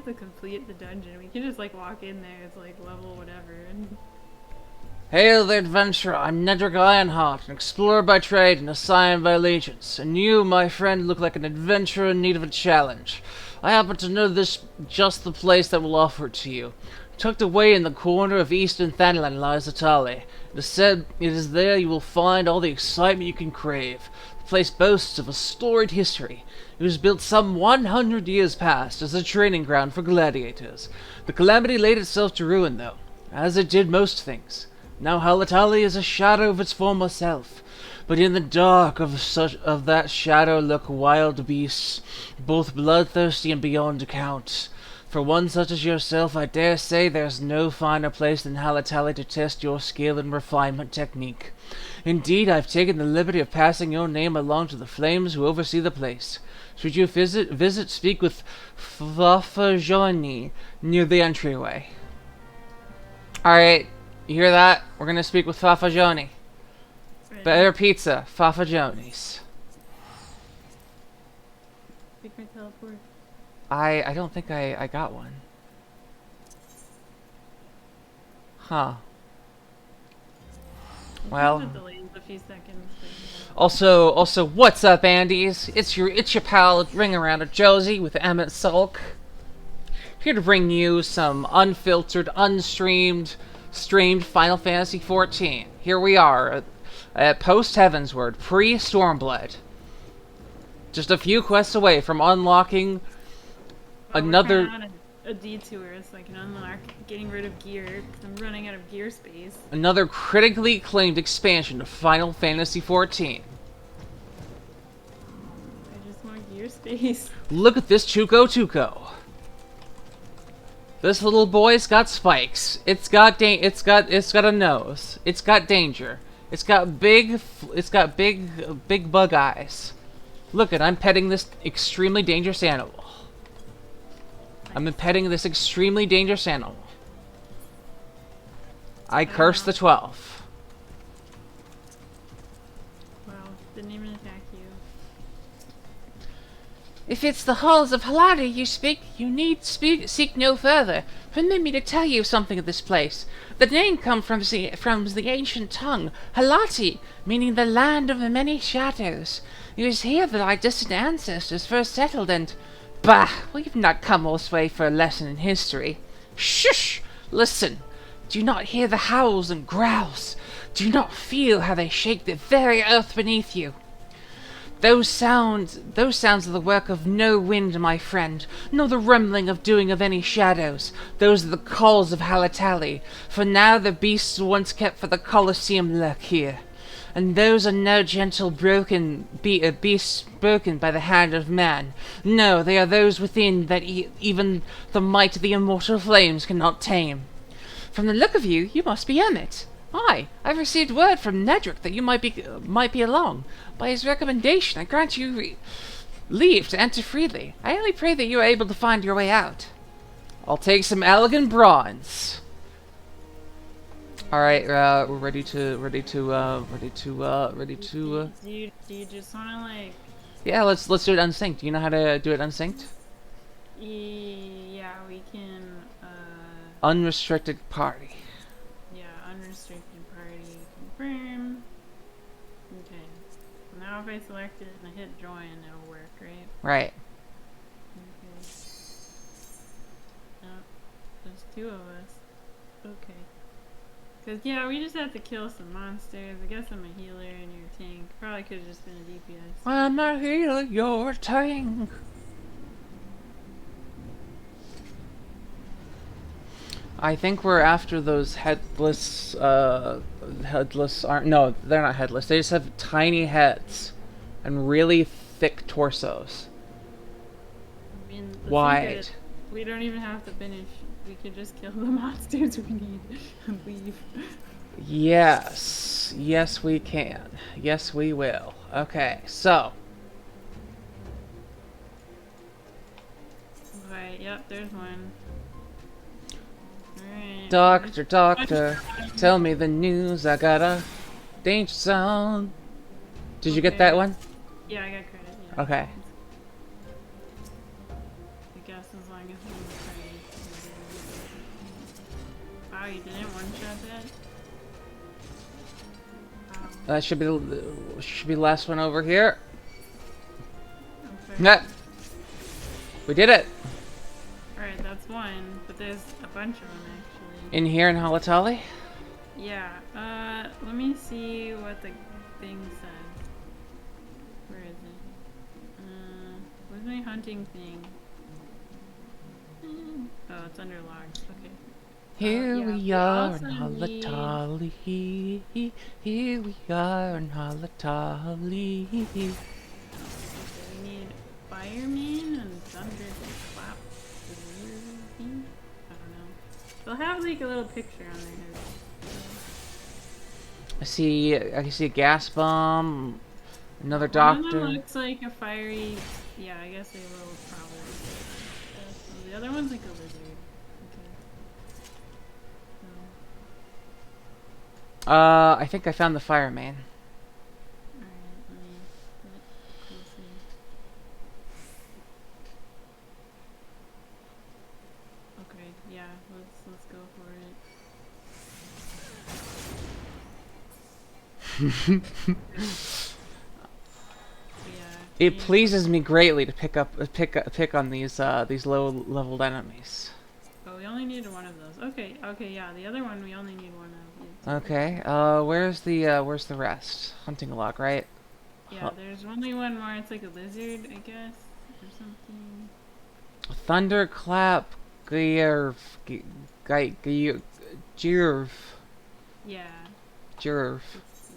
have to complete the dungeon. We can just like walk in there. It's like level whatever. And Hail the adventurer, I'm Nedrick Ironheart, an explorer by trade and a scion by allegiance, and you, my friend, look like an adventurer in need of a challenge. I happen to know this just the place that will offer it to you. Tucked away in the corner of eastern Thanlan lies Atali. It is said it is there you will find all the excitement you can crave. The place boasts of a storied history. It was built some 100 years past as a training ground for gladiators. The calamity laid itself to ruin, though, as it did most things. Now Halatali is a shadow of its former self, but in the dark of that shadow lurk wild beasts, both bloodthirsty and beyond account. For one such as yourself, I dare say there's no finer place than Halatali to test your skill and refinement technique. Indeed, I've taken the liberty of passing your name along to the flames who oversee the place. Should you speak with Fafajoni near the entryway. Alright. You hear that? We're gonna speak with Fafajoni. right. Better pizza, Fafajoni's. Pick my teleport. I don't think I got one. Huh. Well. Well. Delays a few seconds. Also, what's up, Andes? It's your pal Ring Around a Josie with Emmett Sulk. Here to bring you some unfiltered, streamed Final Fantasy XIV. Here we are, at post Heavensward, pre-Stormblood. Just a few quests away from unlocking another. We're on a detour so I can unlock getting rid of gear because I'm running out of gear space. Another critically acclaimed expansion of Final Fantasy XIV. I just want gear space. Look at this Tuco. This little boy's got spikes. It's got a nose. It's got danger. It's got big bug eyes. Look I'm petting this extremely dangerous animal. I'm petting this extremely dangerous animal. I curse the 12. Wow, didn't even attack you. If it's the halls of Haladi you speak, you need seek no further. Permit me to tell you something of this place. The name comes from the ancient tongue, Halati, meaning the land of the many shadows. It was here that our distant ancestors first settled and... Bah! We've not come all this way for a lesson in history. Shush! Listen! Do you not hear the howls and growls? Do you not feel how they shake the very earth beneath you? Those sounds are the work of no wind, my friend, nor the rumbling of doing of any shadows. Those are the calls of Halatali, for now the beasts once kept for the Colosseum lurk here. And those are no gentle beasts broken by the hand of man. No, they are those within that even the might of the immortal flames cannot tame. From the look of you, you must be Emmett. I've received word from Nedrick that you might be along. By his recommendation, I grant you leave to enter freely. I only pray that you are able to find your way out. I'll take some elegant bronze. All right, we're ready to. Do you just wanna like? Yeah, let's do it unsynced. Do you know how to do it unsynced? Yeah, we can. Unrestricted party. Yeah, unrestricted party confirm. Okay. Now if I select it and I hit join, it'll work, right? Right. Okay. Oh, there's two of us. Okay. Cause yeah, we just have to kill some monsters. I guess I'm a healer and you're a tank. Probably could have just been a DPS. I'm a healer, you're a tank. I think we're after those headless aren't. No, they're not headless. They just have tiny heads and really thick torsos. I mean, Wide. We don't even have to finish. We could just kill the monsters we need and leave. Yes. Yes, we can. Yes, we will. Okay, so. Right, yep, there's one. Alright. Doctor, tell me the news. I got a danger zone. Did you get that one? Yeah, I got credit, yeah. Okay. I guess as long as I'm Wow, you didn't one-shot that? Wow. That should be the last one over here. Okay. Nah. We did it. Alright, that's one, but there's a bunch of them actually. In here in Halatali? Yeah, let me see what the thing says. Where is it? Where's my hunting thing? Oh, it's under logs, okay. Here Yeah, we are in also need- Halatali. Here we are in Halatali. Okay, we need fireman and thunderclap. I don't know. They'll have like a little picture on their head. I can see a gas bomb. Another One of doctor. them looks like a fiery. Yeah, I guess they will probably. The other one's like a lizard. Okay. So, I think I found the fireman. alright, let me look closer. Okay, yeah, let's go for it. Yeah. It pleases me greatly to pick on these low-leveled enemies. Oh, we only need one of those. Okay, yeah, the other one we only need one of. Okay. Where's the rest? Hunting log, right? Yeah, there's only one more. It's like a lizard, I guess, or something. Thunderclap, Girv, Girv, Yeah. Girv.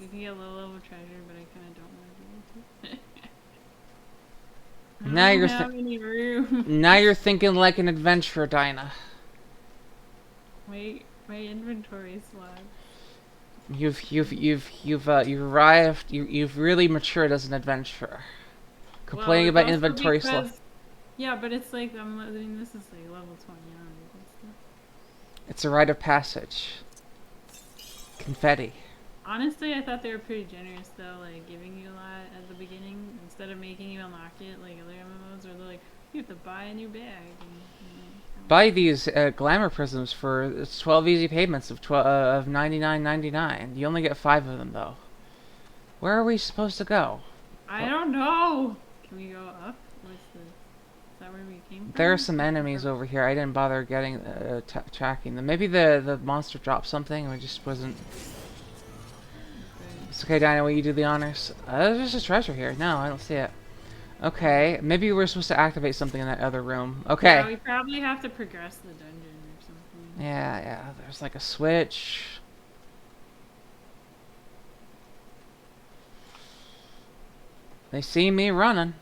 You can get a low level treasure, but I kind of don't want to do it. Now I you're don't have any room. Now you're thinking like an adventurer, Dinah. Wait, my inventory slot. You've arrived. You've really matured as an adventurer. Complaining Well, about it's also inventory because- slow. Yeah, but it's like I mean, this is like level 20. I don't need that stuff. It's a rite of passage. Confetti. Honestly, I thought they were pretty generous though, like giving you a lot at the beginning instead of making you unlock it like other MMOs where they're like, you have to buy a new bag. And, Buy these glamour prisms for 12 easy payments of $99.99. You only get 5 of them though. Where are we supposed to go? I don't know. Can we go up? What's the? Is that where we came from? There are some enemies over here. I didn't bother getting tracking them. Maybe the monster dropped something and it just wasn't. It's okay, Dinah. Will you do the honors? There's just a treasure here. No, I don't see it. Okay, maybe we're supposed to activate something in that other room. Okay. Yeah, we probably have to progress the dungeon or something. Yeah. There's like a switch. They see me running.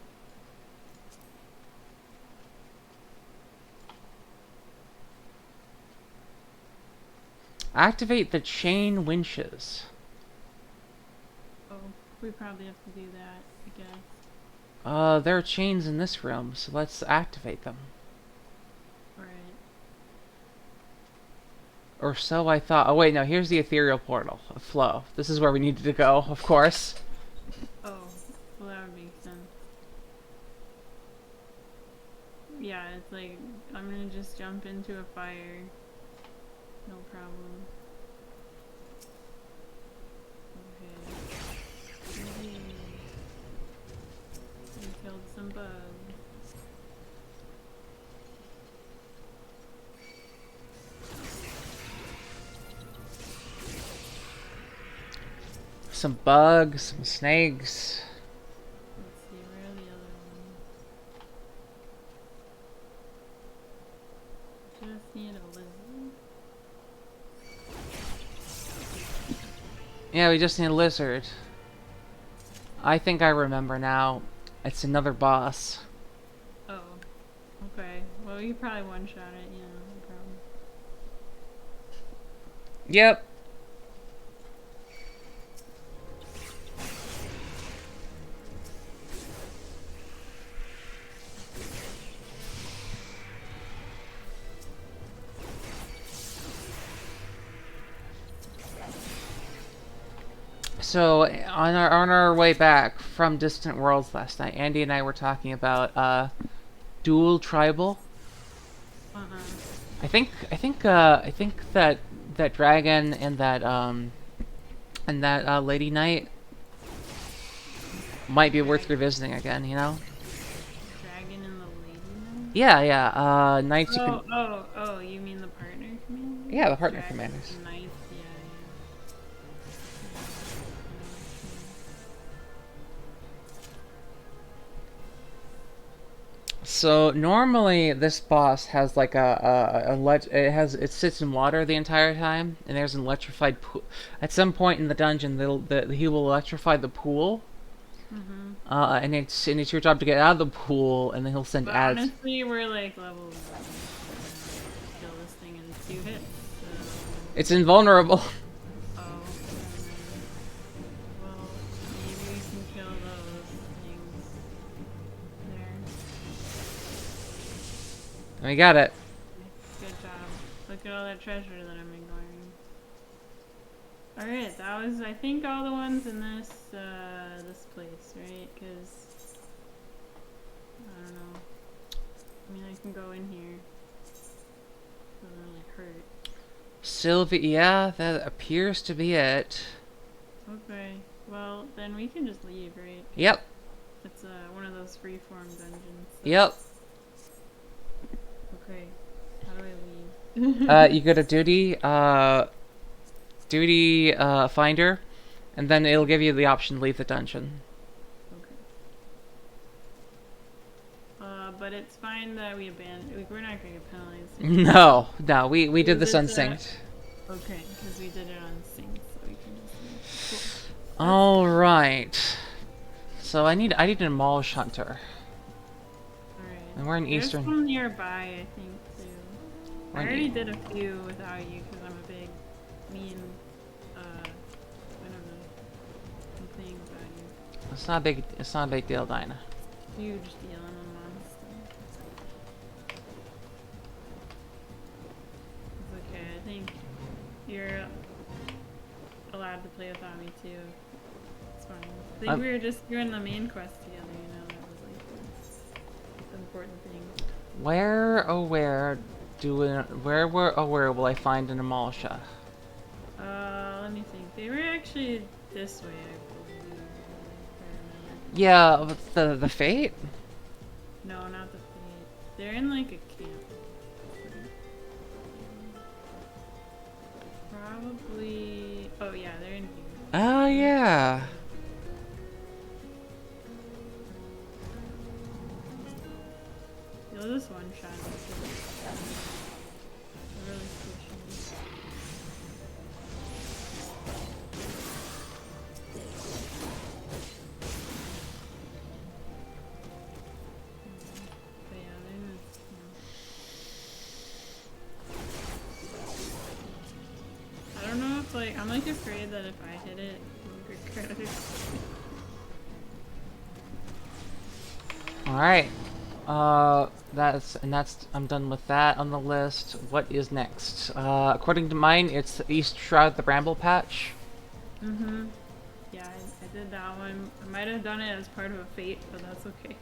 Activate the chain winches. Oh, we probably have to do that, I guess. There are chains in this room, so let's activate them. Alright. Or so I thought. Oh wait, no, here's the ethereal portal of flow. This is where we needed to go, of course. Oh, well that would make sense. Yeah, it's like, I'm gonna just jump into a fire. No problem. Okay. We killed some bugs. Some bugs, some snakes. Let's see, where are the other ones? Just need a lizard. Yeah, we just need a lizard. I think I remember now. It's another boss. Oh. Okay. Well, you probably one-shot it, yeah, no problem. Yep. So on our way back from Distant Worlds last night, Andy and I were talking about dual tribal. Uh-huh. I think that that dragon and that lady knight might be worth revisiting again, you know? Dragon and the lady knight? Yeah, yeah. Knights you can. Oh, you mean the partner commander? Yeah, the partner Dragon commanders. and knights, yeah. So normally this boss has like it sits in water the entire time, and there's an electrified pool. At some point in the dungeon, he will electrify the pool, Mm-hmm. and it's your job to get out of the pool, and then he'll send But ads. honestly, we're like level 1. Kill this thing in 2 hits, so... It's invulnerable. Oh. Well, maybe we can kill those things there. We got it. Good job. Look at all that treasure that I'm ignoring. Alright, that was, I think, all the ones in this, this place, right? Because, I don't know. I mean, I can go in here. Doesn't really hurt. Sylvia, yeah, that appears to be it. Okay, well, then we can just leave, right? Yep. It's, one of those freeform dungeons. So. Yep. Okay, how do I leave? You go to duty finder, and then it'll give you the option to leave the dungeon. But it's fine that we abandoned. We're not gonna get penalized. No, we did this unsynced. Okay, because we did it on sync, so we can just. Cool. All right. So I need an Demolish Hunter. Alright. And we're in There's Eastern. some nearby, I think, too. I already did a few without you because I'm a big, mean, whatever. Thing about you. It's not a big deal, Dinah. Huge deal. I'm a monster. It's okay. I think you're allowed to play without me too. It's fine. I think we were just doing the main quest together. You know, that was like the important thing. Where will I find an Demolisher? Let me think. They were actually this way, I believe. If I remember. Yeah, the Fate? No, not the Fate. They're in like a camp. Probably. Oh yeah, they're in here. Oh yeah. You'll just one shot it. They're really squishy. But yeah, they're not. I don't know if like I'm like afraid that if I hit it, we'll regret it. All right. I'm done with that on the list. What is next? According to mine, it's East Shroud, the Bramble Patch. Mm-hmm. Yeah, I did that one. I might have done it as part of a fate, but that's okay.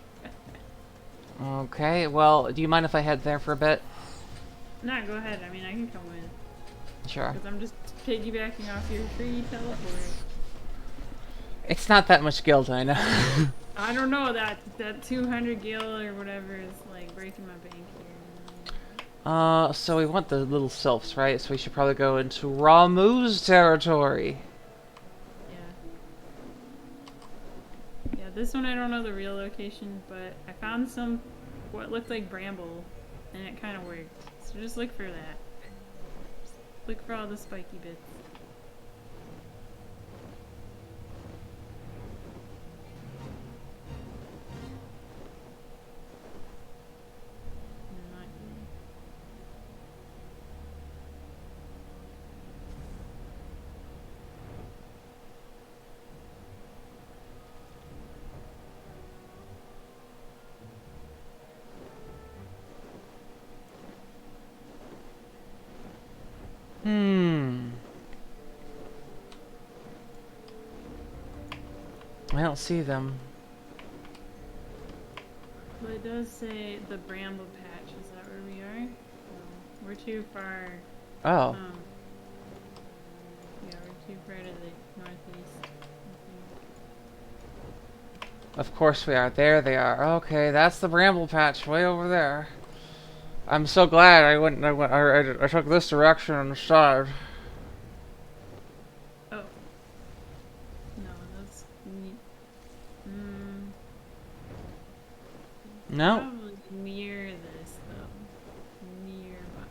Okay, well, do you mind if I head there for a bit? Nah, go ahead. I mean, I can come with. Sure. Because I'm just piggybacking off your free teleport. It's not that much guild, I know. I don't know, that 200 gil or whatever is like breaking my bank here. So we want the little sylphs, right? So we should probably go into Ramu's territory. Yeah. Yeah, this one I don't know the real location, but I found some what looked like bramble, and it kind of worked. So just look for that. Just look for all the spiky bits. I don't see them. Well, it does say the bramble patch. Is that where we are? No, we're too far. Oh. too far to the northeast. Of course we are. There they are. Okay, that's the bramble patch way over there. I'm so glad I took this direction instead. Oh. No, that's neat. No. Probably near this though. Nearby.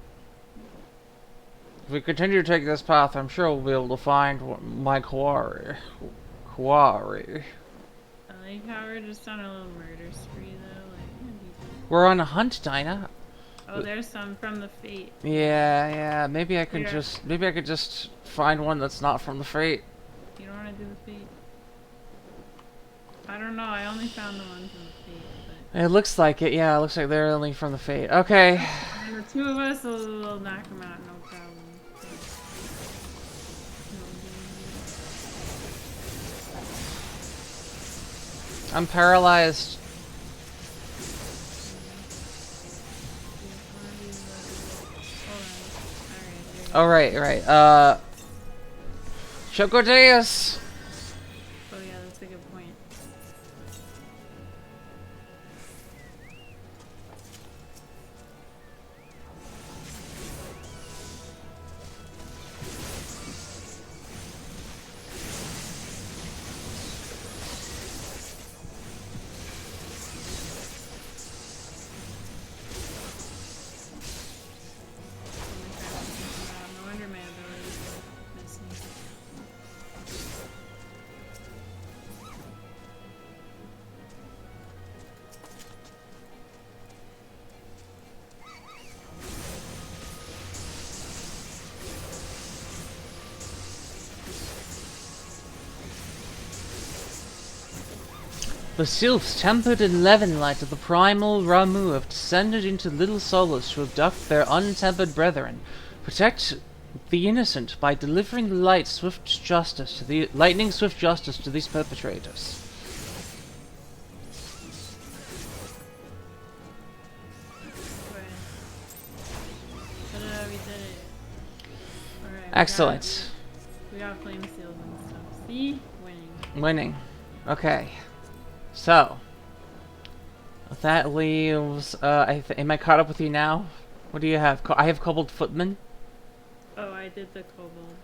If we continue to take this path, I'm sure we'll be able to find my quarry. Quarry. I like how we're just on a little murder spree though. Like, We're on a hunt, Dinah. oh, there's some from the Fate. Yeah. Maybe I could just find one that's not from the Fate. You don't want to do the Fate? I don't know. I only found the ones from the Fate. But... It looks like it. Yeah, it looks like they're only from the Fate. Okay. And the two of us will knock them out, no problem. I'm paralyzed. Oh, right. Chocodeus! Oh yeah, that's a good point. No wonder my abilities are missing. The sylphs, tempered in levin light of the primal Ramu, have descended into little solas to abduct their untempered brethren. Protect the innocent by delivering the lightning swift justice to these perpetrators. We did it. Alright. Excellent. We got flame seals and stuff. See? Winning. Winning. Okay. So, that leaves. Am I caught up with you now? What do you have? I have Kobold Footman. Oh, I did the kobold.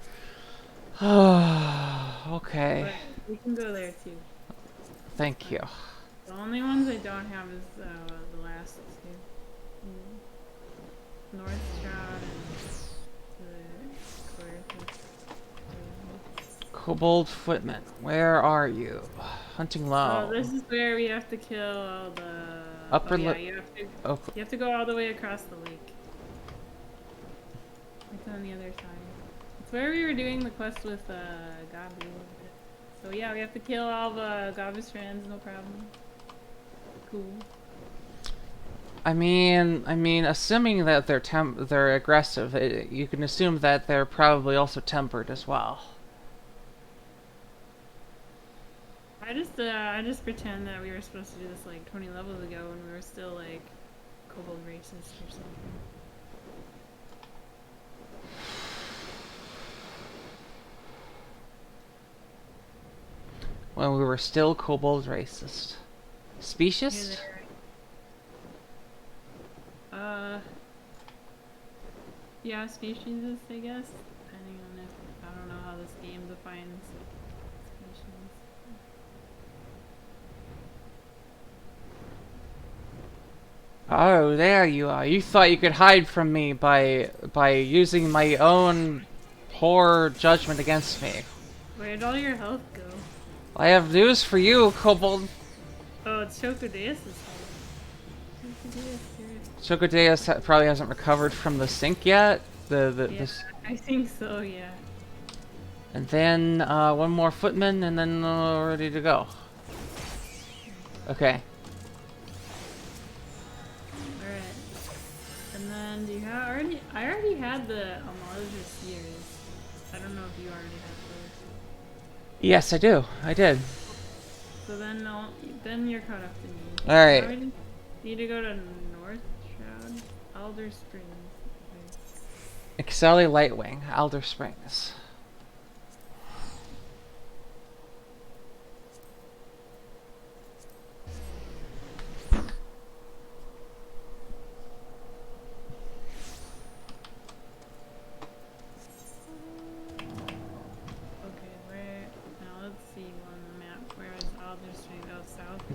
Okay. But we can go there too. Thank you. The only ones I don't have is the last two. North Shroud and the Kobold Footman, where are you? Hunting low. Oh, this is where we have to kill all the... Upper you have to go all the way across the lake. It's on the other side. It's where we were doing the quest with Gabu. So yeah, we have to kill all the Gabu's friends, no problem. Cool. I mean, assuming that they're aggressive, you can assume that they're probably also tempered as well. I just pretend that we were supposed to do this like 20 levels ago when we were still like kobold racist or something. When we were still kobold racist. Specious? Yeah, speciesist, I guess. Depending on if I don't know how this game defines species. Oh, there you are. You thought you could hide from me by using my own poor judgment against me. Where'd all your health go? I have news for you, Kobold. Oh, it's Chocodeus' health. Chocodeus probably hasn't recovered from the sink yet. I think so, yeah. And then one more footman, and then ready to go. Okay. Alright. And then do you have I already had the Amalja Seers. I don't know if you already have those. Yes, I do. I did. So then you're caught up to me. Alright. We need to go to North Shroud, Alder Springs. Exceli Lightwing, Alder Springs.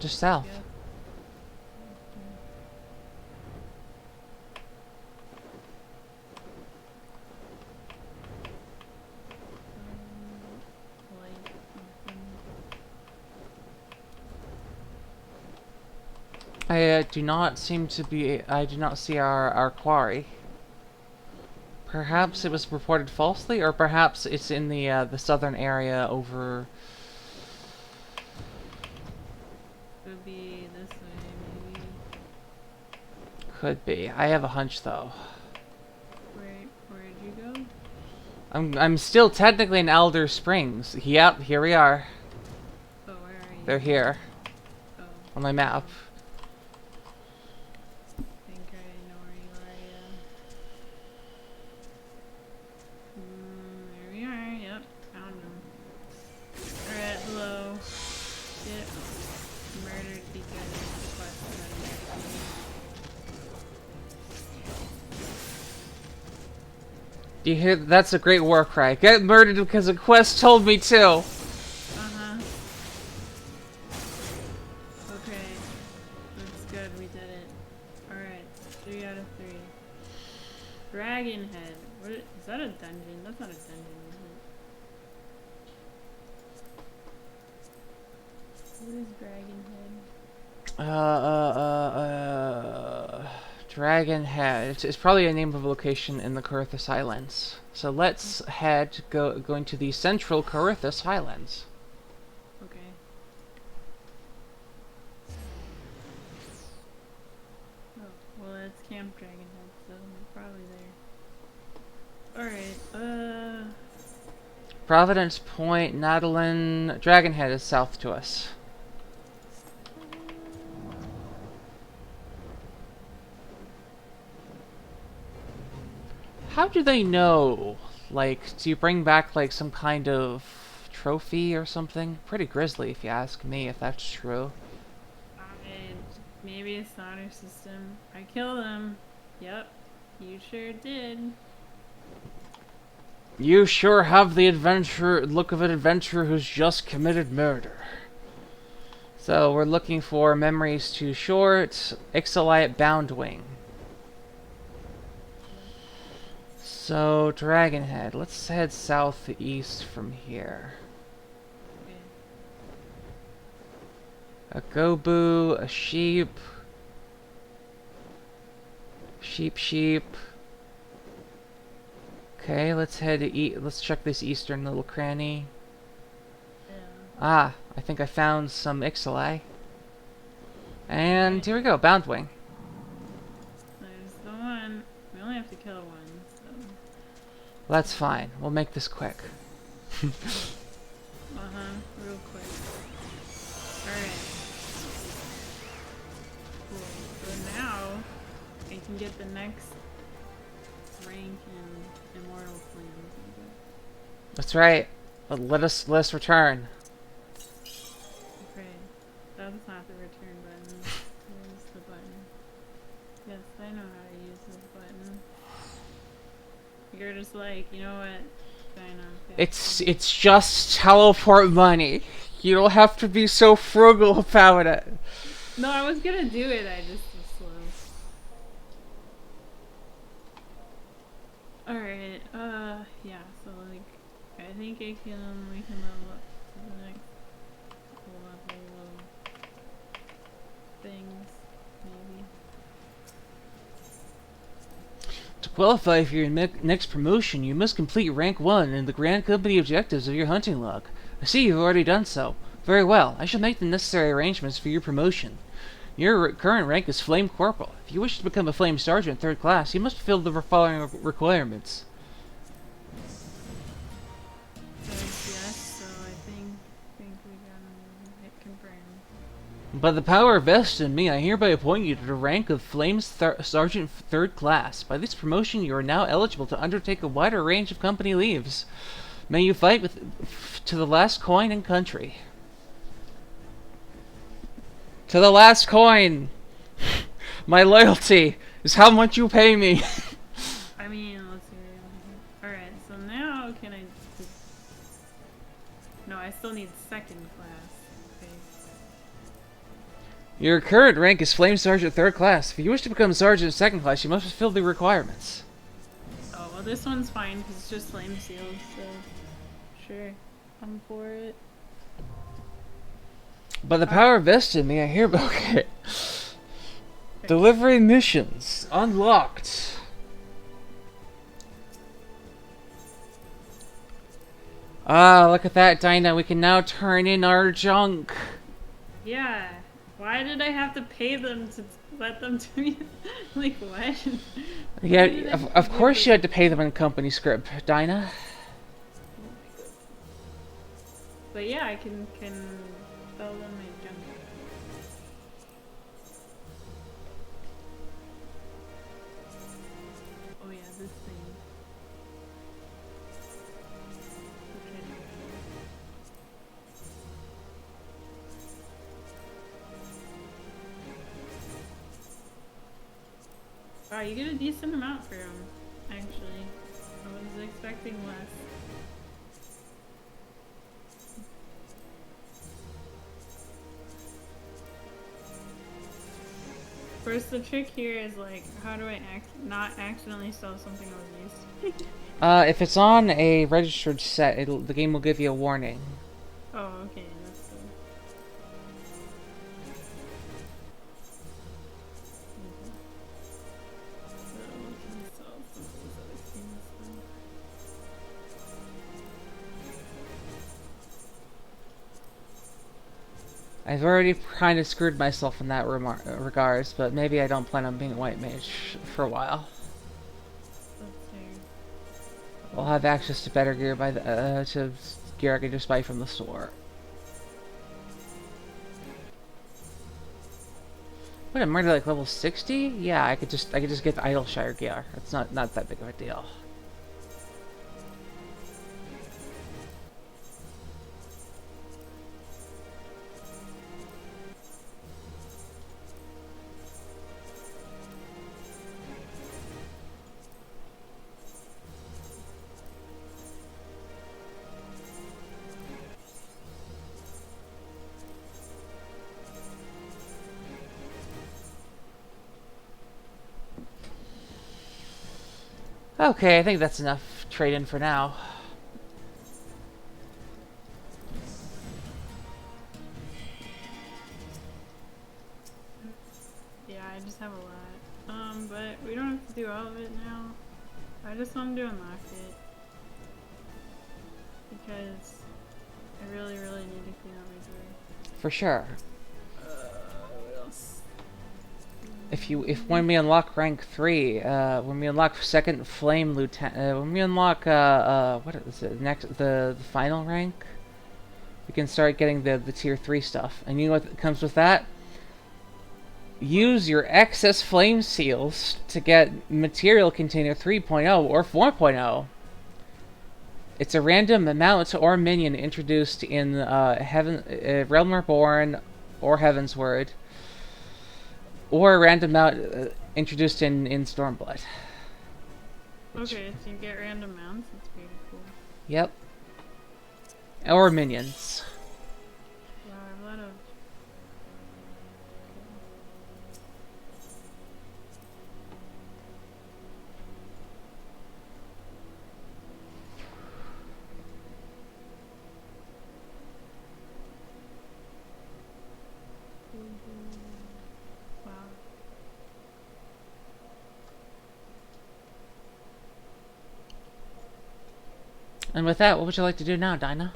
Just south. Yep. Light something. I do not seem to be. I do not see our quarry. Perhaps it was reported falsely, or perhaps it's in the southern area over. Could be this way, maybe. Could be. I have a hunch though. Where'd you go? I'm still technically in Elder Springs. Yep, here we are. Oh, where are you? They're here Oh, on my map. I think I know where you are, yeah. There we are, yep, found him. Alright, hello. Get murdered because quest Do you hear? That's a great war cry. Get murdered because a quest told me to. Uh-huh. Okay. That's good, we did it. Alright, 3 out of 3. Dragon head. What is that a dungeon? That's not a dungeon, is it? What is dragon head? Dragon Head. It's probably a name of a location in the Corythus Highlands. So let's head going to the central Corythus Highlands. Okay. Oh, well it's Camp Dragon Head, so we're probably there. Alright, Providence Point, Nadalin, Dragon Head is south to us. How do they know? Like, do you bring back like some kind of trophy or something? Pretty grisly if you ask me, if that's true. maybe a honor system. I killed him. Yep, you sure did. You sure have the look of an adventurer who's just committed murder. So we're looking for memories too short, Ixolite Boundwing. So Dragonhead, let's head southeast from here. Okay. A gobu, a sheep. Sheep. Okay, let's head to let's check this eastern little cranny. Yeah. Ah, I think I found some Ixolite. And here we go, Boundwing. There's the one. We only have to kill one, so. That's fine. We'll make this quick. Real quick. Alright. Cool. So now, I can get the next rank in Immortal Flames. That's right. But let us return. Okay. That's not the return button. Where's the button? Yes, I know how to use this button. You're just like, you know what? It's just teleport money. You don't have to be so frugal about it. No, I was gonna do it, I just was slow. Alright, yeah, so like, I think we can level up to the next level of things, maybe. To qualify for your next promotion, you must complete rank 1 in the Grand Company objectives of your hunting log. I see you've already done so. Very well, I shall make the necessary arrangements for your promotion. Your current rank is Flame Corporal. If you wish to become a Flame Sergeant 3rd class, you must fulfill the following requirements. So yes, so I think we got it confirmed. By the power vested in me, I hereby appoint you to the rank of Flame Sergeant 3rd class. By this promotion, you are now eligible to undertake a wider range of company leaves. May you fight to the last coin and country. To the last coin! My loyalty is how much you pay me. I mean, let's see. Alright, so now can I just... No, I still need 2nd class. Okay. Your current rank is Flame Sergeant 3rd class. If you wish to become Sergeant 2nd class, you must fulfill the requirements. Oh, well, this one's fine because it's just flame sealed, so sure, I'm for it. By the power vested in me, I hereby. Okay. Delivery missions unlocked. Ah, look at that, Dinah. We can now turn in our junk. Yeah. Why did I have to pay them to let them do me? Like, what? Yeah, of course you had to pay them in company script, Dinah. But yeah, I can sell them my junk. Oh yeah, this thing. Wow, you get a decent amount for them, actually. I was expecting less. Of course, the trick here is like, how do I not accidentally sell something I was used to? If it's on a registered set, the game will give you a warning. Oh, okay, that's good. I've already kind of screwed myself in that regards, but maybe I don't plan on being a white mage for a while. I'll have access to better gear by the to gear I can just buy from the store. What, I'm already like level 60? Yeah, I could just get the Idleshire gear. It's not that big of a deal. Okay, I think that's enough trade-in for now. Yeah, I just have a lot. But we don't have to do all of it now. I just want to unlock it. Because I really, really need to clean out my door. For sure. What else? When we unlock rank 3, when we unlock 2nd Flame Lieutenant, when we unlock what is it, the final rank, we can start getting the tier 3 stuff. And you know what comes with that? Use your excess flame seals to get material container 3.0 or 4.0. It's a random amount or minion introduced in Realm Reborn or Heavensward, or a random amount introduced in Stormblood. Okay, so you get random mounts. That's pretty cool. Yep. Or minions. Wow, a lot of. Wow. And with that, what would you like to do now, Dinah?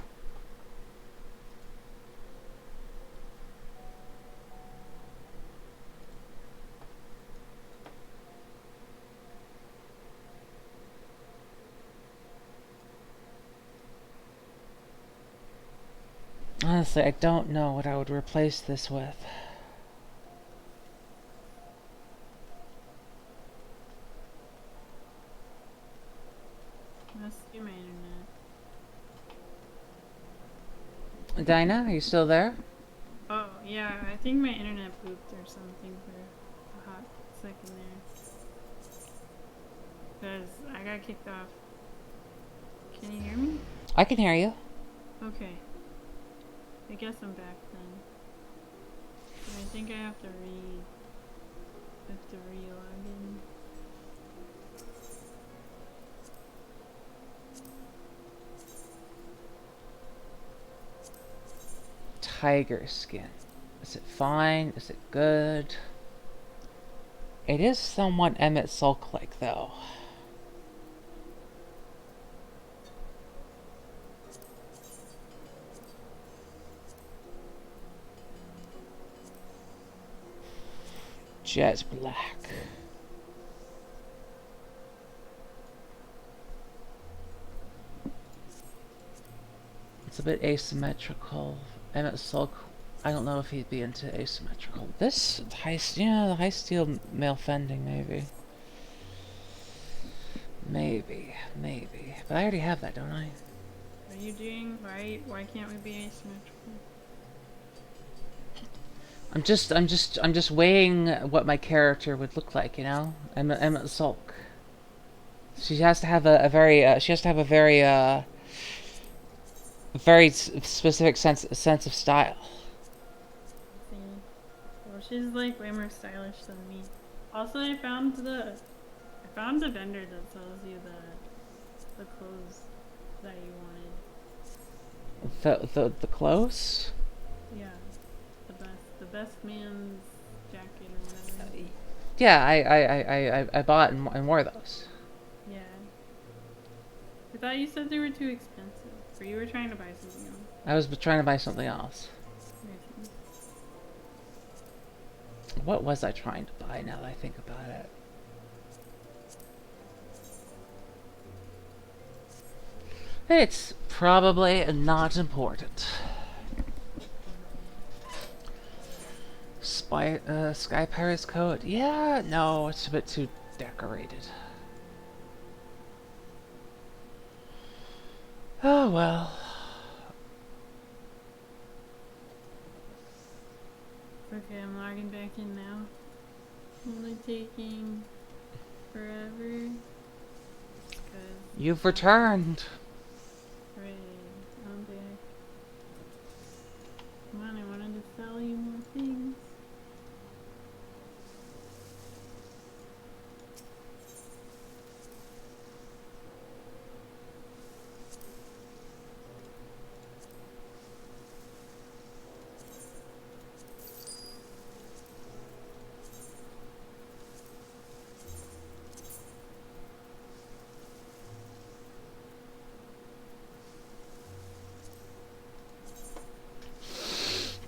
Honestly, I don't know what I would replace this with. Must be my internet. Dinah, are you still there? Oh, yeah, I think my internet pooped or something for a hot second there. Because I got kicked off. Can you hear me? I can hear you. Okay. I guess I'm back then. I think I have to re-log in. Tiger skin. Is it fine? Is it good? It is somewhat Emmett Sulk-like, though. Jet black. It's a bit asymmetrical. Emmett Sulk, I don't know if he'd be into asymmetrical. This the high steel male fending, maybe. Maybe. But I already have that, don't I? What are you doing? Why can't we be asymmetrical? I'm just weighing what my character would look like, you know? Emmett Sulk. She has to have a very specific sense of style. See? Well, she's like way more stylish than me. Also, I found the vendor that sells you the clothes that you wanted. The clothes? Yeah, the best man's jacket or whatever. Yeah, I bought and wore those. Yeah. I thought you said they were too expensive, or you were trying to buy something else. I was trying to buy something else. What was I trying to buy now that I think about it? It's probably not important. Sky Pirate's coat? Yeah, no, it's a bit too decorated. Oh well. Okay, I'm logging back in now. Only taking forever. You've returned. Right, I'm back. Come on, I wanted to sell you more things.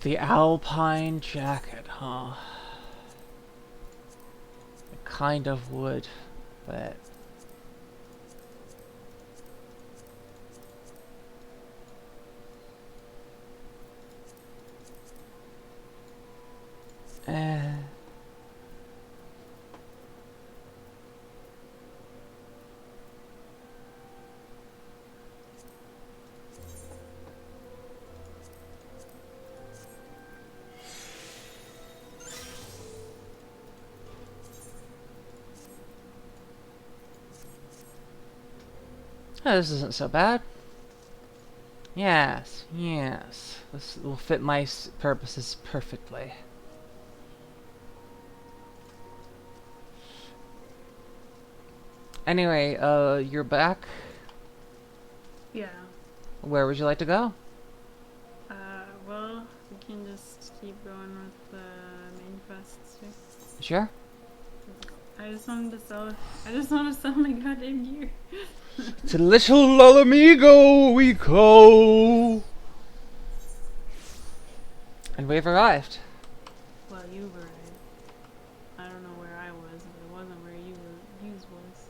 The Alpine jacket, huh? I kind of would, but... Oh, this isn't so bad. Yes. This will fit my purposes perfectly. Anyway, you're back? Yeah. Where would you like to go? Well, we can just keep going with the main quests here. Sure. I just want to sell my goddamn gear. To Little Lolamigo we go! And we've arrived. Well, you've arrived. I don't know where I was, but it wasn't where yous was.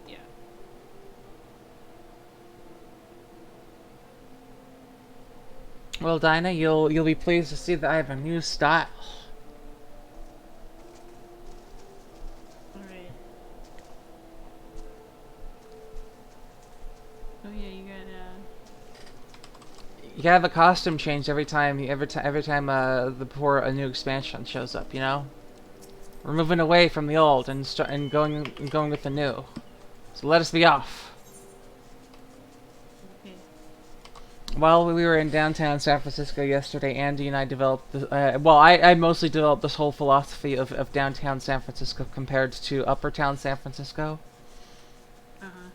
Yeah. Well, Dinah, you'll be pleased to see that I have a new style. Alright. Oh yeah, You gotta have a costume change every time a new expansion shows up. You know, we're moving away from the old and going with the new. So let us be off. Okay. While we were in downtown San Francisco yesterday, Andy and I developed I mostly developed this whole philosophy of downtown San Francisco compared to upper town San Francisco. Uh-huh.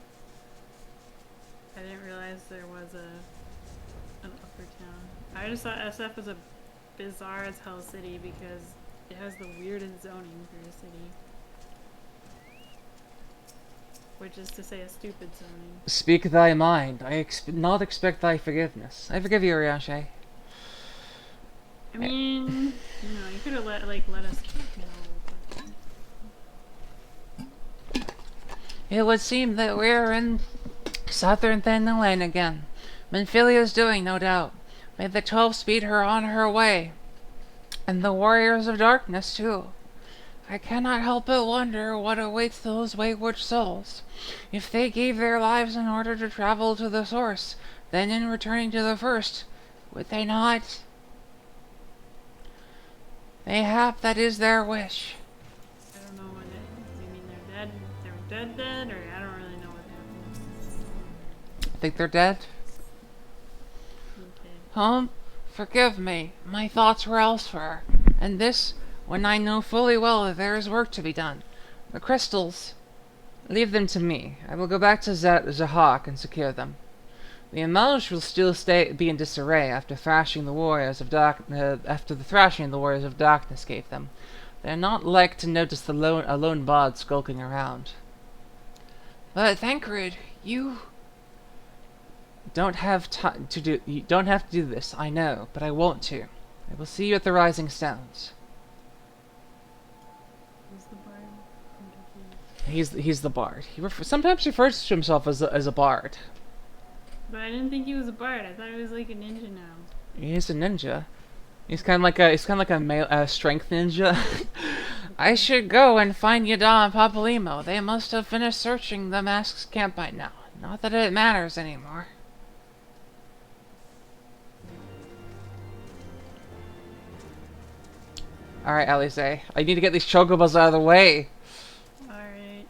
I didn't realize there was an upper town. I just thought SF was a bizarre as hell city because it has the weirdest zoning for a city. Which is to say a stupid zoning. Speak thy mind. I not expect thy forgiveness. I forgive you, Ryashe. I mean, you could have let us know. It would seem that we're in southern Thin Lane again. Menphilia's doing, no doubt. May the 12 speed her on her way. And the warriors of darkness, too. I cannot help but wonder what awaits those wayward souls. If they gave their lives in order to travel to the source, then in returning to the first, would they not? Mayhap that is their wish. I don't know what it is. You mean they're dead? They're dead, or I don't really know what happened. Think they're dead? Okay. Forgive me. My thoughts were elsewhere. And this, when I know fully well that there is work to be done. The crystals, leave them to me. I will go back to Zahak and secure them. The Amelge will still be in disarray after thrashing the warriors of after the thrashing the warriors of darkness gave them. They are not like to notice a lone bod skulking around. But Thancred, you don't have time to do. You don't have to do this. I know, but I want to. I will see you at the Rising Stones. Who's the bard? I'm confused. He's the bard. He sometimes refers to himself as a bard. But I didn't think he was a bard. I thought he was like a ninja now. He is a ninja. He's kind of like a male strength ninja. I should go and find Yada and Papalimo. They must have finished searching the mask's camp by now. Not that it matters anymore. Alright, Alice, I need to get these chocobos out of the way. Alright.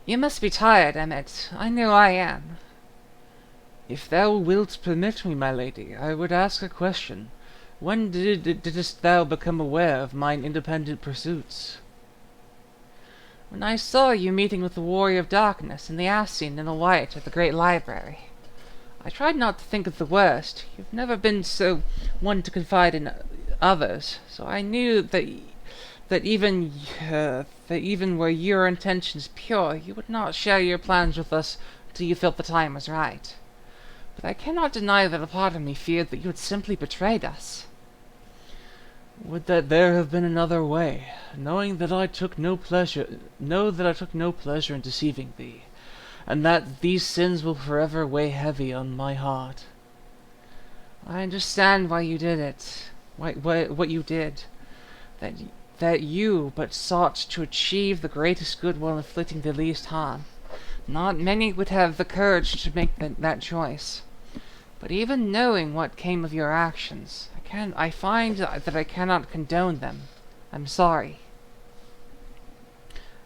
You must be tired, Emmett. I know I am. If thou wilt permit me, my lady, I would ask a question. When didst thou become aware of mine independent pursuits? When I saw you meeting with the Warrior of Darkness and the Ascene in the White at the Great Library. I tried not to think of the worst. You've never been so one to confide in others, so I knew that even were your intentions pure, you would not share your plans with us till you felt the time was right. But I cannot deny that a part of me feared that you had simply betrayed us. Would that there have been another way, knowing that I took no pleasure in deceiving thee, and that these sins will forever weigh heavy on my heart. I understand why you did it, what you did, that you but sought to achieve the greatest good while inflicting the least harm. Not many would have the courage to make that choice. But even knowing what came of your actions, I find that I cannot condone them. I'm sorry.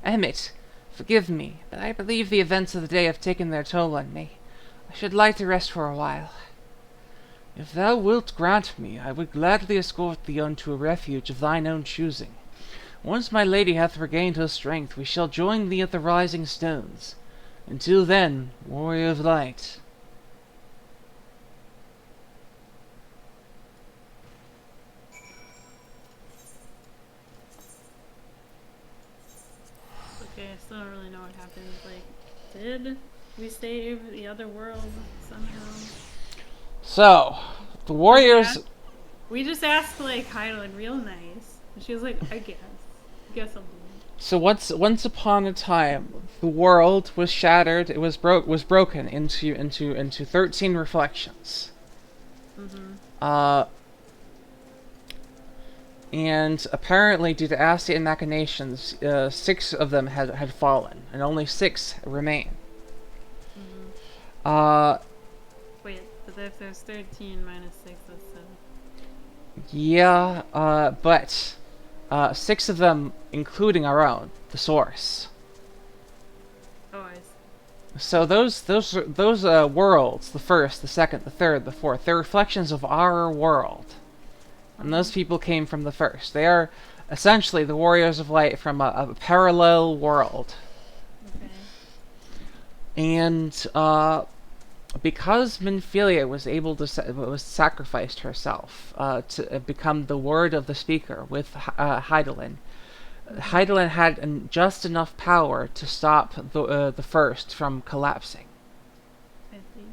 Emmett, forgive me, but I believe the events of the day have taken their toll on me. I should like to rest for a while. If thou wilt grant me, I would gladly escort thee unto a refuge of thine own choosing. Once my lady hath regained her strength, we shall join thee at the Rising Stones. Until then, Warrior of Light. Okay, I still don't really know what happened. Like, did we save the other world somehow? So, the warriors... We just asked like Hyland real nice. And she was like, I guess I'll do it. So once upon a time, the world was shattered. It was broken into 13 reflections. Mm-hmm. And apparently, due to Ascian machinations, 6 of them had fallen, and only 6 remain. Mm-hmm. Wait, but if there's 13 minus 6, that's 7. Yeah, but 6 of them, including our own, the source. Oh, I see. So those worlds, the first, the second, the third, the fourth, they're reflections of our world. And those people came from the first. They are essentially the Warriors of Light from a parallel world. Okay. And because Minfilia was able to was sacrificed herself to become the word of the speaker with Hydaelyn. Hydaelyn had just enough power to stop the first from collapsing. I see.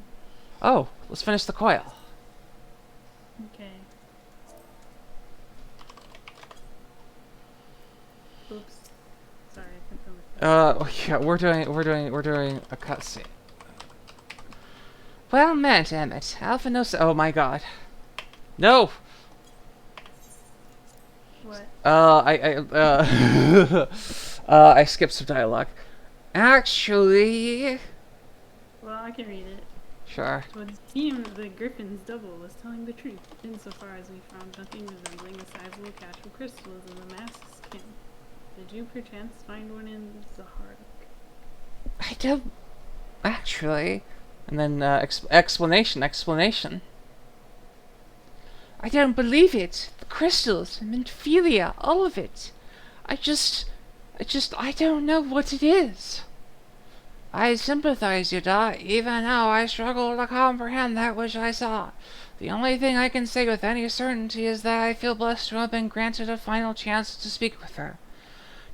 Oh, let's finish the coil. Okay. Oops. Sorry, I couldn't feel my Yeah, we're doing a cutscene. Well met, Emmett. Alpha knows. Oh my God. No. What? I skipped some dialogue. Actually, Well, I can read it. sure. It would seem the Griffin's double was telling the truth, insofar as we found nothing resembling a sizable cache of crystals in the mask's skin. Did you perchance find one in Zahark? I don't actually. And then explanation. I don't believe it. The crystals, Minfilia, all of it. I don't know what it is. I sympathize, Yada. Even now I struggle to comprehend that which I saw. The only thing I can say with any certainty is that I feel blessed to have been granted a final chance to speak with her.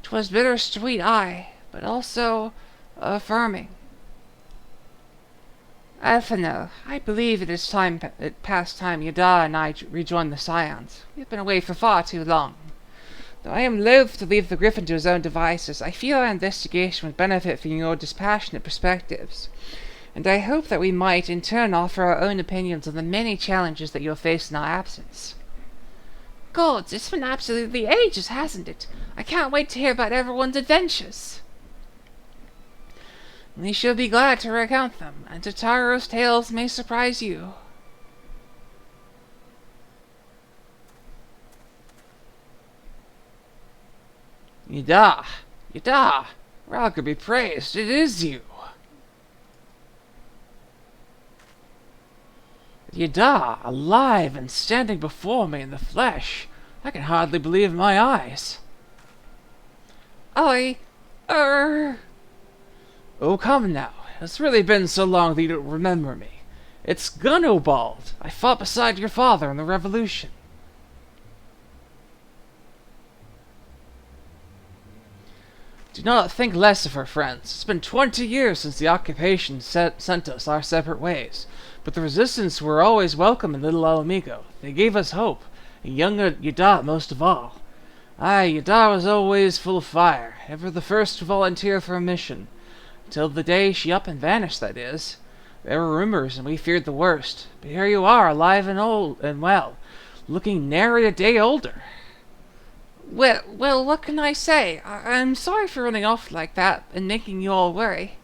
'Twas bittersweet, aye, but also affirming. Elfino, I believe it is past time Yada and I rejoin the Scions. We have been away for far too long. Though I am loath to leave the Griffin to his own devices, I feel our investigation would benefit from your dispassionate perspectives, and I hope that we might, in turn, offer our own opinions on the many challenges that you'll face in our absence. Gods, it's been absolutely ages, hasn't it? I can't wait to hear about everyone's adventures. We shall be glad to recount them, and Tataro's tales may surprise you. Yada, Ralga be praised, it is you. Yada, alive and standing before me in the flesh. I can hardly believe my eyes. Oh, come now. It's really been so long that you don't remember me. It's Gunnobald. I fought beside your father in the Revolution. Do not think less of her, friends. It's been 20 years since the occupation sent us our separate ways, but the resistance were always welcome in Little Alamigo. They gave us hope, and younger Yada most of all. Aye, Yada was always full of fire, ever the first to volunteer for a mission. Till the day she up and vanished, that is. There were rumors, and we feared the worst. But here you are, alive and old and well, looking nary a day older. Well, what can I say? I'm sorry for running off like that and making you all worry.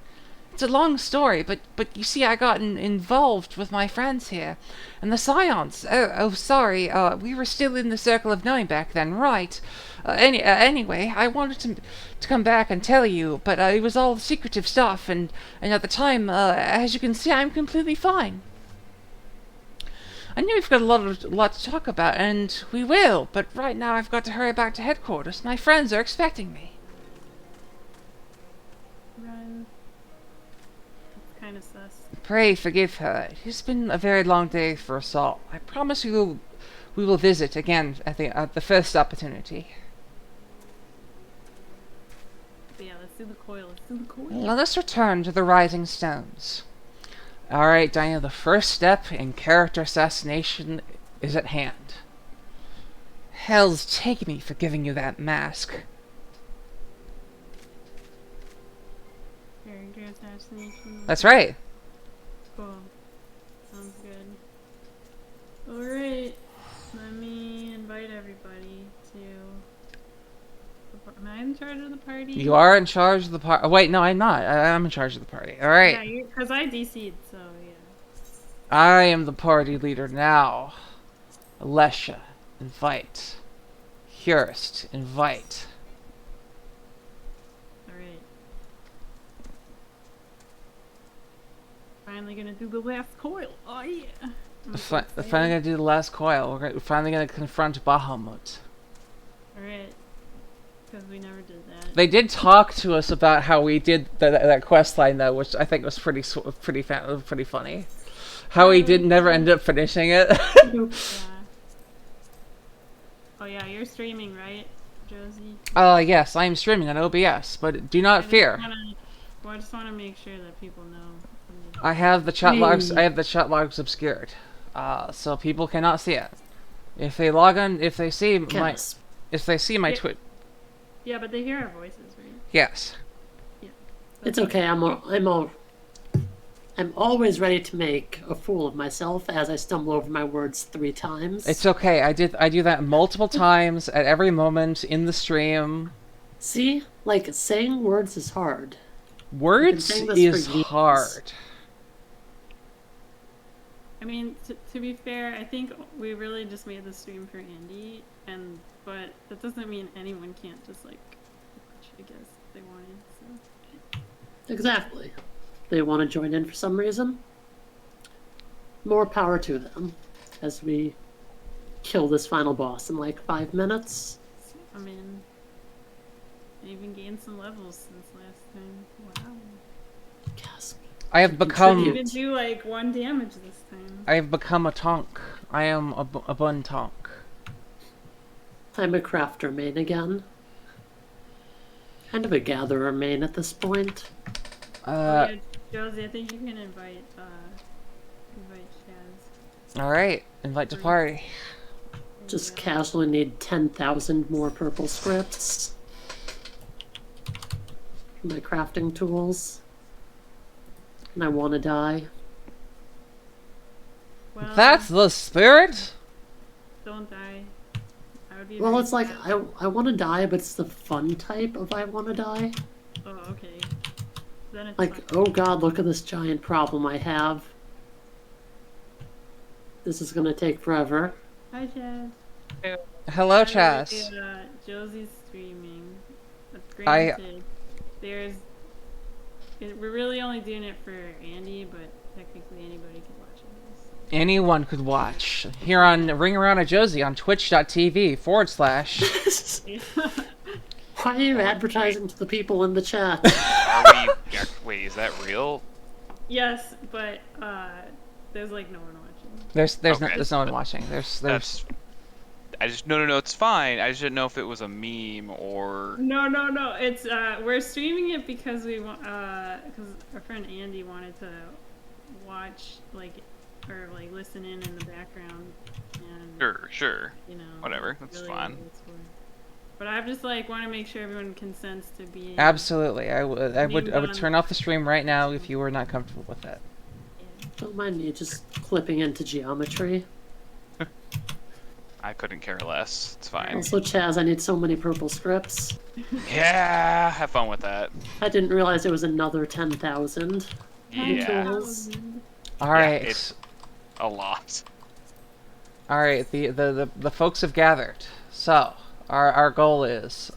It's a long story, but you see, I got involved with my friends here, and the Scions. Sorry. We were still in the circle of knowing back then, right? Anyway, I wanted to come back and tell you, but it was all secretive stuff, and at the time, as you can see, I'm completely fine. I know we've got a lot to talk about, and we will, but right now I've got to hurry back to headquarters. My friends are expecting me. Run. It's kind of sus. Pray forgive her. It has been a very long day for us all. I promise we will visit again at the first opportunity. But yeah, let's do the coil. Let us return to the Rising Stones. Alright, Diana, the first step in character assassination is at hand. Hell's take me for giving you that mask. Character assassination. That's right. Cool. Sounds good. Alright. Let me invite everybody to... Am I in charge of the party? You are in charge of the party. Oh, wait, no, I'm not. I'm in charge of the party. Alright. Yeah, because I DC'd, so yeah. I am the party leader now. Alessia, invite. Hurst, invite. Alright. finally gonna do the last coil. Oh yeah. We're finally gonna do the last coil. We're finally gonna confront Bahamut. Alright. Because we never did that. They did talk to us about how we did that quest line though, which I think was pretty funny. How we never ended up finishing it. Yeah. Oh yeah, you're streaming, right, Josie? Yes, I am streaming on OBS, but do not fear. I just want to make sure that people know. I have the chat logs. I have the chat logs obscured, so people cannot see it. If they log on, if they see my Twitch. Yeah, but they hear our voices, right? Yes. Yeah. It's okay. I'm always ready to make a fool of myself as I stumble over my words 3 times. It's okay. I do that multiple times at every moment in the stream. See? Like, saying words is hard. Words is hard. I mean, to be fair, I think we really just made the stream for Andy, but that doesn't mean anyone can't just like watch, I guess, if they wanted. So. Exactly. They want to join in for some reason. More power to them as we kill this final boss in like 5 minutes. I mean, I even gained some levels since last time. Wow. Gasp. I have become. I didn't do like 1 damage this time. I have become a tonk. I am a bun tonk. I'm a crafter main again. Kind of a gatherer main at this point. Yeah, Josie, I think you can invite Chaz. Alright, invite to party. Just casually need 10,000 more purple scripts. For my crafting tools. And I want to die. Well, That's the spirit? don't die. I would be Well, very it's like, sad. I want to die, but it's the fun type of I want to die. Oh, okay. Then it's Like, fine. oh god, look at this giant problem I have. This is gonna take forever. Hi, Chaz. Hello, By the way, Chaz. Josie's streaming. But I- granted, we're really only doing it for Andy, but technically anybody can watch it. Anyone could watch. Here on Ring Around a Josie on twitch.tv / Why are you advertising to the people in the chat? Wait, is that real? Yes, but there's like no one watching. There's no one watching. There's No, it's fine. I just didn't know if it was a meme or. No. It's we're streaming it because we want because our friend Andy wanted to watch or listen in the background and Sure. you know Whatever, that's really fine. what it's for. But I just want to make sure everyone consents to being absolutely. I would on. turn off the stream right now if you were not comfortable with that. Yeah. Don't mind me just clipping into geometry. I couldn't care less. It's fine. Also, Chaz, I need so many purple scripts. Yeah, have fun with that. I didn't realize it was another 10,000. Yeah, Tools. All right. it's a lot. All right. The folks have gathered. So our goal is.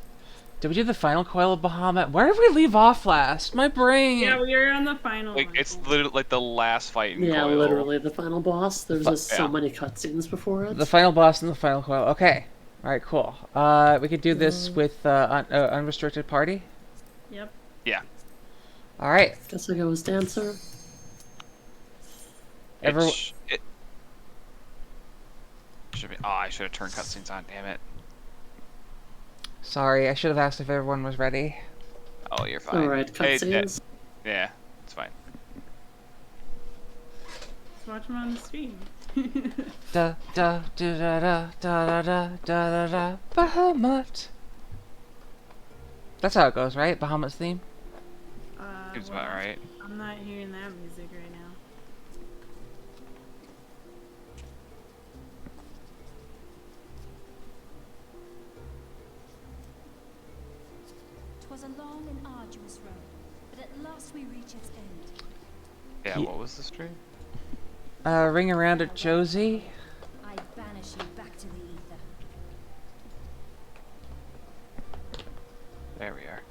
Did we do the final coil of Bahamut? Where did we leave off last? My brain. Yeah, we are on the final Like one. it's literally like the last fight in Yeah, Coil. literally the final boss. There's just so yeah. many cutscenes before it. The final boss and the final coil. Okay. All right. Cool. We could do this with unrestricted party. Yep. Yeah. All right. Guess I go as dancer. Everyone. It should be. Oh, I should have turned cutscenes on. Damn it. Sorry, I should have asked if everyone was ready. Oh, you're fine. Alright, cutscenes. Yeah, it's fine. Let's watch them on the stream. Da da da da da da da da da Bahamut. That's how it goes, right? Bahamut's theme. Seems about right. I'm not hearing that music right now. 'Twas a long and arduous road, but at last we reach its end. Yeah, what was the stream? Ring around at Josie. I banish you back to the ether. There we are.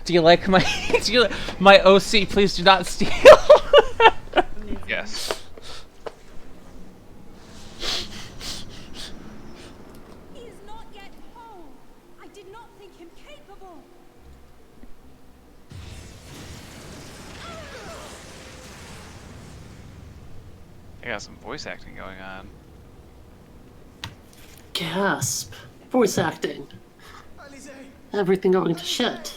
Do you like my do you my OC? Please do not steal. Amazing. Yes. He is not yet whole. I did not think him capable. I got some voice acting going on. Gasp. Voice acting. Everything going to shit.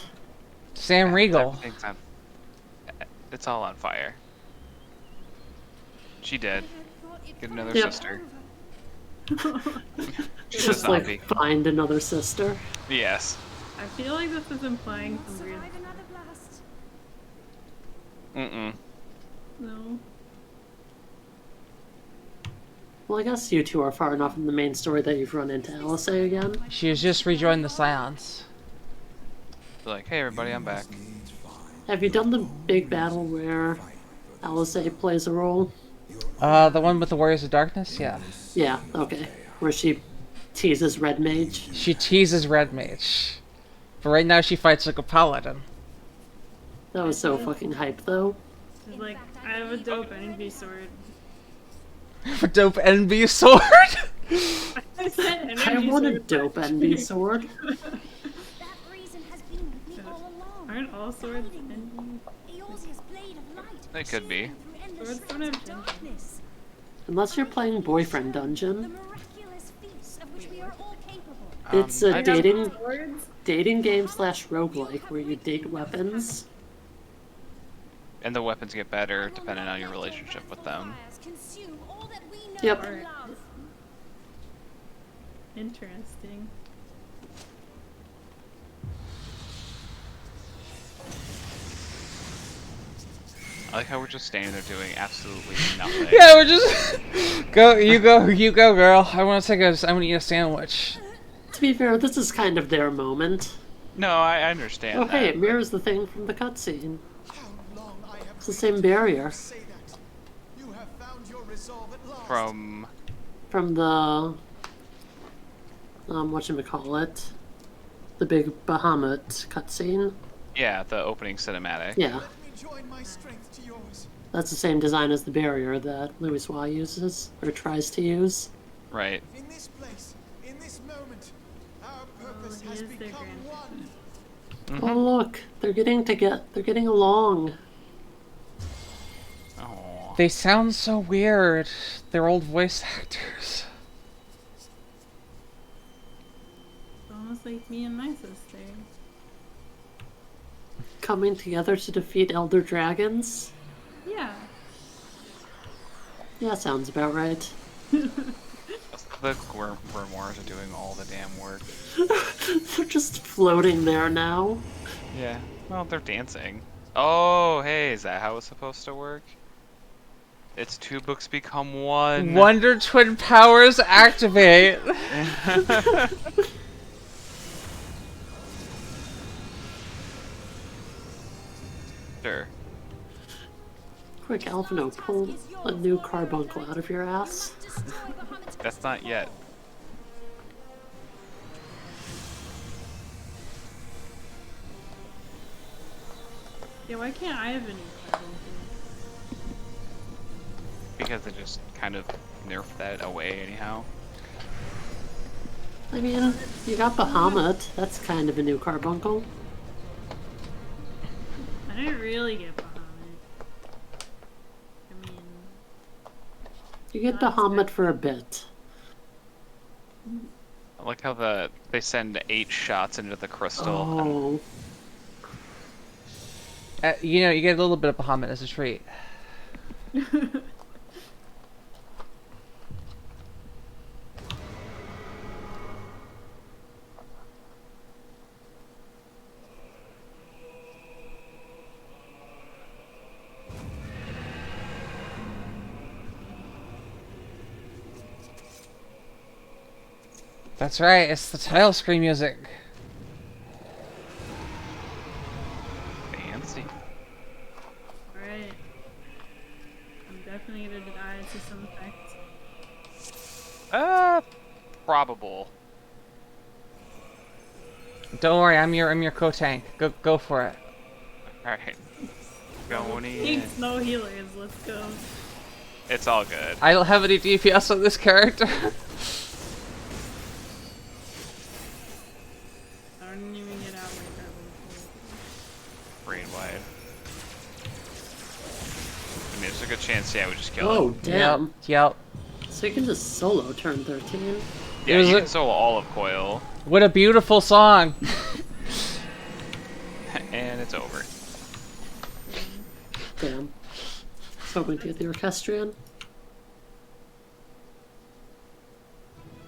Sam Riegel. Everything's on. It's all on fire. She did. Get another Yep. sister. She's a Just zombie. like find another sister. Yes. I feel like this is implying some weird. Survive another blast. Mm-mm. No. Well, I guess you two are far enough in the main story that you've run into Alice again. She has just rejoined the Scions. They're like, hey everybody, I'm back. Have you done the big battle where Alice plays a role? The one with the Warriors of Darkness? Yeah. Yeah, okay. Where she teases Red Mage. She teases Red Mage. But right now she fights like a paladin. That was so fucking hype, though. She's like, I have a dope envy sword. A dope NB sword? I said I energy want a sword. dope envy sword. That reason has been with me all along. Aren't all swords Guiding me. envy? Eorzea's blade of light. They could be. shielding through endless Swords don't strands have of gender. darkness. Unless you're playing Boyfriend The Dungeon. miraculous feats of which we are all capable. It's a I- dating Swords? game / roguelike where you date weapons. And the weapons get better depending on your relationship with them. Fires consume all that we know Yep. and love. Interesting. I like how we're just standing there doing absolutely nothing. Yeah, we're just you go, girl. I want to I want to eat a sandwich. To be fair, this is kind of their moment. No, I understand Oh hey, that. it mirrors the thing from the cutscene. How long I have It's the same barrier say that. You have found your resolve at last. From from the whatchamacallit? The big Bahamut cutscene. yeah, the opening cinematic. Yeah. Let me join my strength to yours. That's the same design as the barrier that Louis Waugh uses, or tries to use. Right. In this place, in this moment, our purpose he has is their become one. grandson. Oh look, they're getting along. Oh. They sound so weird. They're old voice actors. It's almost like me and my sister. Coming together to defeat Elder Dragons? Yeah. Yeah, sounds about right. The grimoires are doing all the damn work. They're just floating there now. Yeah. Well, they're dancing. Oh, hey, is that how it's supposed to work? It's two books become one. Wonder Twin powers activate. Sure. Quick, Alphino, pull a new carbuncle out of your ass. Destroy Bahamut's That's not yet. Yeah, why can't I have any carbuncle? Because they just kind of nerfed that away anyhow. I mean, you got Bahamut. That's kind of a new carbuncle. I didn't really get Bahamut. I mean, You get That's Bahamut for a bit. I like how they send 8 shots into the crystal. Oh, You know, you get a little bit of Bahamut as a treat. That's right, it's the title screen music. Fancy. alright. I'm definitely gonna die to some effect. Probable. Don't worry, I'm your co-tank. Go for it. Alright. Going in. Thanks, no healers. Let's go. It's all good. I don't have any DPS on this character. I don't even get out like that before. Brain wide. I mean, there's a good chance, yeah, we just kill Oh, him. damn. Yep. So you can just solo turn 13. Yeah, It was you a- can solo all of Coil, What a beautiful song. and it's over. Damn. So we get the orchestrion.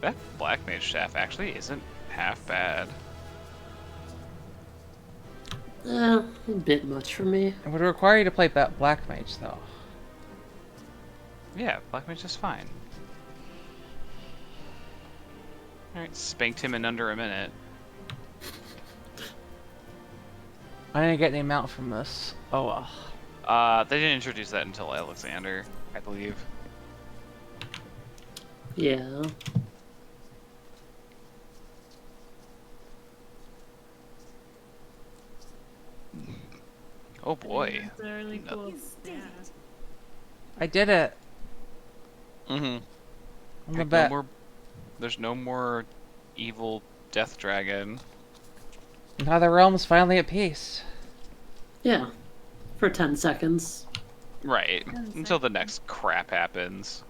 That Black Mage staff actually isn't half bad. A bit much for me. It would require you to play Black Mage, though. Yeah, Black Mage is fine. Alright, spanked him in under a minute. I didn't get any amount from this. Oh well. They didn't introduce that until Alexander, I believe. Yeah. Oh boy. It's a really cool You did stat. it. I did it. Mm-hmm. I'm the bet. There's no more evil death dragon. Now the realm's finally at peace. Yeah. For 10 seconds. Right. 10 Until the next crap happens.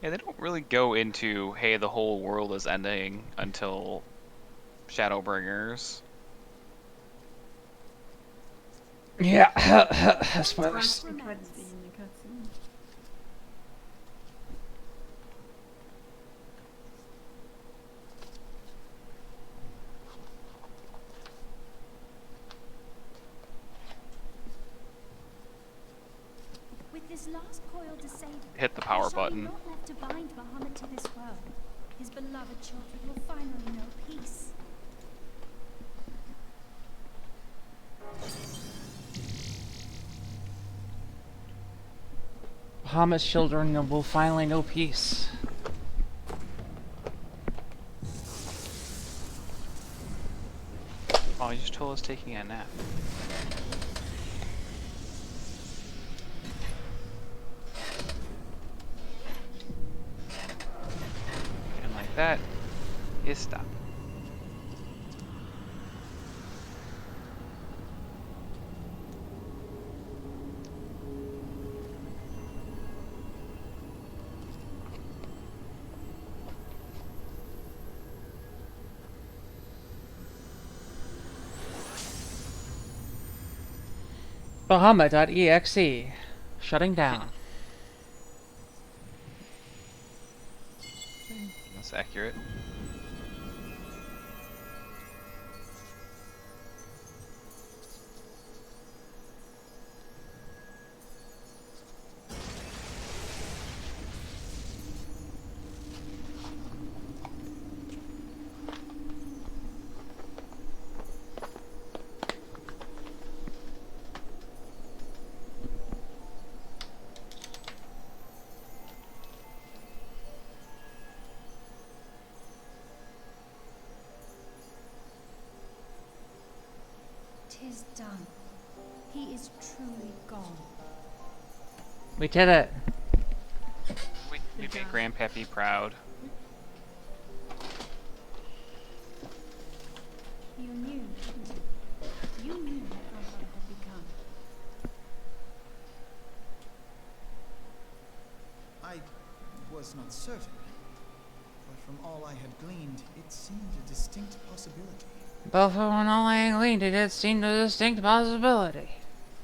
Yeah, they don't really go into, hey, the whole world is ending until Shadowbringers. Yeah. Spoilers. The cutscene. With this last coil disabled, Hit the power there shall be button. naught left to bind Muhammad to this world. His beloved children will finally know peace. Bahamut's children will finally know peace. Oh, you just told us taking a nap. And like that is stop. Bahamut.exe. Shutting down. That's accurate. Tis done. He is truly gone. We did it. We made Grandpappy proud. You knew, didn't you? You knew what Grandfather had become. I was not certain, but from all I had gleaned, it seemed a distinct possibility. But for when all I gleaned, it did seem a distinct possibility.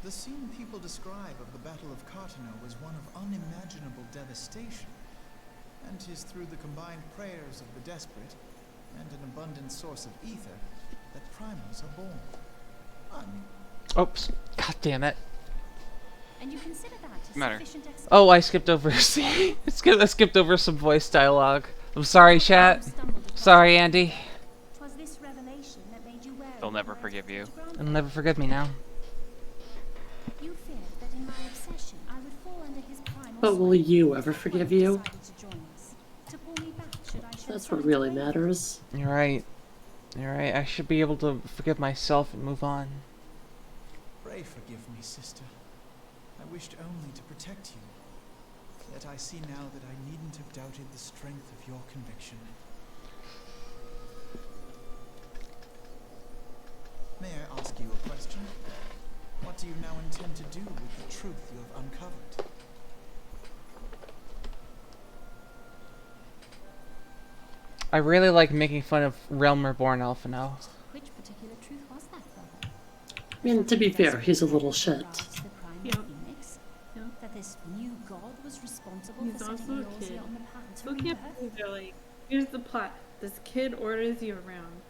The scene people describe of the Battle of Cartano was one of unimaginable devastation, and 'tis through the combined prayers of the desperate and an abundant source of ether that primals are born. Oops. God damn it. And you consider that a Matter. sufficient explanation. Oh, I skipped over. I skipped over some voice dialogue. I'm sorry, chat. Sorry, Andy. 'Twas this revelation that made you wary They'll of never the forgive you. rise of Grandfather. You'll never forgive me now. You feared that in my obsession I would fall under his primal But will sway. you ever forgive you? Decided to join us, to pull me back Should I shed That's some what light really away? matters. You're right. You're right. I should be able to forgive myself and move on. Pray forgive me, sister. I wished only to protect you. Yet I see now that I needn't have doubted the strength of your conviction. May I ask you a question? What do you now intend to do with the truth you have uncovered? I really like making fun of Realm Reborn Alphino. Which particular truth was that, brother? I mean, to be fair, he's a little shit. The primal Yep. phoenix? Yep. That this new god was responsible He's for also setting a Eorzea kid. on the path to So can't rebirth? believe they're like, here's the plot. This kid orders you around.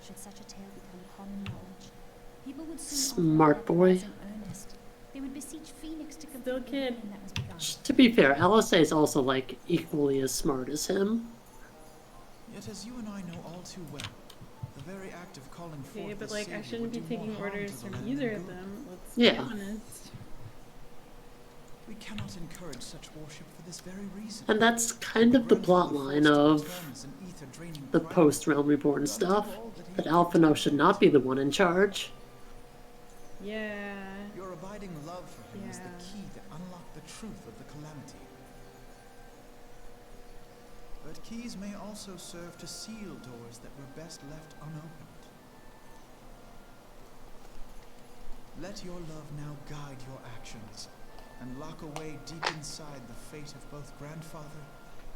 Should such a tale become common knowledge, people would soon Smart offer their boy. words in earnest. They would beseech Phoenix to complete the kid. union that was begun. To be fair, LSA is also, like, equally as smart as him. Yet as you and I know all too well, the very act of calling forth Okay, but the like, I Savior shouldn't be would do more taking harm orders to the from land either than of good. them. Let's Yeah. be honest. We cannot encourage such worship for this very reason. And that's kind of the plot line of the post-Realm Reborn stuff. That Alphino should not be the one in charge. Yeah. Your abiding love for him is the Yeah. key to unlock the truth of the calamity. But keys may also serve to seal doors that were best left unopened. Let your love now guide your actions, and lock away deep inside the fate of both grandfather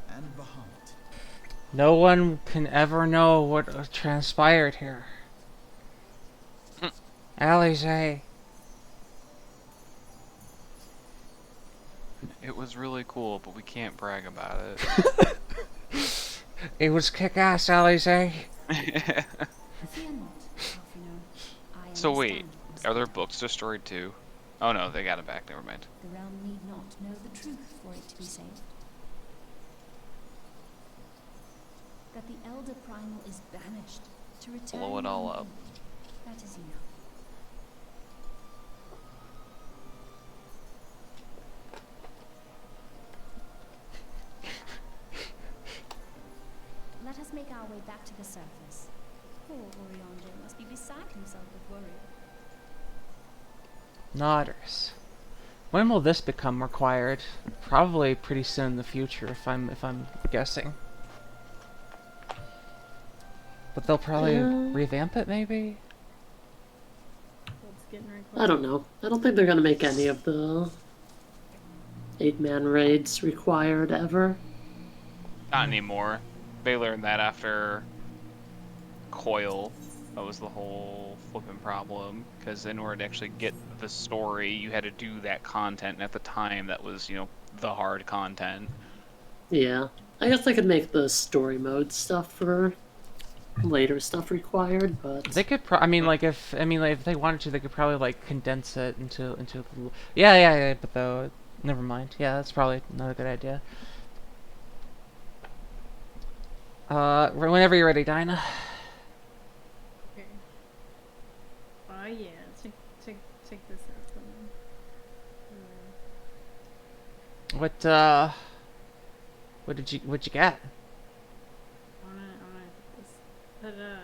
and Bahamut. No one can ever know what transpired here. Alize. It was really cool, but we can't brag about it. It was kick-ass, Alize. Fear not, Alphino. I So wait, understand this are there matter. books destroyed too? Oh no, they got it back. Never mind. The realm need not know the truth for it to be saved. That the Elder Primal is banished to return Blow it all no up. more. That is enough. Let us make our way back to the surface. Poor Orianjo must be beside himself with worry. Nodders. When will this become required? Probably pretty soon in the future, if I'm guessing. But they'll probably revamp it, maybe. It's getting recorded. I don't know. I don't think they're gonna make any of the 8-man raids required ever. Not anymore. They learned that after Coil. That was the whole flipping problem. Because in order to actually get the story, you had to do that content. And at the time, that was, the hard content. Yeah. I guess they could make the story mode stuff for later stuff required, but They could if they wanted to, they could probably like condense it into yeah, but though never mind. Yeah, that's probably not a good idea. Whenever you're ready, Dinah. Okay. Oh yeah, check this out for me. What'd you get? I wanna put this.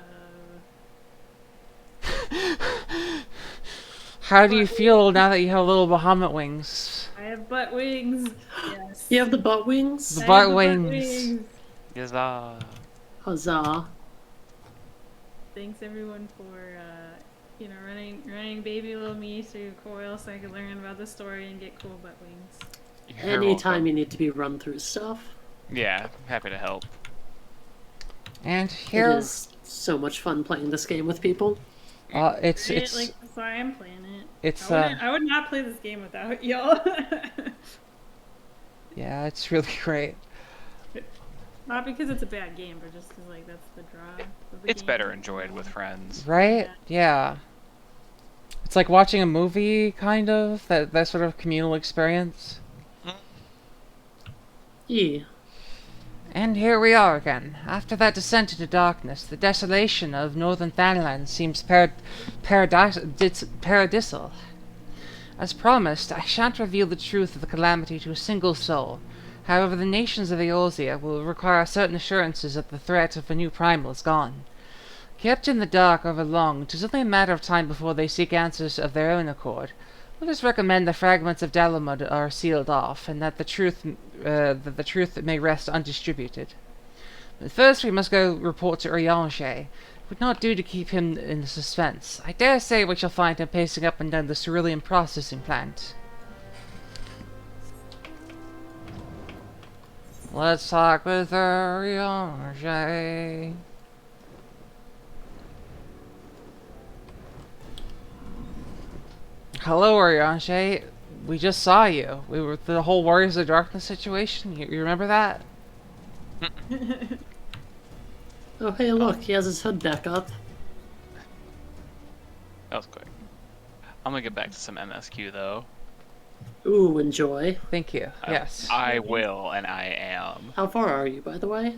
How do you feel now that you have little Bahamut wings? I have butt wings. Yes. you have the butt wings? The I butt have the wings. Yes, Huzzah. Thanks everyone for running baby little me through Coil so I could learn about the story and get cool butt wings. You're Anytime welcome. you need to be run through stuff, Yeah, happy to help. And it here, is so much fun playing this game with people. it's Like that's why I'm playing it. it's I would not play this game without y'all. yeah, it's really great. Not because it's a bad game, but just because like that's the draw. Of the It's game. better enjoyed with friends. Right? Yeah. It's like watching a movie, kind of. That sort of communal experience. Yeah. And here we are again. After that descent into darkness, the desolation of northern Thanland seems paradisal. As promised, I shan't reveal the truth of the calamity to a single soul. However, the nations of Eorzea will require certain assurances that the threat of a new primal is gone. Kept in the dark over long, it is only a matter of time before they seek answers of their own accord. Let us recommend the fragments of Dalamud are sealed off, and that the truth may rest undistributed. But first we must go report to Urianger. It would not do to keep him in suspense. I dare say we shall find him pacing up and down the cerulean processing plant. Let's talk with Urianger. Hello, Urianger. We just saw you. We were the whole Warriors of Darkness situation. You remember that? Oh, hey, look, he has his hood back up. That was quick. I'm gonna get back to some MSQ though. Ooh, enjoy. Thank you. Yes. I will, and I am. How far are you, by the way?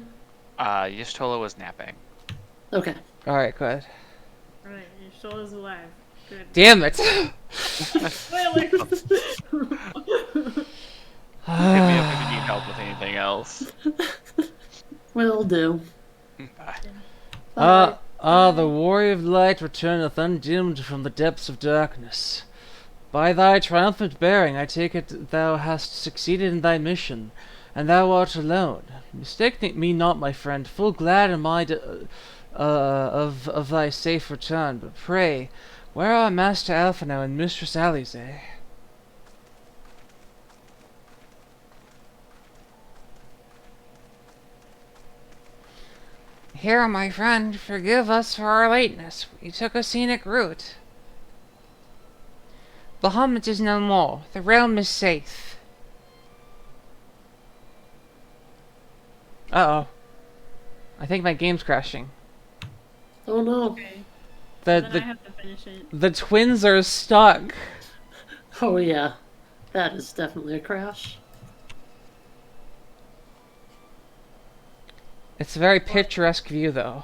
Yishtolo was napping. Okay. Alright, good. Alright, your soul is alive. Good. Damn it! Spoiler! Hit me up if you need help with anything else. Will do. Bye. The warrior of light returneth undimmed from the depths of darkness. By thy triumphant bearing, I take it thou hast succeeded in thy mission, and thou art alone. Mistake me not, my friend, full glad am I of thy safe return, but pray, where are Master Alphino and Mistress Alize? Here, my friend, forgive us for our lateness. We took a scenic route. Bahamut is no more. The realm is safe. Uh-oh. I think my game's crashing. Oh no. Okay. Then I The have to finish it. the twins are stuck. Oh yeah. That is definitely a crash. It's a very picturesque view, though.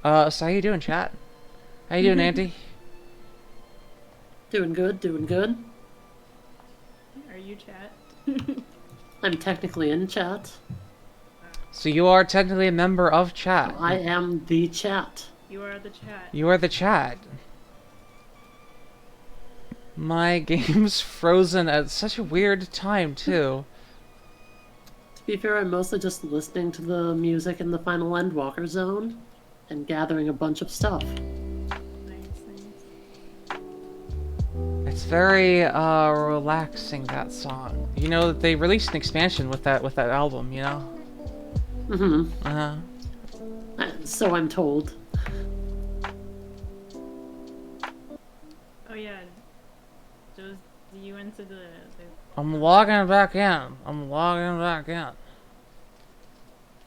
So how you doing, chat? How you doing, Andy? Doing good, doing good. Are you chat? I'm technically in chat. So you are technically a member of chat. I am the chat. You are the chat. You are the chat. My game's frozen at such a weird time, too. To be fair, I'm mostly just listening to the music in the final Endwalker zone and gathering a bunch of stuff. Nice, nice. It's very relaxing, that song. You know, they released an expansion with that album, you know? Mm-hmm. Uh-huh. So I'm told. Oh yeah. Those you went to the I'm logging back in.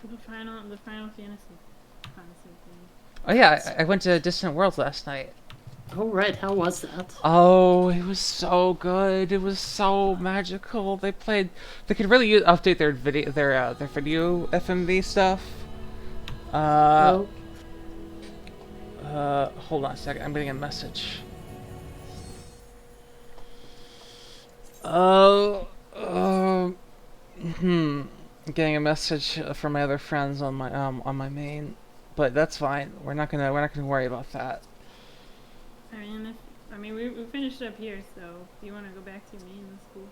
the Final Fantasy concert thing. Oh yeah, I went to Distant Worlds last night. Oh right, how was that? Oh, it was so good. It was so magical. They could really update their video FMV stuff. Oh, Hold on a second. I'm getting a message. Getting a message from my other friends on my main, but that's fine. We're not gonna worry about that. I mean, we finished up here, so if you want to go back to your main, that's cool.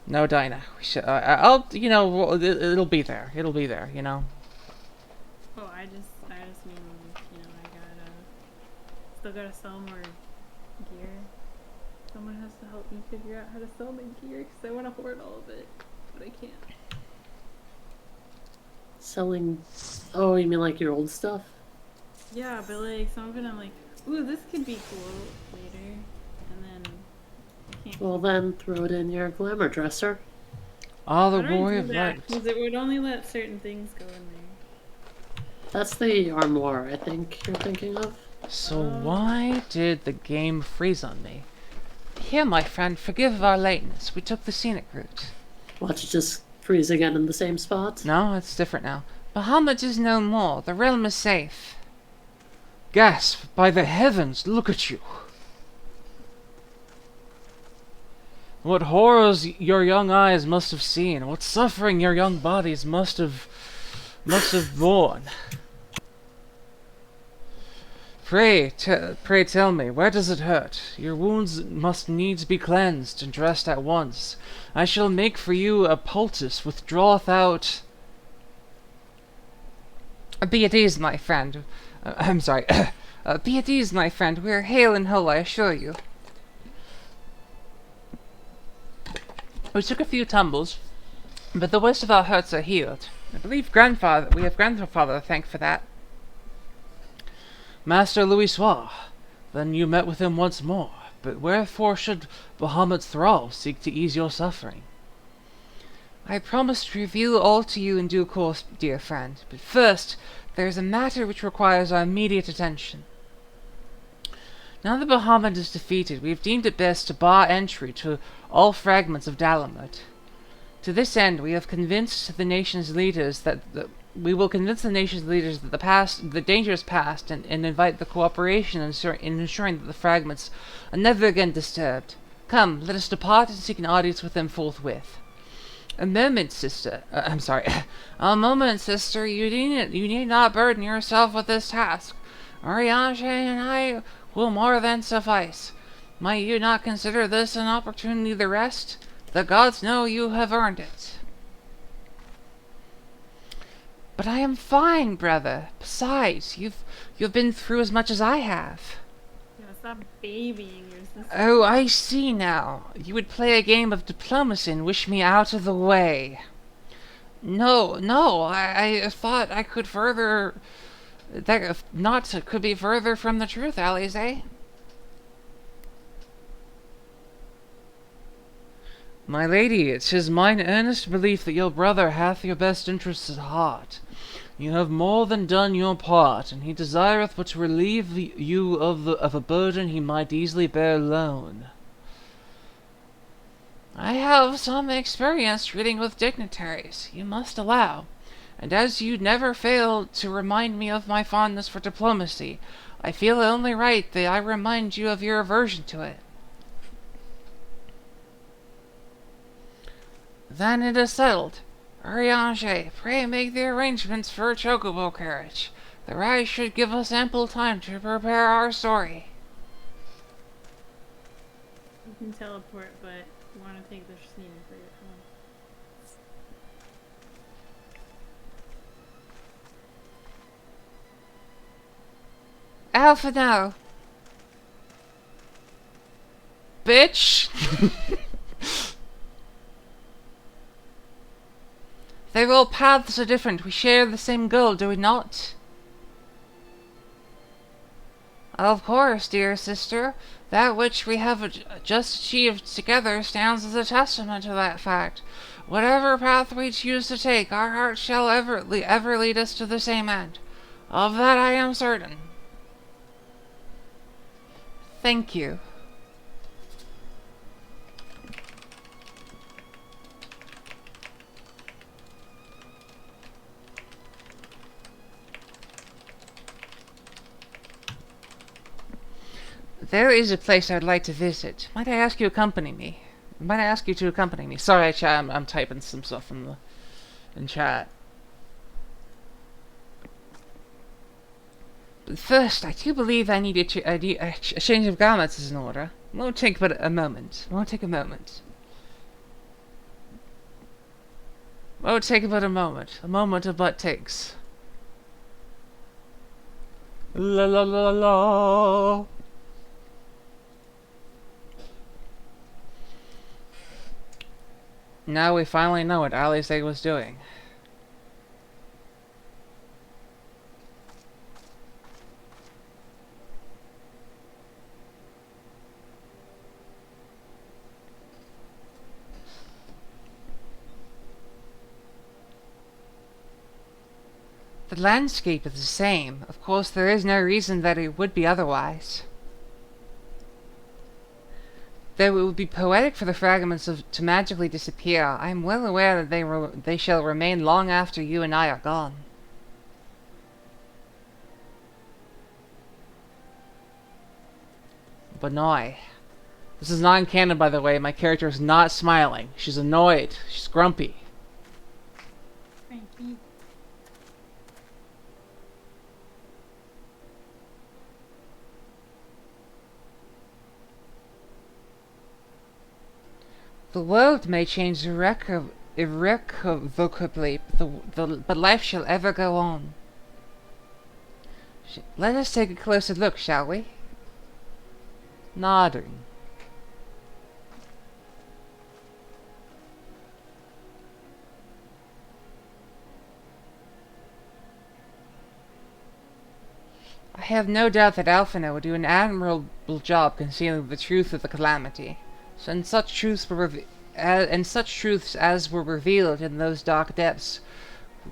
No, Dinah. We should. I'll. You know, it'll be there. It'll be there. You know. Oh, I just mean, you know, I still gotta sell more gear. Someone has to help me figure out how to sell my gear, because I want to hoard all of it, but I can't. selling. Oh, you mean like your old stuff? Yeah, but like some of it I'm like, ooh, this could be cool later, and then I can't. Well, then throw it in your glamour dresser. Oh, the How do I warrior do of that? light. Because it would only let certain things go in there. That's the armoire, I think you're thinking of. So why did the game freeze on me? Here, my friend, forgive our lateness. We took the scenic route. Watch it just freeze again in the same spot. No, it's different now. Bahamut is no more. The realm is safe. Gasp! By the heavens, look at you! What horrors your young eyes must have seen, what suffering your young bodies must have borne. Pray tell me, where does it hurt? Your wounds must needs be cleansed and dressed at once. I shall make for you a poultice which draweth out... Be at ease, my friend. I'm sorry. Be at ease, my friend. We are hale and whole, I assure you. We took a few tumbles, but the worst of our hurts are healed. I believe we have grandfather to thank for that. Master Louis, then you met with him once more, but wherefore should Bahamut's thrall seek to ease your suffering? I promise to reveal all to you in due course, dear friend, but first, there is a matter which requires our immediate attention. Now that Bahamut is defeated, we have deemed it best to bar entry to all fragments of Dalamut. To this end, we have convinced the nation's leaders that the danger is past, and invite the cooperation in ensuring that the fragments are never again disturbed. Come, let us depart and seek an audience with them forthwith. A moment, sister. A moment, sister. You need not burden yourself with this task. Ariange and I will more than suffice. Might you not consider this an opportunity to rest? The gods know you have earned it. But I am fine, brother. Besides, you've been through as much as I have. Yeah, stop babying your sister. Oh, I see now. You would play a game of diplomacy and wish me out of the way. No, I thought I could further... That could be further from the truth, Alize. My lady, it is mine earnest belief that your brother hath your best interests at heart. You have more than done your part, and he desireth but to relieve you of a burden he might easily bear alone. I have some experience treating with dignitaries, you must allow, and as you never fail to remind me of my fondness for diplomacy, I feel it only right that I remind you of your aversion to it. Then it is settled. Ariange, pray make the arrangements for a chocobo carriage. The ride should give us ample time to prepare our story. You can teleport, but you want to take the scene for your phone. Alpha now. Bitch! Their all paths are different. We share the same goal, do we not? Of course, dear sister. That which we have just achieved together stands as a testament to that fact. Whatever path we choose to take, our hearts shall ever lead us to the same end. Of that I am certain. Thank you. There is a place I'd like to visit. Might I ask you to accompany me? Sorry, chat. I'm typing some stuff in chat. But first, I do believe I need a change of garments is in order. Won't take but a moment. Won't take but a moment. A moment of but takes. La la la la. Now we finally know what Alize was doing. The landscape is the same. Of course, there is no reason that it would be otherwise. Though it would be poetic for the fragments to magically disappear, I am well aware that they shall remain long after you and I are gone. Benoi. This is non-canon, by the way. My character is not smiling. She's annoyed. She's grumpy. Frankie. The world may change irrevocably, but life shall ever go on. Let us take a closer look, shall we? Nodding. I have no doubt that Alphino will do an admirable job concealing the truth of the calamity. So and such truths as were revealed in those dark depths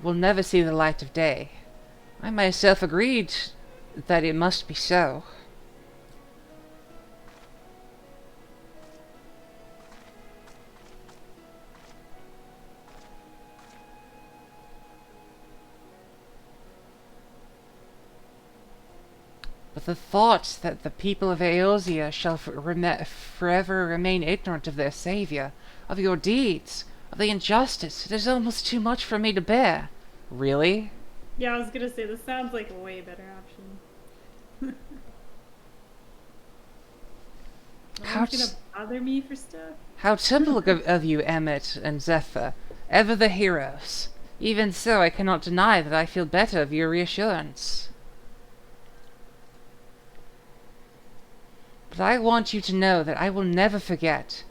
will never see the light of day. I myself agreed that it must be so. But the thought that the people of Eorzea shall forever remain ignorant of their savior, of your deeds, of the injustice, it is almost too much for me to bear. Really? Yeah, I was gonna say, this sounds like a way better option. No one's gonna bother me for stuff. How typical of you, Emmett and Zephyr. Ever the heroes. Even so, I cannot deny that I feel better of your reassurance. But I want you to know that I will never forget.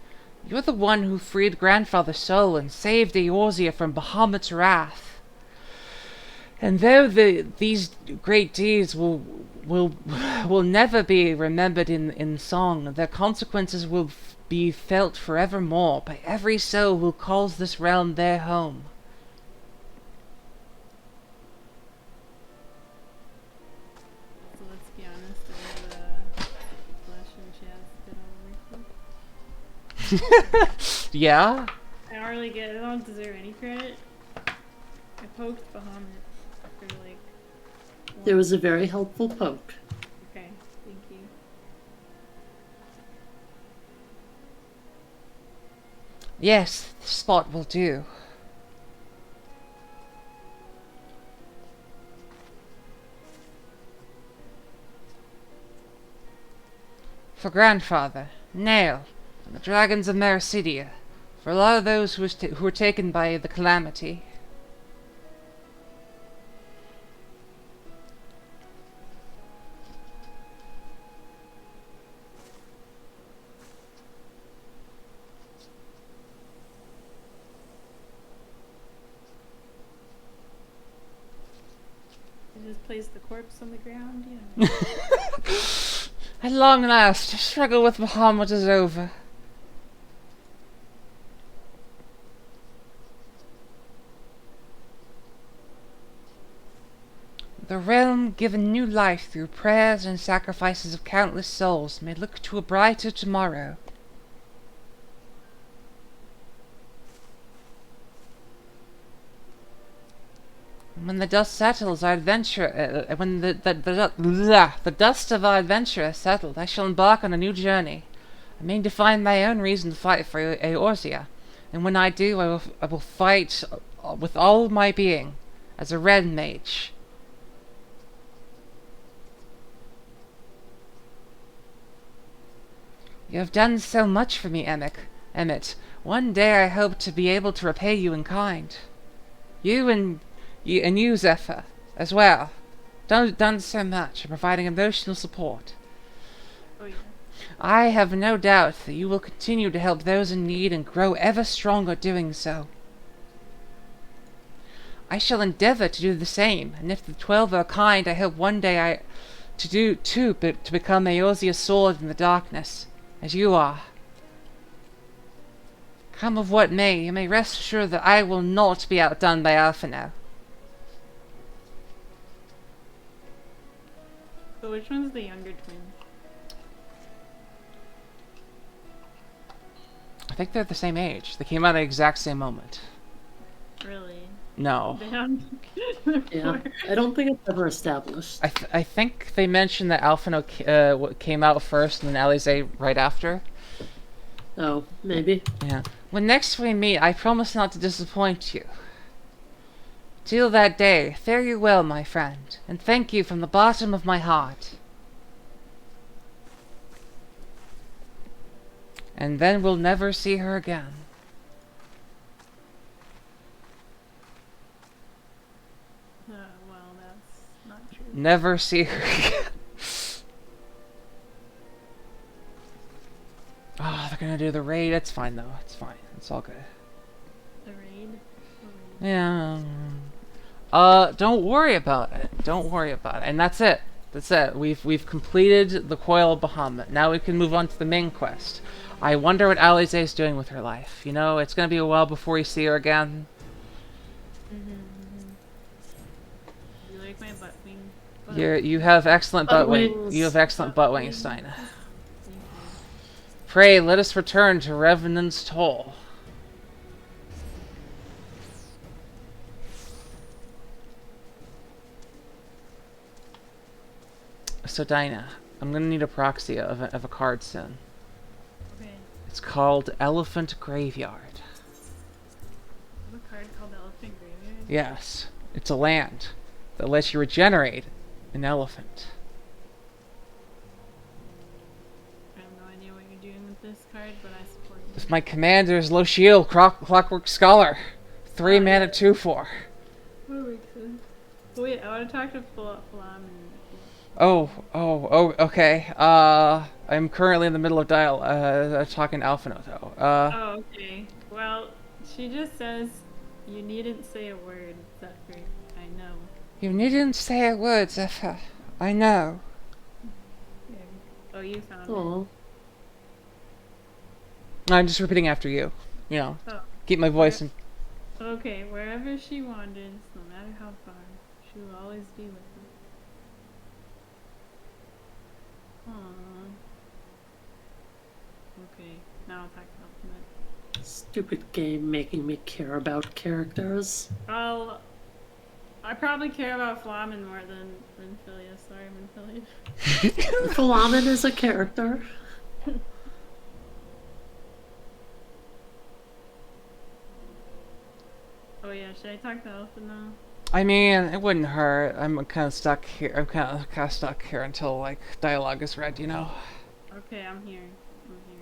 You're the one who freed Grandfather Sol and saved Eorzea from Bahamut's wrath. And though these great deeds will never be remembered in song, their consequences will be felt forevermore by every soul who calls this realm their home. So let's be honest, I the Flash and Chaz did all the work. Yeah? I don't deserve any credit. I poked Bahamut for like... There was a very helpful poke. Okay, thank you. Yes, the spot will do. For Grandfather, Nail, and the dragons of Mericidia, for a lot of those who were taken by the calamity. I just placed the corpse on the ground, yeah. At long last, the struggle with Bahamut is over. The realm, given new life through prayers and sacrifices of countless souls, may look to a brighter tomorrow. When the dust settles, our adventure. When the dust of our adventure is settled, I shall embark on a new journey. I mean to find my own reason to fight for Eorzea, and when I do, I will fight with all my being, as a red mage. You have done so much for me, Emmett. One day I hope to be able to repay you in kind. You, Zephyr, as well. Done so much in providing emotional support. Oh yeah. I have no doubt that you will continue to help those in need and grow ever stronger doing so. I shall endeavor to do the same, and if the 12 are kind, I hope one day to become Eorzea's sword in the darkness, as you are. Come of what may, you may rest assured that I will not be outdone by Alphino. So which one's the younger twin? I think they're the same age. They came out at the exact same moment. Really? No. Yeah, I don't think it's ever established. I think they mentioned that Alphino came out first and then Alize right after. Oh, maybe. Yeah. When next we meet, I promise not to disappoint you. Till that day, fare you well, my friend, and thank you from the bottom of my heart. And then we'll never see her again. Well, that's not true. Never see her again. Oh, they're gonna do the raid. It's fine though. It's fine. It's all good. The raid? Yeah. Don't worry about it. Don't worry about it. And that's it. That's it. We've completed the Coil of Bahamut. Now we can move on to the main quest. I wonder what Alize's doing with her life. You know, it's gonna be a while before we see her again. You like my butt wing? You have excellent butt wing. wings. You have excellent butt wings, Steina. Thank you. Pray, let us return to Revenant's Toll. So, Dinah, I'm gonna need a proxy of a card soon. Okay. It's called Elephant Graveyard. I have a card called Elephant Graveyard. Yes, it's a land that lets you regenerate an elephant. I have no idea what you're doing with this card, but I support you. With my commander's low shield, Clockwork Scholar. 3 mana 2/4. That makes sense. Wait, I want to talk to Flam and... Oh, okay. I'm currently in the middle of talking Alphino, though. Oh, okay. Well, she just says, you needn't say a word, Zephyr. I know. You needn't say a word, Zephyr. I know. Yeah. Oh, you found Aw. I'm just repeating after you. You know, it. Oh. keep my voice in. Okay, wherever she wanders, no matter how far, she will always be with you. Aww. Okay, now I'll talk about that. Stupid game making me care about characters. Well, I probably care about Flamin more than Philia. Sorry, Philia. Falamin is a character. Oh yeah, should I talk to Elfin now? I mean, it wouldn't hurt. I'm kind of stuck here. I'm kind of stuck here until like dialogue is read. You know. Okay, I'm here.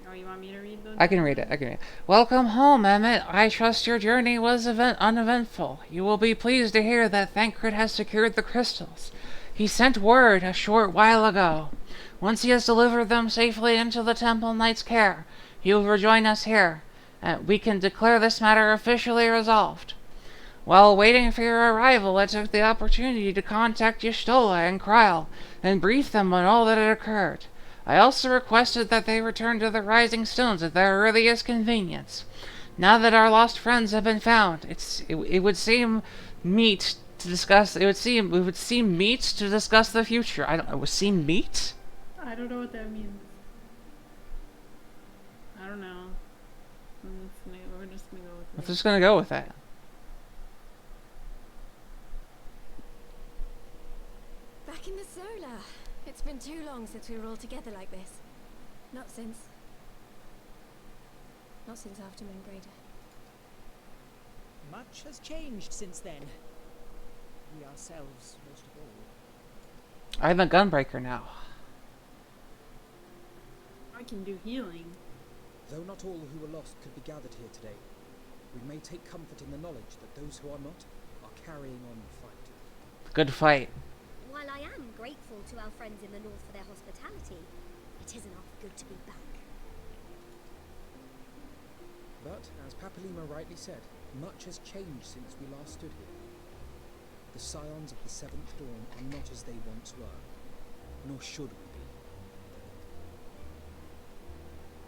Oh, you want me to read those? I can read it. I can read it. Welcome home, Emmett. I trust your journey was uneventful. You will be pleased to hear that Thancred has secured the crystals. He sent word a short while ago. Once he has delivered them safely into the Temple Knight's care, he will rejoin us here, and we can declare this matter officially resolved. While waiting for your arrival, I took the opportunity to contact Y'shtola and Kryl and brief them on all that had occurred. I also requested that they return to the Rising Stones at their earliest convenience. Now that our lost friends have been found, it would seem meet to discuss. It would seem meet to discuss the future. It would seem meet. I don't know what that means. I don't know. We're just gonna go with it. I'm just gonna go with that. Back in the solar. It's been too long since we were all together like this. Not since after Mengrada. Much has changed since then. We ourselves, most of all. I'm a gunbreaker now. I can do healing. Though not all who were lost could be gathered here today, we may take comfort in the knowledge that those who are not are carrying on the fight. Good fight. While I am grateful to our friends in the north for their hospitality, it isn't half good to be back. But, as Papalima rightly said, much has changed since we last stood here. The scions of the Seventh Dawn are not as they once were, nor should we be.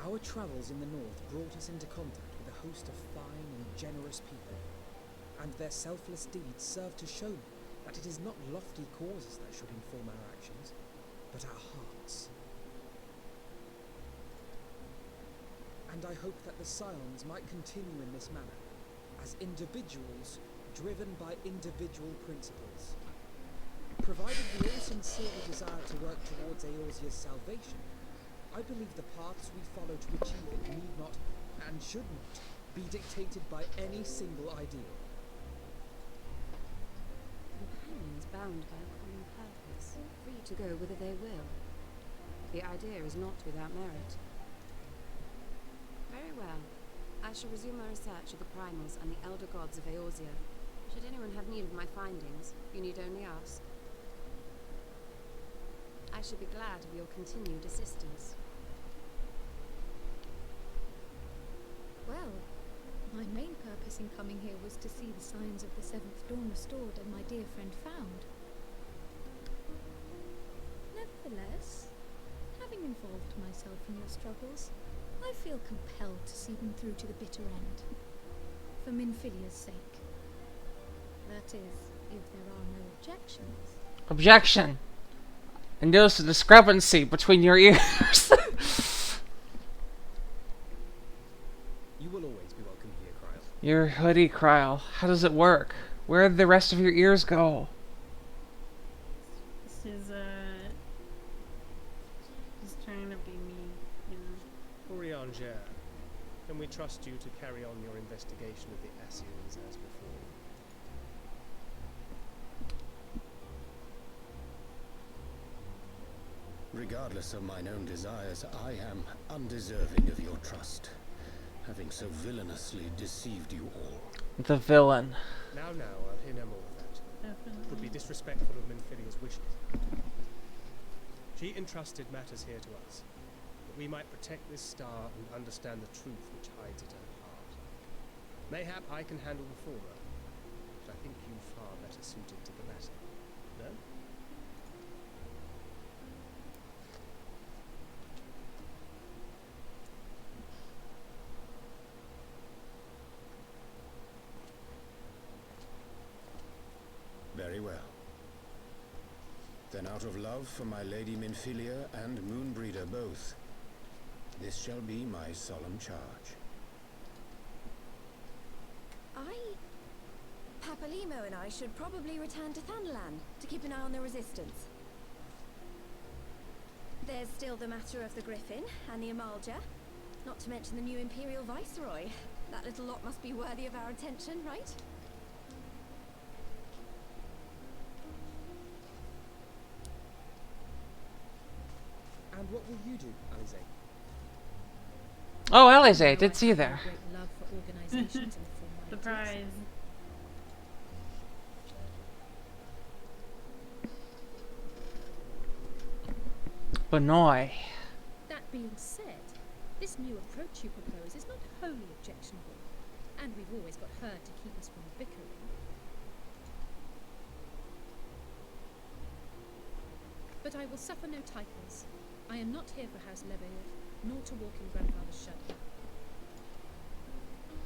Our travels in the north brought us into contact with a host of fine and generous people, and their selfless deeds serve to show me that it is not lofty causes that should inform our actions, but our hearts. And I hope that the scions might continue in this manner, as individuals driven by individual principles. Provided we all sincerely desire to work towards Eorzea's salvation, I believe the paths we follow to achieve it need not, and should not, be dictated by any single ideal. Companions bound by a common purpose, free to go whither they will. The idea is not without merit. Very well. I shall resume my research of the primals and the elder gods of Eorzea. Should anyone have need of my findings, you need only ask. I should be glad of your continued assistance. Well, my main purpose in coming here was to see the signs of the Seventh Dawn restored and my dear friend found. Nevertheless, having involved myself in your struggles, I feel compelled to see them through to the bitter end. For Minfilia's sake. That is, if there are no objections. Objection! And notice the discrepancy between your ears. You will always be welcome here, Kryl. Your hoodie, Kryl. How does it work? Where did the rest of your ears go? This is just trying to be me, you know. Urianger, can we trust you to carry on your investigation of the Assyrians as before? Regardless of mine own desires, I am undeserving of your trust, having so villainously deceived you all. The villain. Now, I'll hear no more of that. It would be disrespectful of Minfilia's wishes. She entrusted matters here to us, that we might protect this star and understand the truth which hides at her heart. Mayhap I can handle the former, but I think you far better suited to the latter. No? Very well. Then out of love for my Lady Minfilia and Moonbreeder both, this shall be my solemn charge. Papalimo and I should probably return to Thanalan to keep an eye on the resistance. There's still the matter of the Griffin and the Amalja, not to mention the new Imperial Viceroy. That little lot must be worthy of our attention, right? And what will you do, Alize? Oh, Alize, I did see you there. Great love for organizations and formalities. Surprise. Benoy. That being said, this new approach you propose is not wholly objectionable, and we've always got her to keep us from bickering. But I will suffer no titles. I am not here for House Lebeoff, nor to walk in Grandfather's shadow.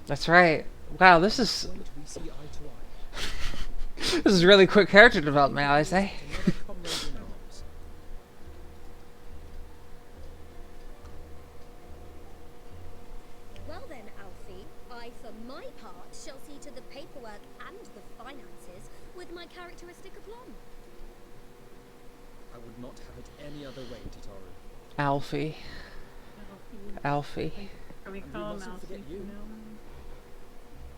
That's right. Wow, this is Won't we see eye to eye? this is really quick character development, Alize. Another comrade in arms. Well then, Alfie, I for my part shall see to the paperwork and the finances with my characteristic aplomb. I would not have it any other way, Tataru. Alfie. Alfie. Can we And we call him mustn't Alfie? forget you. No.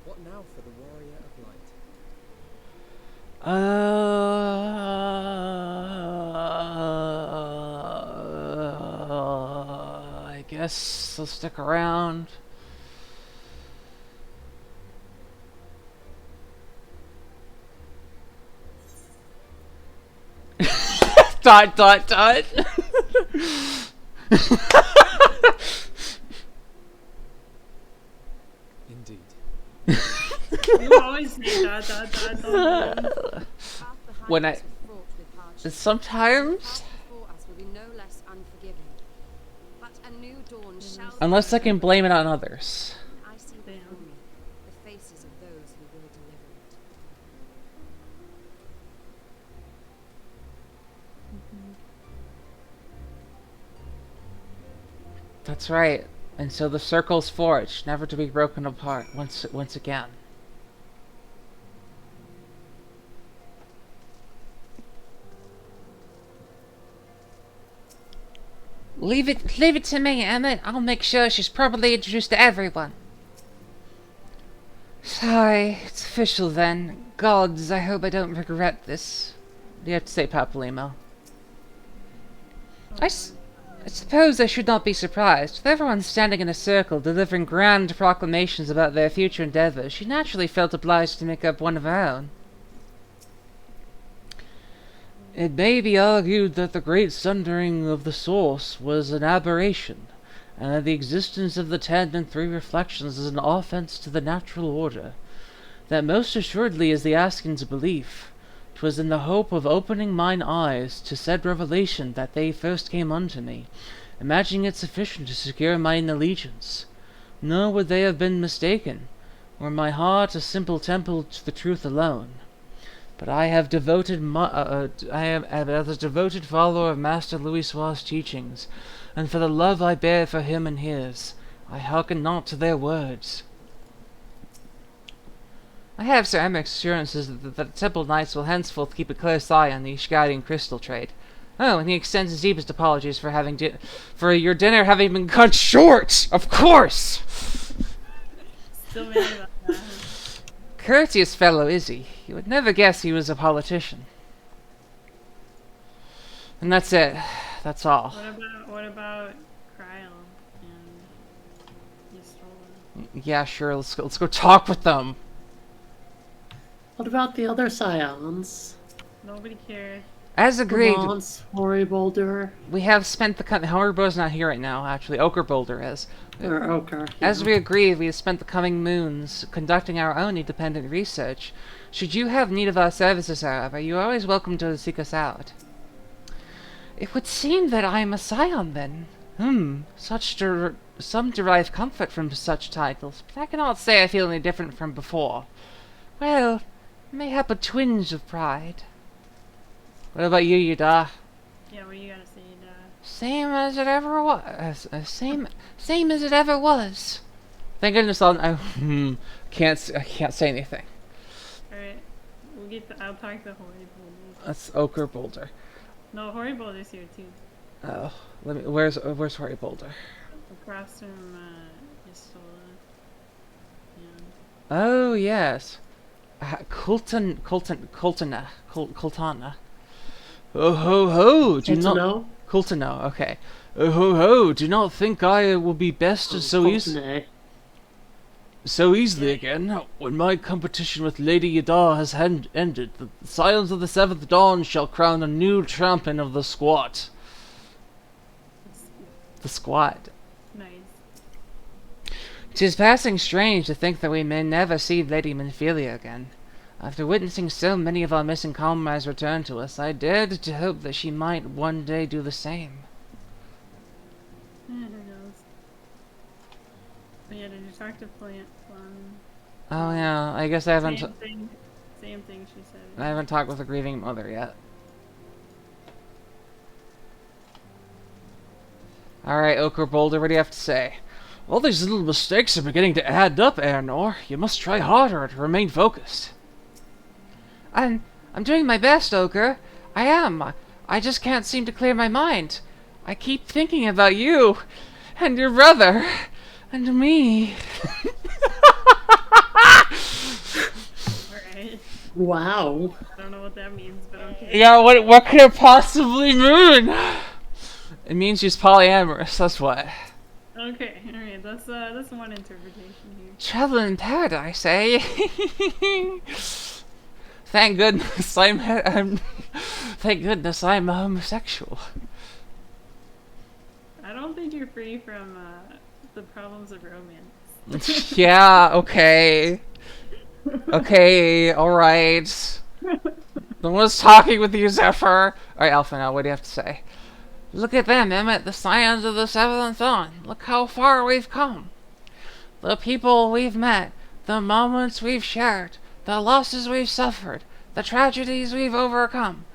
What now for the warrior of light? I guess I'll stick around. Dot dot dot. Indeed. You always say dot dot dot dot. When I sometimes, unless I can blame it on others. I see before me the faces of those who will deliver it. That's right. And so the circle's forged, never to be broken apart once again. Leave it to me, Emmett. I'll make sure she's properly introduced to everyone. Sorry, it's official then. Gods, I hope I don't regret this. You have to say Papalymo. I suppose I should not be surprised. With everyone standing in a circle, delivering grand proclamations about their future endeavours, she naturally felt obliged to make up one of her own. It may be argued that the great sundering of the source was an aberration, and that the existence of the 10 and 3 reflections is an offence to the natural order. That most assuredly is the asking's belief. 'Twas in the hope of opening mine eyes to said revelation that they first came unto me, imagining it sufficient to secure mine allegiance. Nor would they have been mistaken, were my heart a simple temple to the truth alone. But I have as a devoted follower of Master Louisoix's teachings, and for the love I bear for him and his, I hearken not to their words. I have Sir Emmerich's assurances that the Temple Knights will henceforth keep a close eye on the Ishgarian crystal trade. Oh, and he extends his deepest apologies for for your dinner having been cut short, of course! Still mad about that. Courteous fellow is he. You would never guess he was a politician. And that's it. That's all. What about Kryl and Ystrola? Yeah, sure. Let's go talk with them. What about the other scions? Nobody cared. As agreed, Hoary-Boulder. we have spent the Hoary-Boulder's not here right now. Actually, Ochre-Boulder is. Or Ochre. Yeah. As we agreed, we have spent the coming moons conducting our own independent research. Should you have need of our services, however, you are always welcome to seek us out. It would seem that I am a scion, then. Some derive comfort from such titles, but I cannot say I feel any different from before. Well, mayhap a twinge of pride. What about you, Yuda? Yeah, what you gotta say, Yuda? Same as it ever was. Same as it ever was. Thank goodness I can't say anything. Alright, I'll talk to Hoary-Boulder. That's Ochre-Boulder. No, Hoary-Boulder's here too. Oh, where's Hoary-Boulder? Across from Ystrola. Oh yes, Coltana. Oh ho ho! Do not Coltano. Okay. Oh ho ho! Do not think I will be bested so easily again. When my competition with Lady Yada has ended, the Scions of the Seventh Dawn shall crown a new champion of the squat. The squat. Nice. 'Tis passing strange to think that we may never see Lady Minfilia again. After witnessing so many of our missing comrades return to us, I dared to hope that she might one day do the same. Who knows? But yeah, did you talk to Plan? Oh yeah, I guess I haven't. Same thing she said. I haven't talked with the grieving mother yet. Alright, Ochre-Boulder, what do you have to say? All these little mistakes are beginning to add up, Aranor. You must try harder to remain focused. I'm doing my best, Ochre. I am. I just can't seem to clear my mind. I keep thinking about you, and your brother, and me. Alright. Wow. I don't know what that means, but okay. Yeah, what could it possibly mean? It means she's polyamorous, that's what. Okay, alright, that's one interpretation here. Travel in paradise, eh? Thank goodness I'm homosexual. I don't think you're free from the problems of romance. Yeah, okay. Okay, alright. No one's talking with you, Zephyr. Alright, Alpha, now what do you have to say? Look at them, Emmett, the Scions of the Seventh Dawn. Look how far we've come. The people we've met, the moments we've shared, the losses we've suffered, the tragedies we've overcome,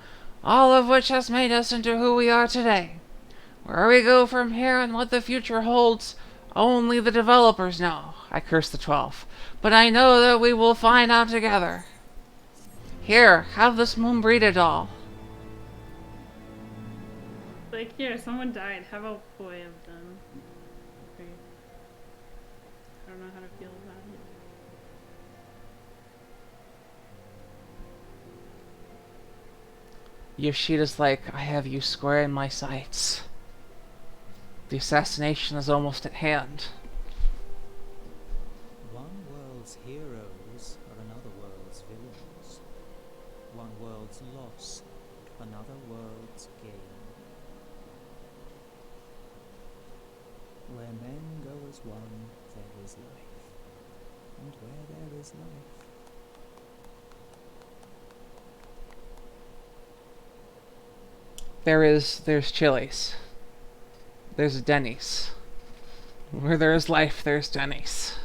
all of which has made us into who we are today. Where we go from here and what the future holds, only the developers know. I curse the 12. But I know that we will find out together. Here, have this Moonbreeder doll. So Like, here, someone died. Have a boy of them. Okay. I don't know how to feel about it. Yoshida's like, I have you square in my sights. The assassination is almost at hand. One world's heroes are another world's villains. One world's loss, another world's gain. Where men go as one, there is life. And where there is life, There's Chili's. There's a Denny's. Where there is life, there's Denny's.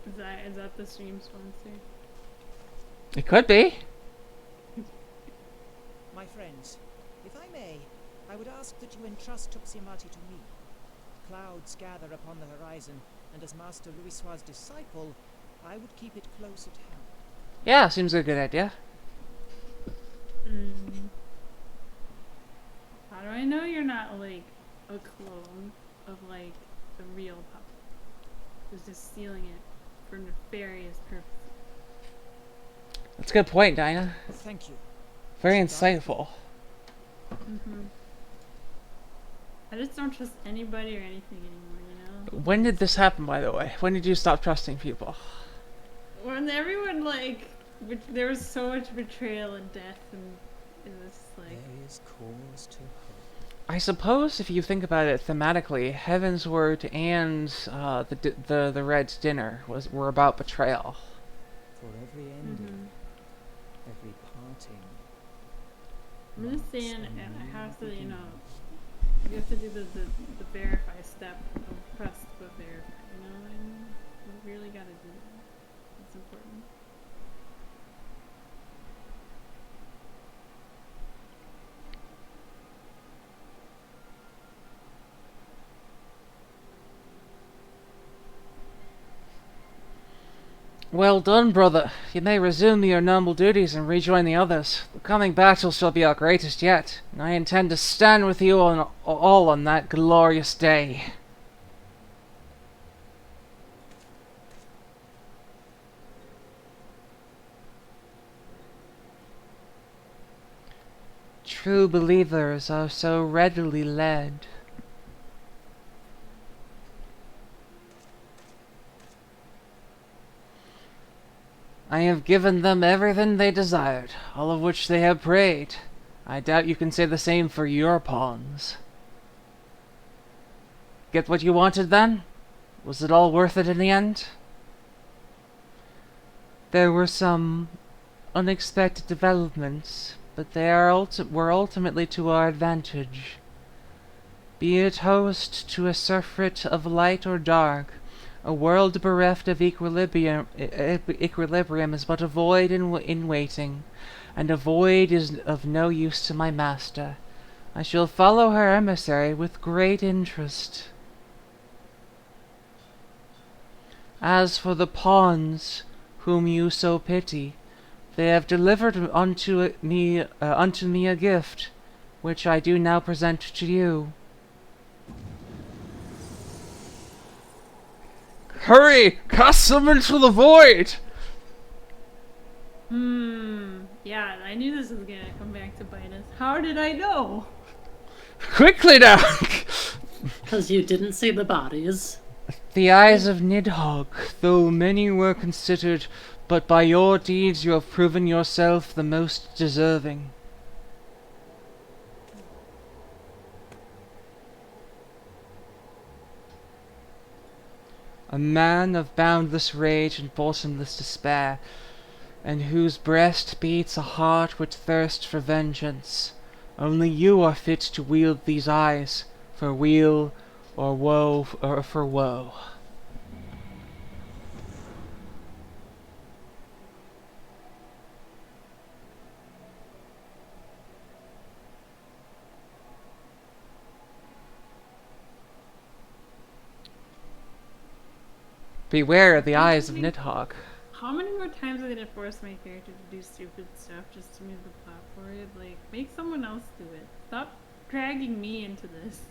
Is that the stream sponsor? It could be. My friends, if I may, I would ask that you entrust Tuximati to me. Clouds gather upon the horizon, and as Master Louisoir's disciple, I would keep it close at hand. Yeah, seems a good idea. How do I know you're not like a clone of like the real pup who's just stealing it for nefarious purposes? That's a good point, Dinah. Thank you. Very insightful. I just don't trust anybody or anything anymore, you know? When did this happen, by the way? When did you stop trusting people? When everyone like, there was so much betrayal and death, and it was like. There is cause to hope. I suppose if you think about it thematically, Heaven's Word and the Red's dinner were about betrayal. For every ending, every parting. I'm just saying, and I have to, you know, you have to do the verify step of trust but verify, you know what I mean? You really gotta do that. It's important. Well done, brother. You may resume your noble duties and rejoin the others. The coming battle shall be our greatest yet, and I intend to stand with you all on that glorious day. True believers are so readily led. I have given them everything they desired, all of which they have prayed. I doubt you can say the same for your pawns. Get what you wanted then? Was it all worth it in the end? There were some unexpected developments, but they were ultimately to our advantage. Be it host to a surfeit of light or dark, a world bereft of equilibrium is but a void in waiting, and a void is of no use to my master. I shall follow her emissary with great interest. As for the pawns whom you so pity, they have delivered unto me a gift, which I do now present to you. Hurry! Cast them into the void! Yeah, I knew this was gonna come back to bite us. How did I know? Quickly now! Because you didn't see the bodies. The eyes of Nidhogg, though many were considered, but by your deeds you have proven yourself the most deserving. A man of boundless rage and bottomless despair, and whose breast beats a heart with thirst for vengeance. Only you are fit to wield these eyes, for weal or woe, or for woe. Beware of the eyes of Nidhogg. How many more times are they gonna force my character to do stupid stuff just to move the plot forward? Like, make someone else do it. Stop dragging me into this?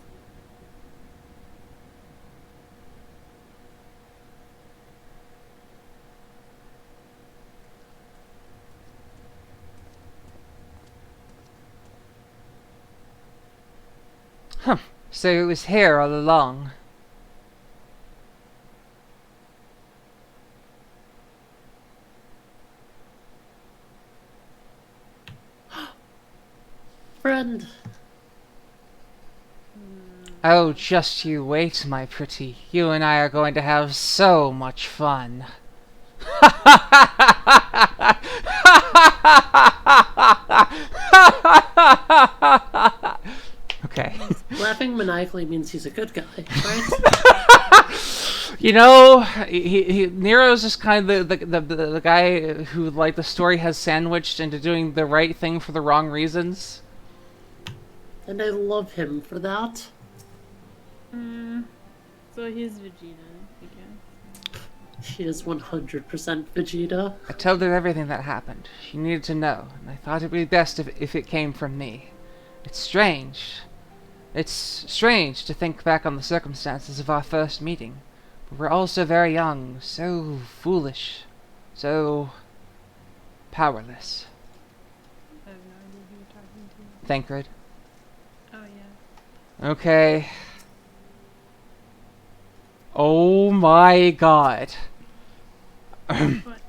So it was here all along. Friend. Oh, just you wait, my pretty. You and I are going to have so much fun. Okay. Laughing maniacally means he's a good guy, right? You know, Nero's just kind of the guy who, like, the story has sandwiched into doing the right thing for the wrong reasons. And I love him for that. So he's Vegeta, I guess. She is 100% Vegeta. I told her everything that happened. She needed to know, and I thought it would be best if it came from me. It's strange. It's strange to think back on the circumstances of our first meeting. We were all so very young, so foolish, so powerless. I have no idea who you're talking to. Thancred. Oh, yeah. Okay. Oh my god.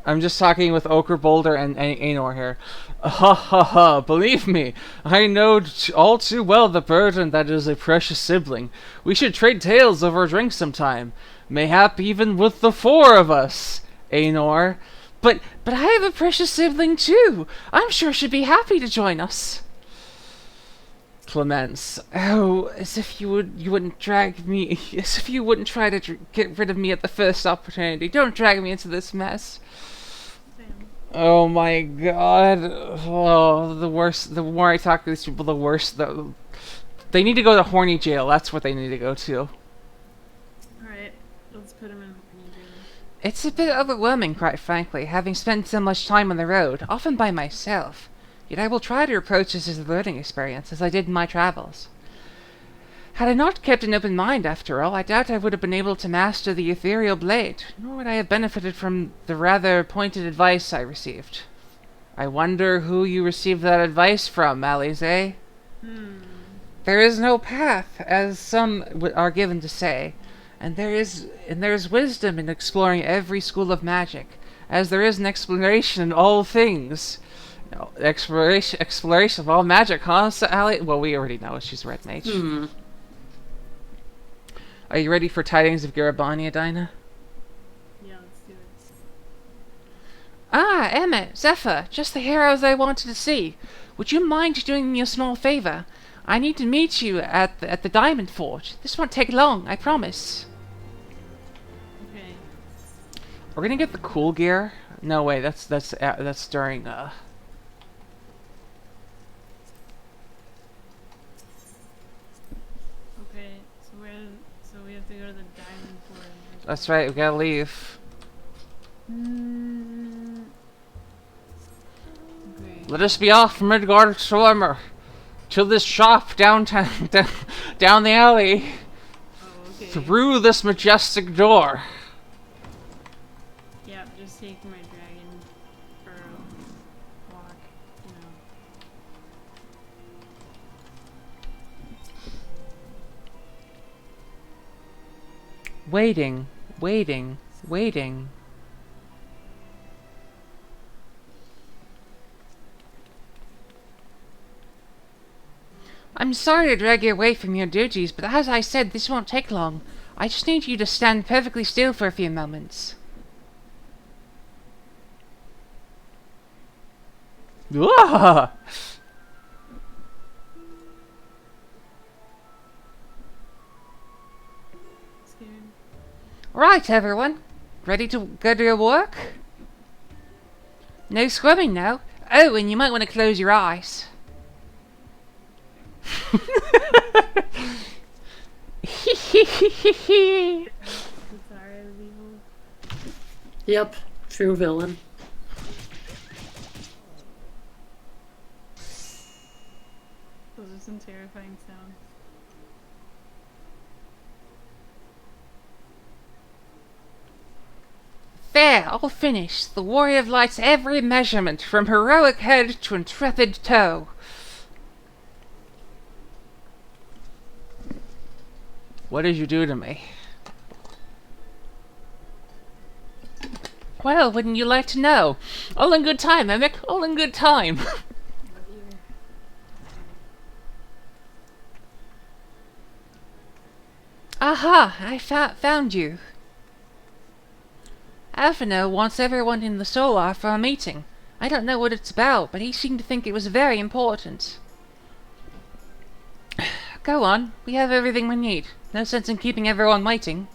I'm just talking with Ochre Boulder and Anor here. Ha ha ha, believe me, I know all too well the burden that is a precious sibling. We should trade tales over a drink sometime. Mayhap even with the four of us, Anor. But I have a precious sibling too. I'm sure she'd be happy to join us. Clemence, oh, as if you wouldn't drag me, as if you wouldn't try to get rid of me at the first opportunity. Don't drag me into this mess. Damn. Oh my god. Oh, the worse. The more I talk to these people, the worse. They need to go to horny jail. That's what they need to go to. Alright, let's put him in horny jail. It's a bit overwhelming, quite frankly, having spent so much time on the road, often by myself. Yet I will try to approach this as a learning experience, as I did in my travels. Had I not kept an open mind, after all, I doubt I would have been able to master the ethereal blade, nor would I have benefited from the rather pointed advice I received. I wonder who you received that advice from, Alize? There is no path, as some are given to say, and there is wisdom in exploring every school of magic, as there is an exploration in all things. Exploration of all magic, huh, Ali? Well, we already know she's a red mage. Are you ready for tidings of Garabania, Dinah? Yeah, let's do it. Ah, Emmett, Zephyr, just the heroes I wanted to see. Would you mind doing me a small favor? I need to meet you at the Diamond Forge. This won't take long, I promise. Okay. We're gonna get the cool gear. No way, that's during Okay, so we have to go to the Diamond Forge. That's right, we gotta leave. Okay. Let us be off from Midgard Stormer to this shop downtown, down the alley, Oh, okay. through this majestic door. Yeah, just take my dragon for a walk, you know. Waiting, waiting, waiting. I'm sorry to drag you away from your duties, but as I said, this won't take long. I just need you to stand perfectly still for a few moments. Ah! Scared. Right, everyone. Ready to go to your work? No scrubbing now. Oh, and you might want to close your eyes. Sorry, evil. Yep, true villain. Those are was some terrifying sound. There, all finished. The Warrior of Light's every measurement, from heroic head to intrepid toe. What did you do to me? Well, wouldn't you like to know? All in good time, Emmett. All in good time. Aha! I found you. Alphino wants everyone in the Solar for a meeting. I don't know what it's about, but he seemed to think it was very important. Go on, we have everything we need. No sense in keeping everyone waiting.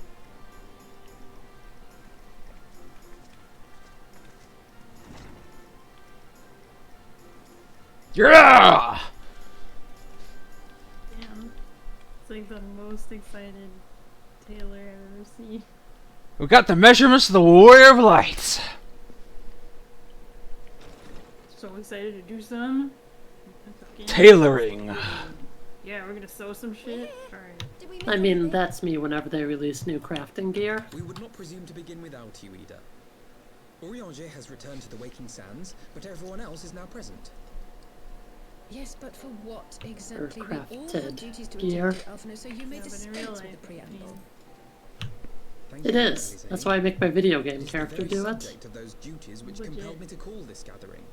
Yeah! Damn. It's like the most excited Taylor I've ever seen. We got the measurements of the Warrior of Light. So excited to do some. Tailoring. Yeah, we're gonna sew some shit. Alright. I mean, that's me whenever they release new crafting gear. We would not presume to begin without you, Ida. Orianger has returned to the Waking Sands, but everyone else is now present. Yes, but for what exactly? We all crafted have duties to gear. attend to Alphino, so you may Yeah, but in dispense real with the life, preamble. Thank It you, is. Alizé. That's why I make my video game It is character the very do it. subject of those duties which Legit. compelled me to call this gathering.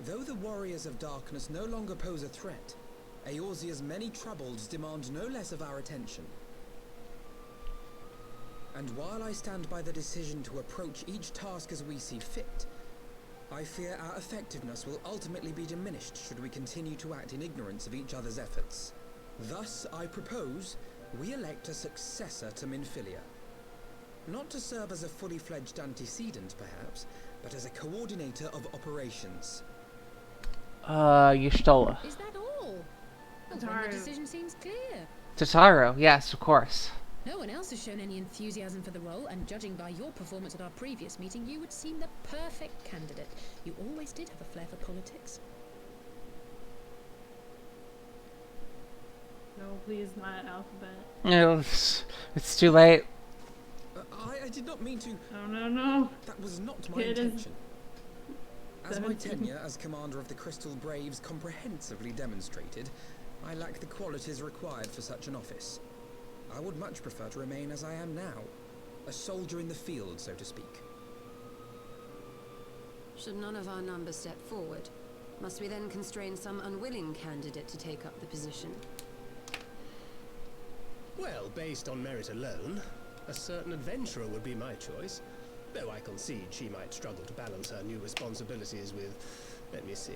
Though the Warriors of Darkness no longer pose a threat, Eorzea's many troubles demand no less of our attention. And while I stand by the decision to approach each task as we see fit, I fear our effectiveness will ultimately be diminished should we continue to act in ignorance of each other's efforts. Thus, I propose we elect a successor to Minfilia. Not to serve as a fully fledged antecedent, perhaps, but as a coordinator of operations. Y'shtola. Is that all? Well, then Tataru. the decision seems clear. Tataru, yes, of course. No one else has shown any enthusiasm for the role, and judging by your performance at our previous meeting, you would seem the perfect candidate. You always did have a flair for politics. No, please, not alphabet. No, it's too late. I did not mean to... No. That was not my It is intention. As my 17. tenure as commander of the Crystal Braves comprehensively demonstrated, I lack the qualities required for such an office. I would much prefer to remain as I am now, a soldier in the field, so to speak. Should none of our numbers step forward, must we then constrain some unwilling candidate to take up the position? Well, based on merit alone, a certain adventurer would be my choice. Though I concede she might struggle to balance her new responsibilities with, let me see,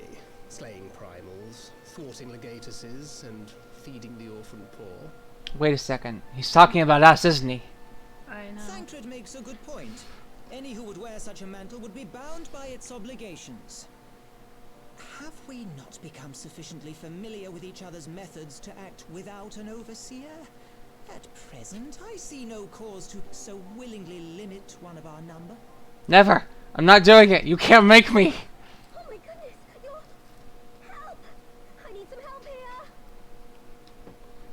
slaying primals, thwarting legatuses, and feeding the orphan poor. Wait a second. He's talking about us, isn't he? I know. Thancred makes a good point. Any who would wear such a mantle would be bound by its obligations. Have we not become sufficiently familiar with each other's methods to act without an overseer? At present, I see no cause to so willingly limit one of our number. Never. I'm not doing it. You can't make me. Oh my goodness, help! I need some help here.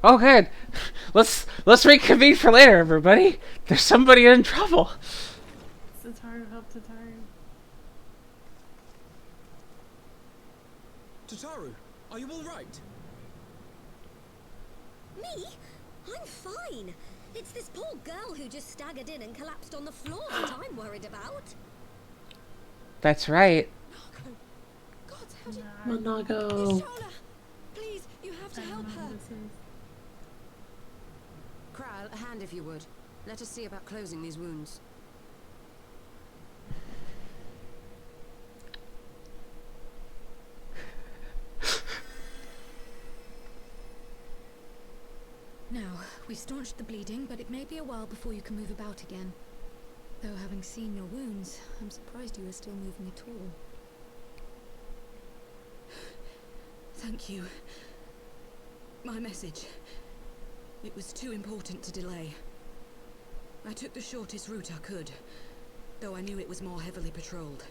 Oh, good. Let's reconvene for later, everybody. There's somebody in trouble. Tataru, help Tataru. Tataru, are you all right? Me? I'm fine. It's this poor girl who just staggered in and collapsed on the floor that I'm worried about. That's right. God, how did... Monago. Please, you have to help her. Kral, a hand if you would. Let us see about closing these wounds. Now, we staunched the bleeding, but it may be a while before you can move about again. Though having seen your wounds, I'm surprised you are still moving at all. Thank you. My message. It was too important to delay. I took the shortest route I could, though I knew it was more heavily patrolled.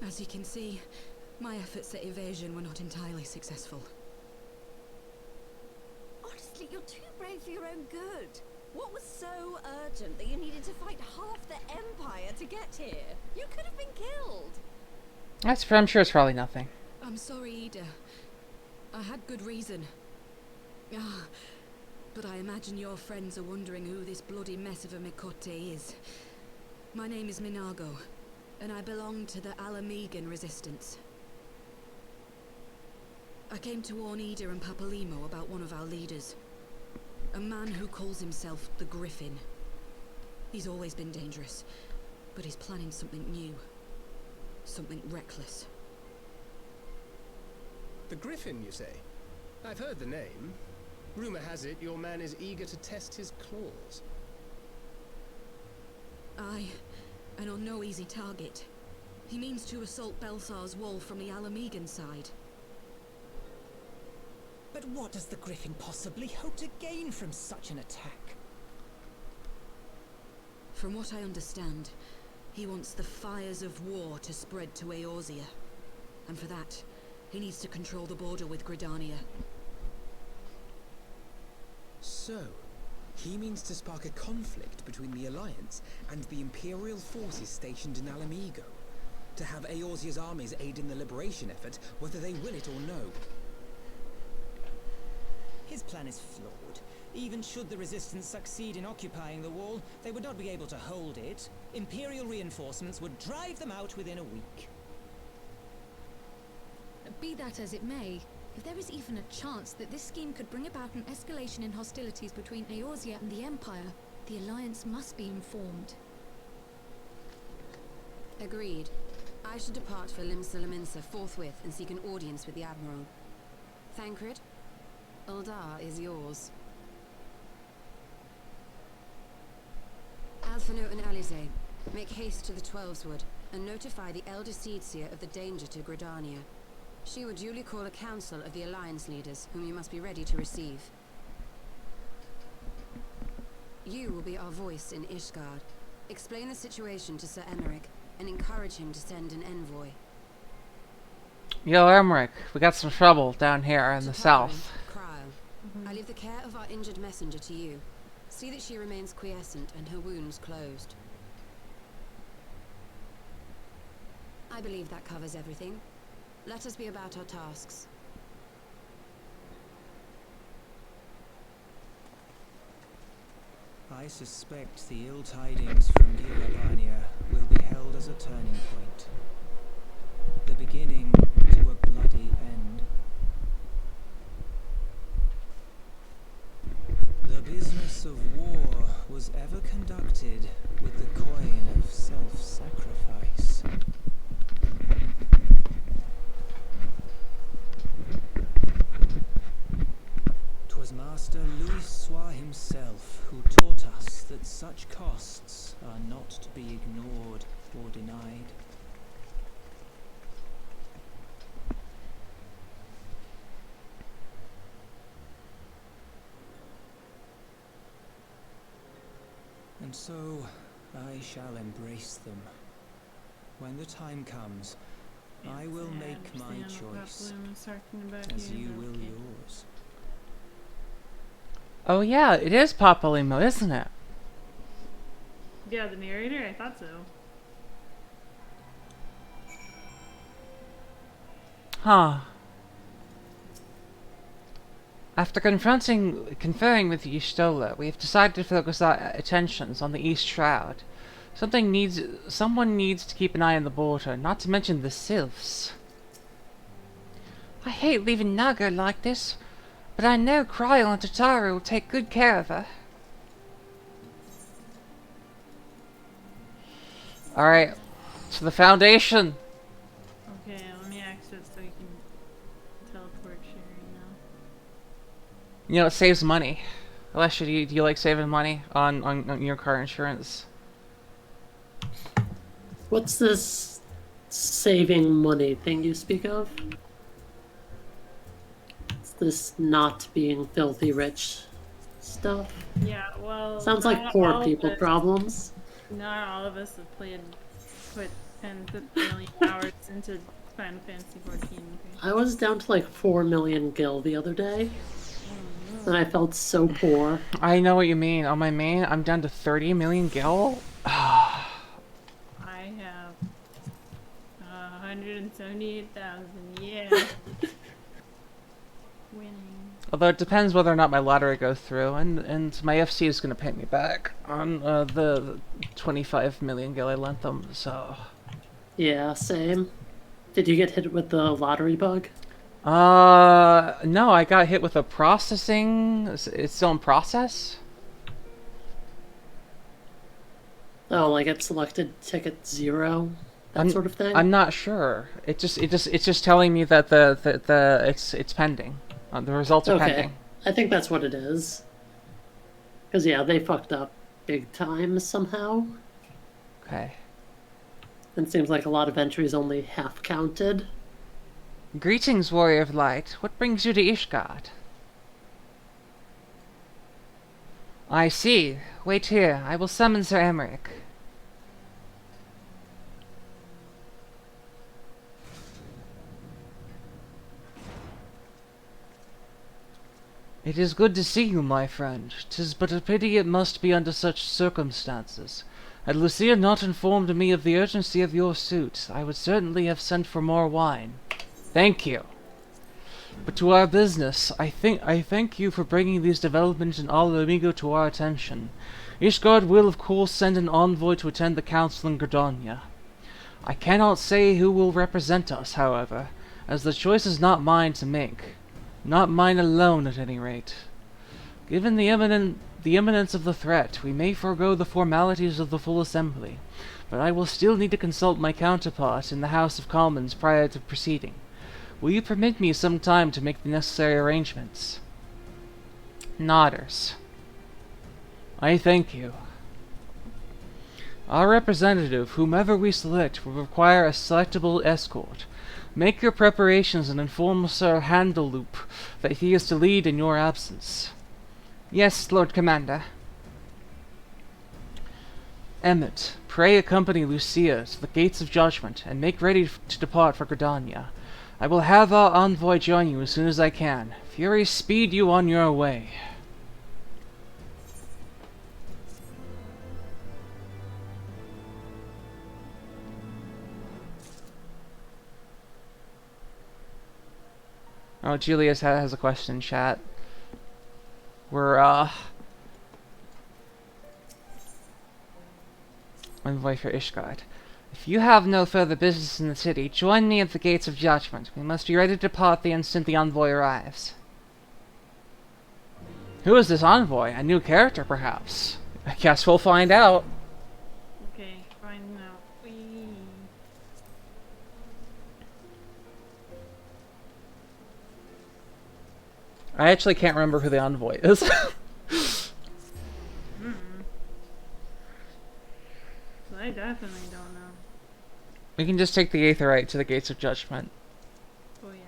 As you can see, My efforts at evasion were not entirely successful. Honestly, you're too brave for your own good. What was so urgent that you needed to fight half the Empire to get here? You could have been killed. I'm sure it's probably nothing. I'm sorry, Ida. I had good reason. Ah, but I imagine your friends are wondering who this bloody mess of a Mikote is. My name is Minago, and I belong to the Alamegan Resistance. I came to warn Ida and Papalimo about one of our leaders. A man who calls himself the Griffin. He's always been dangerous, but he's planning something new. Something reckless. The Griffin, you say? I've heard the name. Rumor has it your man is eager to test his claws. Aye, and on no easy target. He means to assault Belsar's wall from the Alamegan side. But what does the Griffin possibly hope to gain from such an attack? From what I understand, he wants the fires of war to spread to Eorzea. And for that, he needs to control the border with Gridania. So, he means to spark a conflict between the Alliance and the Imperial forces stationed in Alamigo, to have Eorzea's armies aid in the liberation effort, whether they will it or no. His plan is flawed. Even should the Resistance succeed in occupying the wall, they would not be able to hold it. Imperial reinforcements would drive them out within a week. Be that as it may, if there is even a chance that this scheme could bring about an escalation in hostilities between Eorzea and the Empire, the Alliance must be informed. Agreed. I should depart for Limsa forthwith and seek an audience with the Admiral. Thancred, Uldar is yours. Alphino and Alize, make haste to the Twelveswood and notify the Elder Seedseer of the danger to Gridania. She will duly call a council of the Alliance leaders, whom you must be ready to receive. You will be our voice in Ishgard. Explain the situation to Sir Emmerich, and encourage him to send an envoy. Yo, Emmerich, we got some trouble down here in the south. Cryle, I leave the care of our injured messenger to you. See that she remains quiescent and her wounds closed. I believe that covers everything. Let us be about our tasks. I suspect the ill tidings from Giravania will be held as a turning point. The beginning to a bloody end. The business of war was ever conducted with the coin of self-sacrifice. 'Twas Master Louis Soir himself who taught us that such costs are not to be ignored or denied. And so I shall embrace them. When the time comes, I will make my choice, as you will yours. Oh yeah, it is Papalimo, isn't it? Yeah, the narrator? I thought so. Huh. After conferring with Y'shtola, we have decided to focus our attentions on the East Shroud. Someone needs to keep an eye on the border, not to mention the Sylphs. I hate leaving Naga like this, but I know Kryl and Tataru will take good care of her. Alright, to the Foundation! Okay, let me exit so you can teleport sharing now. You know, it saves money. Alessia, do you like saving money on your car insurance? What's this saving money thing you speak of? It's this not being filthy rich stuff? Yeah, well... Sounds like poor people problems. Not all of us have put million hours into Final Fantasy 14. Okay. I was down to like 4 million gil the other day. And I felt so poor. I know what you mean. On my main, I'm down to 30 million gil. I have 178,000. Yeah. Winning. Although it depends whether or not my lottery goes through, and my FC is going to pay me back on the 25 million gil I lent them, so... Yeah, same. Did you get hit with the lottery bug? No, I got hit with a processing... It's still in process? Oh, like it selected ticket 0? That sort of thing? I'm not sure. It's just telling me that it's pending. The results are pending. I think that's what it is. Because, yeah, they fucked up big time somehow. Okay. And it seems like a lot of entries only half counted. Greetings, Warrior of Light. What brings you to Ishgard? I see. Wait here. I will summon Sir Emmerich. It is good to see you, my friend. 'Tis but a pity it must be under such circumstances. Had Lucia not informed me of the urgency of your suit, I would certainly have sent for more wine. Thank you. But to our business, I thank you for bringing these developments in Al Amigo to our attention. Ishgard will, of course, send an envoy to attend the council in Gridania. I cannot say who will represent us, however, as the choice is not mine to make. Not mine alone, at any rate. Given the imminence of the threat, we may forego the formalities of the full assembly, but I will still need to consult my counterpart in the House of Commons prior to proceeding. Will you permit me some time to make the necessary arrangements? Nodders. I thank you. Our representative, whomever we select, will require a selectable escort. Make your preparations and inform Sir Handeloop that he is to lead in your absence. Yes, Lord Commander. Emmett, pray accompany Lucia to the gates of judgment, and make ready to depart for Gridania. I will have our envoy join you as soon as I can. Fury, speed you on your way. Oh, Julius has a question in chat. We're, envoy for Ishgard. If you have no further business in the city, join me at the gates of judgment. We must be ready to depart the instant the envoy arrives. Who is this envoy? A new character, perhaps? I guess we'll find out. Okay, find out. Whee. I actually can't remember who the envoy is. I definitely don't know. We can just take the Aetherite to the gates of judgment. Oh yeah,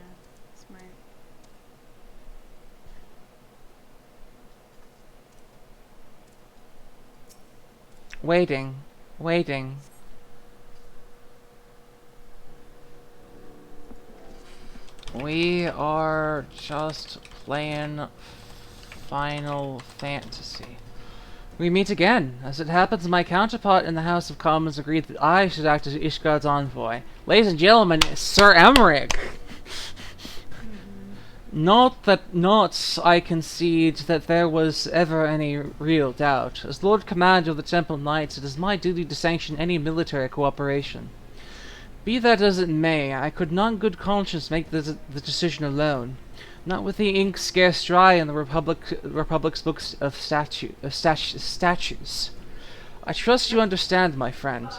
smart. Waiting. Waiting. We are just playing Final Fantasy. We meet again. As it happens, my counterpart in the House of Commons agreed that I should act as Ishgard's envoy. Ladies and gentlemen, Sir Emmerich! Not I concede that there was ever any real doubt. As Lord Commander of the Temple Knights, it is my duty to sanction any military cooperation. Be that as it may, I could not in good conscience make the decision alone. Not with the ink scarce dry in the Republic's books of statutes. I trust you understand, my friend.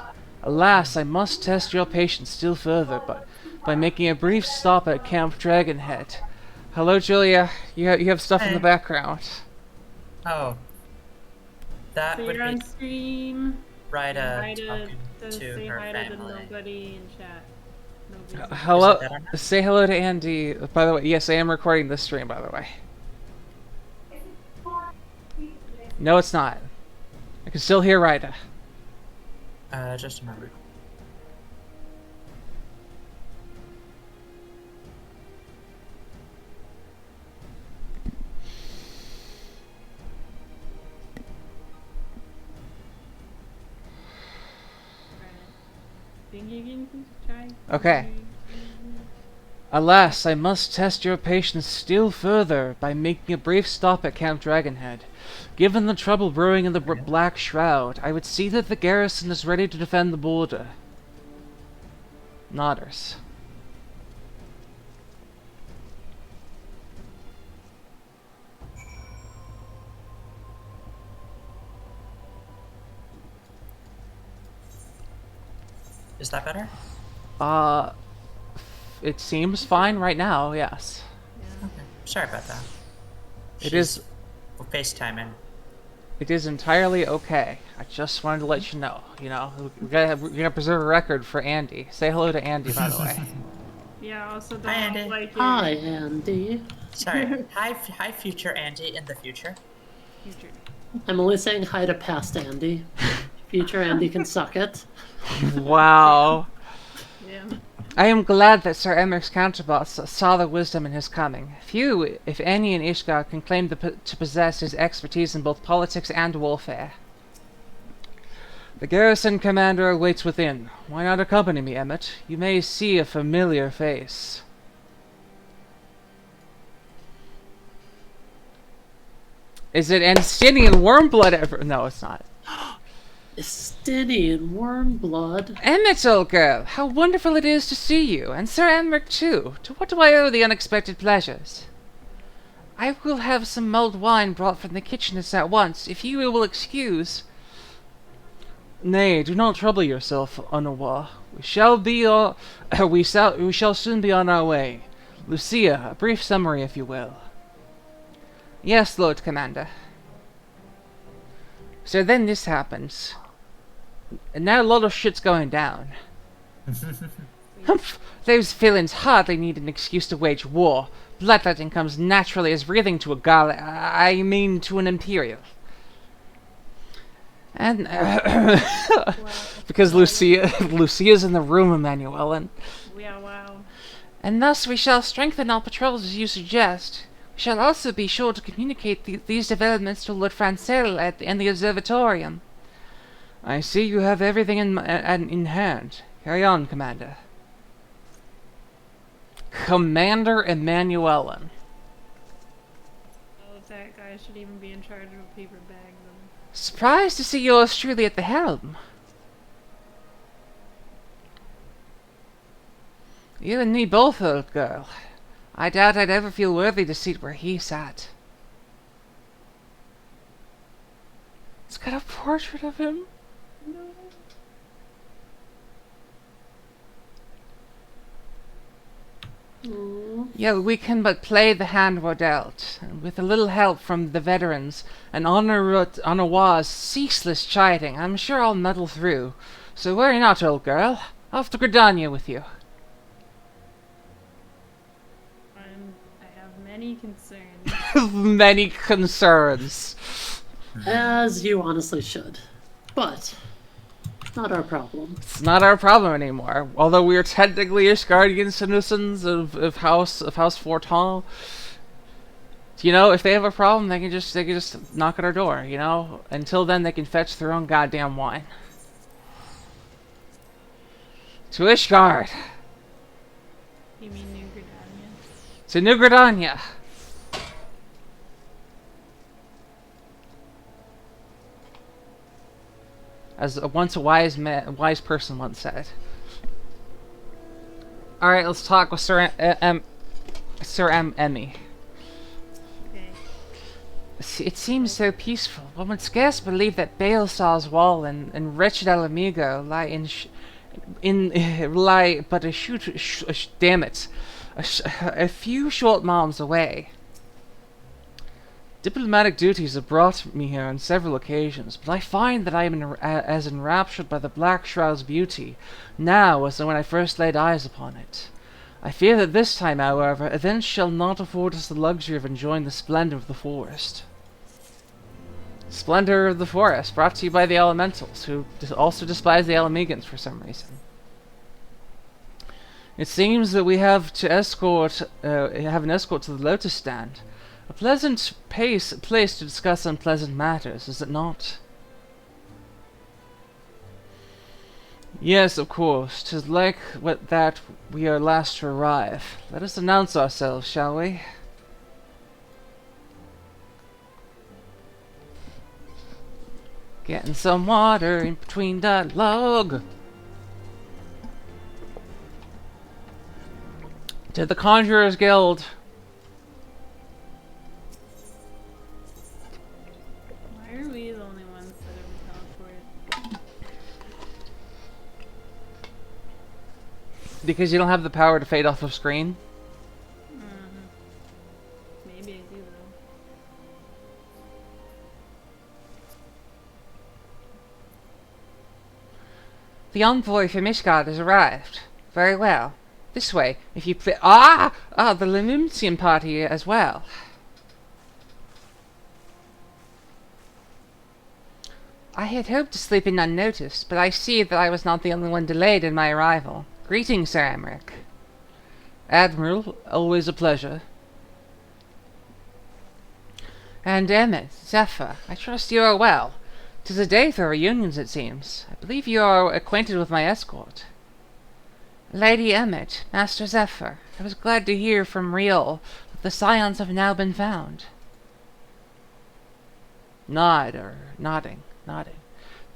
Alas, I must test your patience still further, but by making a brief stop at Camp Dragonhead. Hello, Julia. You have stuff in the background. Oh. That so would you're on be stream. Ryda talking to say her hi family. to nobody in chat. Hello. Say hello to Andy. By the way, yes, I am recording this stream, by the way. No, it's not. I can still hear Ryda. Just a moment. you can try. Okay. Alas, I must test your patience still further by making a brief stop at Camp Dragonhead. Given the trouble brewing in the Black Shroud, I would see that the garrison is ready to defend the border. Nodders. Is that better? It seems fine right now, yes. Okay. Sorry about that. It is. We're FaceTiming. It is entirely okay. I just wanted to let you know. You know, we gotta preserve a record for Andy. Say hello to Andy, by the way. Yeah, also don't Hi, Andy. like Hi, Andy. Sorry. Hi, future Andy in the future. Future. I'm only saying hi to past Andy. Future Andy can suck it. Wow. Yeah. I am glad that Sir Emmerich's counterparts saw the wisdom in his coming. Few, if any, in Ishgard can claim to possess his expertise in both politics and warfare. The garrison commander awaits within. Why not accompany me, Emmett? You may see a familiar face. Is it Anstinian Wormblood ever? No, it's not. Estinian Wormblood. Emmett, old girl, how wonderful it is to see you, and Sir Emmerich too. To what do I owe the unexpected pleasures? I will have some mulled wine brought from the kitchenette at once, if you will excuse. Nay, do not trouble yourself, Onawa. We shall soon be on our way. Lucia, a brief summary, if you will. Yes, Lord Commander. So then this happens. And now a lot of shit's going down. Humph! Those villains hardly need an excuse to wage war. Bloodletting comes naturally as breathing to a to an Imperial. And because Lucia's in the room, Emmanuel, and Yeah, wow. and thus we shall strengthen our patrols as you suggest. We shall also be sure to communicate these developments to Lord Francel in the observatorium. I see you have everything in hand. Carry on, Commander. Commander Emmanuelan. Oh, if that guy should even be in charge of a paper bag, then. Surprised to see yours truly at the helm. You and me both, old girl. I doubt I'd ever feel worthy to sit where he sat. It's got a portrait of him. Yeah, we can but play the hand we're dealt, and with a little help from the veterans and Onawa's ceaseless chiding, I'm sure I'll muddle through. So worry not, old girl. Off to Gridania with you. I have many concerns. Many concerns. As you honestly should. But not our problem. It's not our problem anymore. Although we are technically Ishgardian citizens of House Forton. You know, if they have a problem, they can just knock at our door. You know, until then they can fetch their own goddamn wine. To Ishgard. You mean New Gridania? To New Gridania. As once a wise person once said. All right, let's talk with Sir Emmy. Okay. It seems so peaceful. One would scarce believe that Balestar's wall and wretched Alamigo lie but a few short miles away. Diplomatic duties have brought me here on several occasions, but I find that I am as enraptured by the Black Shroud's beauty now as when I first laid eyes upon it. I fear that this time, however, events shall not afford us the luxury of enjoying the splendor of the forest. Splendor of the forest, brought to you by the Elementals, who also despise the Alamegans for some reason. It seems that we have an escort to the Lotus Stand. A pleasant place to discuss unpleasant matters, is it not? Yes, of course. 'Tis like what that we are last to arrive. Let us announce ourselves, shall we? Getting some water in between dialogue. To the Conjurer's Guild. Why are we the only ones that have teleport? Because you don't have the power to fade off of screen. Maybe I do though. The envoy for Mishgard has arrived. Very well. This way, if you the Lemumsian party as well. I had hoped to slip in unnoticed, but I see that I was not the only one delayed in my arrival. Greetings, Sir Emmerich. Admiral, always a pleasure. And Emmett, Zephyr, I trust you are well. 'Tis a day for reunions, it seems. I believe you are acquainted with my escort. Lady Emmett, Master Zephyr, I was glad to hear from Riel that the scions have now been found. Nodding.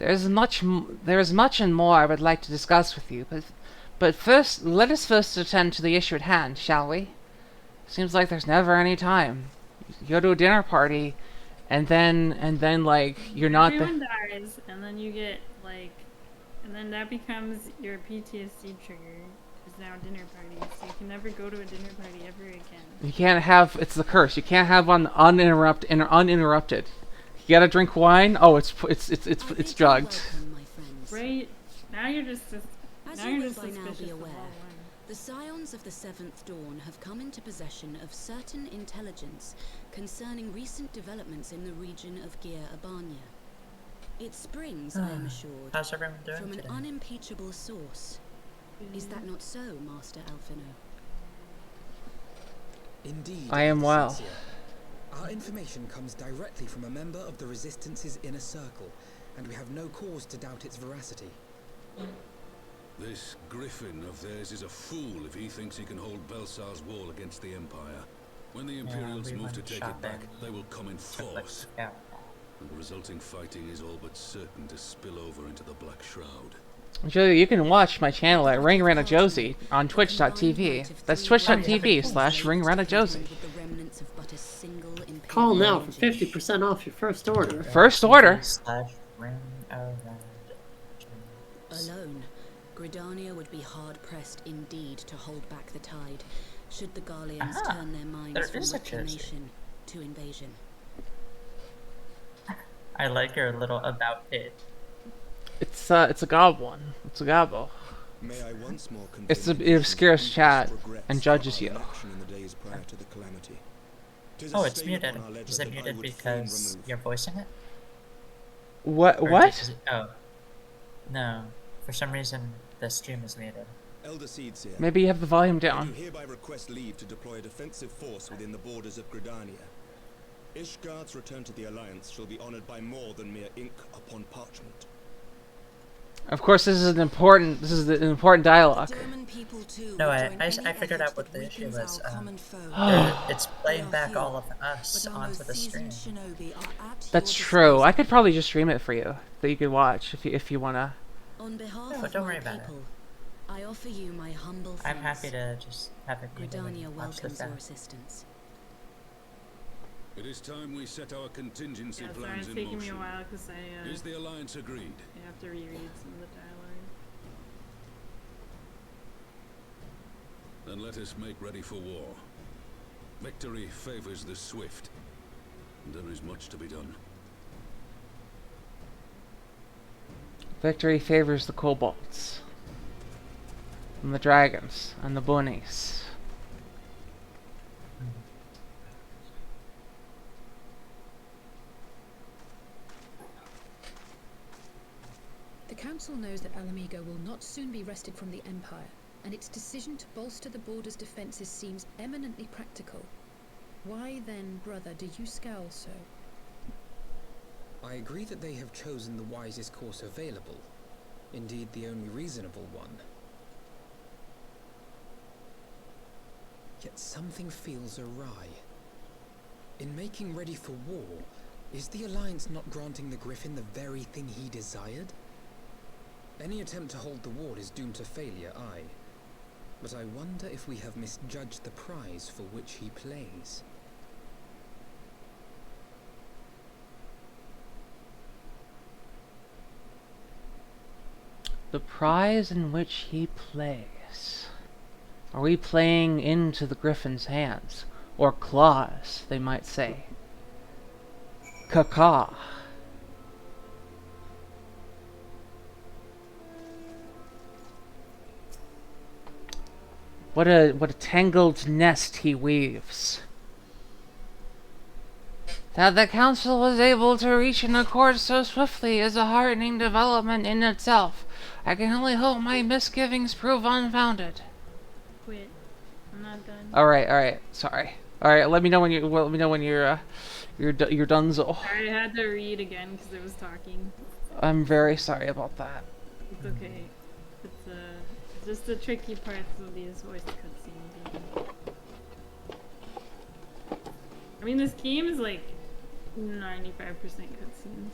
There is much and more I would like to discuss with you, but first, let us attend to the issue at hand, shall we? Seems like there's never any time. You go to a dinner party, and then like you're not. Everyone dies, and then you get like, and then that becomes your PTSD trigger. Is now dinner parties, so you can never go to a dinner party ever again. You can't have. It's the curse. You can't have one uninterrupted. You gotta drink wine. Oh, it's drugged. Right now you're just. As Now you you're will just by now suspicious be of aware, all wine. the Scions of the Seventh Dawn have come into possession of certain intelligence concerning recent developments in the region of Gir Abania. It springs, I am assured, How's everyone doing from an today? unimpeachable source. Is that not so, Master Alphino? Indeed. I am well. Cynthia. Our information comes directly from a member of the Resistance's inner circle, and we have no cause to doubt its veracity. This Griffin of theirs is a fool if he thinks he can hold Belsar's wall against the Empire. When the Imperials we move went to take it shopping. back, they will come in force. Yeah. And the resulting fighting is all but certain to spill over into the Black Shroud. You can watch my channel at ringranajosie on twitch.tv. That's twitch.tv/ringranajosie. Call now for 50% off your first order. First order. Alone, Gridania would be hard-pressed indeed to hold back the tide, should the Garleans turn their minds from reclamation to invasion. I like your little about it. It's a goblin. It's a gobble. May I once more It obscures chat and judges you. Oh, it's muted. Is it muted because you're voicing it? What? Or What? Oh. No. For some reason, the stream is muted. Elder Seeds here. Maybe you have the volume down. You hereby request leave to deploy a defensive force within the borders of Gridania. Ishgard's return to the Alliance shall be honored by more than mere ink upon parchment. Of course, this is an important dialogue. No, I figured out what the issue was. It's playing back all of us onto the stream. That's true. I could probably just stream it for you, that you could watch if you wanna. On behalf But of don't my worry about it. people, I offer you my humble thanks. I'm happy to just have it muted Gridania and watch the welcomes your thing. assistance. It is time we set our contingency Yeah, sorry, plans it's in taking me motion. a while because I Is the Alliance agreed? have to reread some of the dialogue. Then let us make ready for war. Victory favors the swift. And there is much to be done. Victory favors the kobolds, and the dragons, and the bunnies. The Council knows that Alamigo will not soon be wrested from the Empire, and its decision to bolster the border's defences seems eminently practical. Why then, brother, do you scowl so? I agree that they have chosen the wisest course available, Indeed, the only reasonable one. Yet something feels awry. In making ready for war, is the Alliance not granting the Griffin the very thing he desired? Any attempt to hold the ward is doomed to failure, aye. But I wonder if we have misjudged the prize for which he plays. The prize in which he plays. Are we playing into the Griffin's hands? Or claws, they might say. Caca. What a tangled nest he weaves. That the council was able to reach an accord so swiftly is a heartening development in itself. I can only hope my misgivings prove unfounded. Quit. I'm not done. All right. Sorry. All right. Let me know when you. Let me know when you're donezo. I had to read again because it was talking. I'm very sorry about that. It's okay. It's just the tricky parts of these voice cutscenes. I mean, this game is like 95% cutscenes.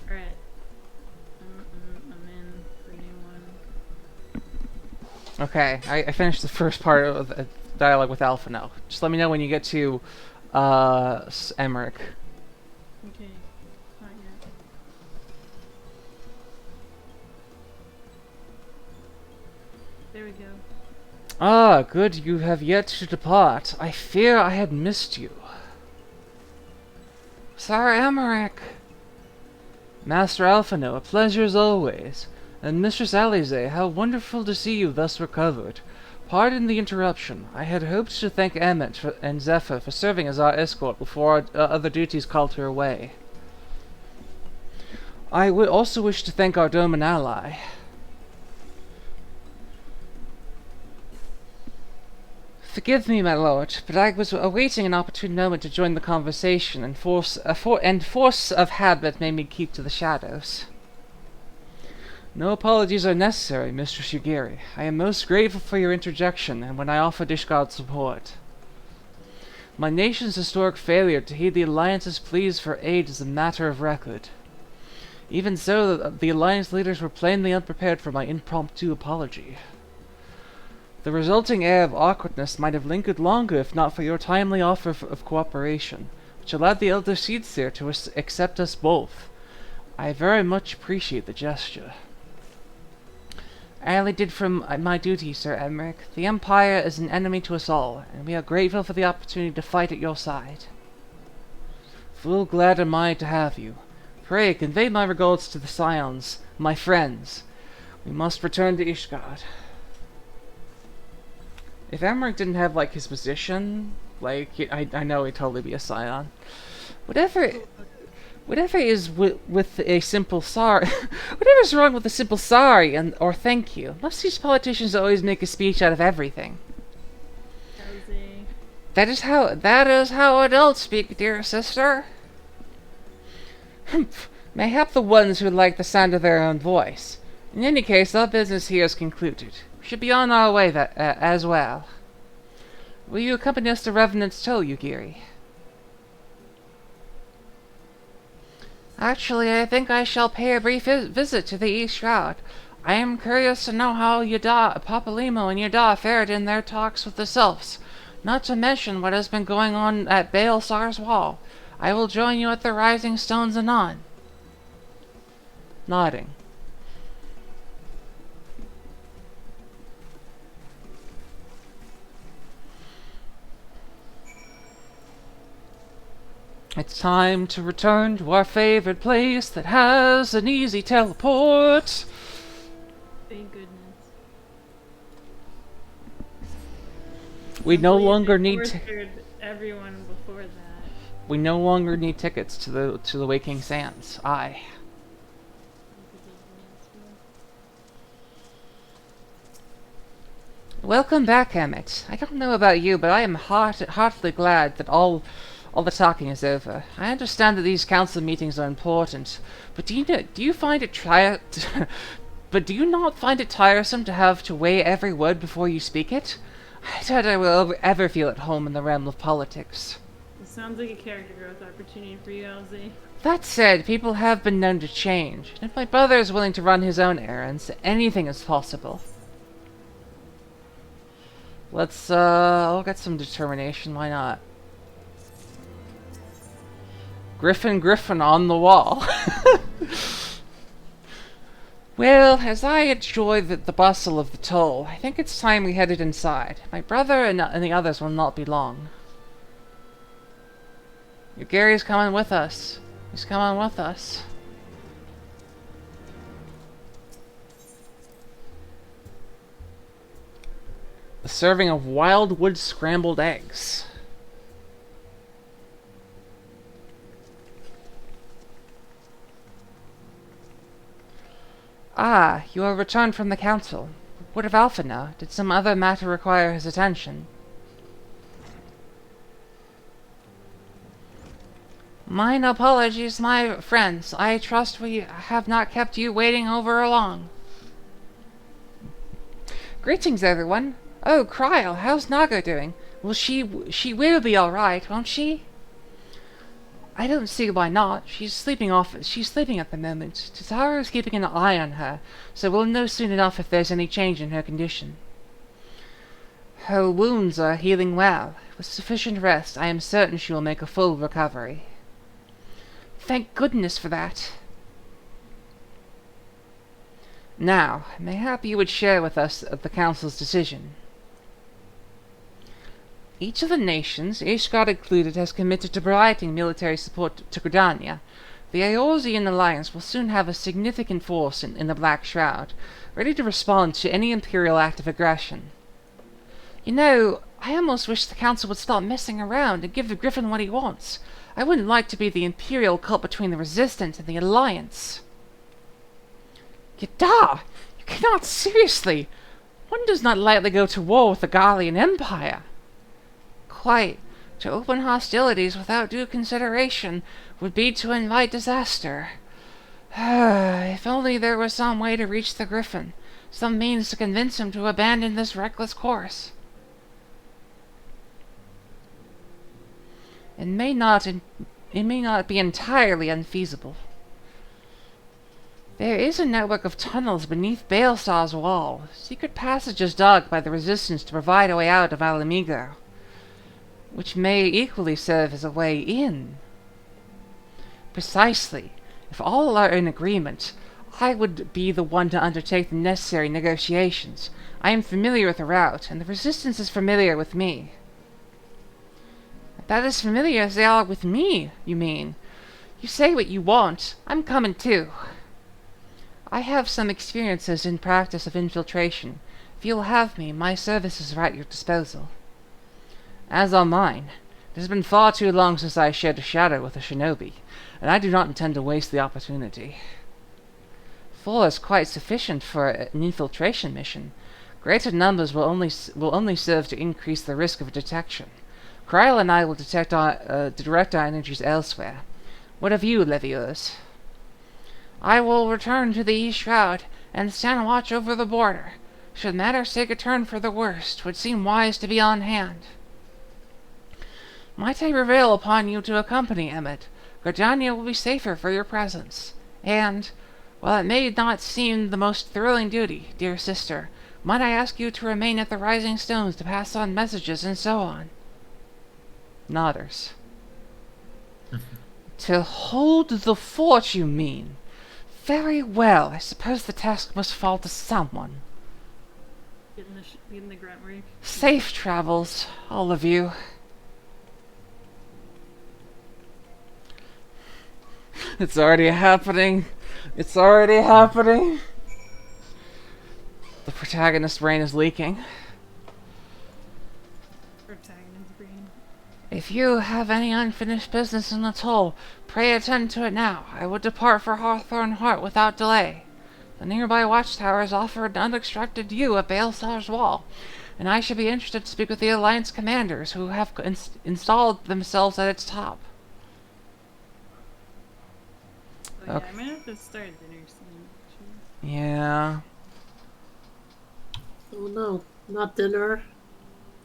Alright. I'm in for a new one. Okay, I finished the first part of the dialogue with Alpha now. Just let me know when you get to Emmerich. Okay. Not yet. There we go. Ah, good, you have yet to depart. I fear I had missed you. Sir Emmerich! Master Alphino, a pleasure as always. And Mistress Alize, how wonderful to see you thus recovered. Pardon the interruption. I had hoped to thank Emmett and Zephyr for serving as our escort before our other duties called her away. I would also wish to thank our Doman ally. Forgive me, my lord, but I was awaiting an opportune moment to join the conversation, and force of habit made me keep to the shadows. No apologies are necessary, Mistress Yugiri. I am most grateful for your interjection, and when I offered Ishgard's support. My nation's historic failure to heed the Alliance's pleas for aid is a matter of record. Even so, the Alliance leaders were plainly unprepared for my impromptu apology. The resulting air of awkwardness might have lingered longer if not for your timely offer of cooperation, which allowed the Elder Seedseer to accept us both. I very much appreciate the gesture. I only did from my duty, Sir Emmerich. The Empire is an enemy to us all, and we are grateful for the opportunity to fight at your side. Full glad am I to have you. Pray, convey my regards to the Scions, my friends. We must return to Ishgard. If Emmerich didn't have, like, his position, like, I know he'd totally be a Scion. Whatever is with a simple sorry, whatever's wrong with a simple sorry or thank you. Most these politicians always make a speech out of everything. That is how adults speak, dear sister. Mayhap the ones who like the sound of their own voice. In any case, our business here is concluded. We should be on our way as well. Will you accompany us to Revenant's Toe, Yugiri? Actually, I think I shall pay a brief visit to the East Shroud. I am curious to know how Papalimo and Yada fared in their talks with the Sylphs, not to mention what has been going on at Baelsar's Wall. I will join you at the Rising Stones anon. Nodding. It's time to return to our favorite place that has an easy teleport. Thank goodness. We no longer need everyone before that. We no longer need tickets to the Waking Sands. Aye. Welcome back, Emmett. I don't know about you, but I am heartily glad that all all the talking is over. I understand that these council meetings are important, but do you find it but do you not find it tiresome to have to weigh every word before you speak it? I doubt I will ever feel at home in the realm of politics. This sounds like a character growth opportunity for you, LZ. That said, people have been known to change, and if my brother is willing to run his own errands, anything is possible. Let's, I'll get some determination, why not? Griffin on the wall. Well, as I enjoy the bustle of the toll, I think it's time we headed inside. My brother and the others will not be long. Gary's coming with us. He's coming with us. A serving of wildwood scrambled eggs. Ah, you are returned from the council. What of Alpha now? Did some other matter require his attention? Mine apologies, my friends. I trust we have not kept you waiting over long. Greetings, everyone. Oh, Kryl, how's Naga doing? Well, she will be alright, won't she? I don't see why not. She's sleeping at the moment. Tatara is keeping an eye on her, so we'll know soon enough if there's any change in her condition. Her wounds are healing well. With sufficient rest, I am certain she will make a full recovery. Thank goodness for that. Now, mayhap you would share with us the Council's decision. Each of the nations, Ishgard included, has committed to providing military support to Gridania. The Eorzean alliance will soon have a significant force in the Black Shroud, ready to respond to any Imperial act of aggression. You know, I almost wish the Council would stop messing around and give the Griffin what he wants. I wouldn't like to be the Imperial cut between the Resistance and the Alliance. Yada! You cannot seriously! One does not lightly go to war with the Garlean Empire. Quite. To open hostilities without due consideration would be to invite disaster. If only there was some way to reach the Griffin, some means to convince him to abandon this reckless course. It may not be entirely unfeasible. There is a network of tunnels beneath Baelsar's wall, secret passages dug by the Resistance to provide a way out of Alamigo, which may equally serve as a way in. Precisely. If all are in agreement, I would be the one to undertake the necessary negotiations. I am familiar with the route, and the Resistance is familiar with me. That is familiar as they are with me, you mean. You say what you want. I'm coming too. I have some experiences in practice of infiltration. If you'll have me, my services are at your disposal. As are mine. It has been far too long since I shared a shadow with a shinobi, and I do not intend to waste the opportunity. 4 is quite sufficient for an infiltration mission. Greater numbers will only serve to increase the risk of detection. Kryl and I will direct our energies elsewhere. What of you, Levius? I will return to the East Shroud and stand watch over the border. Should matters take a turn for the worst, 'twould seem wise to be on hand. Might I prevail upon you to accompany Emmett? Gridania will be safer for your presence. And, while it may not seem the most thrilling duty, dear sister, might I ask you to remain at the Rising Stones to pass on messages and so on? Nodders. To hold the fort, you mean? Very well. I suppose the task must fall to someone. Getting the grunt rig. Safe travels, all of you. It's already happening. It's already happening. The protagonist's brain is leaking. Protagonist's brain. If you have any unfinished business in the toll, pray attend to it now. I will depart for Hawthorne Heart without delay. The nearby watchtowers offer an unobstructed view of Baelsar's wall, and I should be interested to speak with the Alliance commanders who have installed themselves at its top. Oh, yeah, I'm gonna have to start dinner soon, actually. Yeah. Oh no, not dinner.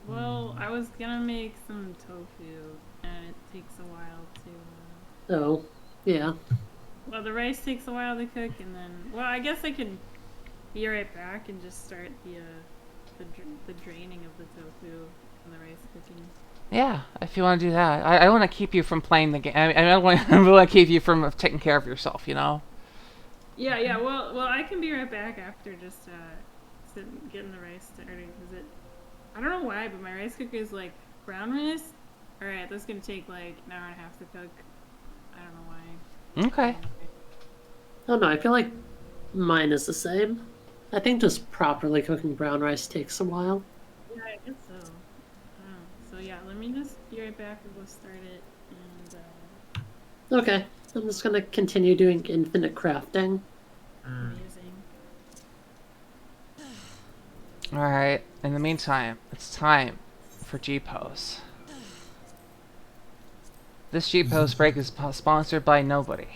Well, I was gonna make some tofu, and it takes a while to... Oh, yeah. Well, the rice takes a while to cook, and then... Well, I guess I could be right back and just start the draining of the tofu and the rice cooking. Yeah, if you want to do that. I want to keep you from playing the game. I want to keep you from taking care of yourself, you know? Yeah, well, I can be right back after just getting the rice started, because I don't know why, but my rice cooker is like brown rice. Alright, that's gonna take like an hour and a half to cook. I don't know why. Okay. Oh no, I feel like mine is the same. I think just properly cooking brown rice takes a while. Yeah, I guess so. So yeah, let me just be right back and go start it, and Okay, I'm just gonna continue doing infinite crafting. amazing. Alright, in the meantime, it's time for G-Pose. This G-Pose break is sponsored by nobody.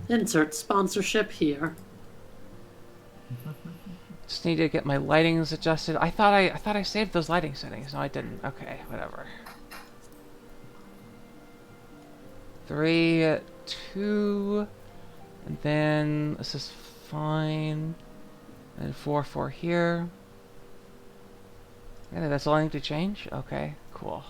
Insert sponsorship here. Just need to get my lightings adjusted. I thought I saved those lighting settings. No, I didn't. Okay, whatever. 3, 2, and then this is fine. And 4, 4 here. Yeah, that's all I need to change? Okay, cool.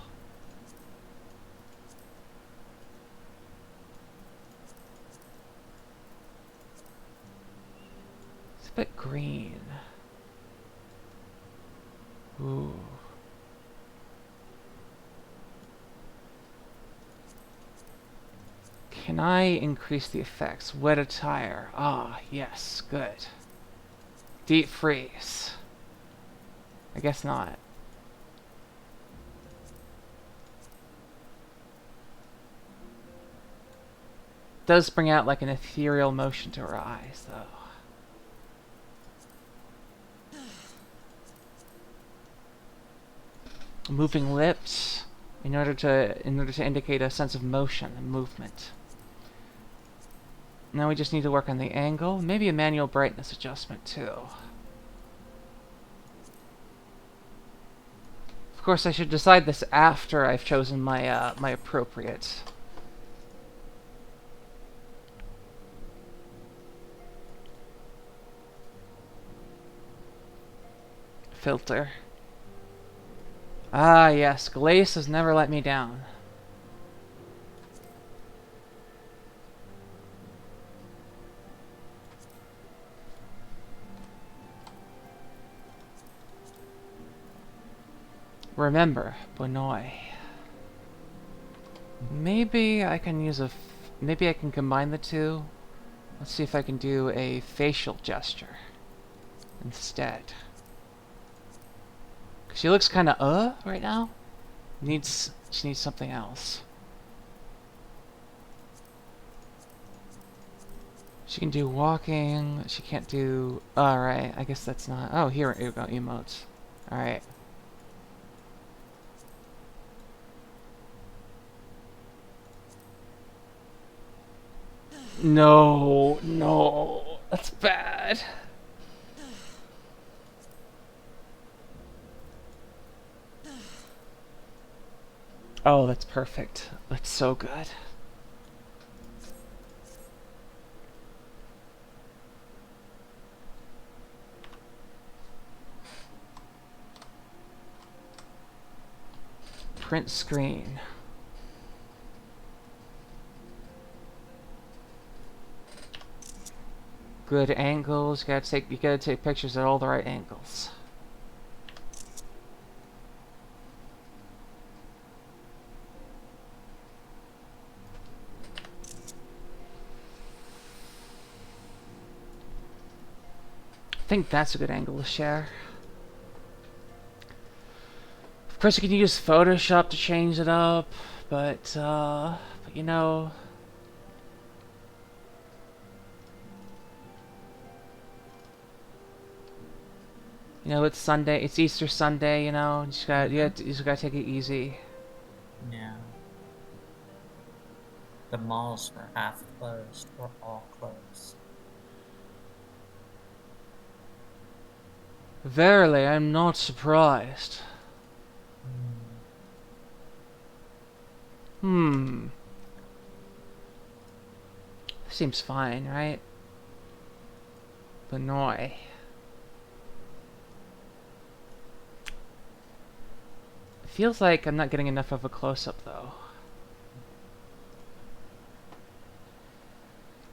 It's a bit green. Ooh. Can I increase the effects? Wet attire. Ah, yes, good. Deep freeze. I guess not. Does bring out like an ethereal motion to her eyes, though. Moving lips in order to indicate a sense of motion and movement. Now we just need to work on the angle, maybe a manual brightness adjustment too. Of course, I should decide this after I've chosen my my appropriate filter. Ah, yes, Glace has never let me down. Remember, Bonoy. Maybe I can use maybe I can combine the two. Let's see if I can do a facial gesture instead. She looks kind of right now. She needs something else. She can do walking. She can't do. All right. I guess that's not. Oh, here we go. Emotes. All right. No, no, that's bad. Oh, that's perfect. That's so good. Print screen. Good angles. You gotta take pictures at all the right angles. I think that's a good angle to share. Of course, you can use Photoshop to change it up, but you know, You know, it's Sunday. It's Easter Sunday. You know, you just gotta take it easy. Yeah. The malls were half closed, or all closed. Verily, I'm not surprised. Seems fine, right? Benoy. Feels like I'm not getting enough of a close-up, though.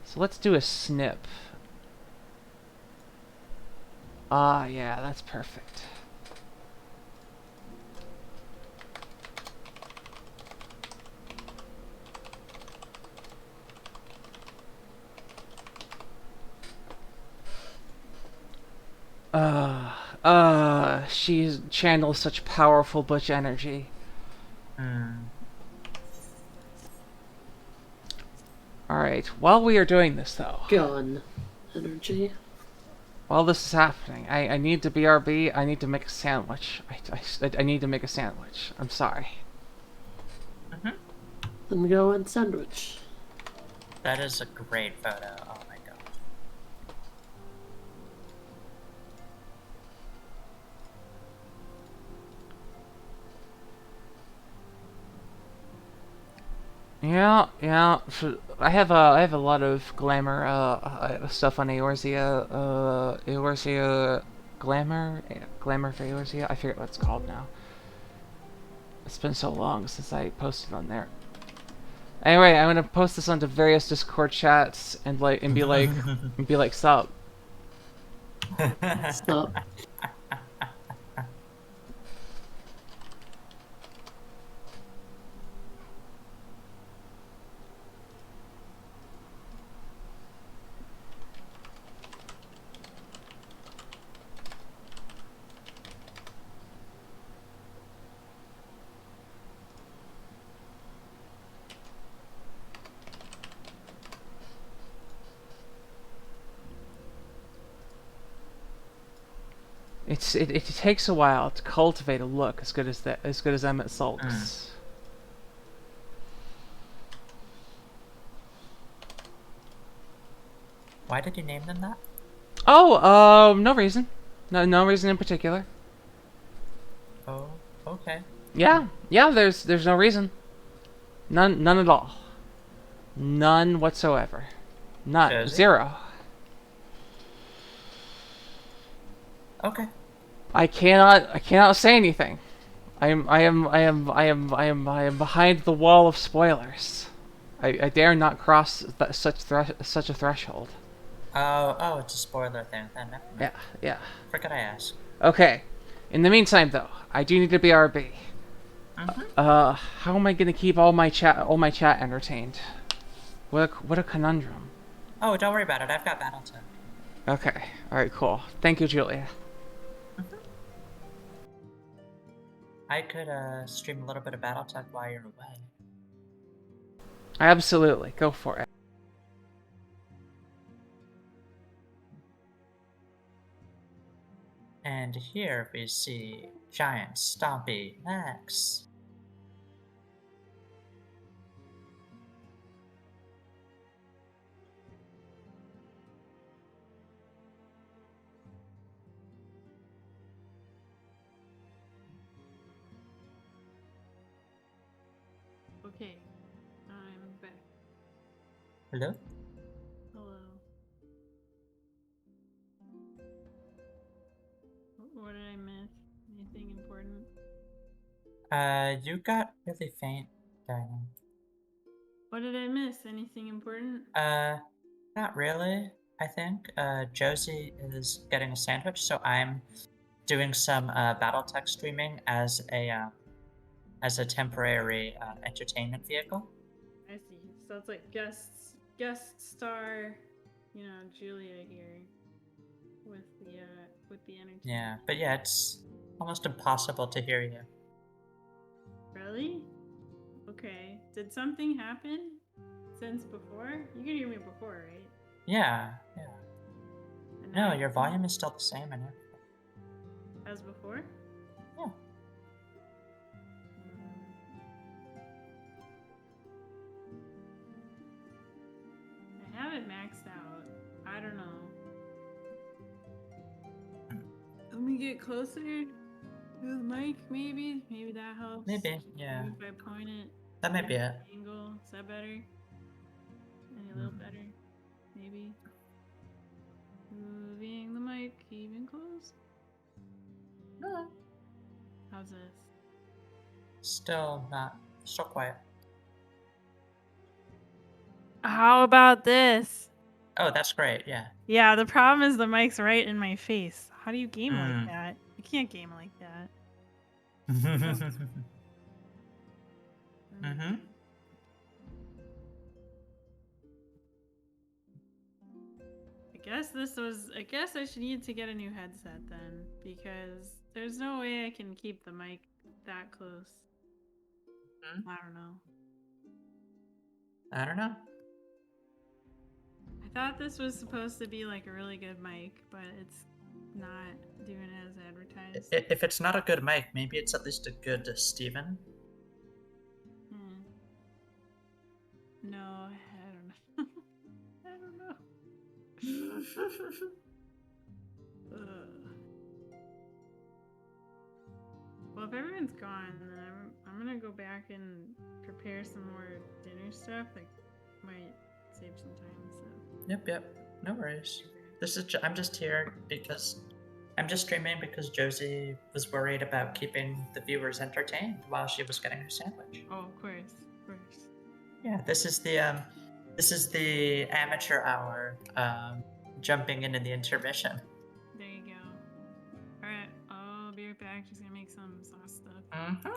So let's do a snip. Ah, yeah, that's perfect. She channels such powerful butch energy. Alright, while we are doing this, though. Gun energy. While this is happening, I need to BRB, I need to make a sandwich. I need to make a sandwich. I'm sorry. Then go and sandwich. That is a great photo. Oh my god. Yeah. I have a lot of glamour stuff on Eorzea. Eorzea glamour for Eorzea. I forget what it's called now. It's been so long since I posted on there. Anyway, I'm gonna post this onto various Discord chats and be like, sup. Sup. It takes a while to cultivate a look as good as Emmett Sulk's. Why did you name them that? Oh, no reason. No reason in particular. Oh, okay. Yeah, there's no reason. None at all. None whatsoever. None. Josie? Zero. Okay. I cannot say anything. I am behind the wall of spoilers. I dare not cross such a threshold. Oh, it's a spoiler thing then. Yeah. Forgot I asked. Okay. In the meantime, though, I do need to BRB. How am I gonna keep all my chat entertained? What a conundrum. Oh, don't worry about it. I've got Battletech. Okay. All right. Cool. Thank you, Julia. I could stream a little bit of Battletech while you're away. Absolutely. Go for it. And here we see Giant Stompy Max. Okay, I'm back. Hello? Hello. What did I miss? Anything important? You got really faint, darling. What did I miss? Anything important? Not really, I think. Josie is getting a sandwich, so I'm doing some Battletech streaming as a temporary entertainment vehicle. I see. So it's like guest star, Julia here with the entertainment. Yeah, but yeah, it's almost impossible to hear you. Really? Okay. Did something happen since before? You could hear me before, right? Yeah. No, your volume is still the same and everything. as before? Yeah. I have it maxed out. I don't know. Let me get closer to the mic, maybe? Maybe that helps. Maybe, yeah. Maybe if I point it. That might be it. Angle. Is that better? Any a little better? Maybe. Moving the mic even close. No. How's this? Still quiet. How about this? Oh, that's great, yeah. Yeah, the problem is the mic's right in my face. How do you game like Mm. that? You can't game like that. Mm-hmm. I guess I should need to get a new headset then, because there's no way I can keep the mic that close. I don't know. I don't know. I thought this was supposed to be like a really good mic, but it's not doing it as advertised. If it's not a good mic, maybe it's at least a good Steven. No, I don't know. I don't know. Well, if everyone's gone, then I'm gonna go back and prepare some more dinner stuff. Like, might save some time. So. Yep. No worries. I'm just here because I'm just streaming because Josie was worried about keeping the viewers entertained while she was getting her sandwich. Oh, of course. Yeah, this is the amateur hour, jumping into the intermission. There you go. All right, I'll be right back. Just gonna make some sauce stuff. Mm-hmm.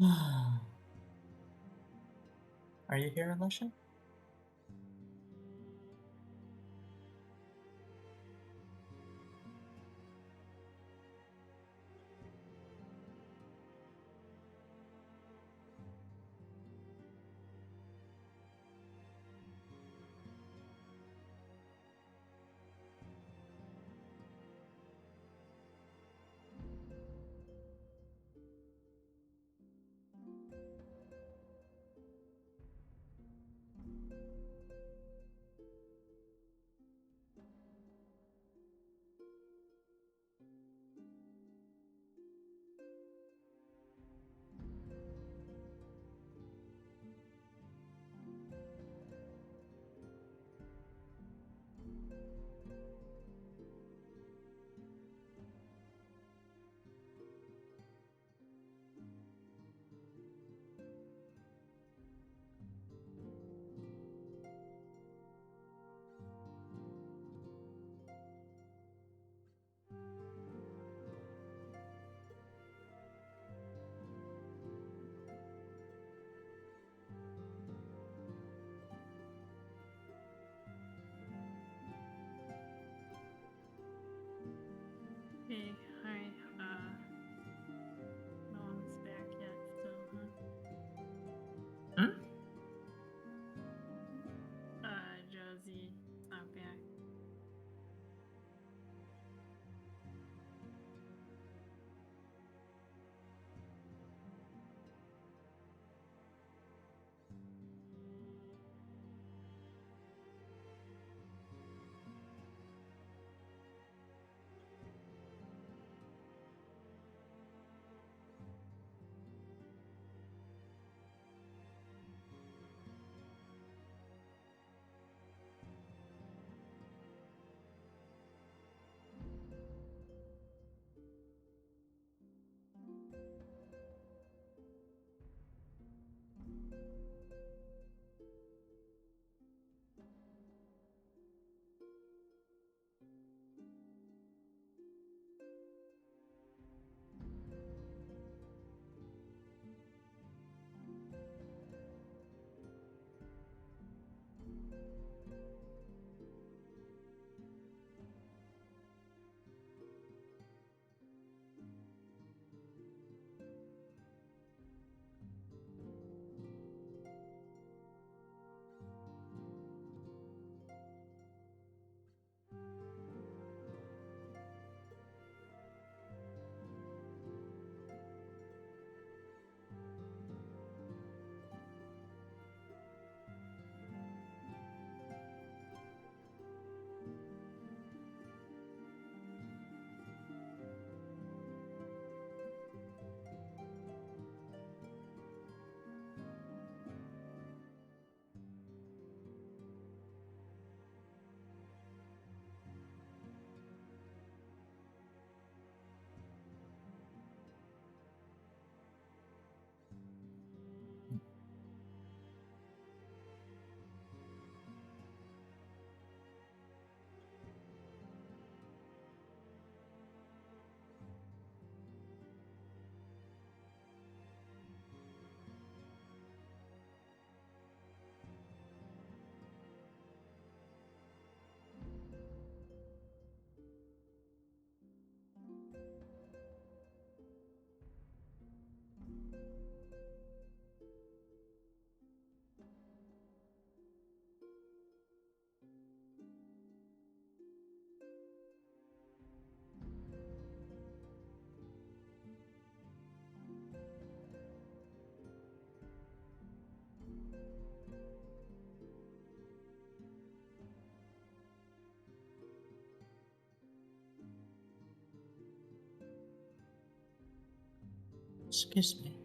Are you here, Alicia? Okay, hi. No one's back yet still, huh? Hmm? Josie, not back. Excuse me.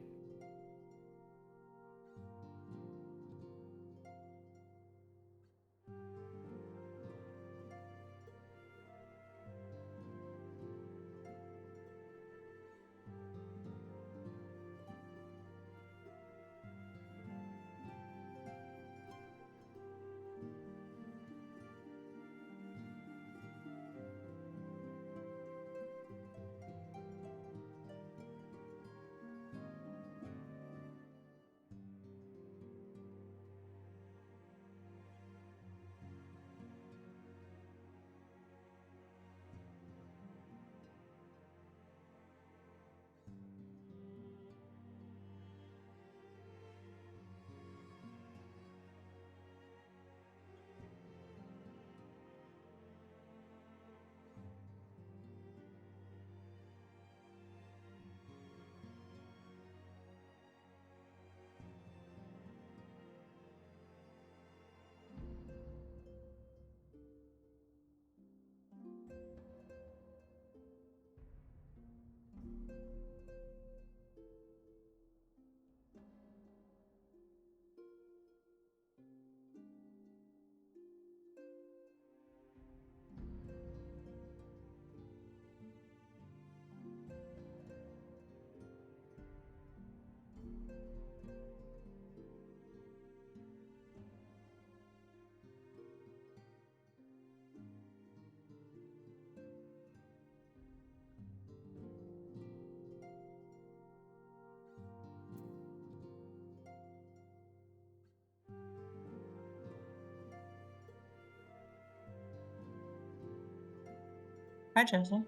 Hi, Josie.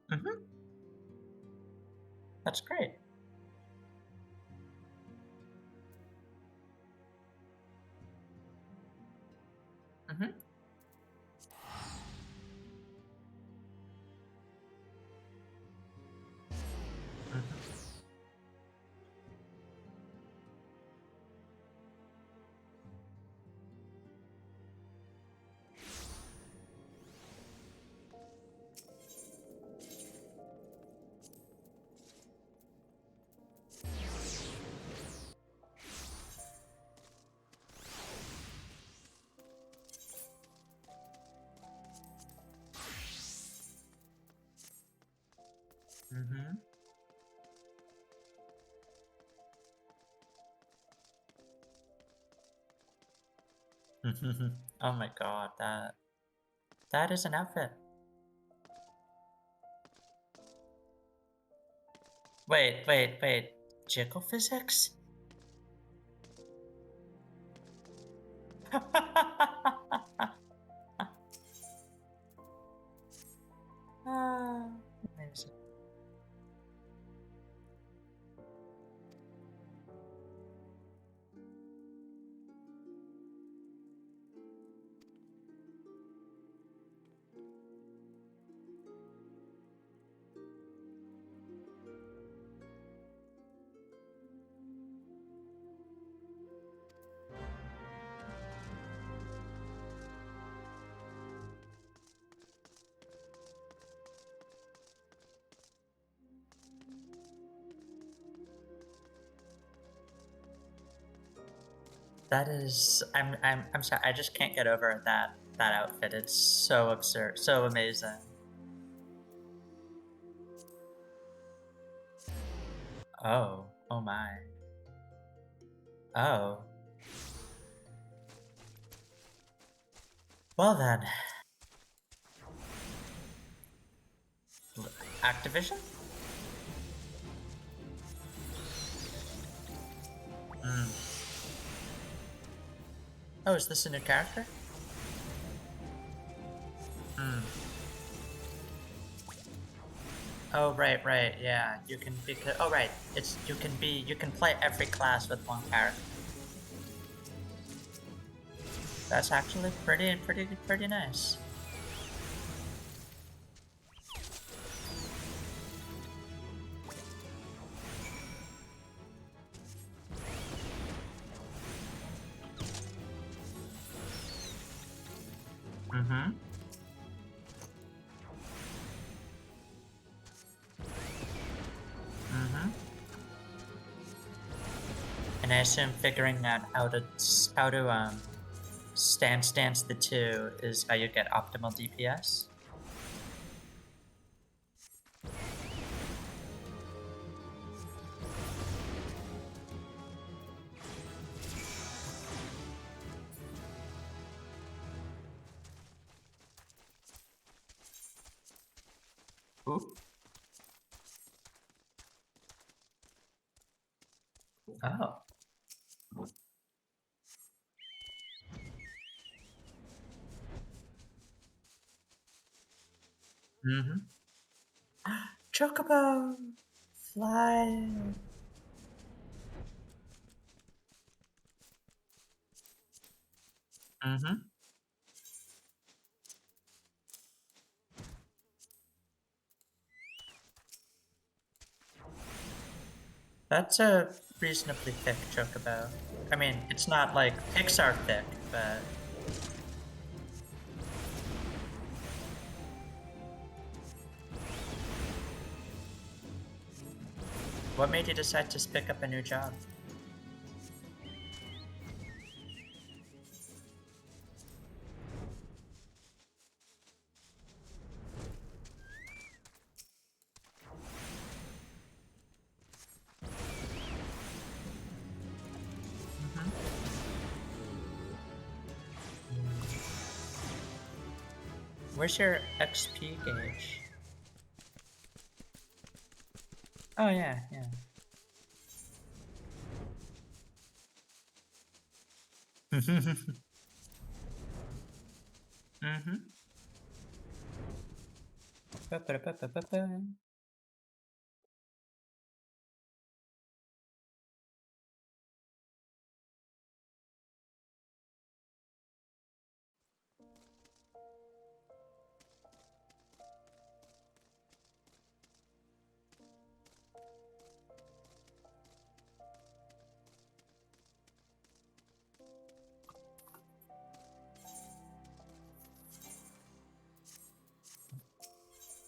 Mm-hmm. That's great. Mm-hmm. Mm-hmm. Oh my god, that is an outfit. Wait. Jiggle physics? Amazing. That is, I'm sorry. I just can't get over that outfit. It's so absurd, so amazing. Oh my. Oh. Well then. Activision? Oh, is this a new character? Oh, right, yeah. You can oh right, you can play every class with one character. That's actually pretty nice. Mm-hmm. Mm-hmm. And I assume figuring out how to stance the two is how you get optimal DPS. Ooh. Oh. Mm-hmm. Chocobo! Fly! Mm-hmm. That's a reasonably thick chocobo. I mean, it's not like Pixar thick, but... What made you decide to pick up a new job? Where's your XP gauge? Oh yeah, yeah. Mm-hmm. Ba-ba-da-ba-ba-ba-ba.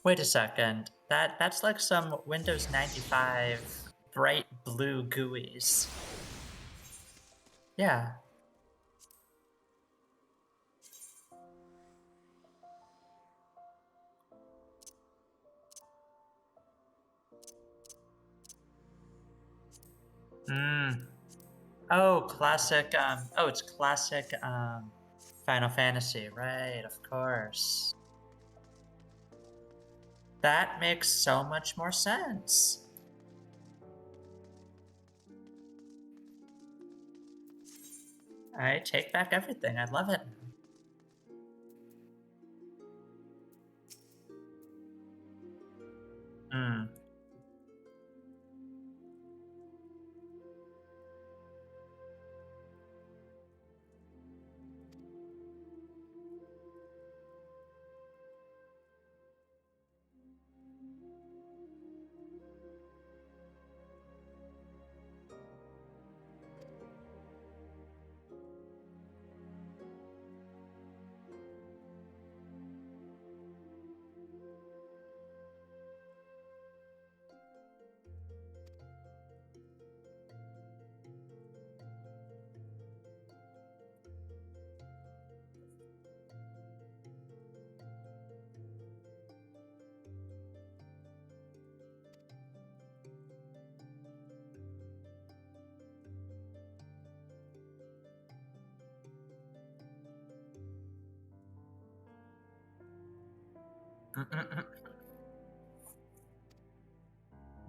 Wait a second. That's like some Windows 95 bright blue GUIs. Yeah. Oh, classic, oh, it's classic, Final Fantasy, right, of course. That makes so much more sense. I take back everything, I love it. Hmm.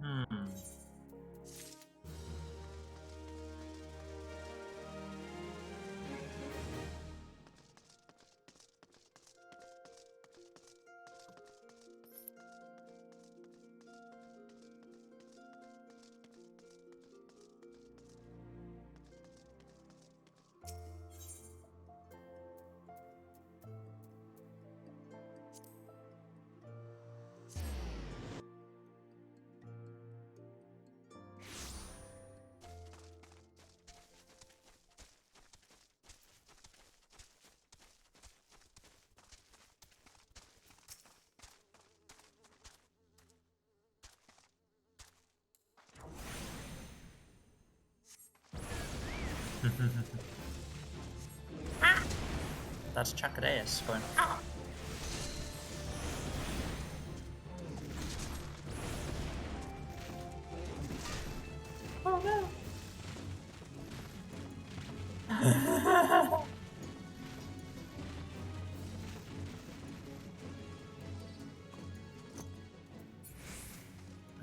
Hmm. That's Chakadeus going, ah! Oh no!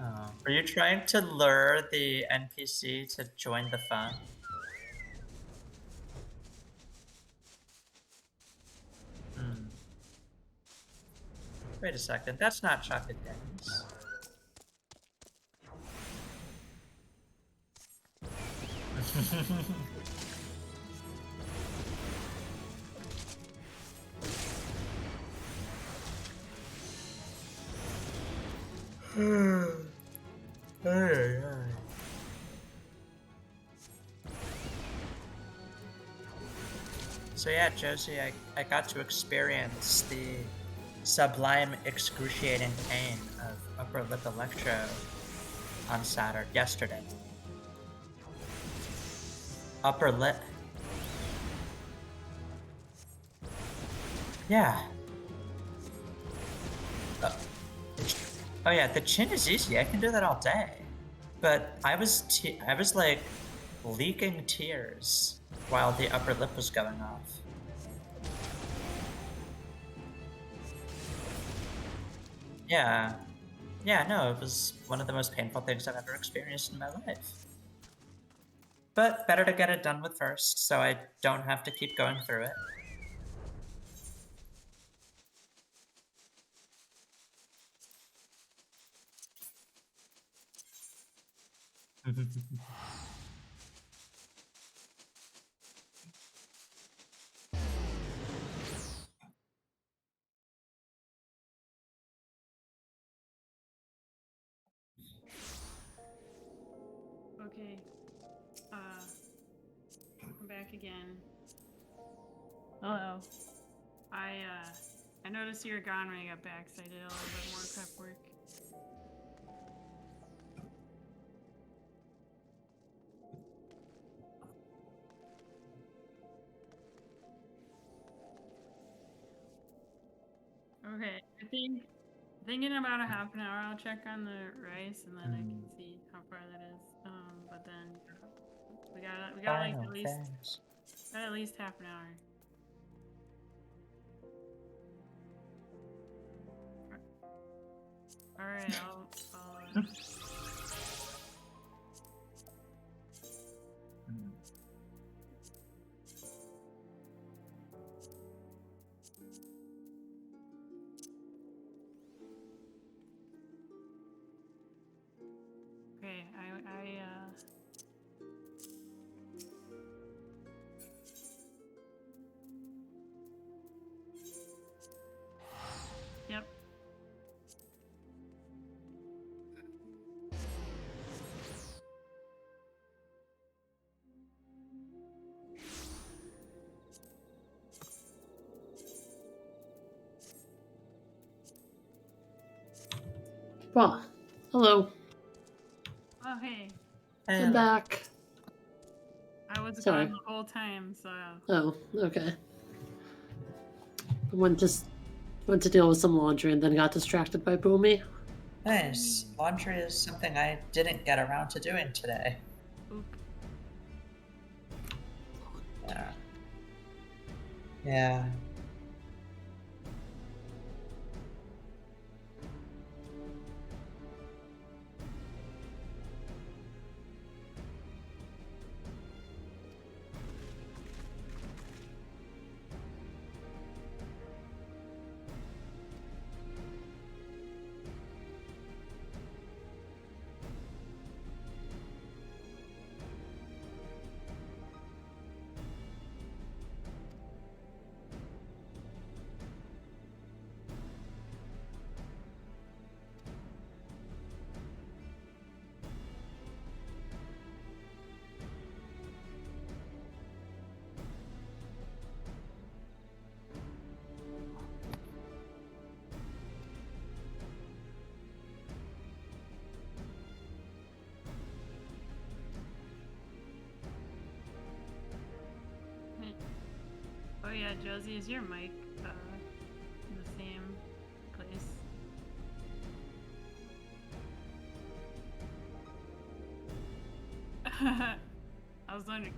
Oh. Are you trying to lure the NPC to join the fun? Hmm. Wait a second, that's not Chakadeus. So yeah, Josie, I got to experience the sublime, excruciating pain of upper lip electro on Saturn yesterday. Upper lip. Yeah. Oh yeah, the chin is easy. I can do that all day. But I was like leaking tears while the upper lip was going off. Yeah. Yeah, no, it was one of the most painful things I've ever experienced in my life. But better to get it done with first, so I don't have to keep going through it. Okay. I'm back again. Hello. I noticed you were gone when I got back, so I did a little bit more prep work. Okay, I think in about a half an hour I'll check on the rice and then I can see how far that is. But then we got like at least half an hour. All right, I'll Okay, Yep. Well, hello. Oh, hey. I'm back. I was Sorry. gone the whole time, so. Oh, okay. Went to deal with some laundry and then got distracted by Boomy. Nice. Laundry is something I didn't get around to doing today. Oop. Yeah. Yeah. Oh yeah, Josie, is your mic in the same place? I was wondering.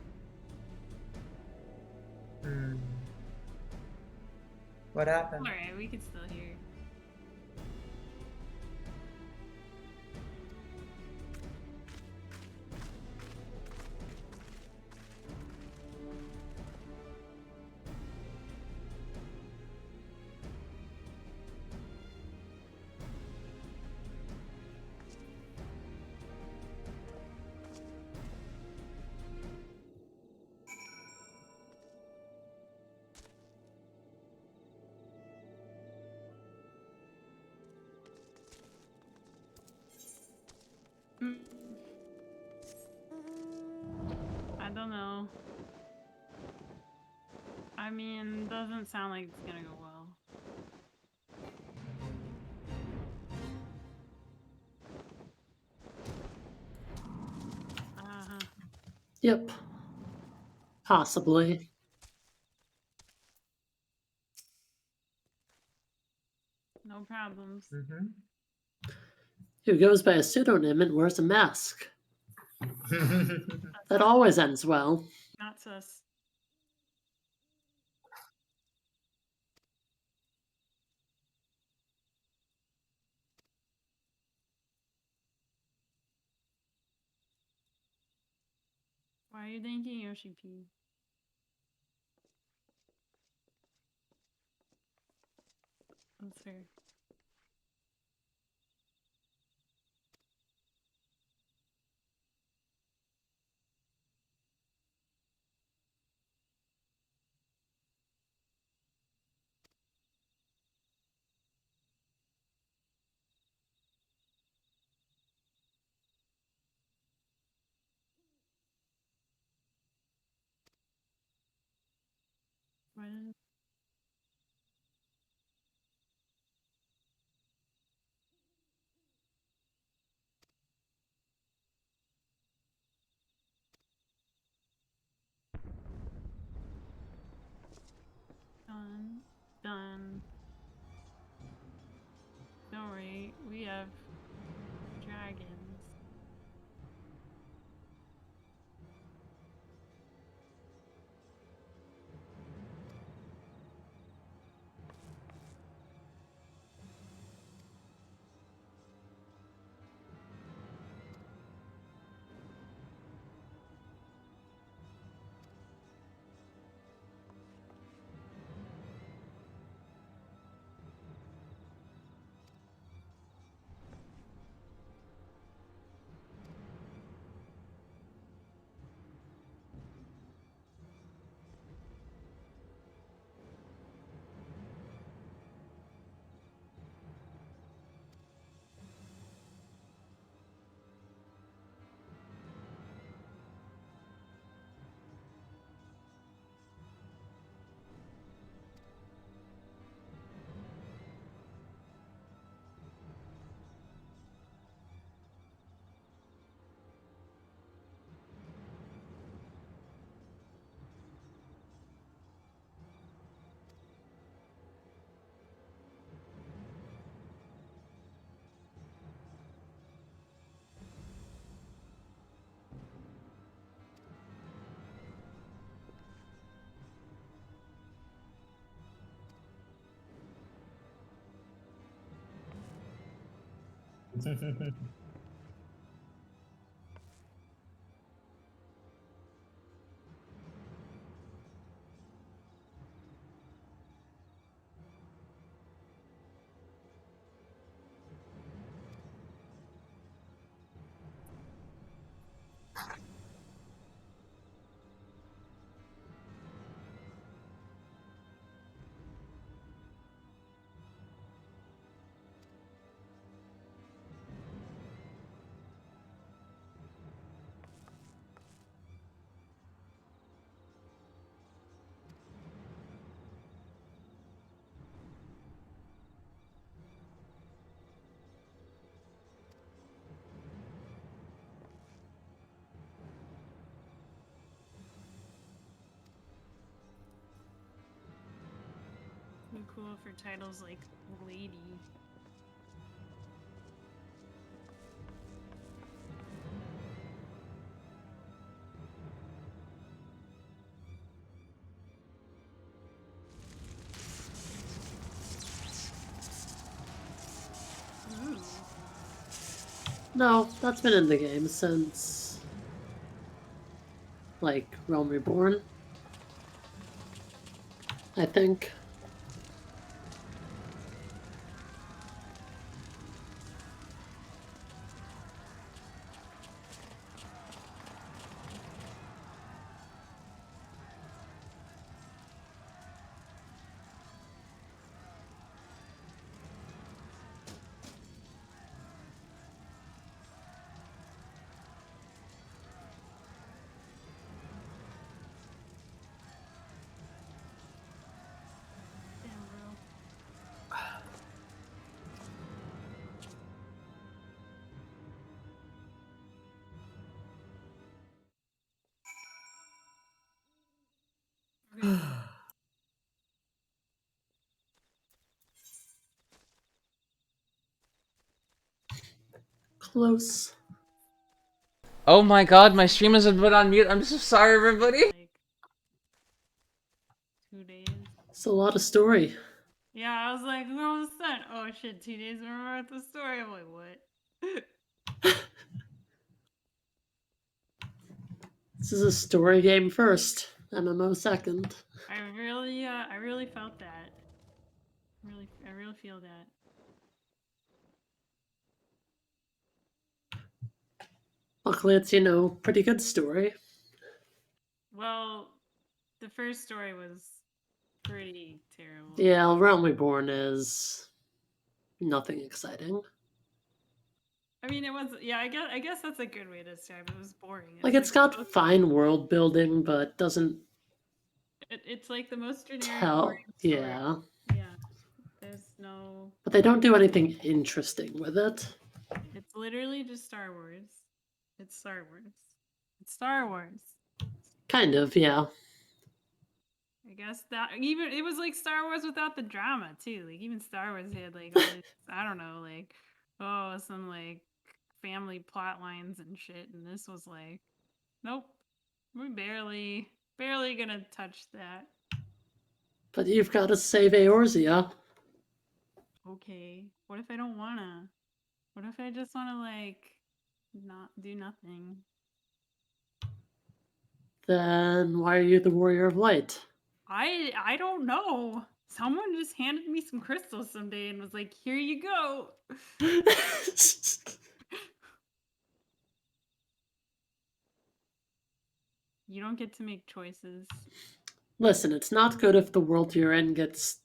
What happened? Alright, we can still hear. I don't know. I mean, doesn't sound like it's gonna go well. Yep. Possibly. No problems. Who goes by a pseudonym and wears a mask. That always ends well. Not sus. Why are you thinking Yoshi P? That's fair. Why did Done. Done. Don't worry, we have dragons. Be cool for titles like Lady. Ooh. No, that's been in the game since, like, Realm Reborn, I think. Damn, bro. Close. Oh my god, my stream has been put on mute. I'm so sorry, everybody. Like 2 days. It's a lot of story. Yeah, I was like, we're almost done. Oh shit, 2 days we're at the story. I'm like, what? This is a story game first, MMO second. I really felt that. I really feel that. Luckily, it's, pretty good story. Well, the first story was pretty terrible. Yeah, Realm Reborn is nothing exciting. I mean, it was. Yeah, I guess that's a good way to describe it. It was boring. Like, it's got fine world building, but doesn't It's like the most generic. tell. Yeah. Yeah. There's no. But they don't do anything interesting with it. It's literally just Star Wars. It's Star Wars. It's Star Wars. Kind of, yeah. I guess that even it was like Star Wars without the drama too. Like even Star Wars had like all this, I don't know, like some like family plot lines and shit, and this was like, nope, we're barely gonna touch that. But you've got to save Eorzea. Okay, what if I don't wanna? What if I just wanna like not do nothing? Then why are you the Warrior of Light? I don't know. Someone just handed me some crystals someday and was like, "Here you go." You don't get to make choices. Listen, it's not good if the world you're in gets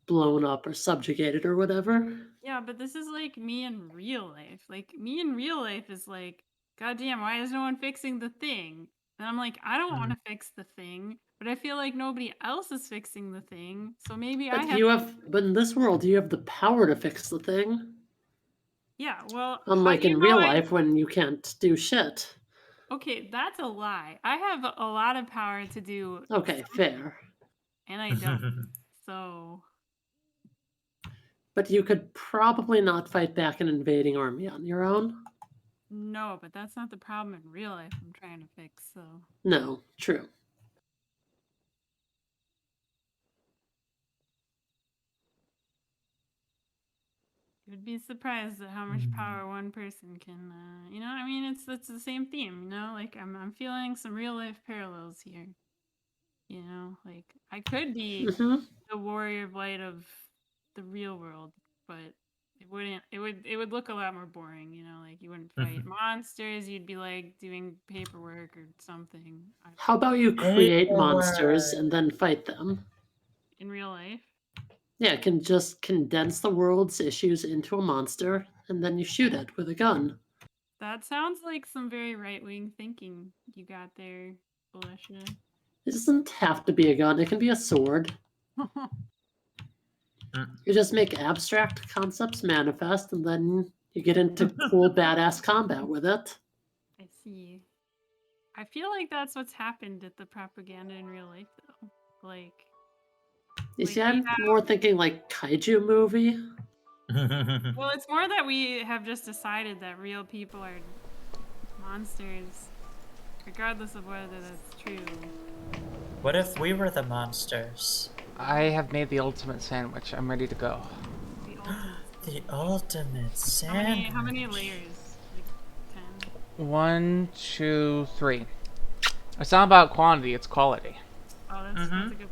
blown up or subjugated or whatever. Yeah, but this is like me in real life. Like me in real life is like, goddamn, why is no one fixing the thing? And I'm like, I don't want to fix the thing, but I feel like nobody else is fixing the thing. So maybe I have. But in this world, you have the power to fix the thing. Yeah, well, unlike in real life when you can't do shit. Okay, that's a lie. I have a lot of power to do. Okay, fair. And I don't. So. But you could probably not fight back an invading army on your own. No, but that's not the problem in real life I'm trying to fix, so. No, true. You'd be surprised at how much power one person can, I mean, it's the same theme, like I'm feeling some real life parallels here. Like I could be the warrior of light of the real world, but it would look a lot more boring, like you wouldn't fight monsters, you'd be like doing paperwork or something. How about you create monsters and then fight them? In real life? Yeah, it can just condense the world's issues into a monster, and then you shoot it with a gun. That sounds like some very right-wing thinking you got there, Felicia. It doesn't have to be a gun, it can be a sword. You just make abstract concepts manifest, and then you get into cool, badass combat with it. I see. I feel like that's what's happened at the propaganda in real life, though. Like... You see, I'm more thinking like kaiju movie. Well, it's more that we have just decided that real people are monsters, regardless of whether that's true. What if we were the monsters? I have made the ultimate sandwich. I'm ready to go. The ultimate sandwich. How many layers? Like 10? 1, 2, 3. It's not about quantity, it's quality. Oh, that's a good point.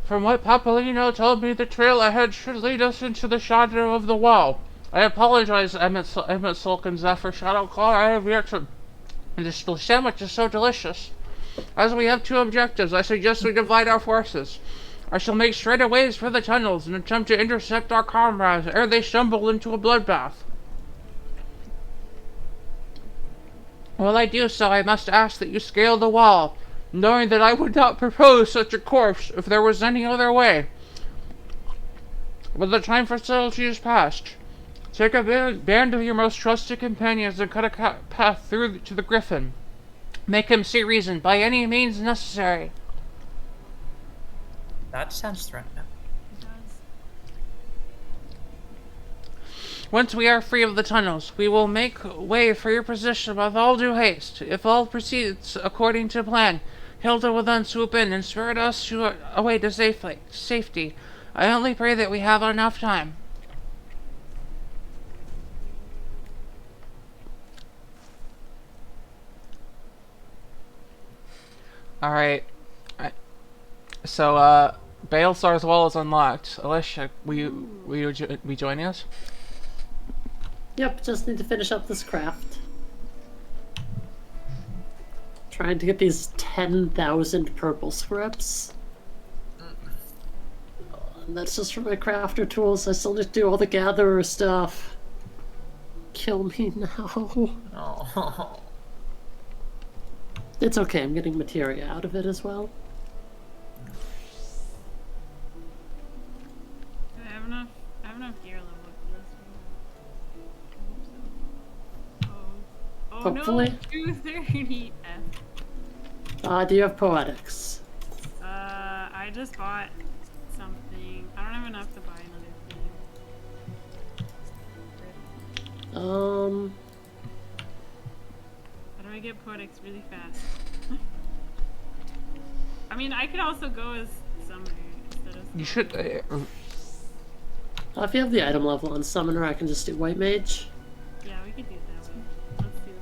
From what Papolino told me, the trail ahead should lead us into the shadow of the wall. I apologize, Emmett Sulk and Zephyr Shadowclaw. I have yet to... This sandwich is so delicious. As we have two objectives, I suggest we divide our forces. I shall make straightaways for the tunnels and attempt to intercept our comrades ere they stumble into a bloodbath. While I do so, I must ask that you scale the wall, knowing that I would not propose such a course if there was any other way. But the time for subtlety is past. Take a band of your most trusted companions and cut a path through to the Griffin. Make him see reason by any means necessary. That sounds threatening. Once we are free of the tunnels, we will make way for your position with all due haste. If all proceeds according to plan, Hilda will then swoop in and spirit us away to safety. I only pray that we have enough time. Alright. So, Balesar's wall is unlocked. Alicia, will you join us? Yep, just need to finish up this craft. Trying to get these 10,000 purple scripts. And that's just for my crafter tools. I still need to do all the gatherer stuff. Kill me now. Oh. It's okay, I'm getting materia out of it as well. I have enough gear level for this one. Oh Hopefully. no, 230 F. Do you have poetics? I just bought something. I don't have enough to buy another thing. How do I get poetics really fast? I mean, I could also go as summoner instead of. You should. If you have the item level on summoner, I can just do white mage. Yeah, we could do it that way. Let's do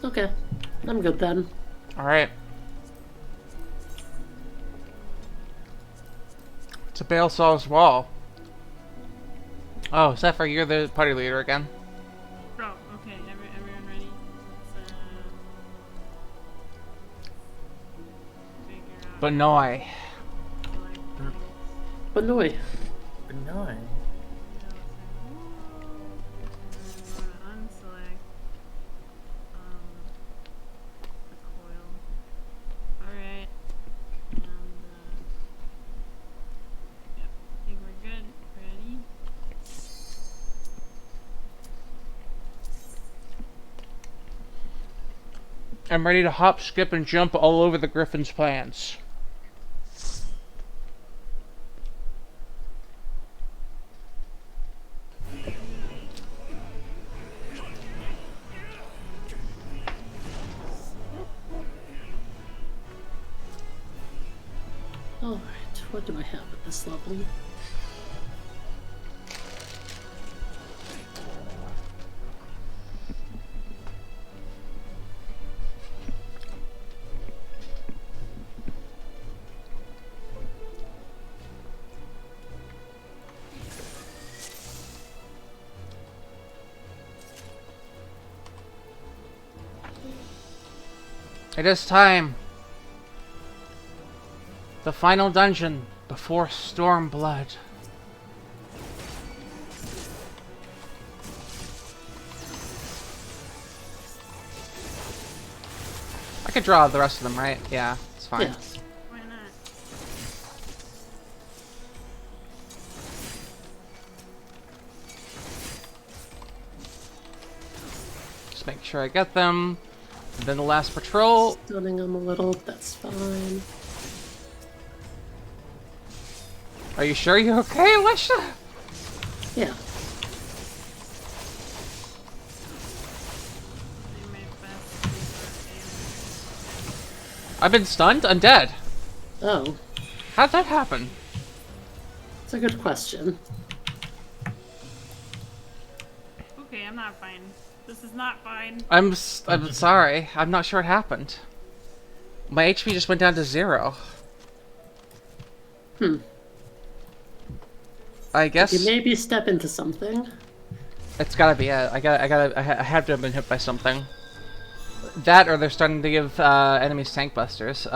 that. Okay, I'm good then. Alright. It's a Balesar's wall. Oh, Zephyr, you're the party leader again. Oh, okay. Everyone ready? Let's, figure out. Benoy. Benoy. Benoy. Unselect the coil. Alright. And yeah, I think we're good. Ready? I'm ready to hop, skip, and jump all over the Griffin's plans. Alright, what do I have at this level? It is time. The final dungeon before Stormblood. I could draw the rest of them, right? Yeah, it's fine. Yeah. Why not? Just make sure I get them. And then the last patrol. Stunning them a little, that's fine. Are you sure you're okay, Alicia? Yeah. I've been stunned? I'm dead. Oh. How'd that happen? It's a good question. Okay, I'm not fine. This is not fine. I'm sorry. I'm not sure what happened. My HP just went down to 0. I guess You maybe step into something. it's gotta be it. I have to have been hit by something. That, or they're starting to give enemies tank busters.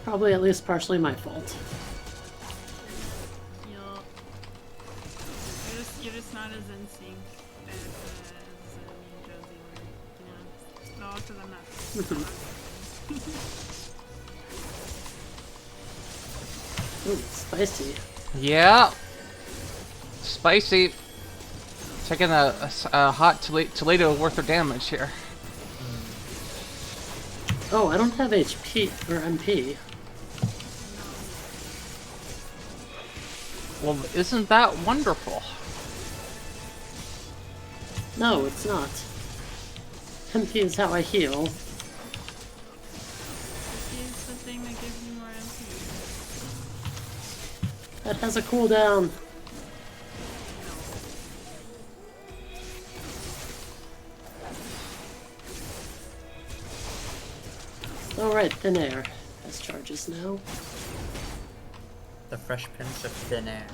Probably at least partially my fault. You're just not as in sync as me and Josie were. You know? No, because I'm not. Ooh, spicy. Yeah. Spicy. Taking a hot Toledo worth of damage here. Oh, I don't have HP or MP. Well, isn't that wonderful? No, it's not. MP is how I heal. This is the thing that gives you more MP. That has a cooldown. Alright, thin air has charges now. The Fresh Prince of Thin Air.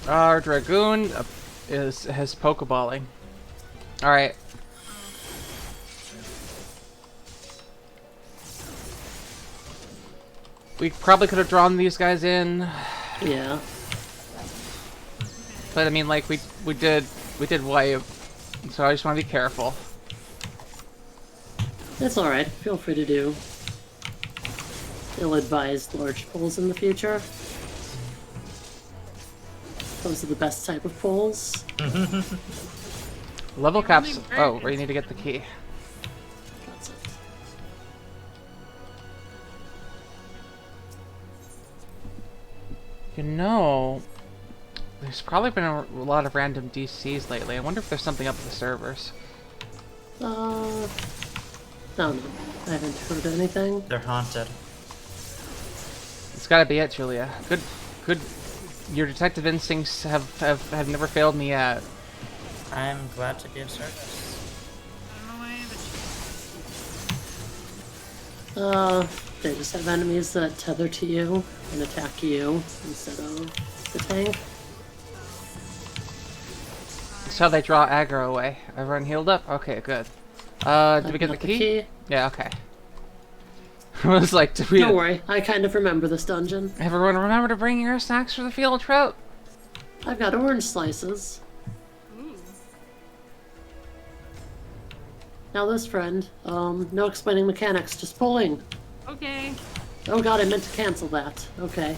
Our Dragoon has Pokeballing. Alright. We probably could have drawn these guys in. Yeah. But I mean, like, we did wipe, so I just want to be careful. That's alright, feel free to do ill-advised large pulls in the future. Those are the best type of pulls. Level caps. Oh, we need to get the key. That's it. You know, there's probably been a lot of random DCs lately. I wonder if there's something up with the servers. No, I haven't heard anything. They're haunted. It's gotta be it, Julia. Good. Your detective instincts have never failed me yet. I'm glad to be of service. They just have enemies that tether to you and attack you instead of the tank. That's how they draw aggro away. Everyone healed up? Okay, good. Did we get the key? Yeah, okay. I was like, did we... Don't worry, I kind of remember this dungeon. Everyone remember to bring your snacks for the field trip? I've got orange slices. Now this friend, no explaining mechanics, just pulling. Okay. Oh god, I meant to cancel that. Okay.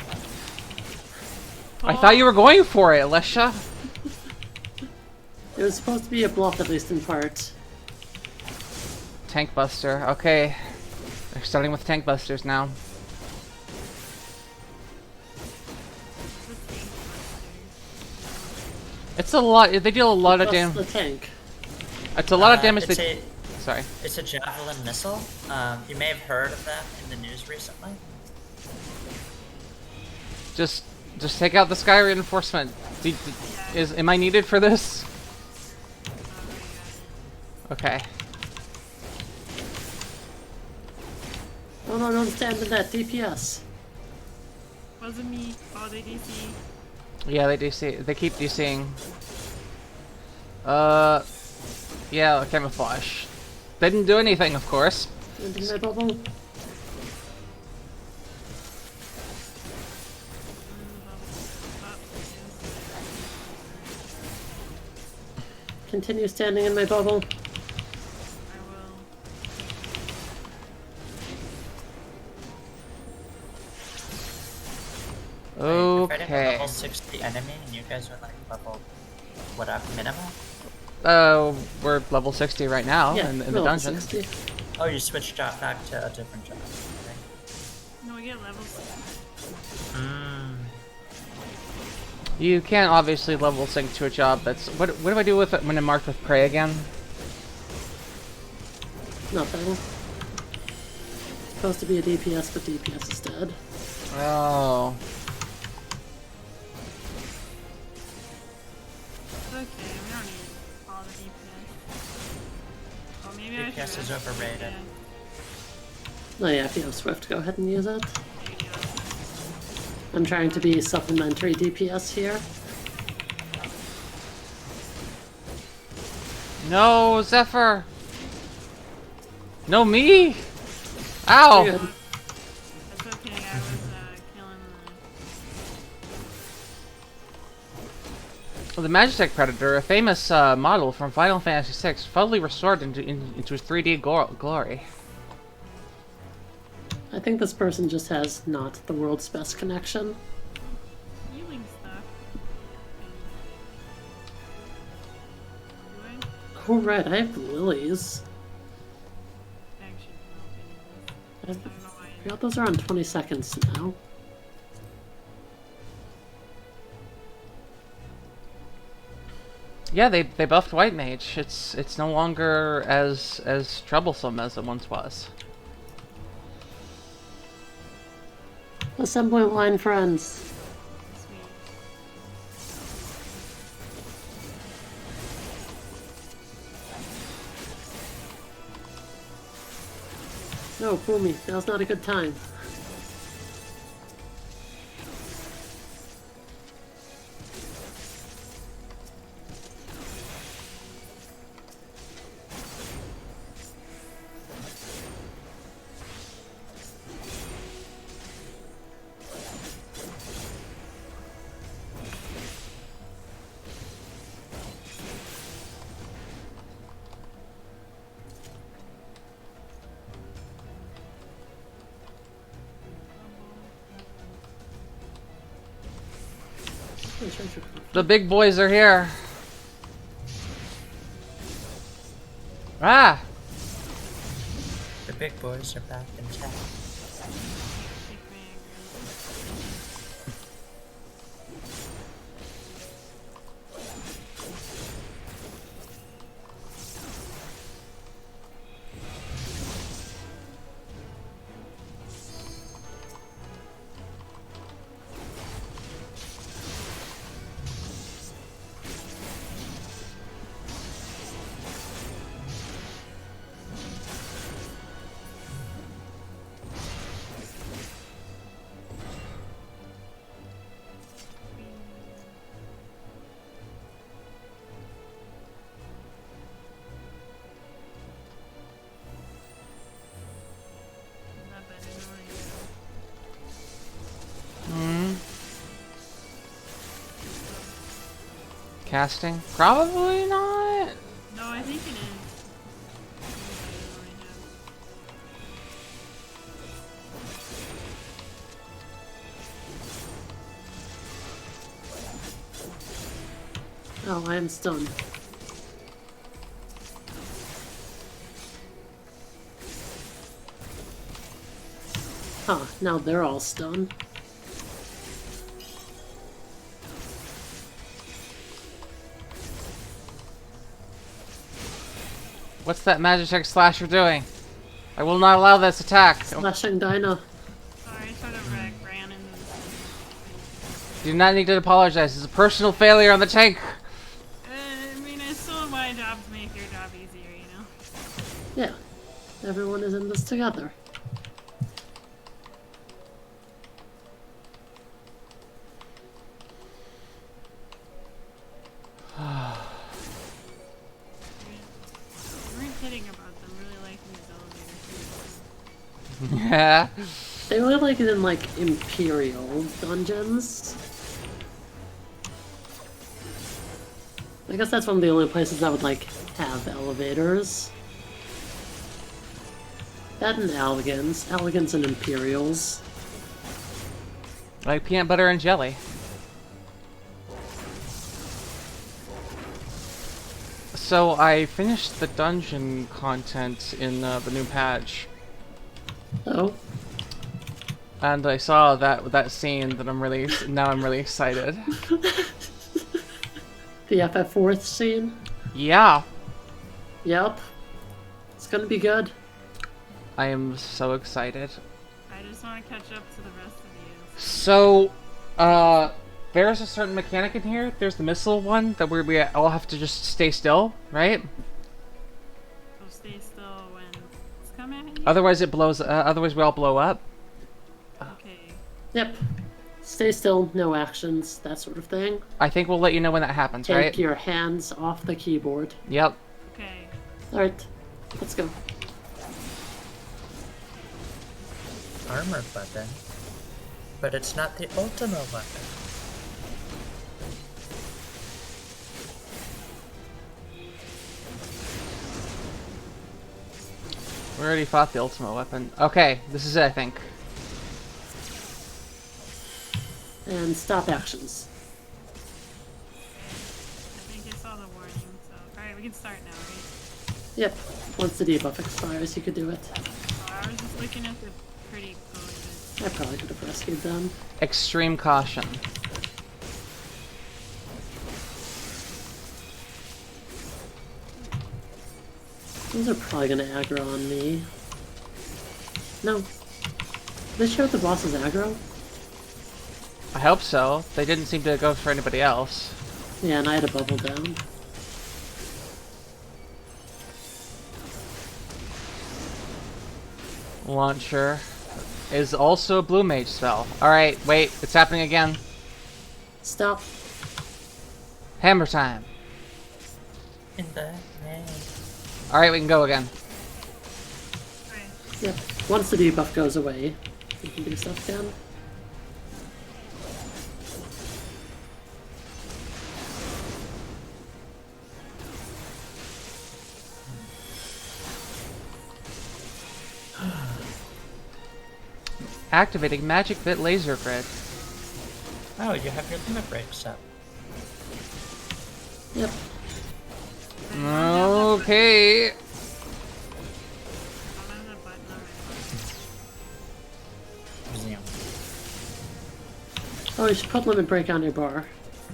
I thought you were going for it, Alessia. It was supposed to be a bluff, at least in part. Tank Buster, okay. They're starting with Tank Busters now. It's a lot, they deal a lot of damage. The tank. It's a lot of damage. Sorry. It's a javelin missile. You may have heard of that in the news recently. Just take out the sky reinforcement. Am I needed for this? Okay. Oh no, don't stand in that DPS. Wasn't me. Oh, they DC. Yeah, they DC. They keep DCing. Yeah, camouflage. They didn't do anything, of course. Into my bubble. Continue standing in my bubble. Wait, if I did a Okay. level 60 enemy and you guys are like level, what up, minimum? We're level 60 right now Yeah, in the level dungeon. 60. Oh, you switched job back to a different job. Okay. No, we get levels. You can't obviously level sync to a job that's... What do I do with it when I'm marked with prey again? Nothing. It's supposed to be a DPS, but DPS is dead. Oh. Okay, we don't need all the DPS. Oh, maybe I DPS should. is overrated. Oh yeah, if you have Swift, go ahead and use it. I'm trying to be supplementary DPS here. No, Zephyr! No, me! Ow! You're good. That's okay, I was killing The Magitech Predator, a famous model from Final Fantasy VI, fully restored into his 3D glory. I think this person just has not the world's best connection. healing stuff. Oh right, I have lilies. I forgot those are on 20 seconds now. Yeah, they buffed White Mage. It's no longer as troublesome as it once was. Assembly line friends. No, Fumi, now's not a good time. The big boys are here. Ah! The big boys are back in town. Casting? Probably not. No, I think it is. Oh, I am stunned. Huh, now they're all stunned. What's that Magitech slasher doing? I will not allow this attack. Slashing Dinah. Sorry, I sort of ran into this. You do not need to apologize. It's a personal failure on the tank. I mean, I still want my job to make your job easier, you know? Yeah, everyone is in this together. Yeah. They really like it in like Imperial dungeons. I guess that's one of the only places that would like have elevators. That and Elegance. Elegance and Imperials. Like peanut butter and jelly. So I finished the dungeon content in the new patch. Oh. And I saw that scene that I'm really excited. The FF4 scene? Yeah. Yep. It's gonna be good. I am so excited. I just want to catch up to the rest of you. So, there's a certain mechanic in here. There's the missile one that we all have to just stay still, right? So stay still when it's coming at you? Otherwise it blows, otherwise we all blow up. Okay. Yep. Stay still, no actions, that sort of thing. I think we'll let you know when that happens, Take right? Take your hands off the keyboard. Yep. Okay. Alright, let's go. Armored weapon, but it's not the ultimate weapon. We already fought the ultimate weapon. Okay, this is it, I think. And stop actions. I think you saw the warning, so... Alright, we can start now, right? Yep. Once the debuff expires, you could do it. Oh, I was just looking at the pretty poses. I probably could have rescued them. Extreme caution. Those are probably gonna aggro on me. No. They showed the boss's aggro? I hope so. They didn't seem to go for anybody else. Yeah, and I had a bubble down. Launcher is also a blue mage spell. Alright, wait, it's happening again. Stop. Hammer time. In the name. Alright, we can go again. Yep. Once the debuff goes away, you can do stuff again. Activating Magic Bit Laser Grid. Oh, you have your limit breaks up. Yep. Okay. Oh, you should put limit break on your bar.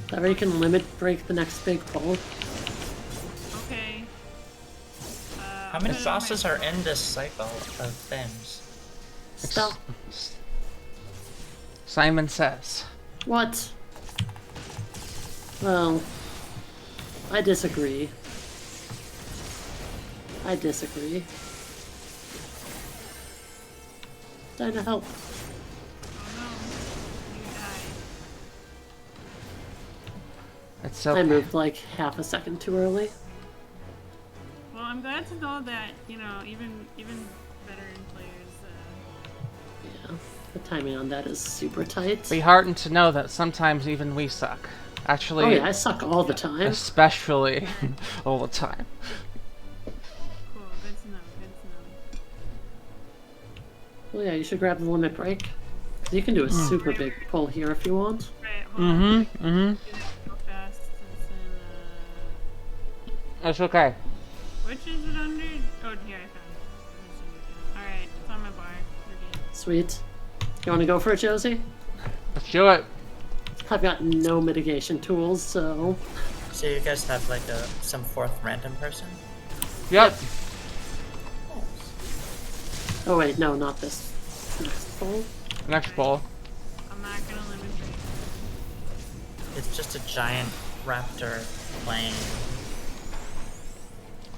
That way you can limit break the next big pull. Okay. How many bosses are in this cycle of things? Stop. Simon says. What? Well, I disagree. I disagree. Trying to help. It's okay. I moved like half a second too early. Well, I'm glad to know that, you know, even veteran players. Yeah, the timing on that is super tight. Be heartened to know that sometimes even we suck. Actually. Oh yeah, I suck all the time. Especially all the time. Cool, good to know, good to know. Well, yeah, you should grab the limit break. You can do a super big pull here if you want. Right, hold on. Mm-hmm. Go fast. It's in, That's okay. which is it under? Oh, here, I found it. Alright, it's on my bar. We're good. Sweet. You want to go for it, Josie? Let's do it. I've got no mitigation tools, so... So you guys have like some fourth random person? Yep. Oh wait, no, not this. Next pull. Next ball. I'm not gonna limit break. It's just a giant raptor plane.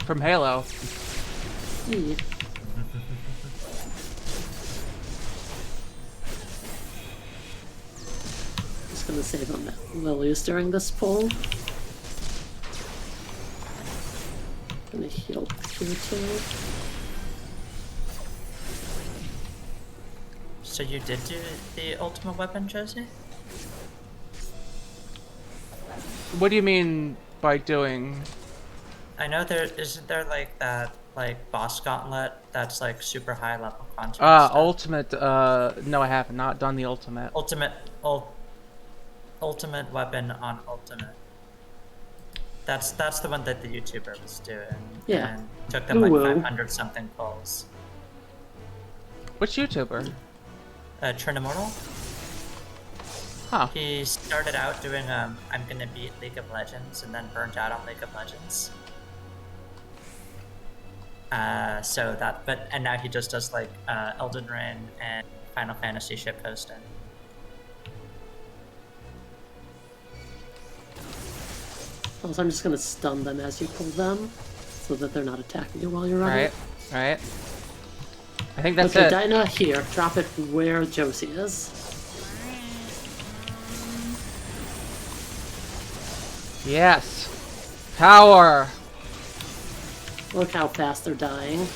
From Halo. Yeah. Just gonna save on that lilies during this pull. Gonna heal here too. So you did do the ultimate weapon, Josie? What do you mean by doing? I know isn't there like that boss gauntlet that's like super high level content. Ultimate, no I have not done the ultimate. Ultimate weapon on ultimate. That's the one that the YouTuber was doing. Yeah. And took them like Ooh. 500 something pulls. Which YouTuber? Trinimortal. Huh. He started out doing I'm gonna beat League of Legends and then burnt out on League of Legends. And now he just does like Elden Ring and Final Fantasy ship posting. Also, I'm just gonna stun them as you pull them, so that they're not attacking you while you're running. Right. I think that's okay, it. Dinah, here. Drop it where Josie is. Yes. Power. Look how fast they're dying.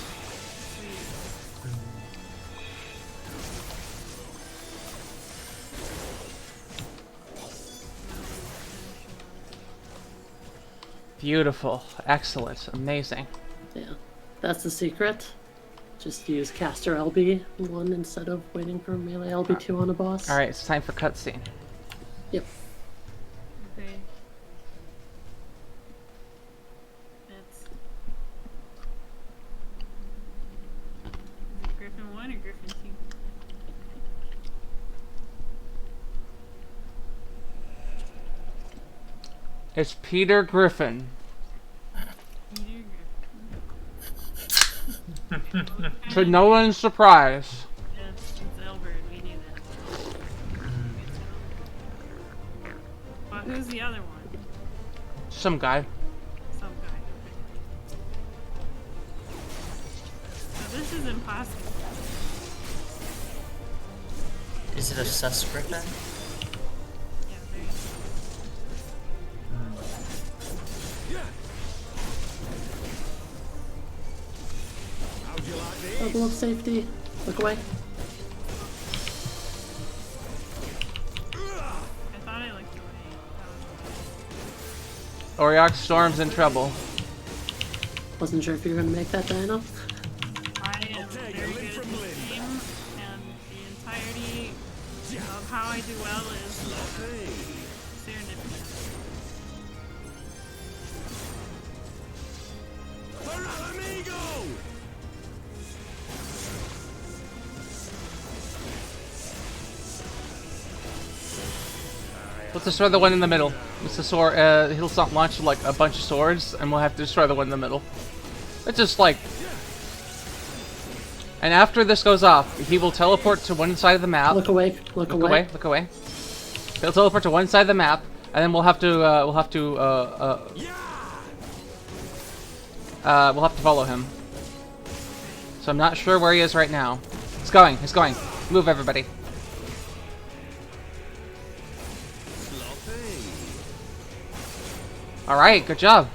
Beautiful. Excellent. Amazing. Yeah, that's the secret. Just use caster LB1 instead of waiting for melee LB2 on a boss. Alright, it's time for cutscene. Yep. Okay. That's... Is it Griffin 1 or Griffin 2? It's Peter Griffin. To no one's surprise. It's Elbert, we knew that. Who's the other one? Some guy. Some guy. So this is impossible. Is it a sus griffin? Yeah, there you go. Level of safety. Look away. I thought I looked away. Oriok Storm's in trouble. Wasn't sure if you were gonna make that, Diana. I am very good at this game, and the entirety of how I do well is serendipity. Let's destroy the one in the middle. It's the sword. He'll launch like a bunch of swords, and we'll have to destroy the one in the middle. It's just like. And after this goes off, he will teleport to one side of the map. Look away. Look away. Look away. He'll teleport to one side of the map, and then we'll have to follow him. So I'm not sure where he is right now. He's going. He's going. Move, everybody. Alright, good job.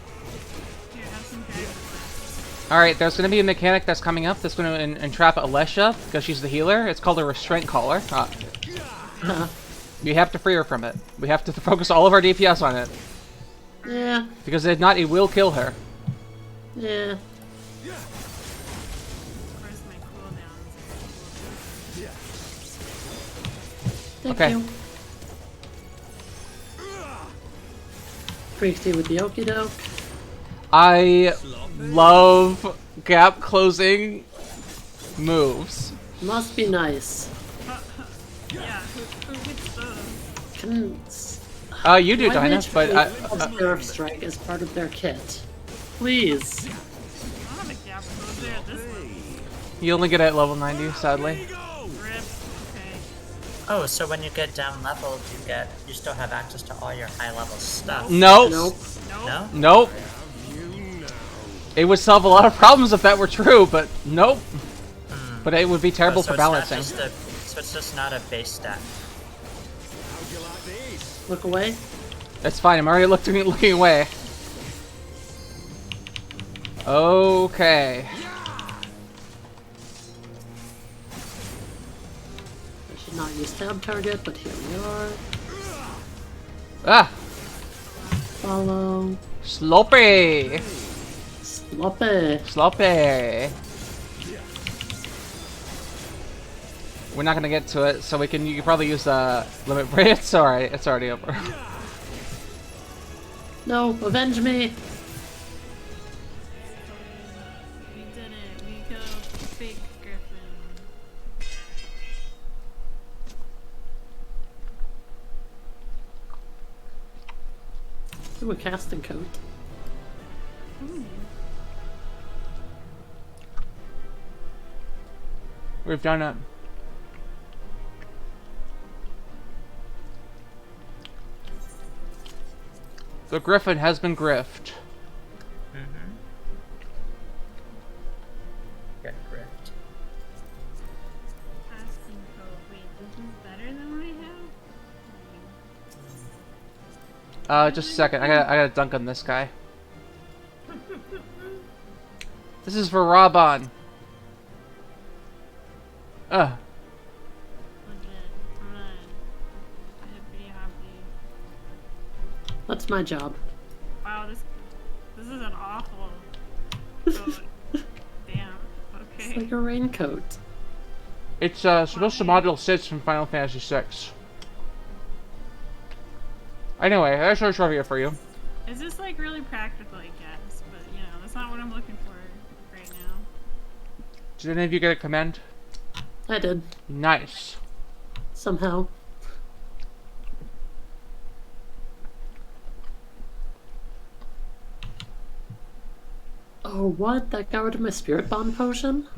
Alright, there's going to be a mechanic that's coming up that's going to entrap Alessia because she's the healer. It's called a restraint collar. You have to free her from it. We have to focus all of our DPS on it. Yeah. Because if not, it will kill her. Yeah. Thank Okay. you. Freaks you with the okie doke. I love gap closing moves. Must be nice. Yeah, who gets those? You do, Dinah, but Observe Strike as part of their kit. Please. I don't have a gap closer at this level. you only get it at level 90, sadly. Oh, so when you get down leveled, you still have access to all your high level stuff. Nope. No? Nope. It would solve a lot of problems if that were true, but nope. But it would be terrible for balancing. So it's just not a base stat. Look away. That's fine. I'm already looking away. Okay. I should not use tab target, but here we are. Ah! Follow. Sloppy! Sloppy. Sloppy! We're not gonna get to it, so you can probably use the limit break. It's alright, it's already over. No, avenge me! We did it. We killed fake Griffin. Ooh, a casting coat. We've done it. The Griffin has been griffed. Get griffed. Casting code. Wait, this is better than what I have? Just a second. I gotta dunk on this guy. This is for Raban. Legit. I'm not hippity hoppy. That's my job. Wow, this is an awful. Oh, damn. It's Okay. like a raincoat. It's supposed to model Sis from Final Fantasy VI. Anyway, that's our trivia for you. Is this like really practical, I guess? But you know, that's not what I'm looking for right now. Did any of you get a command? I did. Nice. Somehow. Oh, what? That got rid of my spirit bomb potion?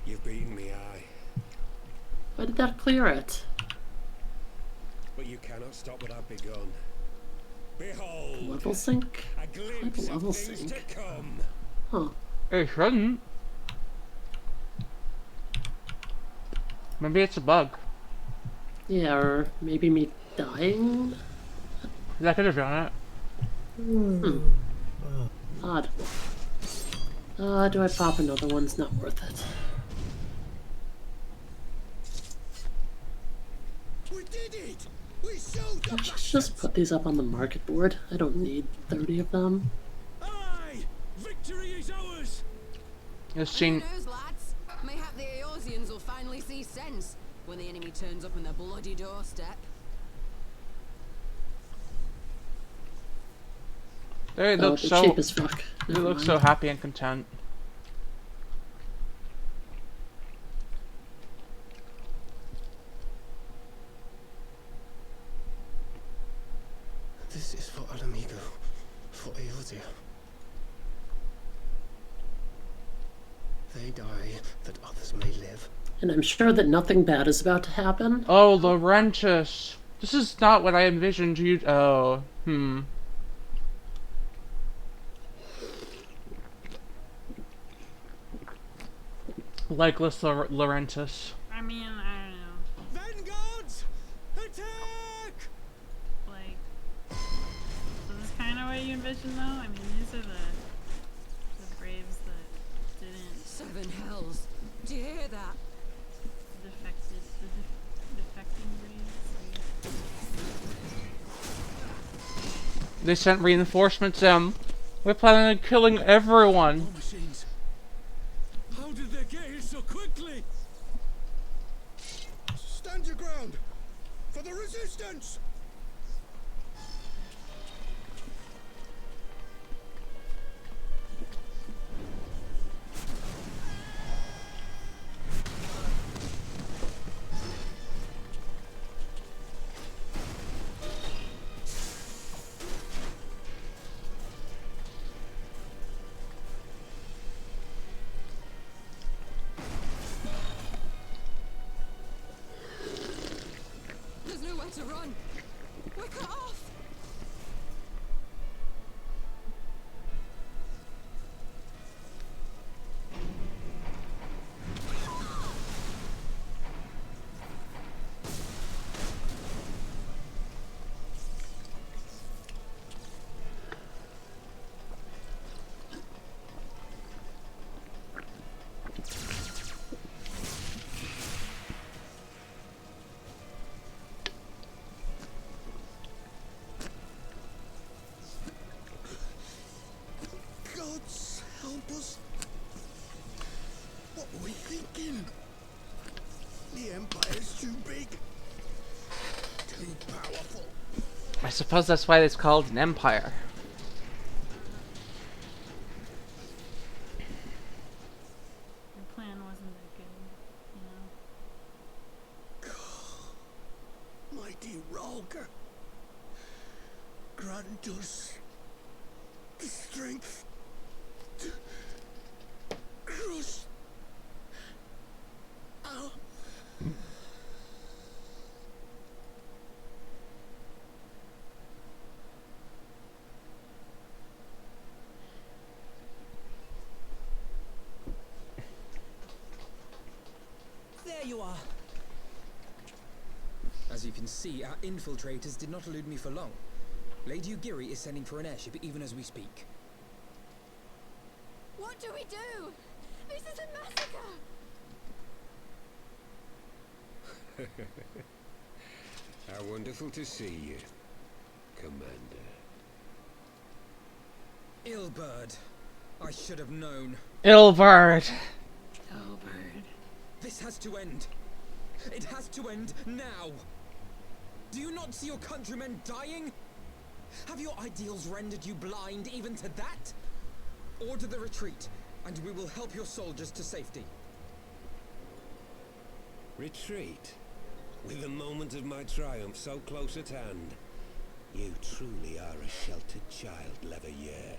You've beaten me, aye. Why did that clear it? But you cannot stop what I've begun. Behold, Level sync? a glimpse Level of things sync. to come. Huh. It shouldn't. Maybe it's a bug. Yeah, or maybe me dying? That could have done it. Odd. Do I pop another one? It's not worth it. We did it! We showed the Let's just put these up on the market board. I don't need 30 of them. Aye! Victory is ours! It's Who seen. knows, lads? Mayhap the Eorzeans will finally see sense when the enemy turns up on their bloody doorstep. They look they're so. cheap as fuck. They Never look mind. so happy and content. This is for Alamigo, for Eorzea. They die that others may live. And I'm sure that nothing bad is about to happen. Oh, Laurentis. This is not what I envisioned you. Oh, Legless Laurentis. I mean, I don't know. Vanguards! Attack! Like, is this kind of what you envision, though? I mean, these are the Braves that didn't. Seven hells. Do you hear that? Defecting Braves. They sent reinforcements in. We're planning on killing everyone. War machines. How did they get here so quickly? Stand your ground! For the resistance! There's nowhere to run. We're cut off. Gods help us. What were we thinking? The Empire's too big. Too powerful. I suppose that's why it's called an empire. Your plan wasn't that good, you know? Mighty Ralker. Grant us the strength to crush our... There you are. As you can see, our infiltrators did not elude me for long. Lady Ugiri is sending for an airship even as we speak. What do we do? This is a massacre! How wonderful to see you, Commander. Ilbird. I should have known. Ilbird. This has to end. It has to end now. Do you not see your countrymen dying? Have your ideals rendered you blind even to that? Order the retreat, and we will help your soldiers to safety. Retreat? With the moment of my triumph so close at hand. You truly are a sheltered child, Leverrier.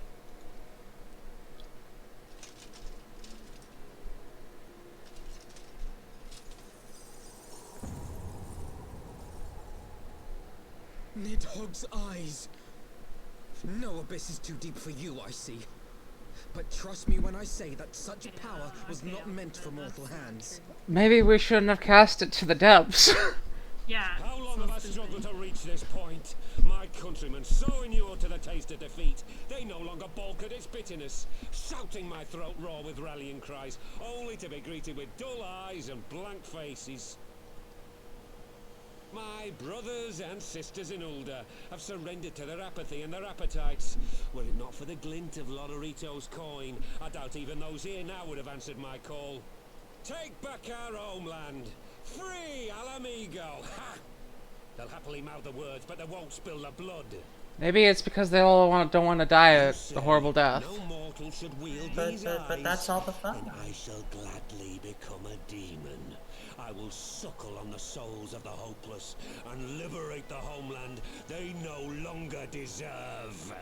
Nidhogg's eyes. No abyss is too deep for you, I see. But trust me when I say that such power was not meant for mortal hands. Maybe we shouldn't have cast it to the depths. Yeah. How long have I struggled to reach this point? My countrymen, so inured to the taste of defeat, they no longer balk at its bitterness, shouting my throat raw with rallying cries, only to be greeted with dull eyes and blank faces. My brothers and sisters in Ulda have surrendered to their apathy and their appetites. Were it not for the glint of Lodorito's coin, I doubt even those here now would have answered my call. Take back our homeland! Free Alamigo! Ha! They'll happily mouth the words, but they won't spill the blood. Maybe it's because they all don't want to die a horrible death. No mortal should wield But these eyes, that's all the fun. and I shall gladly become a demon. I will suckle on the souls of the hopeless and liberate the homeland they no longer deserve.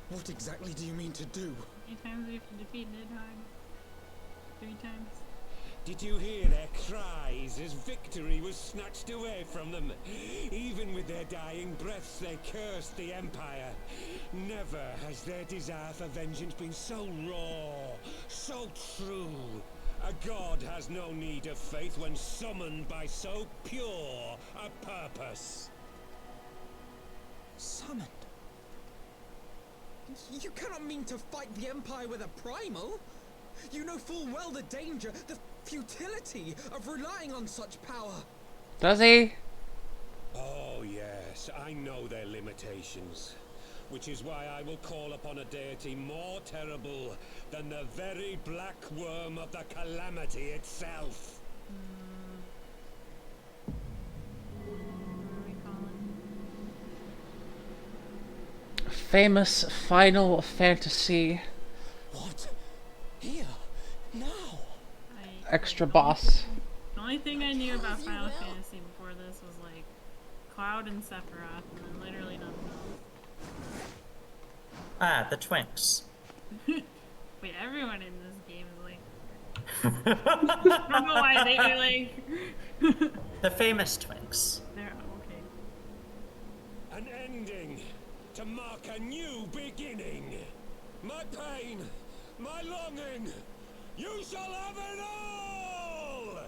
What exactly do you mean to do? 3 times if you defeat Nidhogg. 3 times. Did you hear their cries as victory was snatched away from them? Even with their dying breaths, they cursed the Empire. Never has their desire for vengeance been so raw, so true. A god has no need of faith when summoned by so pure a purpose. Summoned? You cannot mean to fight the Empire with a primal! You know full well the danger, the futility of relying on such power. Does he? Oh yes, I know their limitations. Which is why I will call upon a deity more terrible than the very black worm of the calamity itself. Famous Final Fantasy. What? Here? Now? Extra boss. The only thing I knew about Final Fantasy before this was like Cloud and Sephiroth, and then literally nothing else. Ah, the Twinks. Wait, everyone in this game is like. I don't know why they were like. The famous Twinks. They're okay. An ending to mark a new beginning. My pain, my longing, you shall have it all!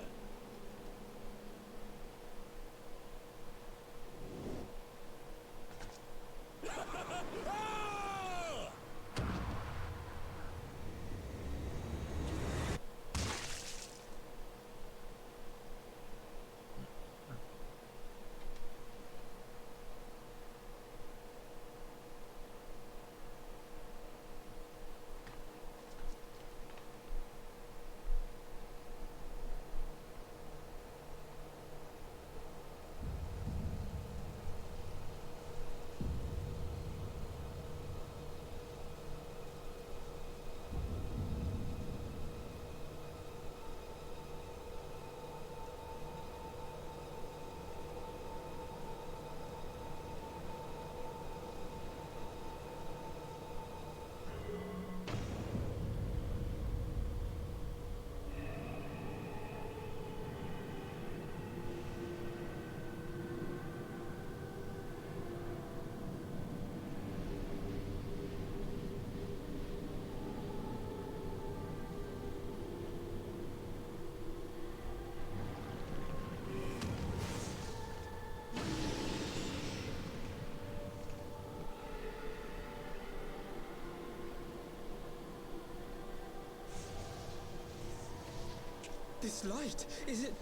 This light, is it...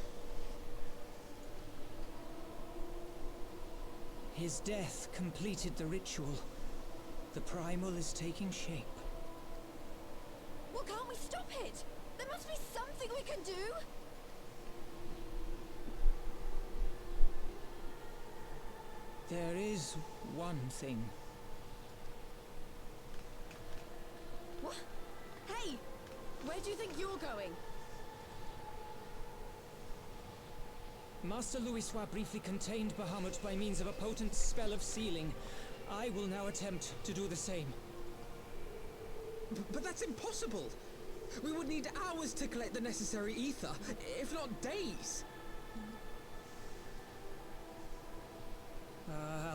His death completed the ritual. The primal is taking shape. Well, can't we stop it? There must be something we can do. There is one thing. What? Hey, where do you think you're going? Master Louisoix briefly contained Bahamut by means of a potent spell of sealing. I will now attempt to do the same. But that's impossible! We would need hours to collect the necessary ether, if not days.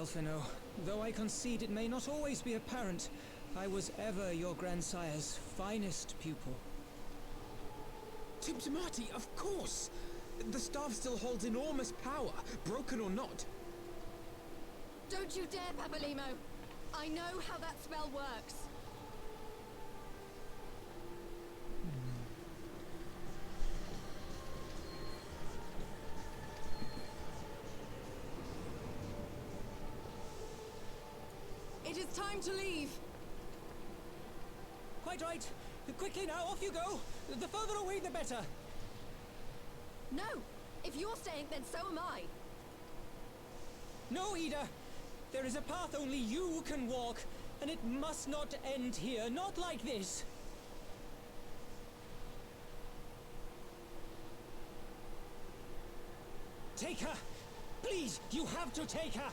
Alphino, though I concede it may not always be apparent, I was ever your grandsire's finest pupil. Timtimati, of course! The staff still holds enormous power, broken or not. Don't you dare, Pabalimo! I know how that spell works. It is time to leave. Quite right. Quickly now, off you go. The further away, the better. No! If you're staying, then so am I. No, Ida. There is a path only you can walk, and it must not end here. Not like this. Take her! Please, you have to take her!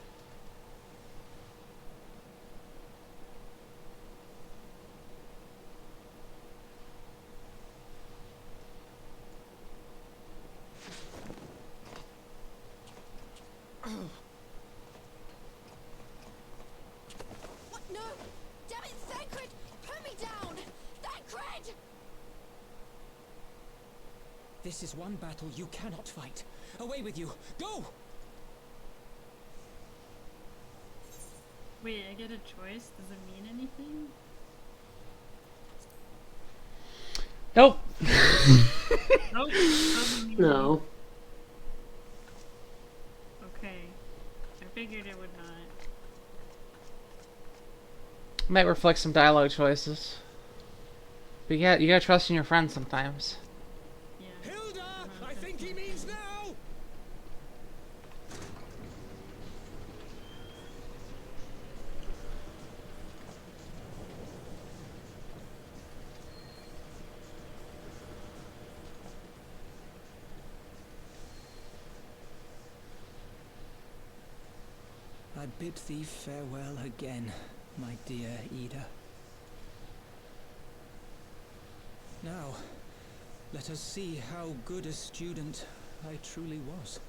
What? No! Damn it, Thancred! Put me down! Thancred! This is one battle you cannot fight. Away with you! Go! Wait, I get a choice? Does it mean anything? Nope. Nope. Doesn't mean No. Okay. I figured it would not. Might reflect some dialogue choices. But yeah, you gotta trust in your friends sometimes. Hilda! I think he means now! I bid thee farewell again, my dear Ida. Now, let us see how good a student I truly was.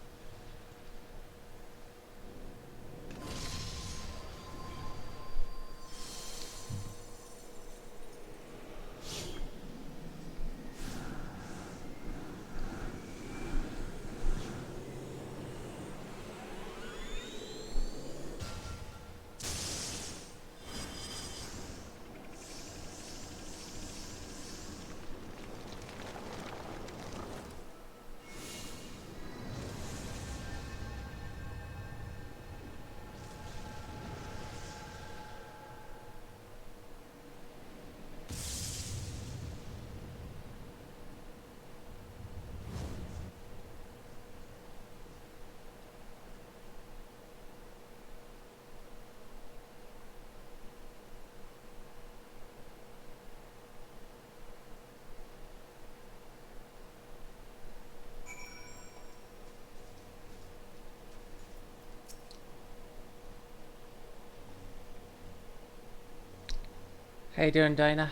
How you doing, Dinah?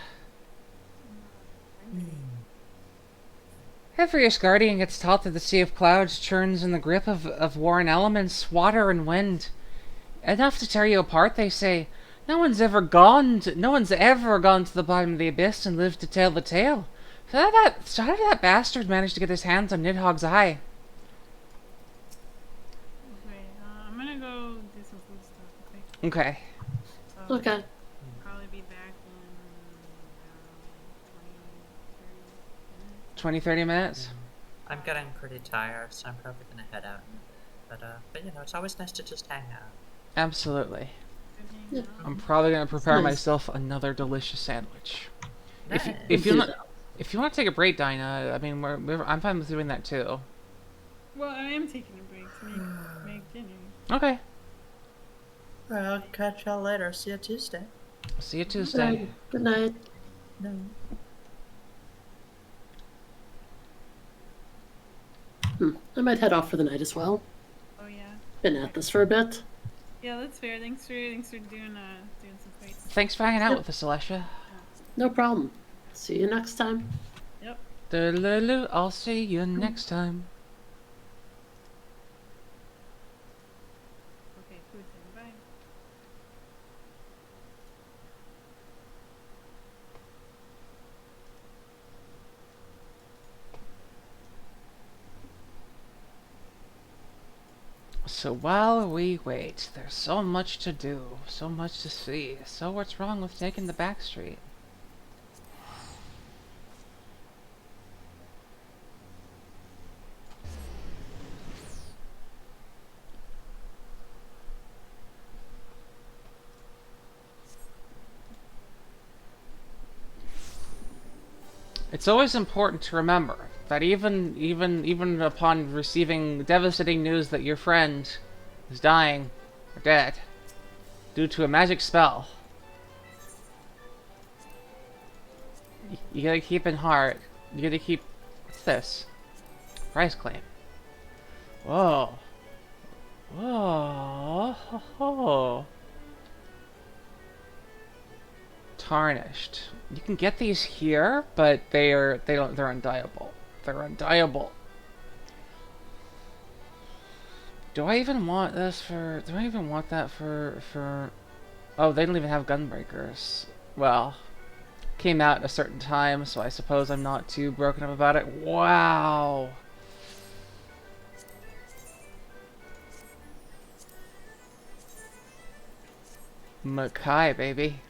Every Asgardian gets taught that the Sea of Clouds churns in the grip of warring elements, water and wind. Enough to tear you apart, they say. No one's ever gone to the bottom of the abyss and lived to tell the tale. So how did that bastard manage to get his hands on Nidhogg's eye? Okay, I'm gonna go do some food stuff, okay? Okay. Okay. Probably be back in 20-30 minutes? I'm getting pretty tired, so I'm probably gonna head out in a bit. But you know, it's always nice to just hang out. Absolutely. Yeah. I'm probably gonna prepare Nice. myself another delicious sandwich. Nice. If you want to take a break, Dinah, I mean, I'm fine with doing that too. Well, I am taking a break to make dinner. Okay. Well, I'll catch y'all later. See you Tuesday. See you Tuesday. Good night. No. I might head off for the night as well. Oh yeah. Been at this for a bit. Yeah, that's fair. Thanks for doing doing some fights. Thanks for hanging out with us, Alessia. No problem. See you next time. Yep. I'll see you next time. Okay, food time. Bye. So while we wait, there's so much to do, so much to see. So what's wrong with taking the back street? It's always important to remember that even upon receiving devastating news that your friend is dying or dead due to a magic spell, you gotta keep in heart. You gotta keep. What's this? Price claim. Whoa. Whoa. Ho, ho. Tarnished. You can get these here, but they're undiable. They're undiable. Do I even want this for? Do I even want that for? Oh, they don't even have gunbreakers. Well, came out at a certain time, so I suppose I'm not too broken up about it. Wow. Mackay, baby.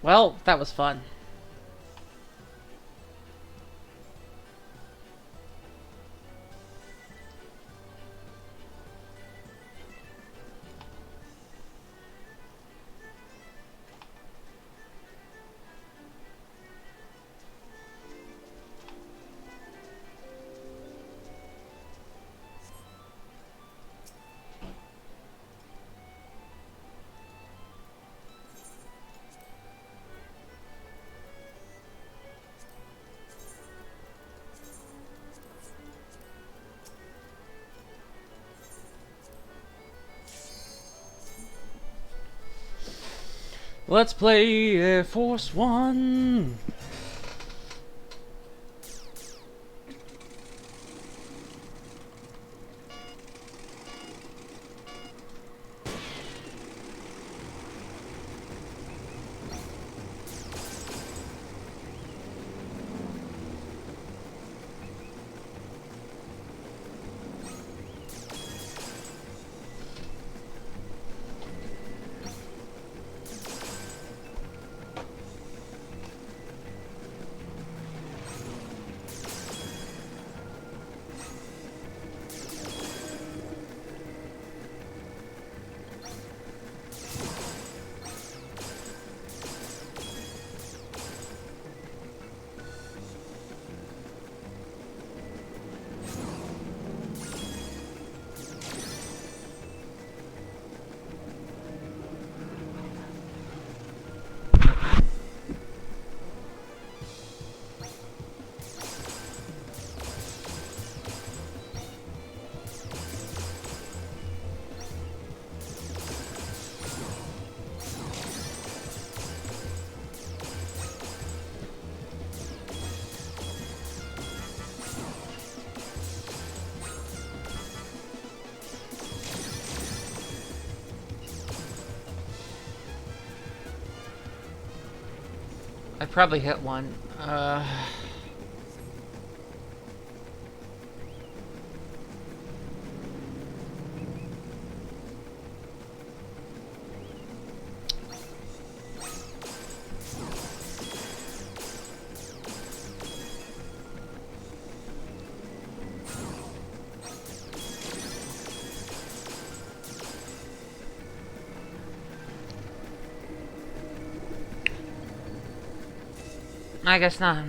Well, that was fun. Let's play Air Force One. I probably hit one. I guess not.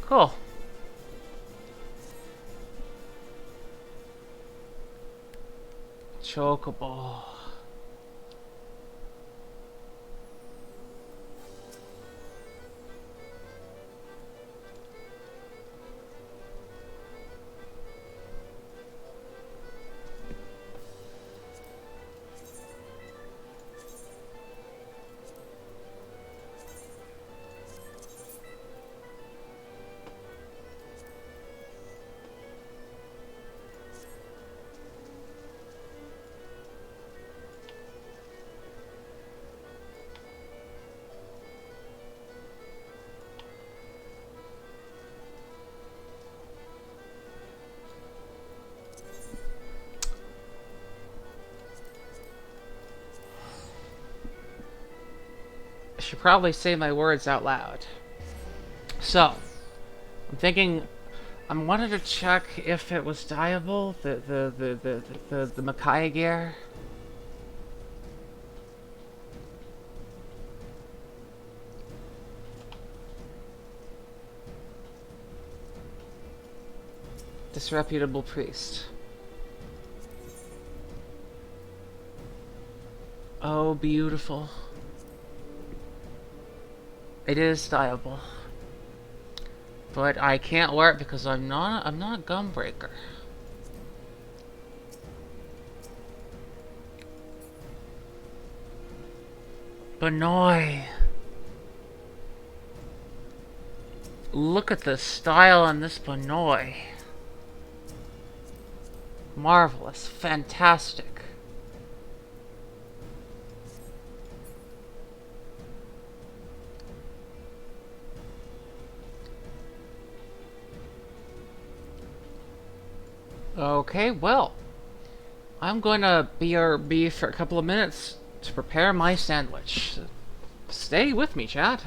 Cool. Chocobo. I should probably say my words out loud. So, I'm thinking, I wanted to check if it was dyeable, the Makai gear. Disreputable priest. Oh, beautiful. It is dyeable. But I can't wear it because I'm not a gumbreaker. Benoy. Look at the style on this Benoy. Marvelous, fantastic. Okay, well, I'm going to BRB for a couple of minutes to prepare my sandwich. Stay with me, chat.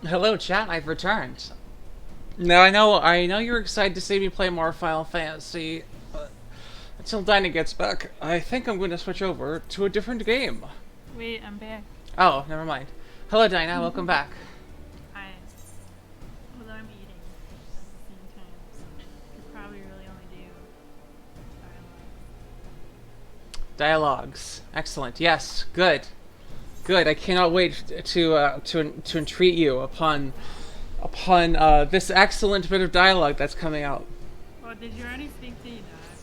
Hello, chat. I've returned. Now I know you're excited to see me play more Final Fantasy. But until Dinah gets back, I think I'm going to switch over to a different game. Wait, I'm back. Oh, never mind. Hello, Dinah. Welcome back. Hi. Although I'm eating at the same time, so I could probably really only do Dialogues. Excellent. Yes. Good. Good. I cannot wait to entreat you upon this excellent bit of dialogue that's coming out. Oh, did you already speak to Ida or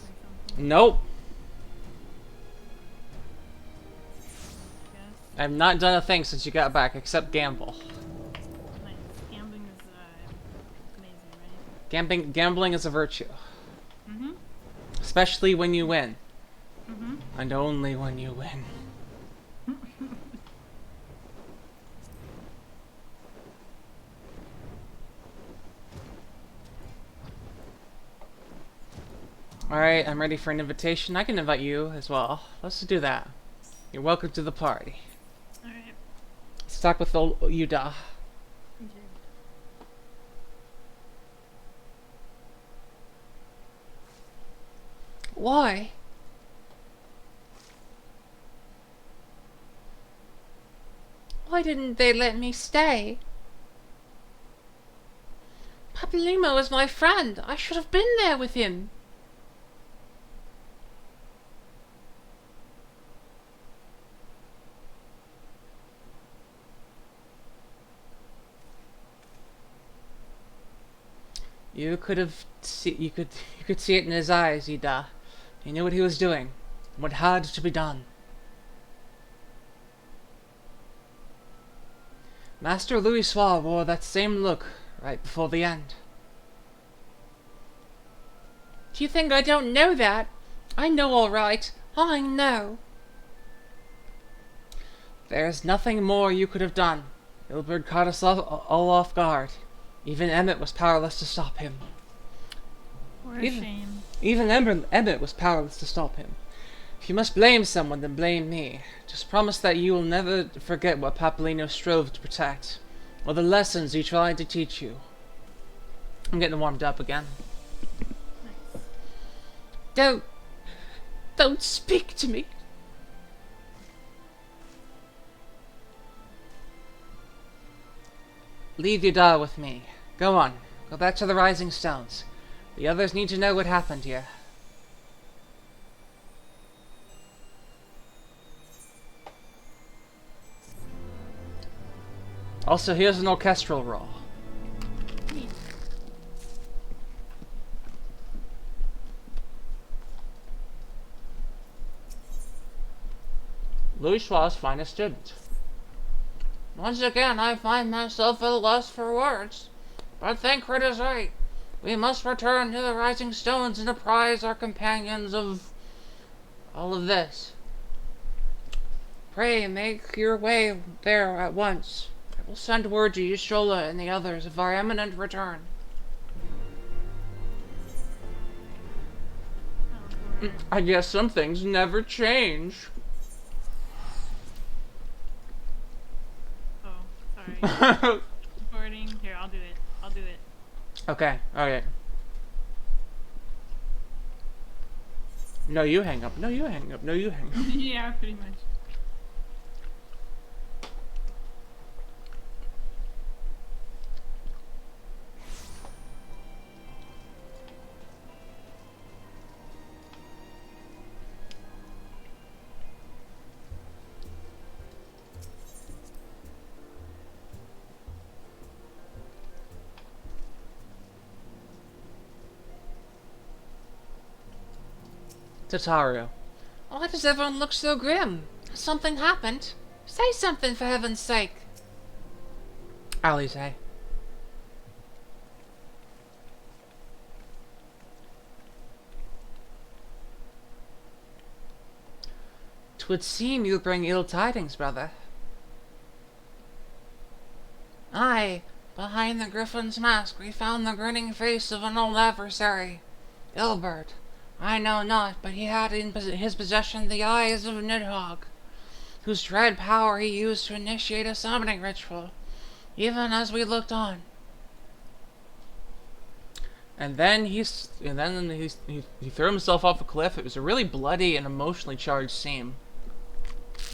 something? Nope. I've not done a thing since you got back, except gamble. Nice. Gambling is amazing, right? Gambling is a virtue. Mm-hmm. Especially when you win. Mm-hmm. And only when you win. Alright, I'm ready for an invitation. I can invite you as well. Let's do that. You're welcome to the party. Alright. Let's talk with old Yuda. Why? Why didn't they let me stay? Papalymo is my friend. I should have been there with him. You could see it in his eyes, Ida. He knew what he was doing, what had to be done. Master Louis wore that same look right before the end. Do you think I don't know that? I know all right. I know. There's nothing more you could have done. Ilberd caught us all off guard. Even Emmett was powerless to stop him. What a shame. Even Emmett was powerless to stop him. If you must blame someone, then blame me. Just promise that you will never forget what Papalymo strove to protect, or the lessons he tried to teach you. I'm getting warmed up again. Nice. Don't speak to me. Leave Yuda with me. Go on. Go back to the Rising Stones. The others need to know what happened here. Also, here's an orchestral roll. Louis Schwa's finest student. Once again, I find myself at a loss for words. But Thancred is right. We must return to the Rising Stones and apprise our companions of all of this. Pray, make your way there at once. I will send word to Y'shtola and the others of our imminent return. I guess some things never change. Sorry. Recording. Here, I'll do it. Okay, alright. No, you hang up. No, you hang up. No, you hang up. Yeah, pretty much. Tataru. Why does everyone look so grim? Has something happened? Say something for heaven's sake. Alize. 'Twould seem you bring ill tidings, brother. Aye, behind the griffin's mask we found the grinning face of an old adversary. Ilberd. I know not, but he had in his possession the eyes of Nidhogg, whose dread power he used to initiate a summoning ritual. even as we looked on. And then he threw himself off a cliff. It was a really bloody and emotionally charged scene.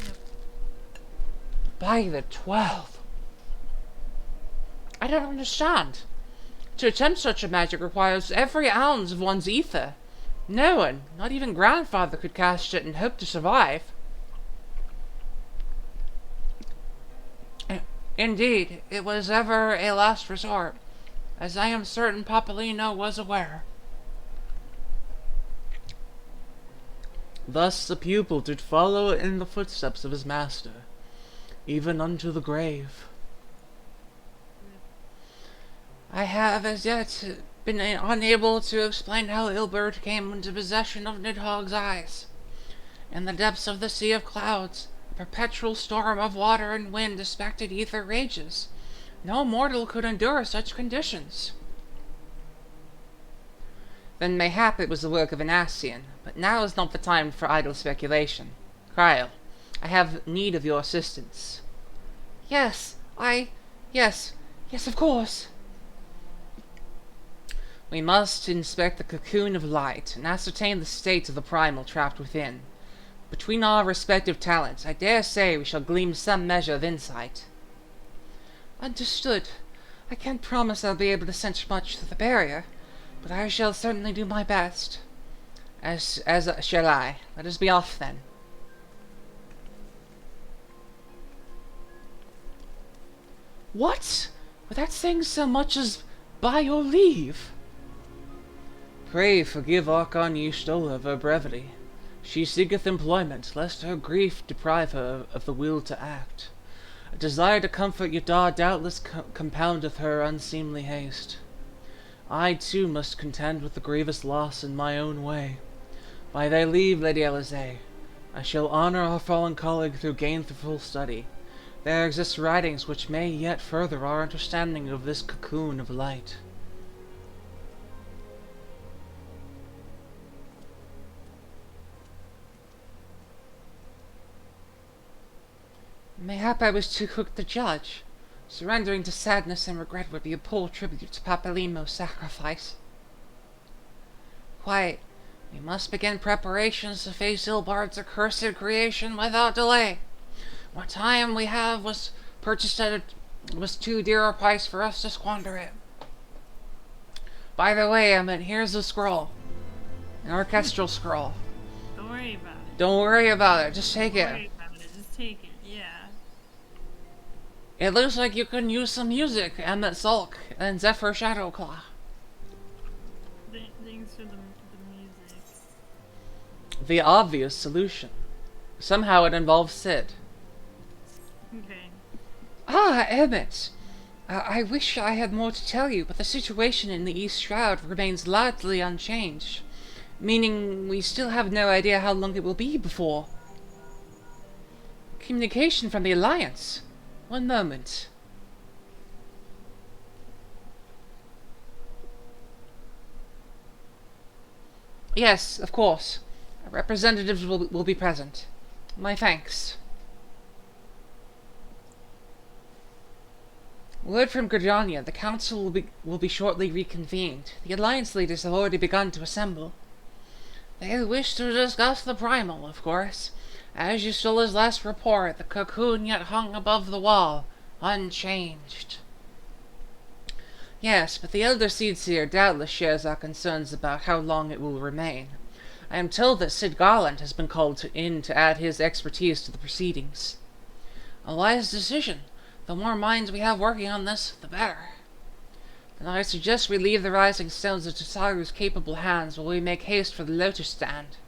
Yep. By the 12. I don't understand. To attempt such a magic requires every ounce of one's ether. No one, not even grandfather, could cast it and hope to survive. Indeed, it was ever a last resort, as I am certain Papalino was aware. Thus the pupil did follow in the footsteps of his master, even unto the grave. I have as yet been unable to explain how Ilbert came into possession of Nidhogg's eyes. In the depths of the sea of clouds, a perpetual storm of water and wind expected ether rages. No mortal could endure such conditions. Then mayhap it was the work of an Ascian, but now is not the time for idle speculation. Cryle, I have need of your assistance. Yes, of course. We must inspect the cocoon of light and ascertain the state of the primal trapped within. Between our respective talents, I dare say we shall glean some measure of insight. Understood. I can't promise I'll be able to sense much through the barrier, but I shall certainly do my best. As shall I. Let us be off, then. What? Without saying so much as by your leave? Pray forgive Archon Y'shtola of her brevity. She seeketh employment, lest her grief deprive her of the will to act. A desire to comfort Yadar doubtless compoundeth her unseemly haste. I, too, must contend with the grievous loss in my own way. By thy leave, Lady Elizay, I shall honour our fallen colleague through gainful study. There exist writings which may yet further our understanding of this cocoon of light. Mayhap I was too quick to judge. Surrendering to sadness and regret would be a poor tribute to Papalimo's sacrifice. Quiet. We must begin preparations to face Ilbard's accursed creation without delay. What time we have was purchased at was too dear a price for us to squander it. By the way, Emmett, here's a scroll. An orchestral scroll. Don't worry about it. Don't worry about it. Just take it. Don't worry about it. Just take it. Yeah. It looks like you can use some music, Emmett Sulk and Zephyr Shadowclaw. Thanks for the music. The obvious solution. Somehow it involves Sid. Okay. Ah, Emmett! I wish I had more to tell you, but the situation in the East Shroud remains largely unchanged. Meaning we still have no idea how long it will be before. Communication from the Alliance. One moment. Yes, of course. Representatives will be present. My thanks. Word from Gridania. The council will be shortly reconvened. The Alliance leaders have already begun to assemble. They wish to discuss the primal, of course. As Y'shtola's last report, the cocoon yet hung above the wall, unchanged. Yes, but the Elder Seedseer doubtless shares our concerns about how long it will remain. I am told that Sid Garland has been called in to add his expertise to the proceedings. A wise decision. The more minds we have working on this, the better. And I suggest we leave the Rising Stones into Saru's capable hands while we make haste for the Lotus Stand.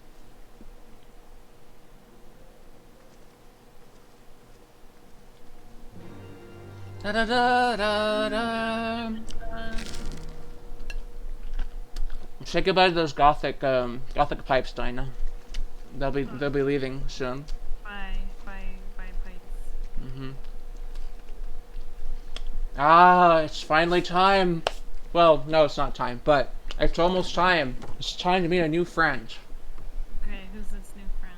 Da-da-da-da-da. Say goodbye to those gothic pipes, Dinah. They'll be leaving soon. Bye pipes. Ah, it's finally time. Well, no, it's not time, but it's almost time. It's time to meet a new friend. Okay, who's this new friend?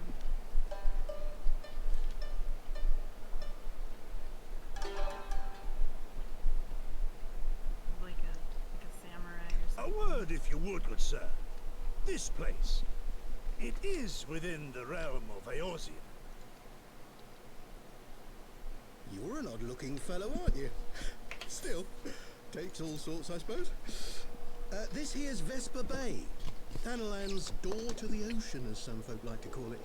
word, if you would, good sir. This place, it is within the realm of Eorzea. You're an odd-looking fellow, aren't you? Still, takes all sorts, I suppose. This here's Vesper Bay, Thanalan's door to the ocean, as some folk like to call it.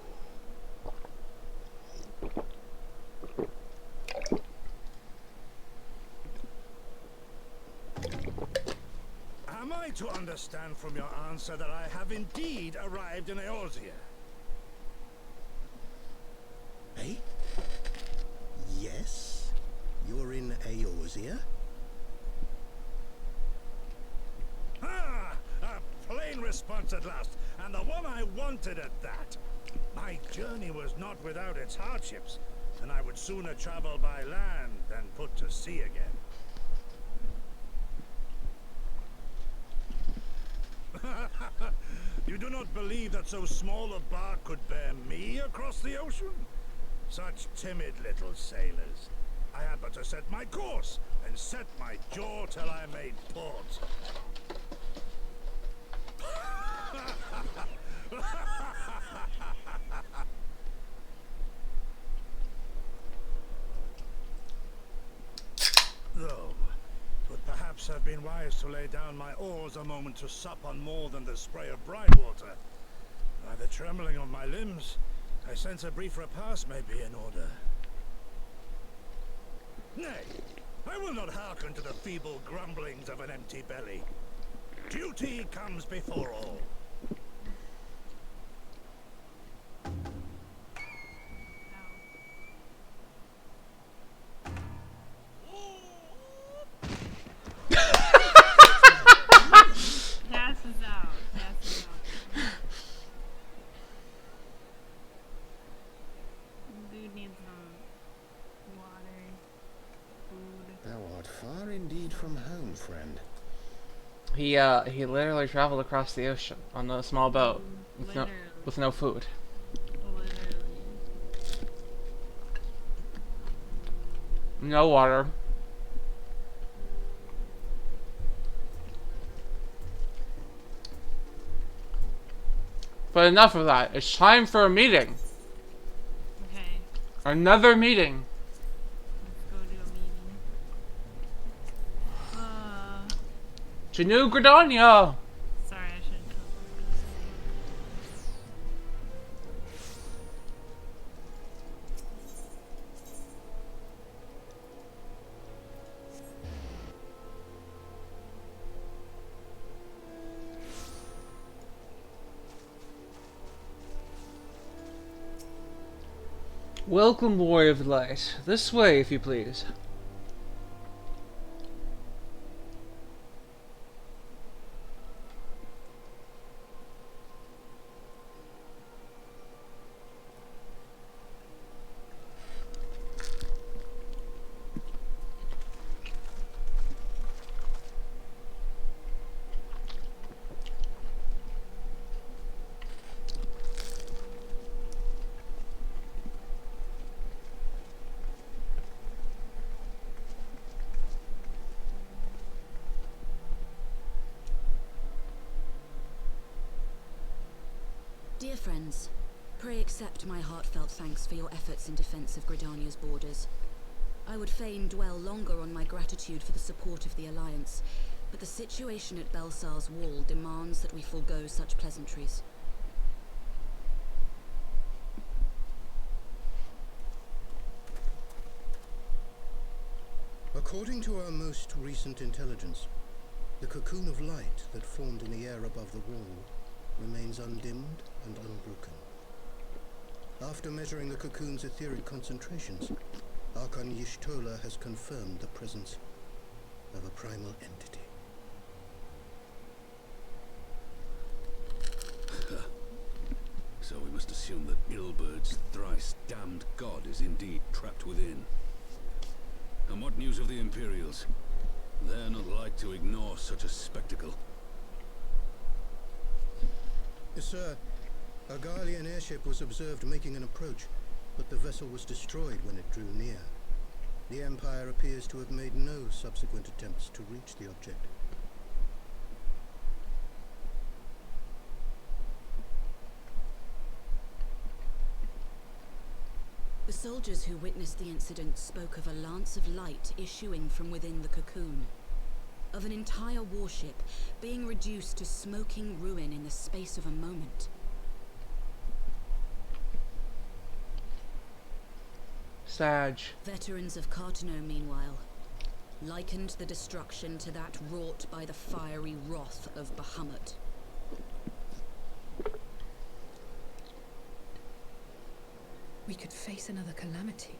Am I to understand from your answer that I have indeed arrived in Eorzea? Eh? Yes, you're in Eorzea. Ah! A plain response at last, and the one I wanted at that. My journey was not without its hardships, and I would sooner travel by land than put to sea again. You do not believe that so small a bark could bear me across the ocean? Such timid little sailors. I had but to set my course and set my jaw till I made port. Though, it would perhaps have been wise to lay down my oars a moment to sup on more than the spray of brine water. By the trembling of my limbs, I sense a brief repast may be in order. Nay, I will not hearken to the feeble grumblings of an empty belly. Duty comes before all. Passes out. Passes out. Dude needs some water, food. Thou art far indeed from home, friend. He literally traveled across the ocean on a small boat with no food. No water. But enough of that. It's time for a meeting. Okay. Another meeting. Let's go do a meeting. To New Gridania. Sorry, I should. Welcome, Warrior of the Light. This way, if you please. Dear friends, pray accept my heartfelt thanks for your efforts in defense of Gridania's borders. I would fain dwell longer on my gratitude for the support of the Alliance, but the situation at Belsar's Wall demands that we forego such pleasantries. According to our most recent intelligence, the cocoon of light that formed in the air above the wall remains undimmed and unbroken. After measuring the cocoon's etheric concentrations, Archon Y'shtola has confirmed the presence of a primal entity. So we must assume that Ilbert's thrice damned god is indeed trapped within. And what news of the Imperials? They're not like to ignore such a spectacle. Sir, a Garlean airship was observed making an approach, but the vessel was destroyed when it drew near. The Empire appears to have made no subsequent attempts to reach the object. The soldiers who witnessed the incident spoke of a lance of light issuing from within the cocoon, of an entire warship being reduced to smoking ruin in the space of a moment. Sag. Veterans of Cartano, meanwhile, likened the destruction to that wrought by the fiery wrath of Bahamut. We could face another calamity.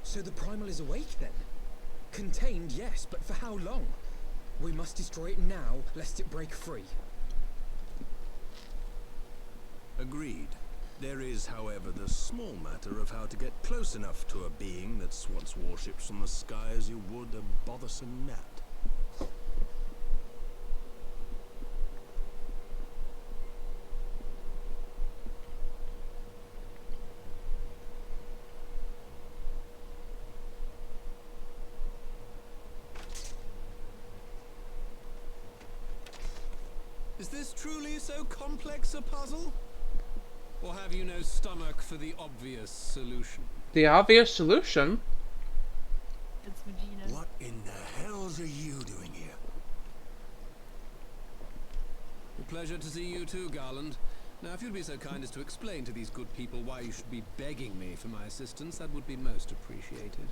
So the primal is awake then? Contained, yes, but for how long? We must destroy it now, lest it break free. Agreed. There is, however, the small matter of how to get close enough to a being that swats warships from the sky as you would a bothersome gnat. Is this truly so complex a puzzle? Or have you no stomach for the obvious solution? The obvious solution? It's Vegeta. What in the hells are you doing here? A pleasure to see you too, Garland. Now, if you'd be so kind as to explain to these good people why you should be begging me for my assistance, that would be most appreciated.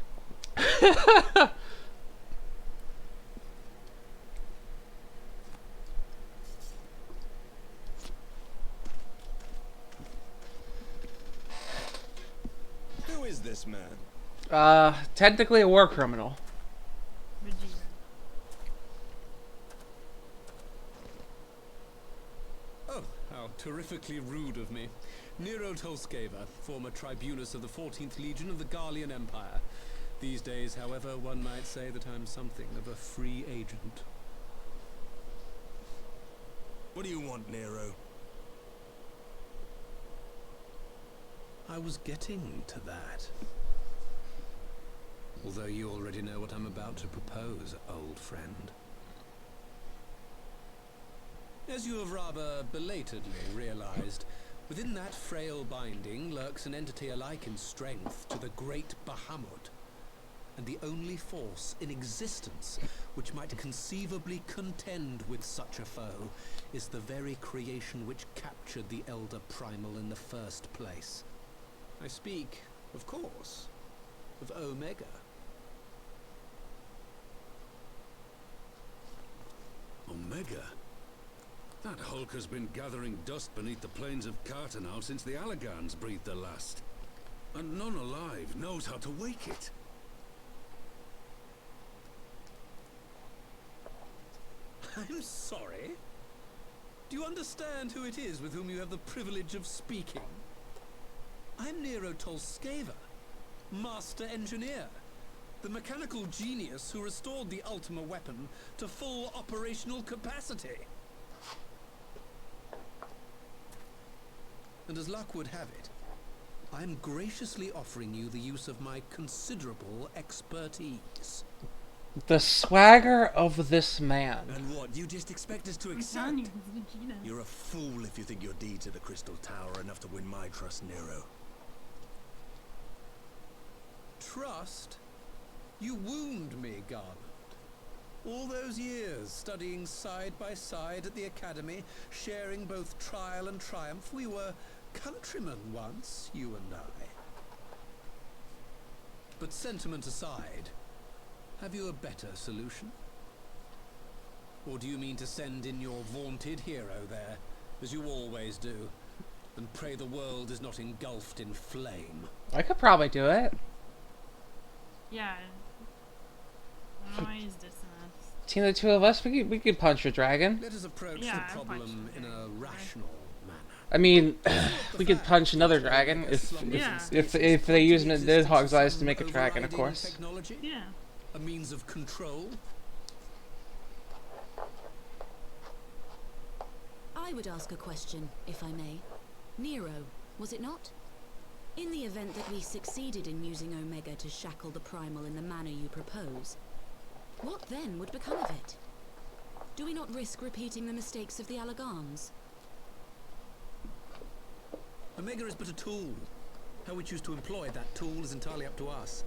Who is this man? Technically a war criminal. Vegeta. Oh, how terrifically rude of me. Nero Tolskeva, former tribunus of the 14th Legion of the Garlean Empire. These days, however, one might say that I'm something of a free agent. What do you want, Nero? I was getting to that. Although you already know what I'm about to propose, old friend. As you have rather belatedly realized, within that frail binding lurks an entity alike in strength to the great Bahamut, and the only force in existence which might conceivably contend with such a foe is the very creation which captured the Elder Primal in the first place. I speak, of course, of Omega. Omega? That hulk has been gathering dust beneath the plains of Cartano since the Allagans breathed their last. And none alive knows how to wake it. I'm sorry? Do you understand who it is with whom you have the privilege of speaking? I'm Nero Tolskeva, Master Engineer, the mechanical genius who restored the Ultima weapon to full operational capacity. And as luck would have it, I'm graciously offering you the use of my considerable expertise. The swagger of this man. And what, you just expect us to accept? You're a fool if you think your deeds at the Crystal Tower are enough to win my trust, Nero. Trust? You wound me, Garland. All those years studying side by side at the academy, sharing both trial and triumph, we were countrymen once, you and I. But sentiment aside, have you a better solution? Or do you mean to send in your vaunted hero there, as you always do, and pray the world is not engulfed in flame? I could probably do it. Yeah. I don't know why he's dissing us. Between the two of us, we could punch a dragon. Let us approach the problem in a rational manner. I mean, we could punch another dragon if they use Nidhogg's eyes to make a dragon, of course. Technology? Yeah. A means of control? I would ask a question, if I may. Nero, was it not? In the event that we succeeded in using Omega to shackle the Primal in the manner you propose, what then would become of it? Do we not risk repeating the mistakes of the Alagans? Omega is but a tool. How we choose to employ that tool is entirely up to us.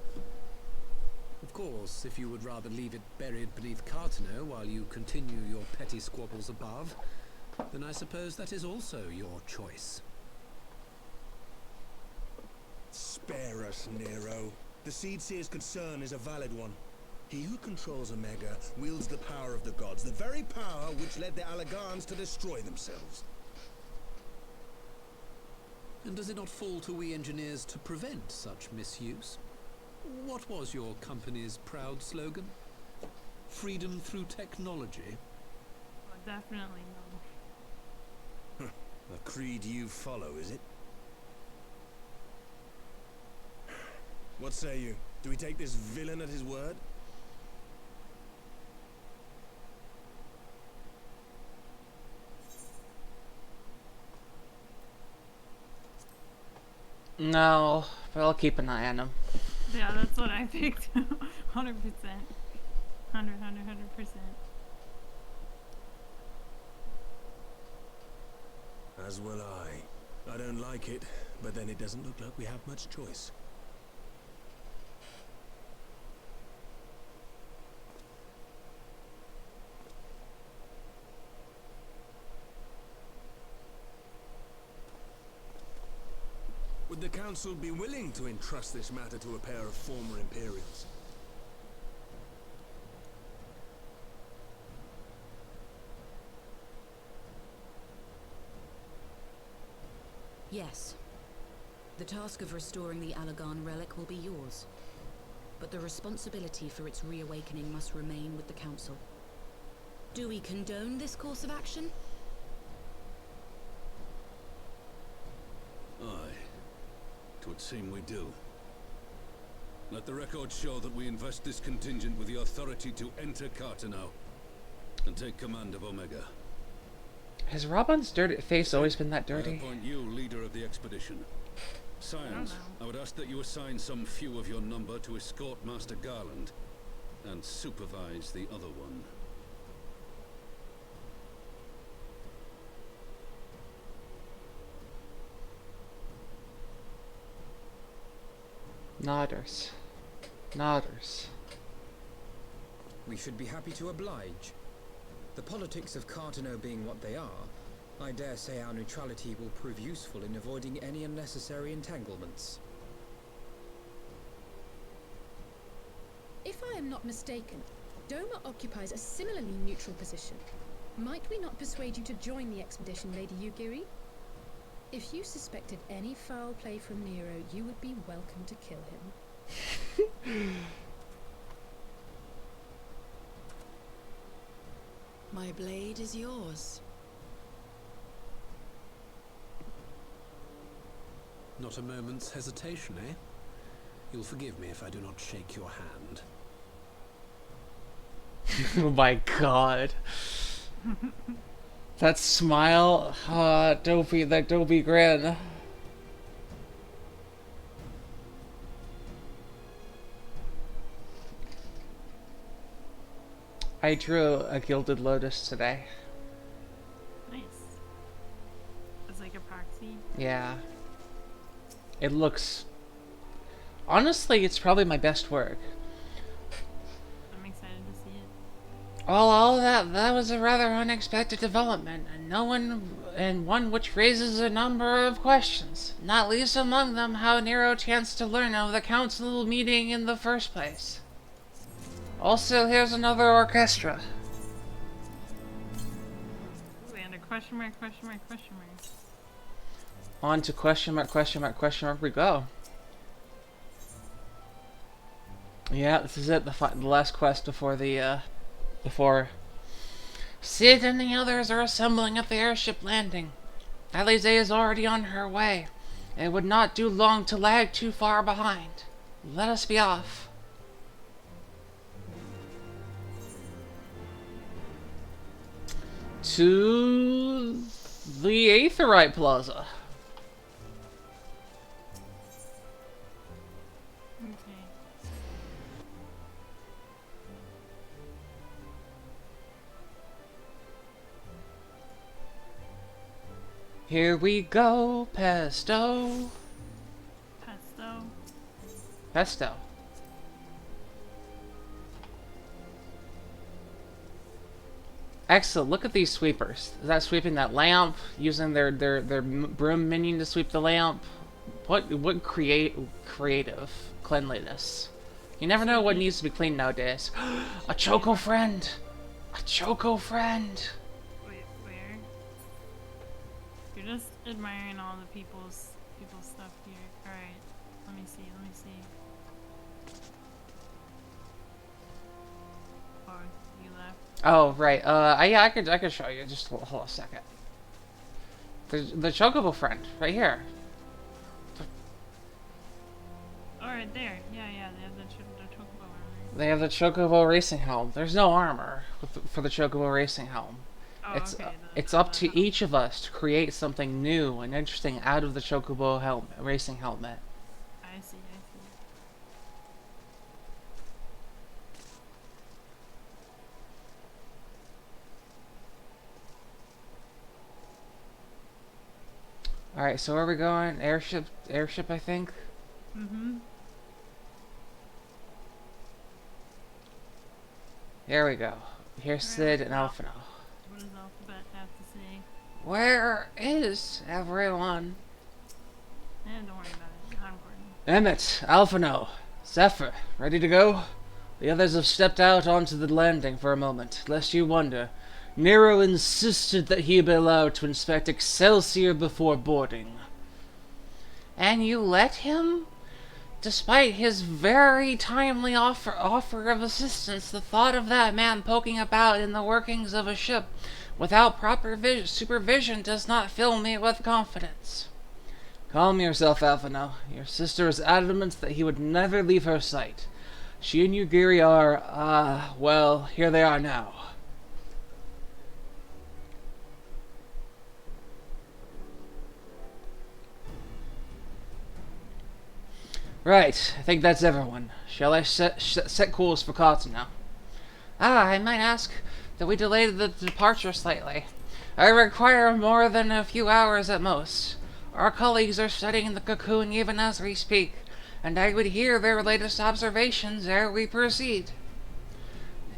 Of course, if you would rather leave it buried beneath Cartano while you continue your petty squabbles above, then I suppose that is also your choice. Spare us, Nero. The Seedseer's concern is a valid one. He who controls Omega wields the power of the gods, the very power which led the Alagans to destroy themselves. And does it not fall to we engineers to prevent such misuse? What was your company's proud slogan? Freedom through technology? Oh, definitely no. A creed you follow, is it? What say you? Do we take this villain at his word? No, but I'll keep an eye on him. Yeah, that's what I picked. 100%. 100%. As will I. I don't like it, but then it doesn't look like we have much choice. Would the Council be willing to entrust this matter to a pair of former Imperials? Yes. The task of restoring the Alagan relic will be yours. But the responsibility for its reawakening must remain with the Council. Do we condone this course of action? Aye. It would seem we do. Let the record show that we invest this contingent with the authority to enter Cartano and take command of Omega. Has Robin's dirty face always been that I dirty? appoint you leader of the expedition. Science, I would ask that you assign some few of your number to escort Master Garland and supervise the other one. Nodders. Nodders. We should be happy to oblige. The politics of Cartano being what they are, I dare say our neutrality will prove useful in avoiding any unnecessary entanglements. If I am not mistaken, Doma occupies a similarly neutral position. Might we not persuade you to join the expedition, Lady Yugiri? If you suspected any foul play from Nero, you would be welcome to kill him. My blade is yours. Not a moment's hesitation, eh? You'll forgive me if I do not shake your hand. Oh my god. That smile, dopey, that dopey grin. I drew a gilded lotus today. Nice. It's like a proxy. Yeah. It looks... Honestly, it's probably my best work. I'm excited to see it. All that was a rather unexpected development, and one which raises a number of questions, not least among them how Nero chanced to learn of the council meeting in the first place. Also, here's another orchestra. Ooh, and a question mark, question mark, question mark. On to question mark, question mark, question mark we go. Yeah, this is it, the last quest before before Sid and the others are assembling at the airship landing. Alize is already on her way. It would not do long to lag too far behind. Let us be off. To the Aetherite Plaza. Here we go, pesto. Pesto. Pesto. Excellent. Look at these sweepers. Is that sweeping that lamp? Using their broom minion to sweep the lamp? What creative cleanliness. You never know what needs to be cleaned nowadays. A choco friend! A choco friend! Wait, where? You're just admiring all the people's stuff here. Alright. Let me see. Oh, you left. Oh, right. Yeah, I could show you. Just hold on a second. The chocobo friend, right here. Oh, right there. Yeah, they have the chocobo armor. They have the chocobo racing helm. There's no armor for the chocobo racing helm. Oh, It's up to each of us to create something new and interesting out of the chocobo racing helmet. I see. Alright, so where are we going? Airship, I think? Mm-hmm. Here we go. Here's Sid and Alphino. What does Alphabet have to say? Where is everyone? Don't worry about it. Not important. Emmett, Alphino, Zephyr, ready to go? The others have stepped out onto the landing for a moment, lest you wonder. Nero insisted that he be allowed to inspect Excelsior before boarding. And you let him? Despite his very timely offer of assistance, the thought of that man poking about in the workings of a ship without proper supervision does not fill me with confidence. Calm yourself, Alphino. Your sister is adamant that he would never leave her sight. She and Yugiri are, well, here they are now. Right, I think that's everyone. Shall I set course for Carton now? I might ask that we delay the departure slightly. I require more than a few hours at most. Our colleagues are studying the cocoon even as we speak, and I would hear their latest observations ere we proceed.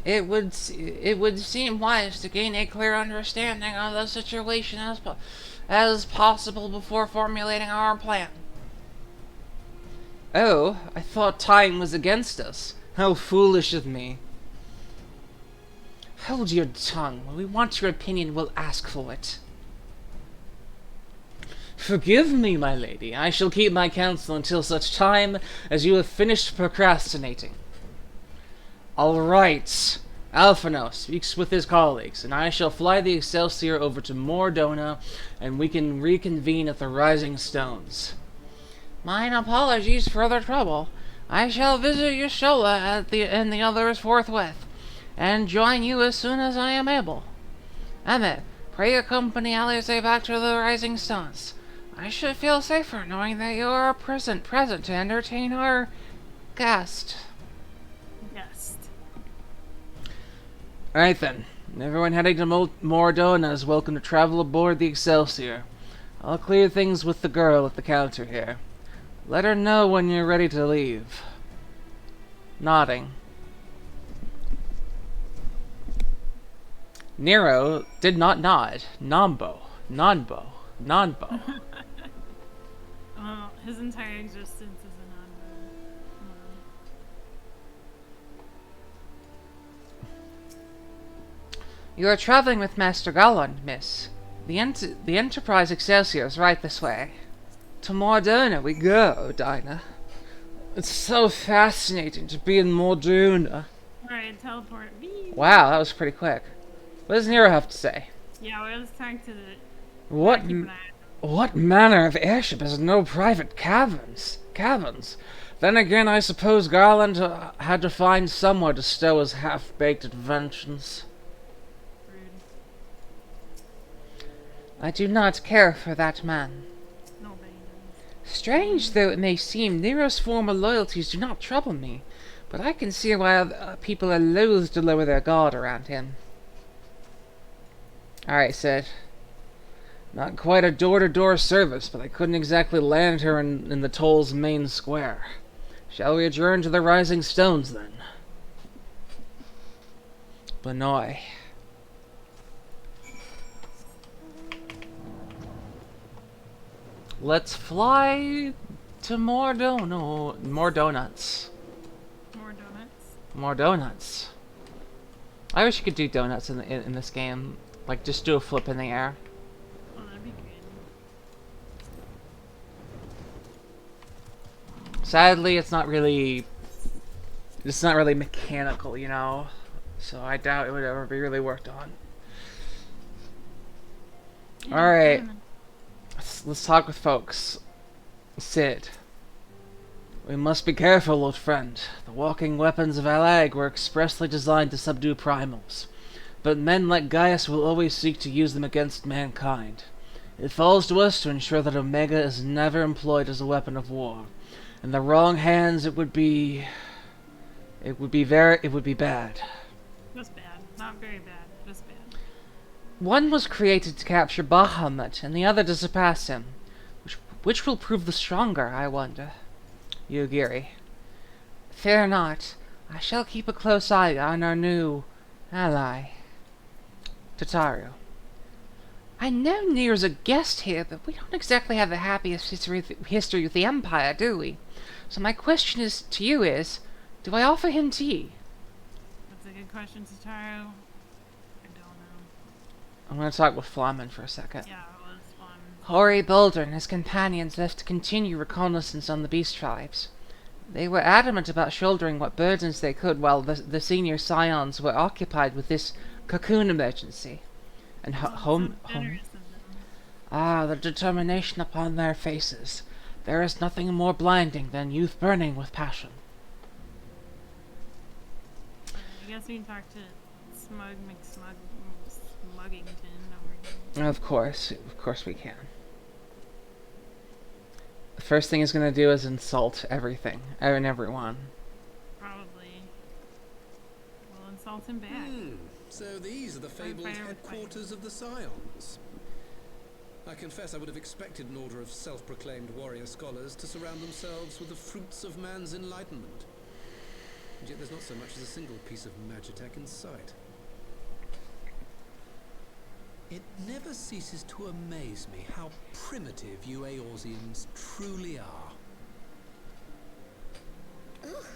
It would seem wise to gain a clear understanding of the situation as possible before formulating our plan. Oh, I thought time was against us. How foolish of me. Hold your tongue. When we want your opinion, we'll ask for it. Forgive me, my lady. I shall keep my counsel until such time as you have finished procrastinating. All right. Alphino speaks with his colleagues, and I shall fly the Excelsior over to Mordona, and we can reconvene at the Rising Stones. Mine apologies for the trouble. I shall visit Yashola and the others forthwith, and join you as soon as I am able. Emmett, pray accompany Alice back to the Rising Stones. I should feel safer knowing that you are present to entertain our guest. Alright then. Everyone heading to Mordona is welcome to travel aboard the Excelsior. I'll clear things with the girl at the counter here. Let her know when you're ready to leave. Nodding. Nero did not nod. Nonbo. Well, his entire existence is a non-bo. You are traveling with Master Garland, miss. The Enterprise Excelsior is right this way. To Mordona we go, Dinah. It's so fascinating to be in Mordona. Alright, teleport. Whee! Wow, that was pretty quick. What does Nero have to say? Yeah, let's talk to the... What manner of airship has no private cabins? Then again, I suppose Garland had to find somewhere to stow his half-baked inventions. I do not care for that man. Strange though it may seem, Nero's former loyalties do not trouble me, but I can see why people are loath to lower their guard around him. Alright, Sid. Not quite a door-to-door service, but I couldn't exactly land her in the toll's main square. Shall we adjourn to the Rising Stones, then? Benoy. Let's fly to more donuts. More donuts. More donuts. I wish you could do donuts in this game. Like, just do a flip in the air. Oh, that'd be good. Sadly, it's not really mechanical, you know? So I doubt it would ever be really worked on. Yeah, Alright. Let's talk with folks. Sid. We must be careful, old friend. The walking weapons of Alag were expressly designed to subdue primals. But men like Gaius will always seek to use them against mankind. It falls to us to ensure that Omega is never employed as a weapon of war. In the wrong hands, it would be bad. Just bad. Not very bad. Just bad. One was created to capture Bahamut, and the other to surpass him. Which will prove the stronger, I wonder? Yugiri. Fear not. I shall keep a close eye on our new ally. Tataru. I know Nier's a guest here, but we don't exactly have the happiest history with the Empire, do we? So my question to you is, do I offer him tea? That's a good question, Tataru. I don't know. I'm going to talk with Flamen for a second. Yeah, it was fun. Hori Boulder and his companions left to continue reconnaissance on the beast tribes. They were adamant about shouldering what burdens they could while the senior scions were occupied with this cocoon emergency. And home. Ah, the determination upon their faces. There is nothing more blinding than youth burning with passion. I guess we can talk to Smuggington over here. Of course we can. The first thing he's gonna do is insult everything and everyone. Probably. We'll insult him back. So these are the fabled headquarters of the Scions. I confess I would have expected an order of self-proclaimed warrior scholars to surround themselves with the fruits of man's enlightenment. And yet there's not so much as a single piece of magitech in sight. It never ceases to amaze me how primitive you Eorzeans truly are. Oh,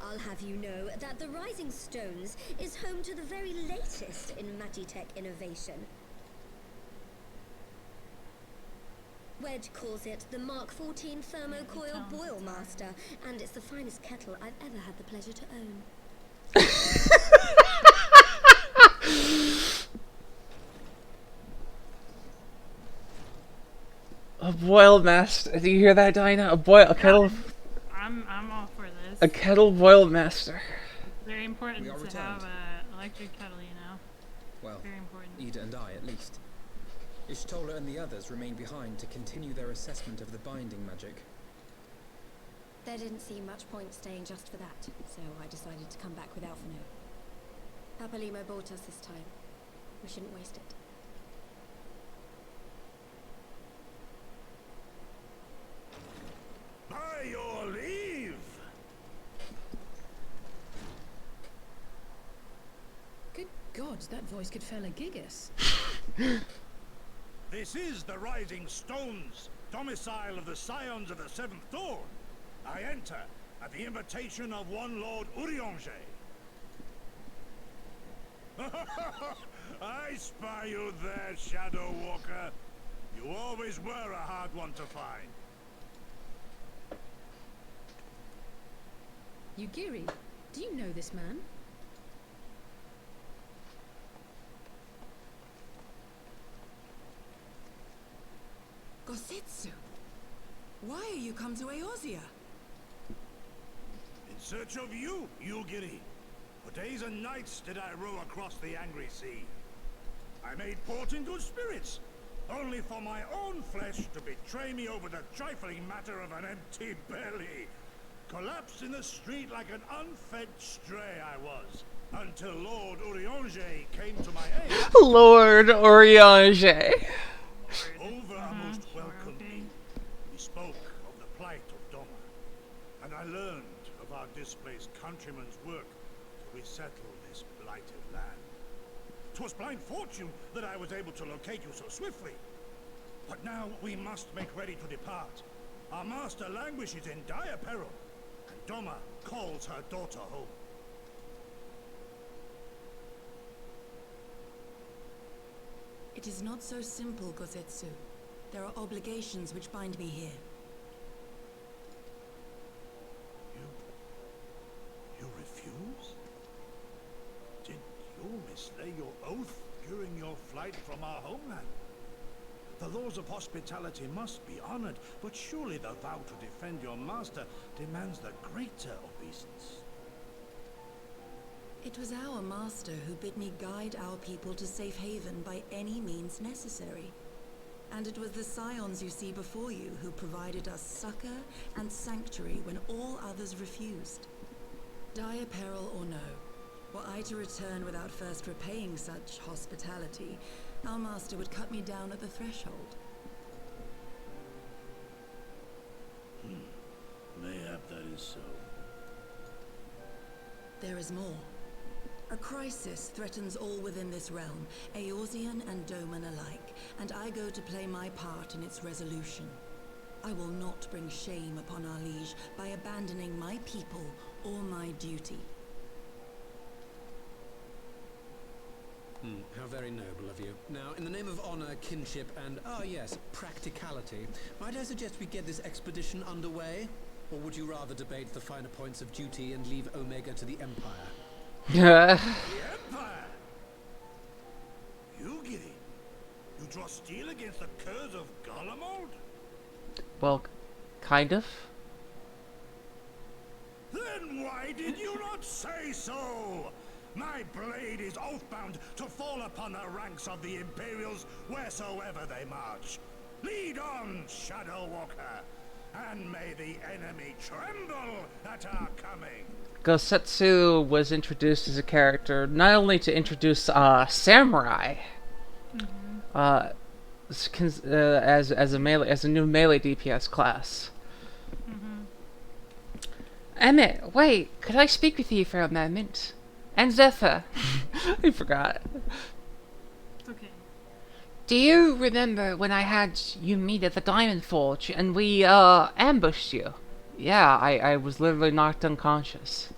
I'll have you know that the Rising Stones is home to the very latest in magitech innovation. Wedge calls it the Mark XIV Thermocoil Boil Master, and it's the finest kettle I've ever had the pleasure to own. A boil master. Do you hear that, Dinah? A kettle. I'm all for this. A kettle boil master. Very important to have an electric kettle, you know. Well, very important. Ida and I, at least. Ishtola and the others remain behind to continue their assessment of the binding magic. There didn't seem much point staying just for that, so I decided to come back with Alphino. Papalimo bought us this time. We shouldn't waste it. By your leave! Good gods, that voice could fell a gigas. This is the Rising Stones, domicile of the Scions of the Seventh Dawn. I enter at the invitation of one Lord Urianger. I spy you there, Shadow Walker. You always were a hard one to find. Yugiri, do you know this man? Gosetsu, why are you come to Eorzea? In search of you, Yugiri. For days and nights did I row across the angry sea. I made port in good spirits, only for my own flesh to betray me over the trifling matter of an empty belly. Collapsed in the street like an unfed stray I was, until Lord Urianger came to my aid. Lord Urianger. 'Twas blind fortune that I was able to locate you so swiftly. But now we must make ready to depart. Our master languishes in dire peril, and Doma calls her daughter home. It is not so simple, Gosetsu. There are obligations which bind me here. You refuse? Did you mislay your oath during your flight from our homeland? The laws of hospitality must be honored, but surely the vow to defend your master demands the greater obeisance. It was our master who bid me guide our people to safe haven by any means necessary. And it was the scions you see before you who provided us succor and sanctuary when all others refused. Dire peril or no, were I to return without first repaying such hospitality, our master would cut me down at the threshold. Mayhap that is so. There is more. A crisis threatens all within this realm, Eorzean and Doman alike, and I go to play my part in its resolution. I will not bring shame upon our liege by abandoning my people or my duty. How very noble of you. Now, in the name of honor, kinship, and, yes, practicality, might I suggest we get this expedition underway? Or would you rather debate the finer points of duty and leave Omega to the Empire? The Empire? You, Giddy? You draw steel against the curse of Garlemald? Well, kind of. Then why did you not say so? My blade is oath-bound to fall upon the ranks of the Imperials wheresoever they march. Lead on, Shadow Walker, and may the enemy tremble at our coming. Gosetsu was introduced as a character not only to introduce samurai, as a new melee DPS class. Emmett, wait, could I speak with you for a moment? And Zephyr, I forgot. It's okay. Do you remember when I had you meet at the Diamond Forge and we ambushed you? Yeah, I was literally knocked unconscious.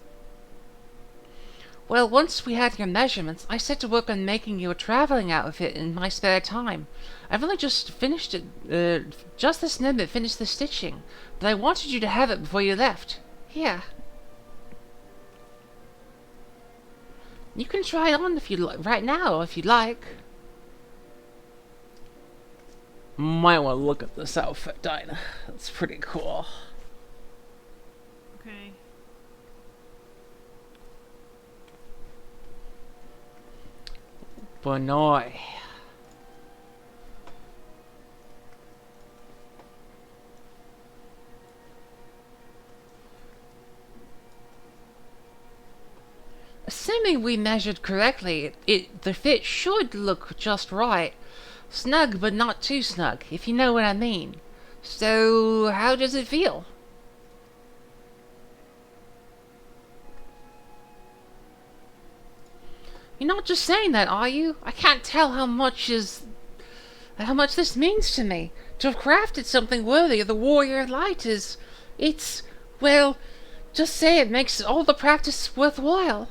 Well, once we had your measurements, I set to work on making you a traveling outfit in my spare time. I've only just finished it, just this minute finished the stitching, but I wanted you to have it before you left. Here. You can try it on if you right now, if you'd like. Might want to look at this outfit, Dinah. That's pretty cool. Okay. Bonoy. Assuming we measured correctly, the fit should look just right. Snug, but not too snug, if you know what I mean. So, how does it feel? You're not just saying that, are you? I can't tell how much this means to me. To have crafted something worthy of the Warrior Light well, just say it makes all the practice worthwhile.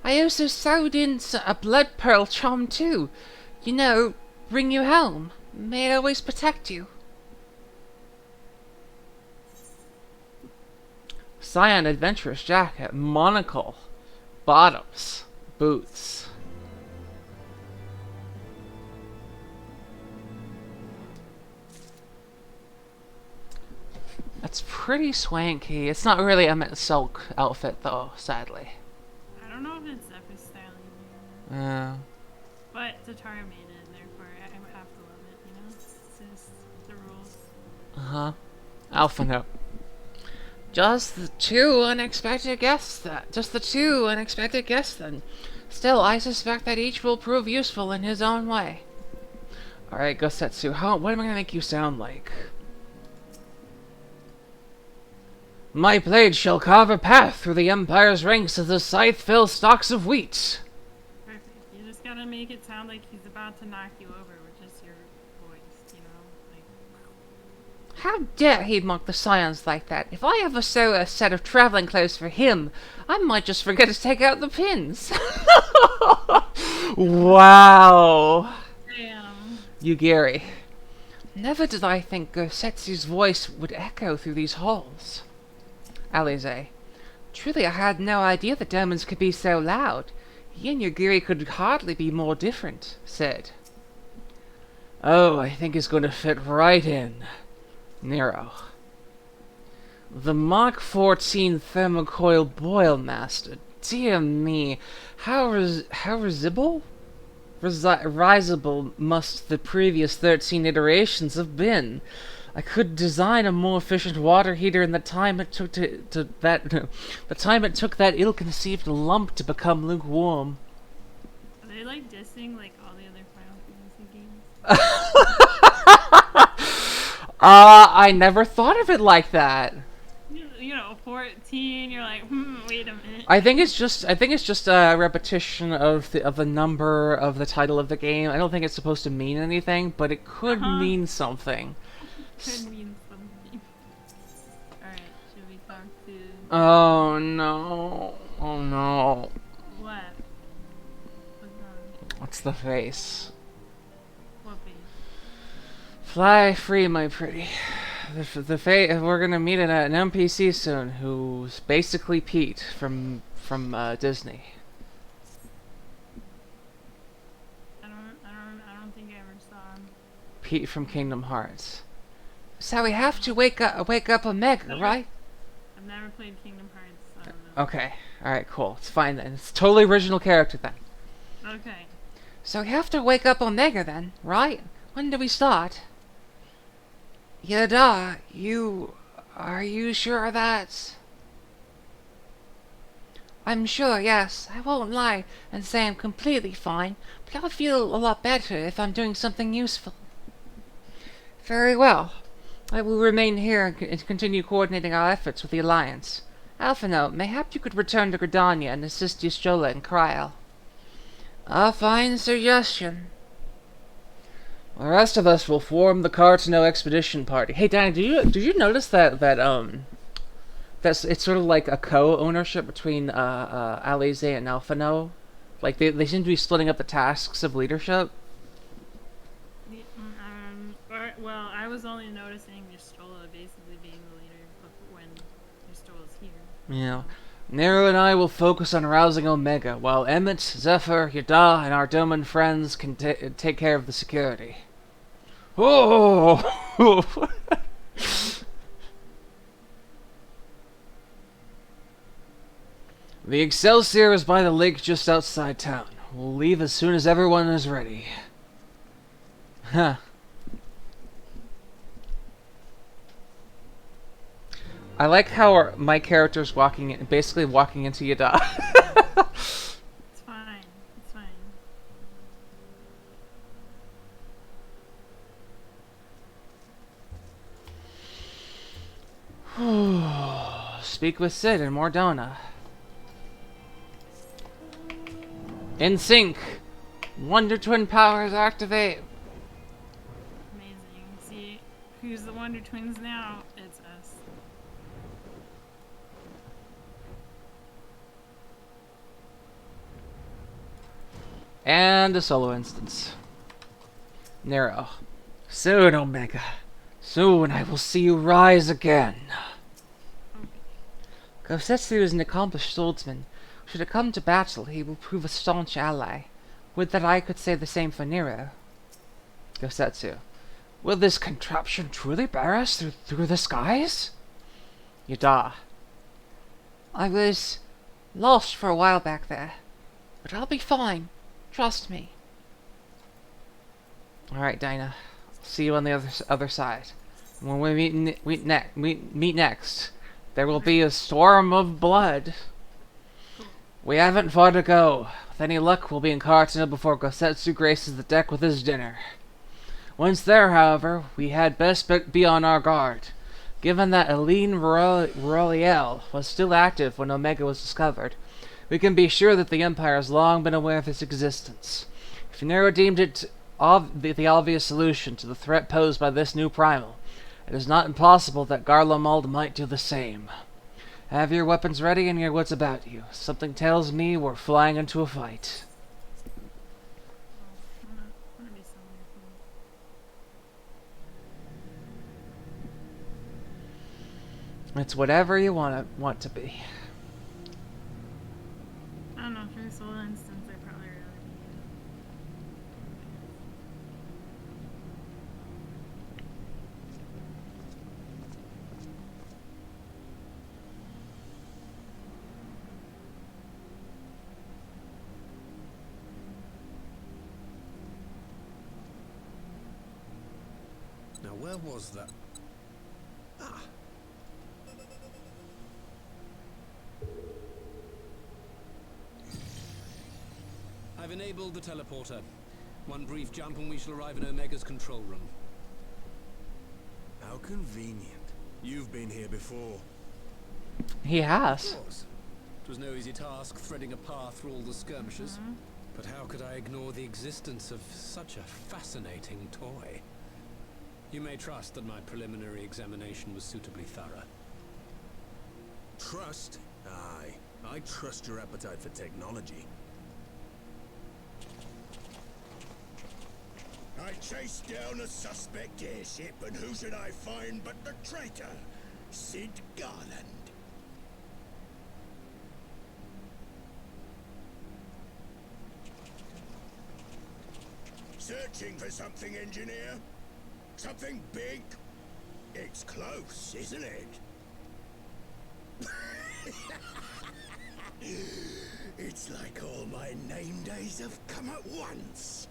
I also sewed in a blood pearl charm too. You know, bring you home. May it always protect you. Scion adventurous jacket, monocle, bottoms, boots. That's pretty swanky. It's not really a Emmett Sulk outfit though, sadly. I don't know if it's Zephyr style. But Tatara made it, and therefore I have to love it, you know? It's just the rules. Alpha note. Just the two unexpected guests then. Still, I suspect that each will prove useful in his own way. Alright, Gosetsu, what am I gonna make you sound like? My blade shall carve a path through the Empire's ranks as the scythe fills stalks of wheat. Perfect. You just gotta make it sound like he's about to knock you over with just your voice, you know? Like, How dare he mock the scions like that? If I ever saw a set of traveling clothes for him, I might just forget to take out the pins. Wow. damn. You Gary. Never did I think Gosetsu's voice would echo through these halls. Alize. Truly I had no idea the demons could be so loud. He and Yagiri could hardly be more different, said. Oh, I think it's going to fit right in. Nero. The Mach 14 Thermocoil Boilmaster. Dear me, how risible must the previous 13 iterations have been. I could design a more efficient water heater in the time it took that ill-conceived lump to become lukewarm. Are they like dissing like all the other Final Fantasy games? I never thought of it like that. You know, 14. You're like, wait a minute. I think it's just a repetition of the number of the title of the game. I don't think it's supposed to mean anything, but it could mean something. Could mean something. Alright, should we talk to... Oh no. Oh no. What? What's wrong? What's the face? What face? Fly free, my pretty. We're gonna meet an NPC soon who's basically Pete from Disney. I don't think I ever saw him. Pete from Kingdom Hearts. So we have to wake up Omega, right? I've never played Kingdom Hearts, so I don't know. Okay. Alright, cool. It's fine then. It's a totally original character then. Okay. So we have to wake up Omega then, right? When do we start? Yada, are you sure that? I'm sure, yes. I won't lie and say I'm completely fine, but I'll feel a lot better if I'm doing something useful. Very well. I will remain here and continue coordinating our efforts with the Alliance. Alphino, mayhap you could return to Gridania and assist Ystrola and Kryl. A fine suggestion. The rest of us will form the Cartano Expedition Party. Hey, Danny, did you notice that's it's sort of like a co-ownership between Alize and Alphino? Like they seem to be splitting up the tasks of leadership. Well, I was only noticing Ystrola basically being the leader when Ystrola's here. Yeah. Nero and I will focus on rousing Omega, while Emmett, Zephyr, Yada, and our Doman friends can take care of the security. Oh! The Excelsior is by the lake just outside town. We'll leave as soon as everyone is ready. Huh. I like how my character's basically walking into Yada. It's fine. It's fine. Speak with Sid and Mordona. In sync. Wonder Twin powers activate. Amazing. See, who's the Wonder Twins now? It's us. And a solo instance. Nero. Soon, Omega. Soon I will see you rise again. Gosetsu is an accomplished swordsman. Should it come to battle, he will prove a staunch ally. Would that I could say the same for Nero. Gosetsu. Will this contraption truly bear us through the skies? Yada. I was lost for a while back there, but I'll be fine. Trust me. Alright, Dinah. See you on the other side. When we meet next, there will be a storm of blood. We haven't far to go. With any luck, we'll be in Cartano before Gosetsu graces the deck with his dinner. Once there, however, we had best be on our guard. Given that Aline Roliel was still active when Omega was discovered, we can be sure that the Empire has long been aware of its existence. If Nero deemed it the obvious solution to the threat posed by this new primal, it is not impossible that Garlemald might do the same. Have your weapons ready and your wits about you. Something tells me we're flying into a fight. It's whatever you want to be. I don't know, for this whole instance, I probably really Now, where was that? Ah. I've enabled the teleporter. One brief jump and we shall arrive in Omega's control room. How convenient. You've been here before. He has. Of course. It was no easy task threading a path through all the skirmishes. But how could I ignore the existence of such a fascinating toy? You may trust that my preliminary examination was suitably thorough. Trust? Aye. I trust your appetite for technology. I chased down a suspect airship, and who should I find but the traitor, Sid Garland. Searching for something, engineer? Something big? It's close, isn't it? It's like all my name days have come at once.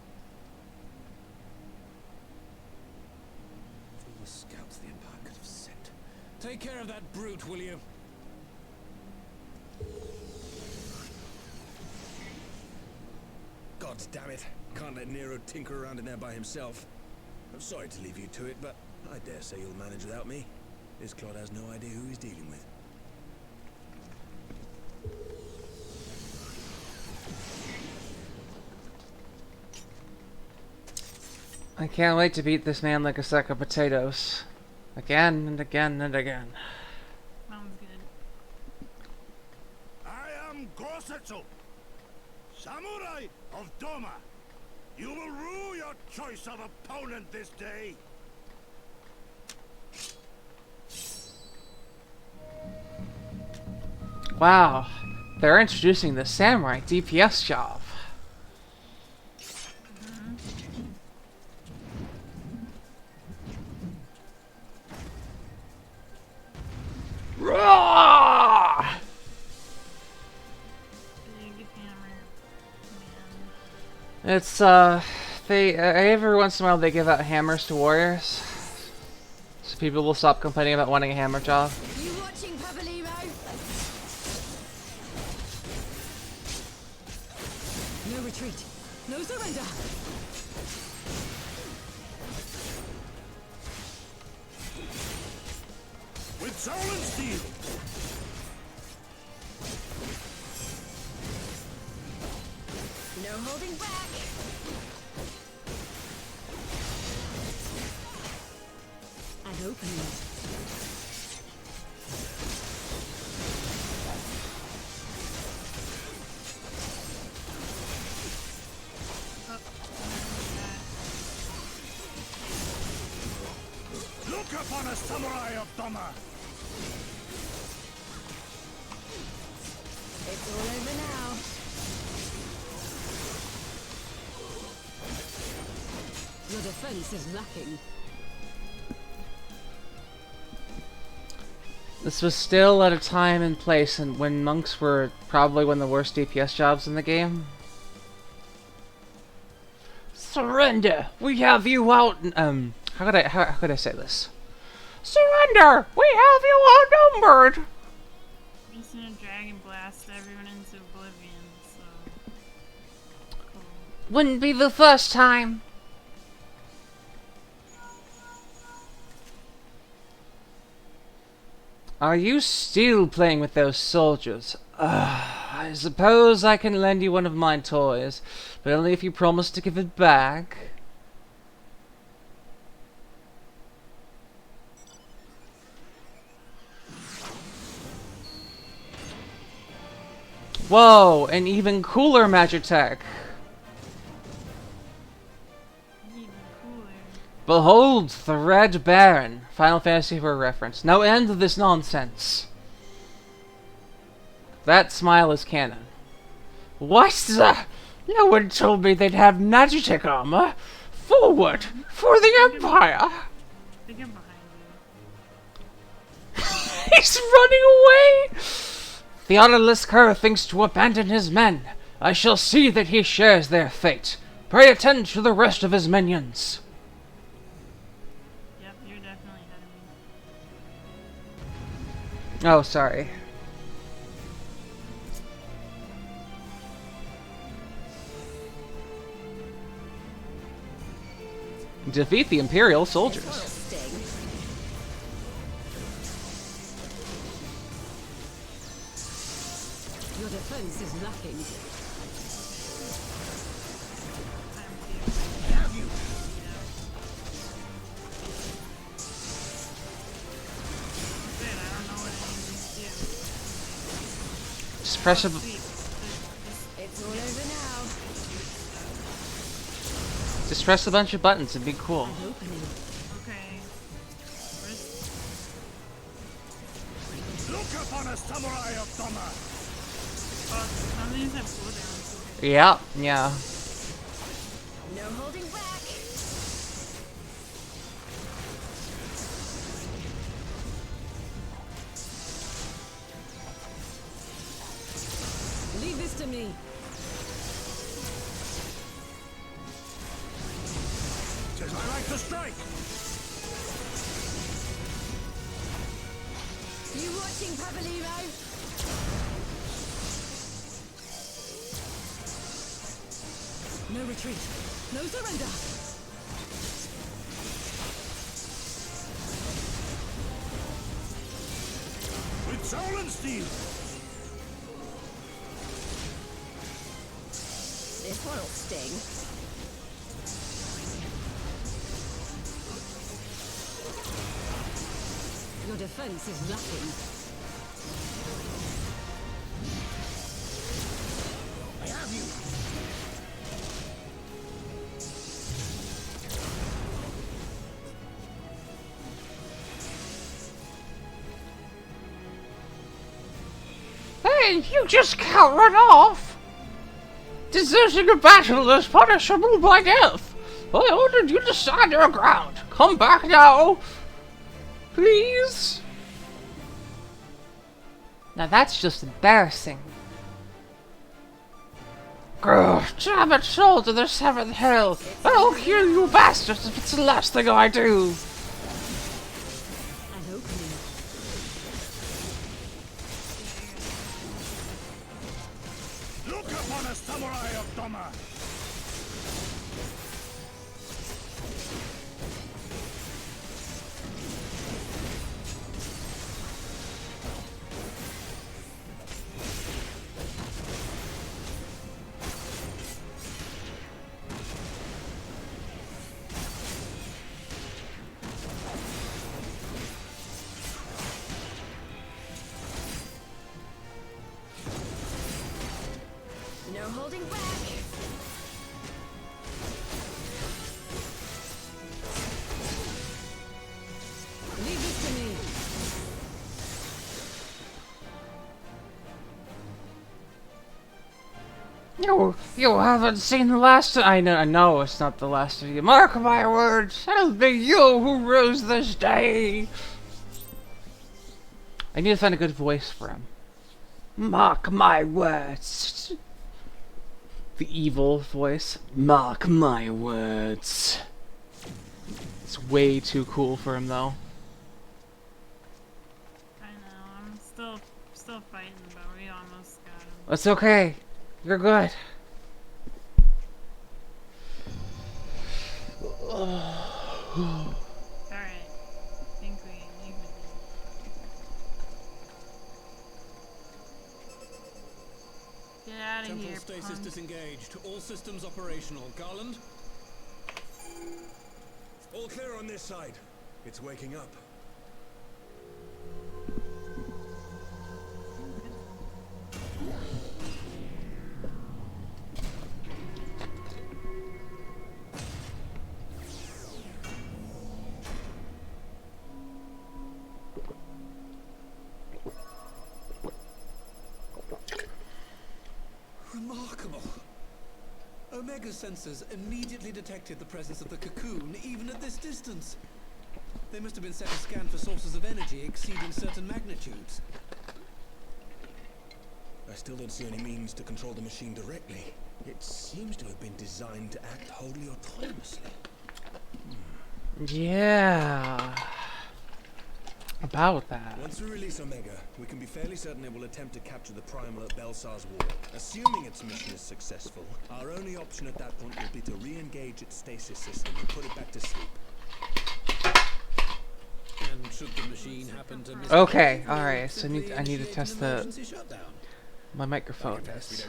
All the scouts the Empire could have sent. Take care of that brute, will you? God damn it. Can't let Nero tinker around in there by himself. I'm sorry to leave you to it, but I dare say you'll manage without me. This clod has no idea who he's dealing with. I can't wait to beat this man like a sack of potatoes. Again and again and again. sounds good. I am Gosetsu, Samurai of Doma. You will rue your choice of opponent this day. Wow, they're introducing the samurai DPS job. Roar! Big hammer. It's they every once in a while they give out hammers to warriors, so people will stop complaining about wanting a hammer job. You watching, Papalimo? No retreat. No surrender. With soul and steel. No holding back. An opening. Look upon a samurai of Doma. It's all over now. Your defense is lacking. This was still at a time and place and when monks were probably one of the worst DPS jobs in the game. Surrender! We have you out. How could I say this? Surrender! We have you outnumbered. I'm just gonna dragon blast everyone into oblivion. So cool. Wouldn't be the first time. Are you still playing with those soldiers? I suppose I can lend you one of my toys, but only if you promise to give it back. Whoa, an even cooler Magitech. Behold the Red Baron. Final Fantasy for a reference. Now end this nonsense. That smile is canon. What the? No one told me they'd have Magitech armor. Forward! For the Empire! He's running away! The honorless cur thinks to abandon his men. I shall see that he shares their fate. Pray attend to the rest of his minions. Yep, you're definitely ahead of me. Oh, sorry. Defeat the Imperial soldiers. Your defense is lacking. Have you? Just press a... It's all over now. Just press a bunch of buttons and be cool. Okay. Look upon a samurai of Doma. Oh, some of these have cooldowns. Yeah, yeah. No holding back. Leave this to me. Tis my right to strike. You watching, Pavolino? No retreat. No surrender. With soul and steel. This one'll sting. Your defense is lacking. I have you. Hey, you just can't run off! Deserting a battle is punishable by death. I ordered you to stand your ground. Come back now! Please? Now that's just embarrassing. Grr, damn it, soul to the 7th hill! I'll kill you bastards if it's the last thing I do! An opening. Look upon a samurai of Doma. No holding back. Leave this to me. You haven't seen the last. I know it's not the last of you. Mark my words, it'll be you who rules this day. I need to find a good voice for him. Mark my words. The evil voice. Mark my words. It's way too cool for him though. I know, I'm still fighting, but we almost got him. It's okay. You're good. Alright. I think we can do stasis disengaged. All systems operational. Garland? All clear on this side. It's waking up. Remarkable. Omega sensors immediately detected the presence of the cocoon, even at this distance. They must have been set to scan for sources of energy exceeding certain magnitudes. I still don't see any means to control the machine directly. It seems to have been designed to act wholly autonomously. Yeah. About that. Once we release Omega, we can be fairly certain it will attempt to capture the primal at Belsar's wall. Assuming its mission is successful, our only option at that point will be to re-engage its stasis system and put it back to sleep. And should the machine happen to miss Okay, alright, so I need to test the... emergency shutdown. My microphone is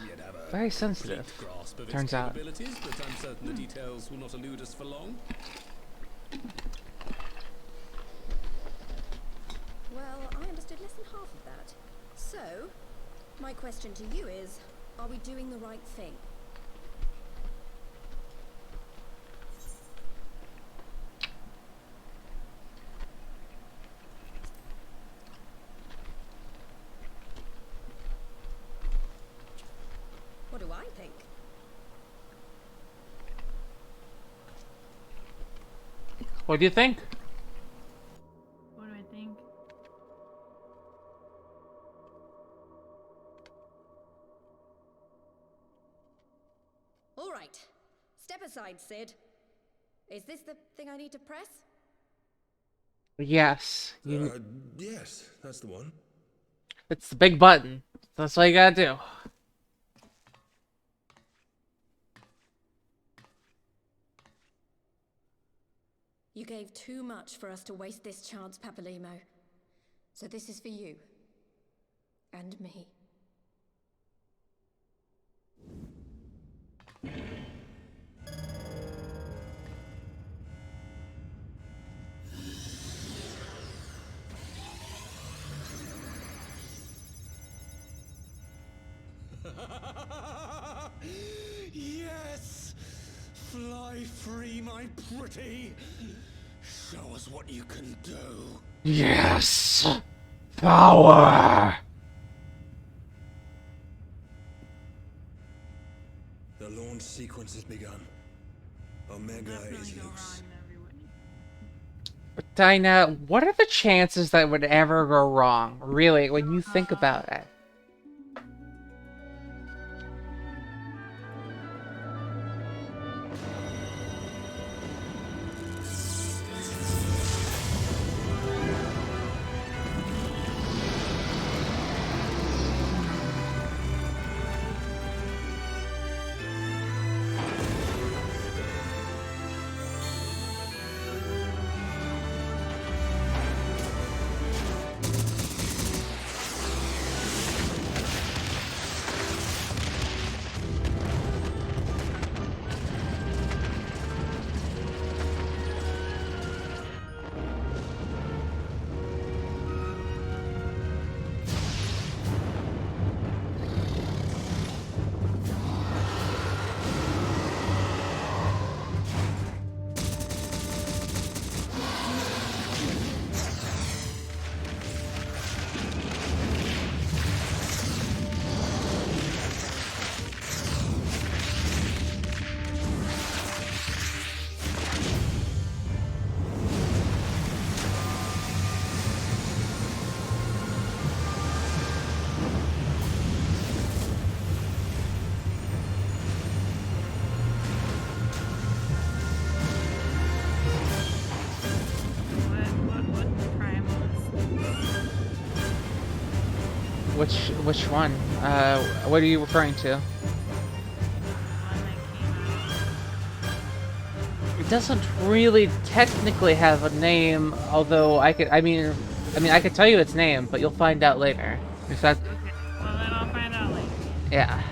very sensitive, Grasp of its turns out. capabilities, but I'm certain the details will not elude us for long. Well, I understood less than half of that. So, my question to you is, are we doing the right thing? What do I think? What do you think? What do I think? All right. Step aside, Sid. Is this the thing I need to press? Yes. Yes, that's the one. It's the big button. That's all you gotta do. You gave too much for us to waste this chance, Papalimo. So this is for you. And me. Yes! Fly free, my pretty! Show us what you can do. Yes! Power! The launch sequence has begun. Omega is loose. Dinah, what are the chances that would ever go wrong? Really, when you think about it. Which one? What are you referring to? It doesn't really technically have a name, although I mean I could tell you its name, but you'll find out later. If that. Okay. Well, then I'll find out later. Yeah.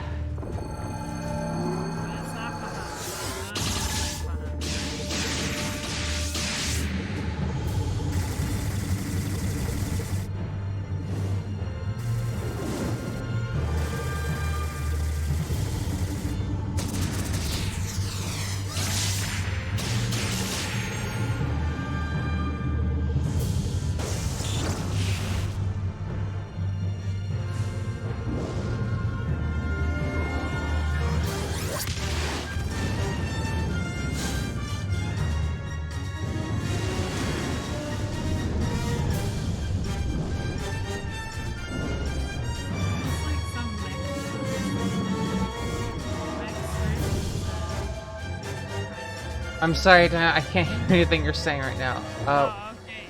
I'm sorry, I can't hear anything you're saying right now. Oh, okay.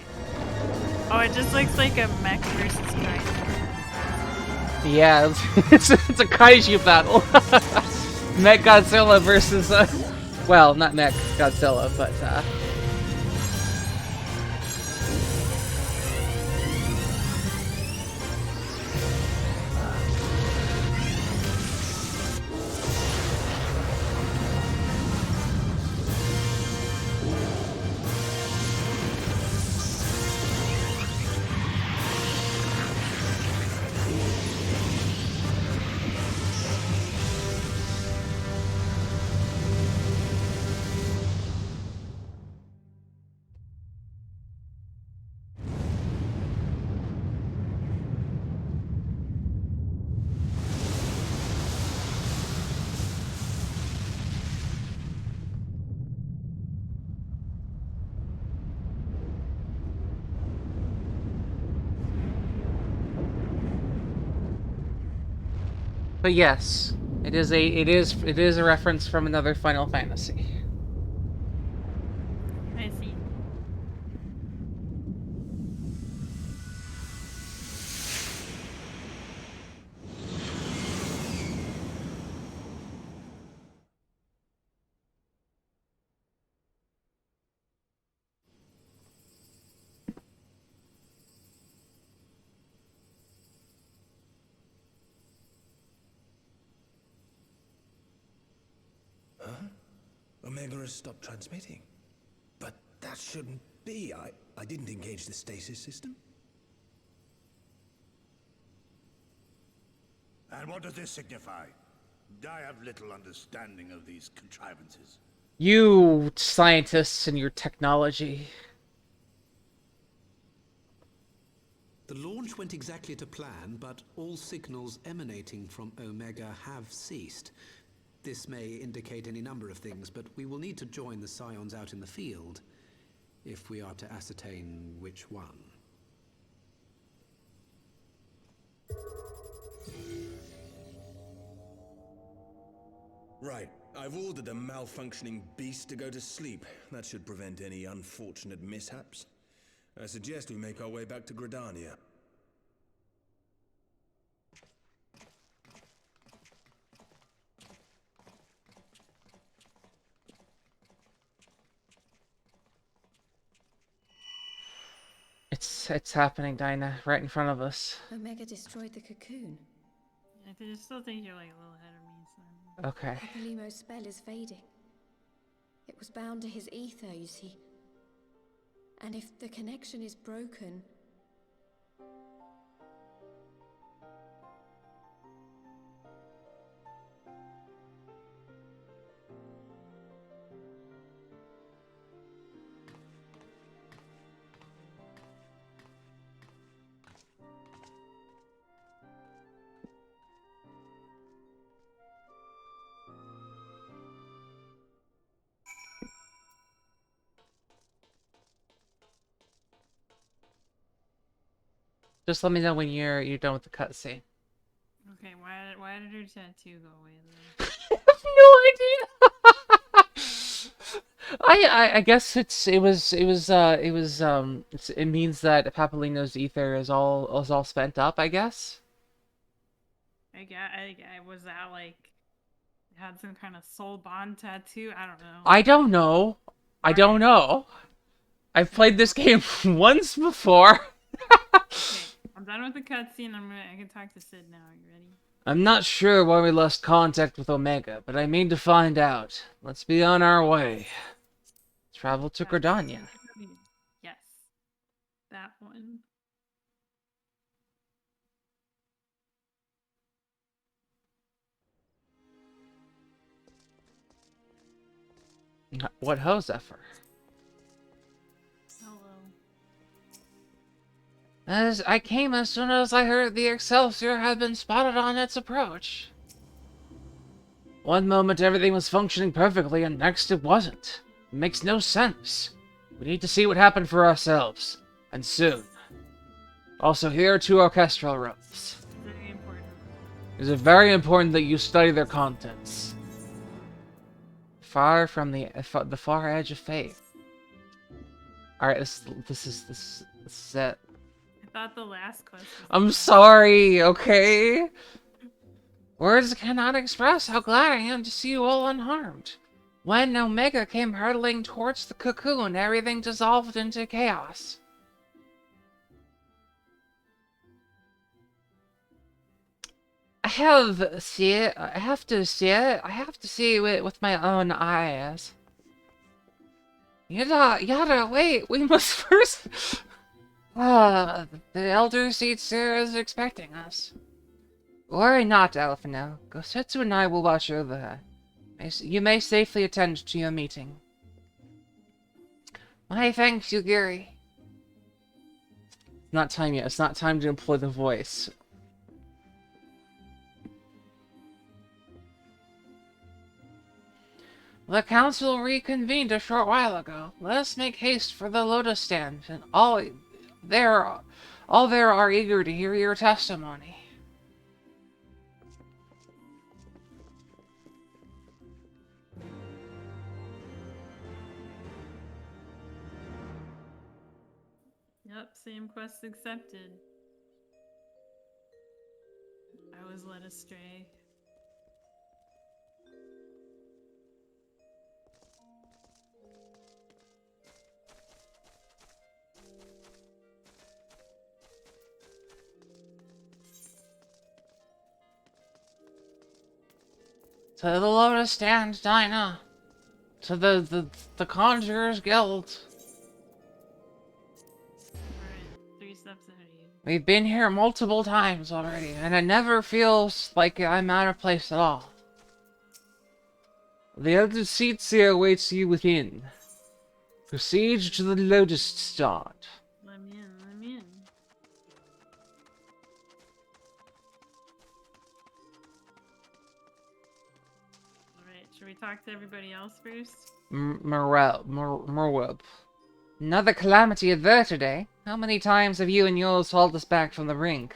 Oh, it just looks like a mech versus kaiju. Yeah, it's a kaiju battle. Mech Godzilla versus, well, not Mech Godzilla, but, But yes, it is a reference from another Final Fantasy. I see. Huh? Omega has stopped transmitting. But that shouldn't be. I didn't engage the stasis system. And what does this signify? I have little understanding of these contrivances. You scientists and your technology. The launch went exactly to plan, but all signals emanating from Omega have ceased. This may indicate any number of things, but we will need to join the Scions out in the field if we are to ascertain which one. Right. I've ordered the malfunctioning beast to go to sleep. That should prevent any unfortunate mishaps. I suggest we make our way back to Gridania. It's happening, Dinah, right in front of us. Omega destroyed the cocoon. I still think you're like a little ahead of me, so. Okay. Papalimo's spell is fading. It was bound to his ether, you see. And if the connection is broken... Just let me know when you're done with the cutscene. Okay, why did her tattoo go away though? I have no idea. I guess it means that Papalino's ether is all spent up, I guess. I was that like had some kind of soul bond tattoo? I don't know. I don't know. I don't know. I've played this game once before. Okay, I'm done with the cutscene. I can talk to Sid now. Are you ready? I'm not sure why we lost contact with Omega, but I mean to find out. Let's be on our way. Travel to Gridania. Yes. That one. What ho, Zephyr? As I came as soon as I heard the Excelsior had been spotted on its approach. One moment everything was functioning perfectly, and next it wasn't. It makes no sense. We need to see what happened for ourselves, and soon. Also, here are 2 orchestral rooms. Very important. It is very important that you study their contents. far from the far edge of faith. Alright, this is it. I thought the last quest was I'm sorry, okay? Words cannot express how glad I am to see you all unharmed. When Omega came hurtling towards the cocoon, everything dissolved into chaos. I have to see it with my own eyes. Yada, wait, we must first... the Elder Seedseer is expecting us. Worry not, Alphino. Gosetsu and I will watch over her. You may safely attend to your meeting. My thanks, Yugiri. It's not time yet. It's not time to employ the voice. The council reconvened a short while ago. Let us make haste for the Lotus Stand, and all there are eager to hear your testimony. Yep, same quest accepted. I was led astray. To the Lotus Stand, Dinah. To the Conjurer's Guild. Alright, 3 steps ahead of you. We've been here multiple times already, and it never feels like I'm out of place at all. The Elder Seedseer awaits you within. Proceed to the Lotus Stand. Let me in, let me in. Alright, should we talk to everybody else first? Merweb. Another calamity averted, eh? How many times have you and yours hauled us back from the rink?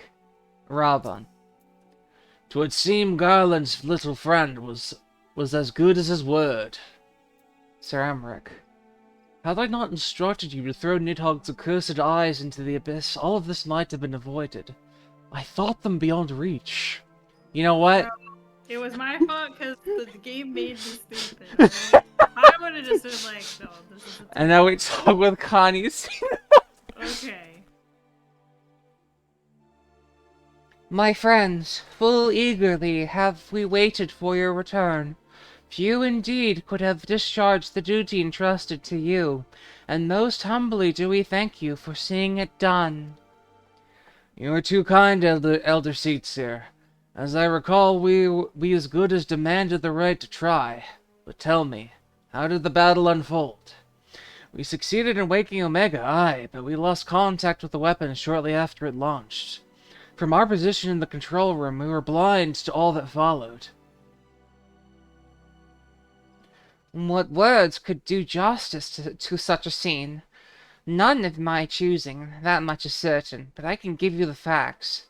Raban. 'Twould seem Garland's little friend was as good as his word. Sir Emmerich. Had I not instructed you to throw Nidhogg's accursed eyes into the abyss, all of this might have been avoided. I thought them beyond reach. You know what? It was my fault because the game made me stupid. Right? I would have just been like, no, this is a And now we talk with Connie's. Okay. My friends, full eagerly have we waited for your return. Few indeed could have discharged the duty entrusted to you, and most humbly do we thank you for seeing it done. You are too kind, Elder Seedseer. As I recall, we as good as demanded the right to try. But tell me, how did the battle unfold? We succeeded in waking Omega, aye, but we lost contact with the weapon shortly after it launched. From our position in the control room, we were blind to all that followed. What words could do justice to such a scene? None of my choosing, that much is certain, but I can give you the facts.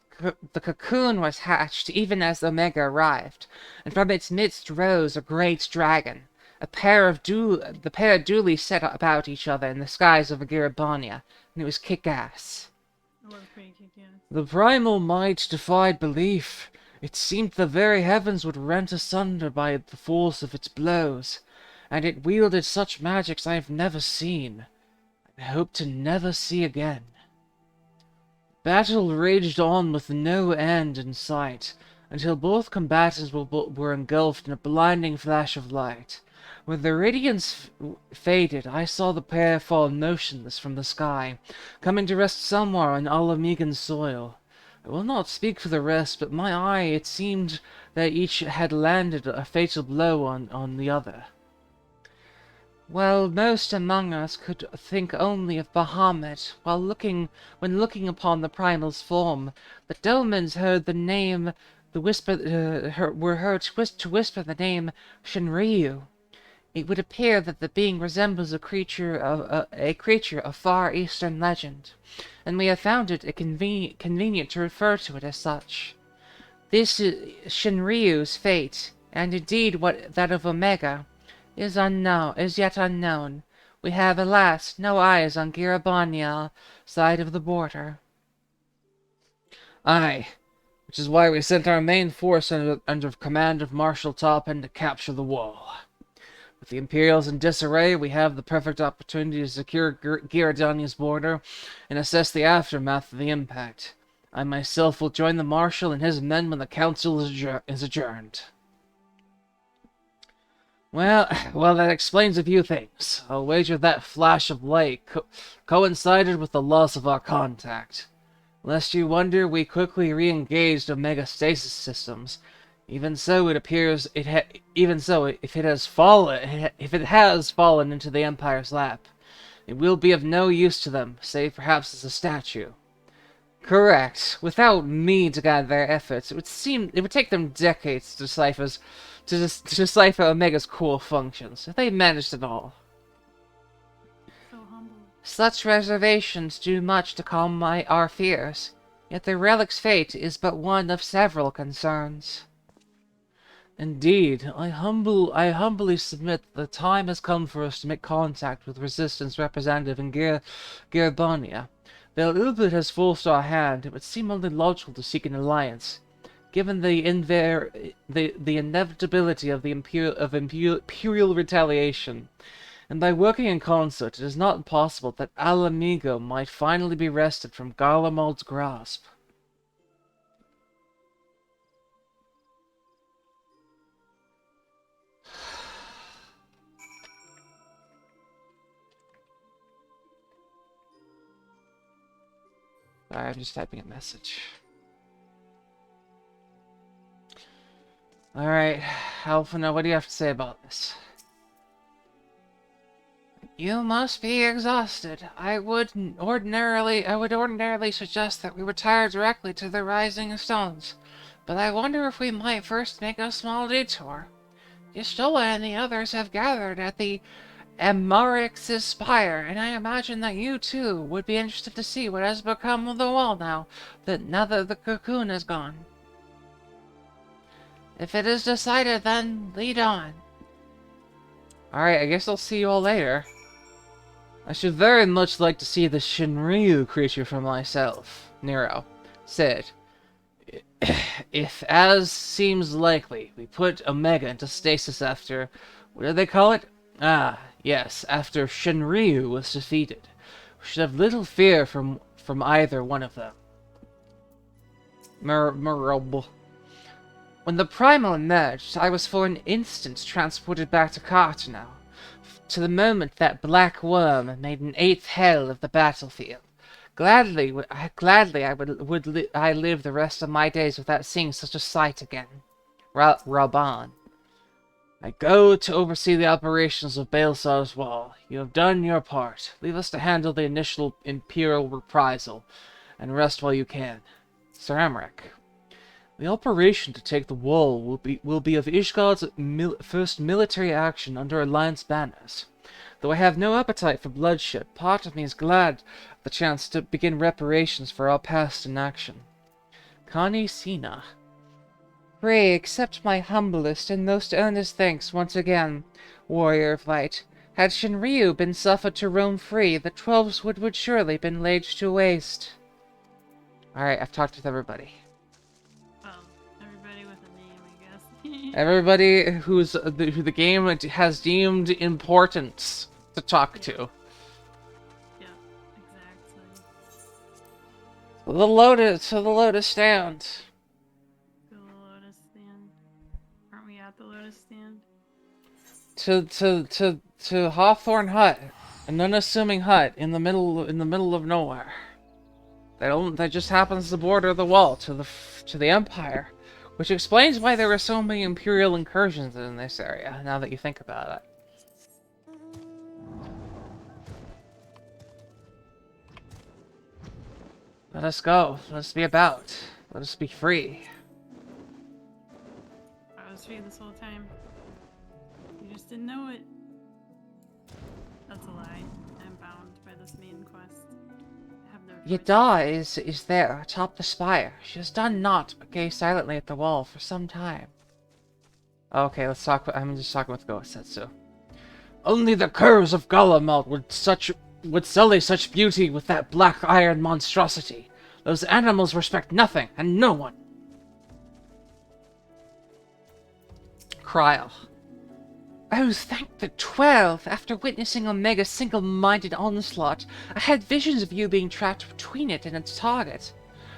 The cocoon was hatched even as Omega arrived, and from its midst rose a great dragon. The pair duly set about each other in the skies of Agirabania, and it was kick-ass. I love pretty kick-ass. The primal might defied belief. It seemed the very heavens would rent asunder by the force of its blows, and it wielded such magics I have never seen, and hope to never see again. Battle raged on with no end in sight, until both combatants were engulfed in a blinding flash of light. When the radiance faded, I saw the pair fall motionless from the sky, coming to rest somewhere on Alamegan's soil. I will not speak for the rest, but my eye, it seemed that each had landed a fatal blow on the other. Well, most among us could think only of Bahamut, when looking upon the primal's form. The Dolmens heard the name, were heard to whisper the name Shinryu. It would appear that the being resembles a creature of Far Eastern legend, and we have found it convenient to refer to it as such. This is Shinryu's fate, and indeed that of Omega. is yet unknown. We have, alas, no eyes on Girabania side of the border. Aye, which is why we sent our main force under command of Marshal Toppin to capture the wall. With the Imperials in disarray, we have the perfect opportunity to secure Girardania's border and assess the aftermath of the impact. I myself will join the Marshal and his men when the Council is adjourned. Well, that explains a few things. I'll wager that flash of light coincided with the loss of our contact. Lest you wonder, we quickly re-engaged Omega stasis systems. Even so, it appears if it has fallen into the Empire's lap, it will be of no use to them, save perhaps as a statue. Correct. Without me to guide their efforts, it would take them decades to decipher Omega's core functions, if they managed at all. So humble. Such reservations do much to calm our fears, yet the relic's fate is but one of several concerns. Indeed, I humbly submit that the time has come for us to make contact with Resistance representative in Girabania. Though Ilbert has forced our hand, it would seem only logical to seek an alliance, given the inevitability of imperial retaliation. And by working in concert, it is not impossible that Alamigo might finally be wrested from Garlemald's grasp. Sorry, I'm just typing a message. Alright, Alphina, what do you have to say about this? You must be exhausted. I would ordinarily suggest that we retire directly to the Rising Stones, but I wonder if we might first make a small detour. Gistola and the others have gathered at the Amarix's spire, and I imagine that you too would be interested to see what has become of the wall now that the cocoon is gone. If it is decided, then lead on. Alright, I guess I'll see you all later. I should very much like to see the Shinryu creature for myself. Nero said, if, as seems likely, we put Omega into stasis after... what do they call it? Ah, yes, after Shinryu was defeated. We should have little fear from either one of them. When the Primal emerged, I was for an instant transported back to Cartano, to the moment that Black Worm made an eighth hell of the battlefield. Gladly would I live the rest of my days without seeing such a sight again. Raban. I go to oversee the operations of Baelsar's Wall. You have done your part. Leave us to handle the initial Imperial reprisal, and rest while you can. Sir Amric. The operation to take the wall will be of Ishgard's first military action under Alliance banners. Though I have no appetite for bloodshed, part of me is glad of the chance to begin reparations for our past inaction. Kani Sina. Pray accept my humblest and most earnest thanks once again, warrior of light. Had Shinryu been suffered to roam free, the 12s would surely been laid to waste. Alright, I've talked with everybody. Everybody with a name, I guess. Everybody who the game has deemed important to talk to. Yeah, exactly. To the Lotus Stand. To the Lotus Stand. Aren't we at the Lotus Stand? To Hawthorne Hut, an unassuming hut in the middle of nowhere. That just happens to border the wall to the Empire, which explains why there were so many Imperial incursions in this area. Now that you think about it. Let us go. Let us be about. Let us be free. I was free this whole time. You just didn't know it. That's a lie. I'm bound by this main quest. I have no choice. Yada is there atop the spire. She has done naught but gaze silently at the wall for some time. Okay, let's talk. I'm just talking with Gosetsu. Only the curves of Golemalt would sully such beauty with that black iron monstrosity. Those animals respect nothing and no one. Kryl. Oh, thank the 12! After witnessing Omega's single-minded onslaught, I had visions of you being trapped between it and its target.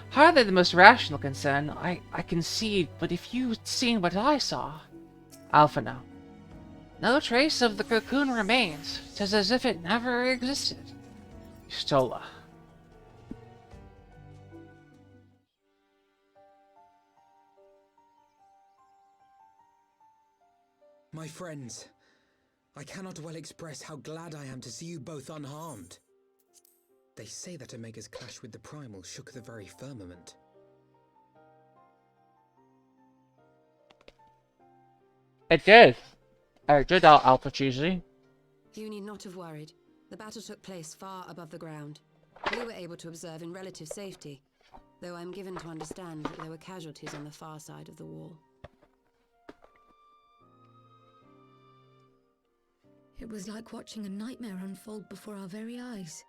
Hardly the most rational concern, I concede, but if you'd seen what I saw... Alpha now. No trace of the cocoon remains. 'Tis as if it never existed. Stola. My friends, I cannot well express how glad I am to see you both unharmed. They say that Omega's clash with the Primal shook the very firmament. It did. I did out Alpha Cheesy. You need not have worried. The battle took place far above the ground. We were able to observe in relative safety, though I'm given to understand that there were casualties on the far side of the wall. It was like watching a nightmare unfold before our very eyes.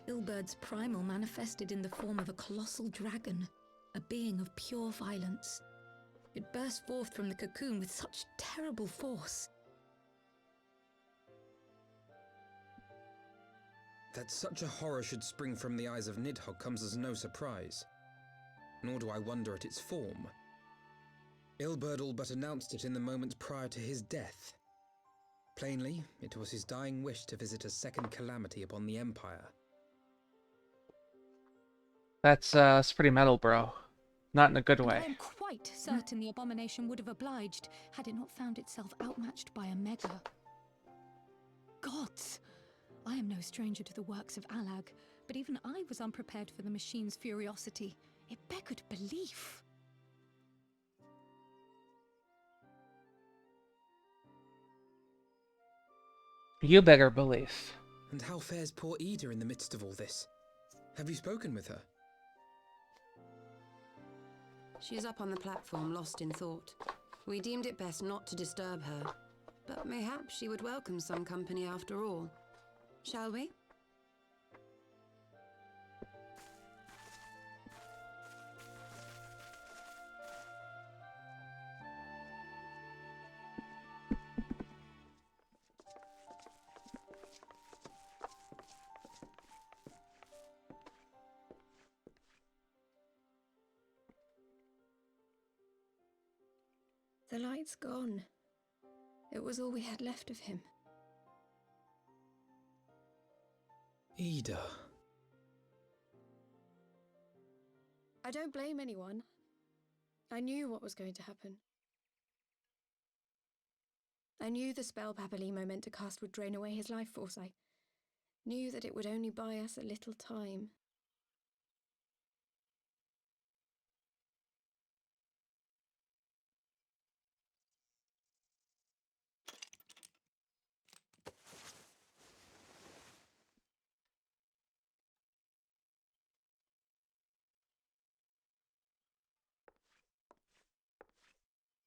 Ilbird's primal manifested in the form of a colossal dragon, a being of pure violence. It burst forth from the cocoon with such terrible force. That such a horror should spring from the eyes of Nidhogg comes as no surprise. Nor do I wonder at its form. Ilberd all but announced it in the moments prior to his death. Plainly, it was his dying wish to visit a second calamity upon the Empire. That's pretty metal, bro. Not in a good way. I am quite certain the abomination would have obliged had it not found itself outmatched by Omega. Gods! I am no stranger to the works of Alag, but even I was unprepared for the machine's furiosity. It beggared belief. You beggar belief. And how fares poor Ida in the midst of all this? Have you spoken with her? She is up on the platform, lost in thought. We deemed it best not to disturb her, but mayhaps she would welcome some company after all. Shall we? The light's gone. It was all we had left of him. Ida. I don't blame anyone. I knew what was going to happen. I knew the spell Papalimo meant to cast would drain away his life force. I knew that it would only buy us a little time.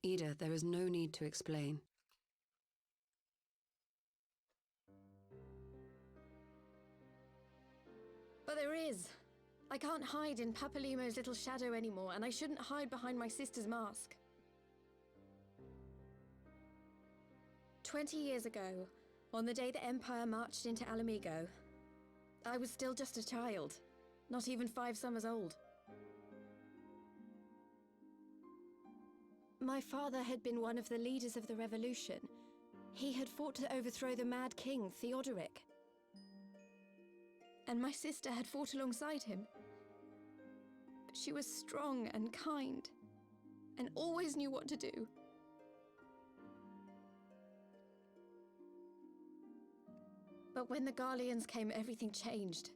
Ida, there is no need to explain. But there is. I can't hide in Papalimo's little shadow anymore, and I shouldn't hide behind my sister's mask. 20 years ago, on the day the Empire marched into Alamigo, I was still just a child, not even 5 summers old. My father had been one of the leaders of the revolution. He had fought to overthrow the Mad King, Theodoric. And my sister had fought alongside him. But she was strong and kind, and always knew what to do. But when the Garleans came, everything changed.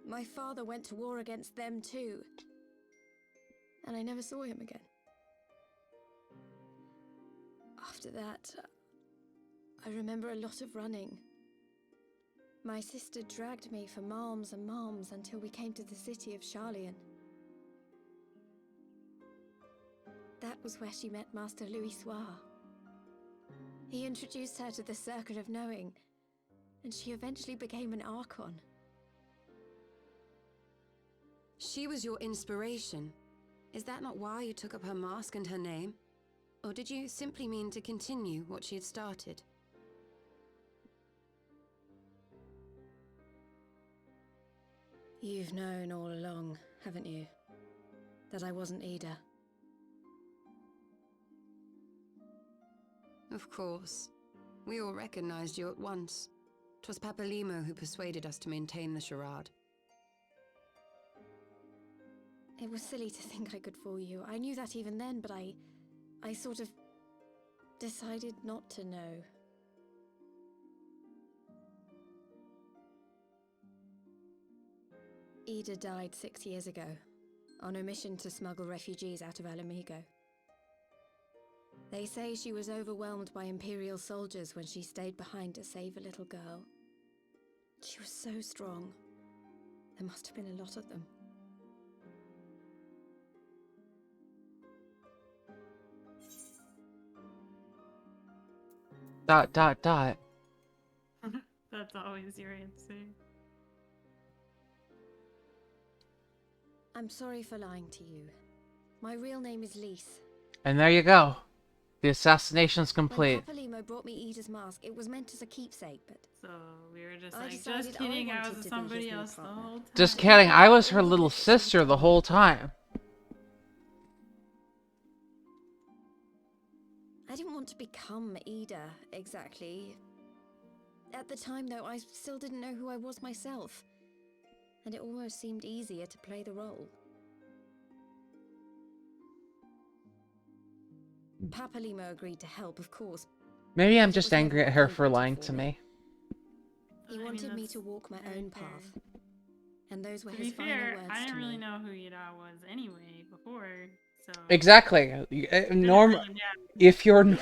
My father went to war against them too, and I never saw him again. After that, I remember a lot of running. My sister dragged me for malms and malms until we came to the city of Sharlayan. That was where she met Master Louis Soir. He introduced her to the Circle of Knowing, and she eventually became an Archon. She was your inspiration. Is that not why you took up her mask and her name? Or did you simply mean to continue what she had started? You've known all along, haven't you? That I wasn't Ida. Of course. We all recognized you at once. 'Twas Papalimo who persuaded us to maintain the charade. It was silly to think I could fool you. I knew that even then, but I sort of decided not to know. Ida died 6 years ago, on a mission to smuggle refugees out of Alamigo. They say she was overwhelmed by Imperial soldiers when she stayed behind to save a little girl. She was so strong. There must have been a lot of them. Dot, dot, dot. That's always your answer. I'm sorry for lying to you. My real name is Lise. And there you go. The assassination's complete. When Papalimo brought me Ida's mask, it was meant as a keepsake, but... So we were just I like, decided just kidding, I wanted was to be somebody his new else the partner. whole time. Just kidding, I was her little sister the whole time. I didn't want to become Ida, exactly. At the time, though, I still didn't know who I was myself. And it almost seemed easier to play the role. Papalimo agreed to help, of course. Maybe I'm just angry at her for lying to me. He wanted me to walk my own path. And those were To his be final fair, words I didn't to really me. know who Ida was anyway before, so... Exactly. If you're...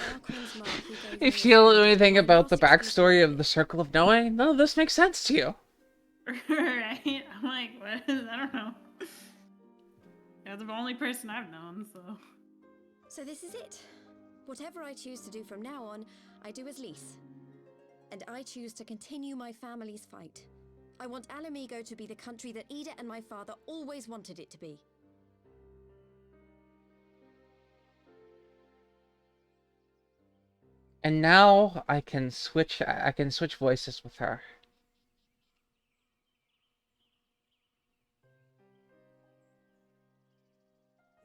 If you don't know anything about the backstory of the Circle of Knowing, none of this makes sense to you. Right? I'm like, what? I don't know. You're the only person I've known, so... So this is it. Whatever I choose to do from now on, I do as Lise. And I choose to continue my family's fight. I want Alamigo to be the country that Ida and my father always wanted it to be. And now I can switch voices with her.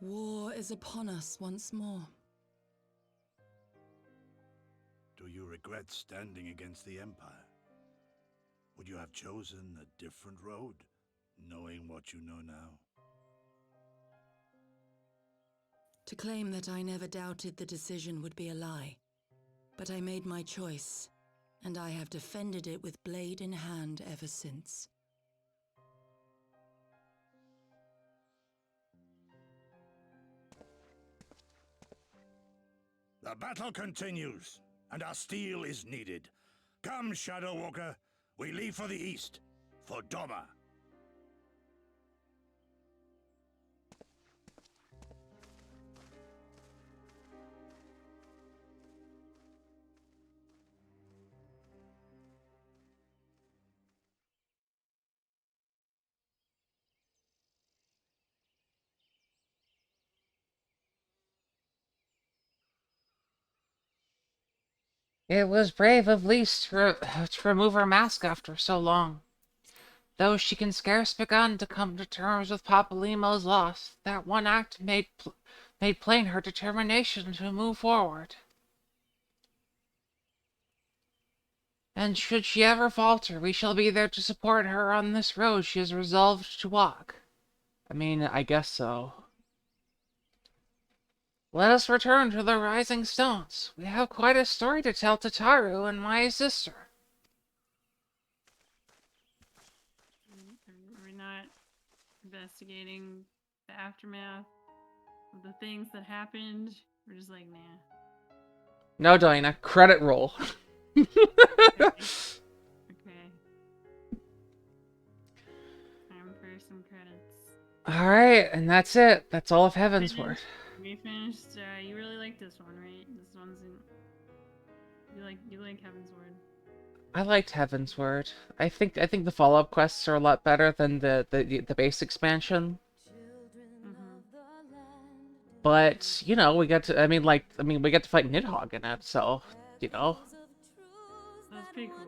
War is upon us once more. Do you regret standing against the Empire? Would you have chosen a different road, knowing what you know now? To claim that I never doubted the decision would be a lie. But I made my choice, and I have defended it with blade in hand ever since. The battle continues, and our steel is needed. Come, Shadow Walker, we leave for the east, for Doma. It was brave of Lise to remove her mask after so long. Though she can scarce begun to come to terms with Papalimo's loss, that one act made plain her determination to move forward. And should she ever falter, we shall be there to support her on this road she has resolved to walk. I mean, I guess so. Let us return to the Rising Stones. We have quite a story to tell to Taru and my sister. We're not investigating the aftermath of the things that happened. We're just like, nah. No, Diana, credit roll. Okay. Time for some credits. Alright, and that's it. That's all of Heaven's Word. We finished, you really like this one, right? This one's You like Heaven's Word. I liked Heaven's Word. I think the follow-up quests are a lot better than the base expansion. But you know, we get to. We get to fight Nidhogg in it, so you know. That's pretty cool.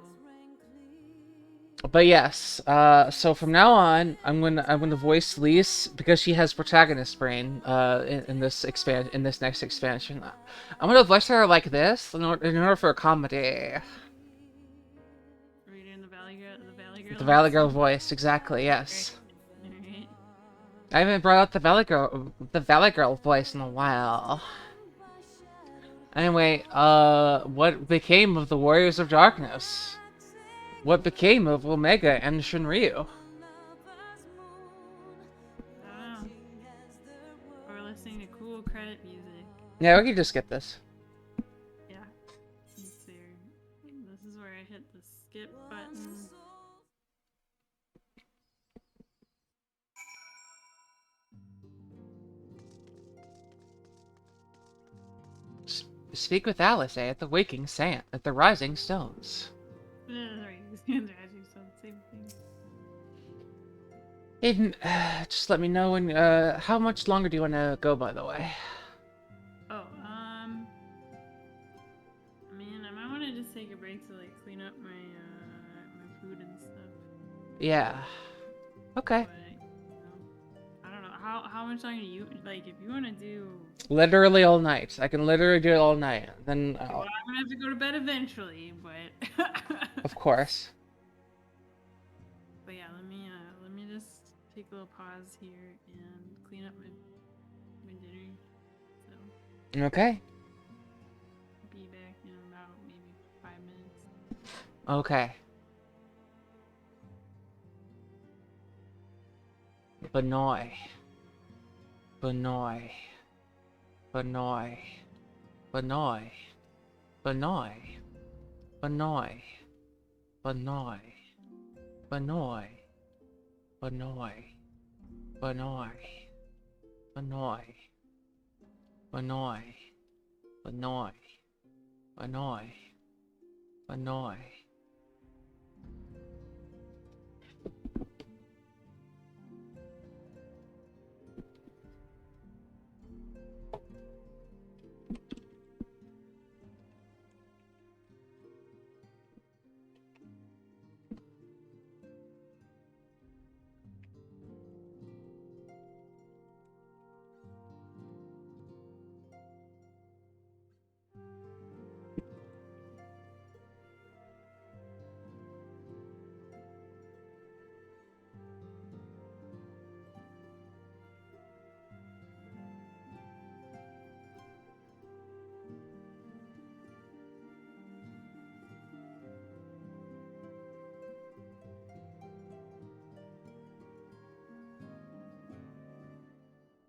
But yes, so from now on, I'm gonna voice Lise because she has protagonist brain. In this next expansion, I'm gonna voice her like this in order for a comedy. Reading the Valley Girl. The Valley Girl voice, exactly. Yes. Alright. I haven't brought out the Valley Girl voice in a while. Anyway, what became of the Warriors of Darkness? What became of Omega and Shinryu? We're listening to cool credit music. Yeah, we can just get this. Yeah. Let's see. This is where I hit the skip button. Speak with Alice, at the waking sand, at the rising stones. Same thing. Aiden, just let me know when. How much longer do you want to go? By the way. Oh, I might want to just take a break to like clean up my food and stuff. Yeah. Okay. But, I don't know. How much longer do you like? If you want to do. Literally all night. I can literally do it all night. Then. Well, I'm gonna have to go to bed eventually, but. Of course. But yeah, let me just take a little pause here and clean up my dinner. So. Okay. Be back in about maybe 5 minutes. Okay. Benoy. Benoy. Benoy. Benoy. Benoy. Benoy. Benoy. Benoy. Benoy. Benoy. Benoy. Benoy. Benoy. Benoy. Benoy.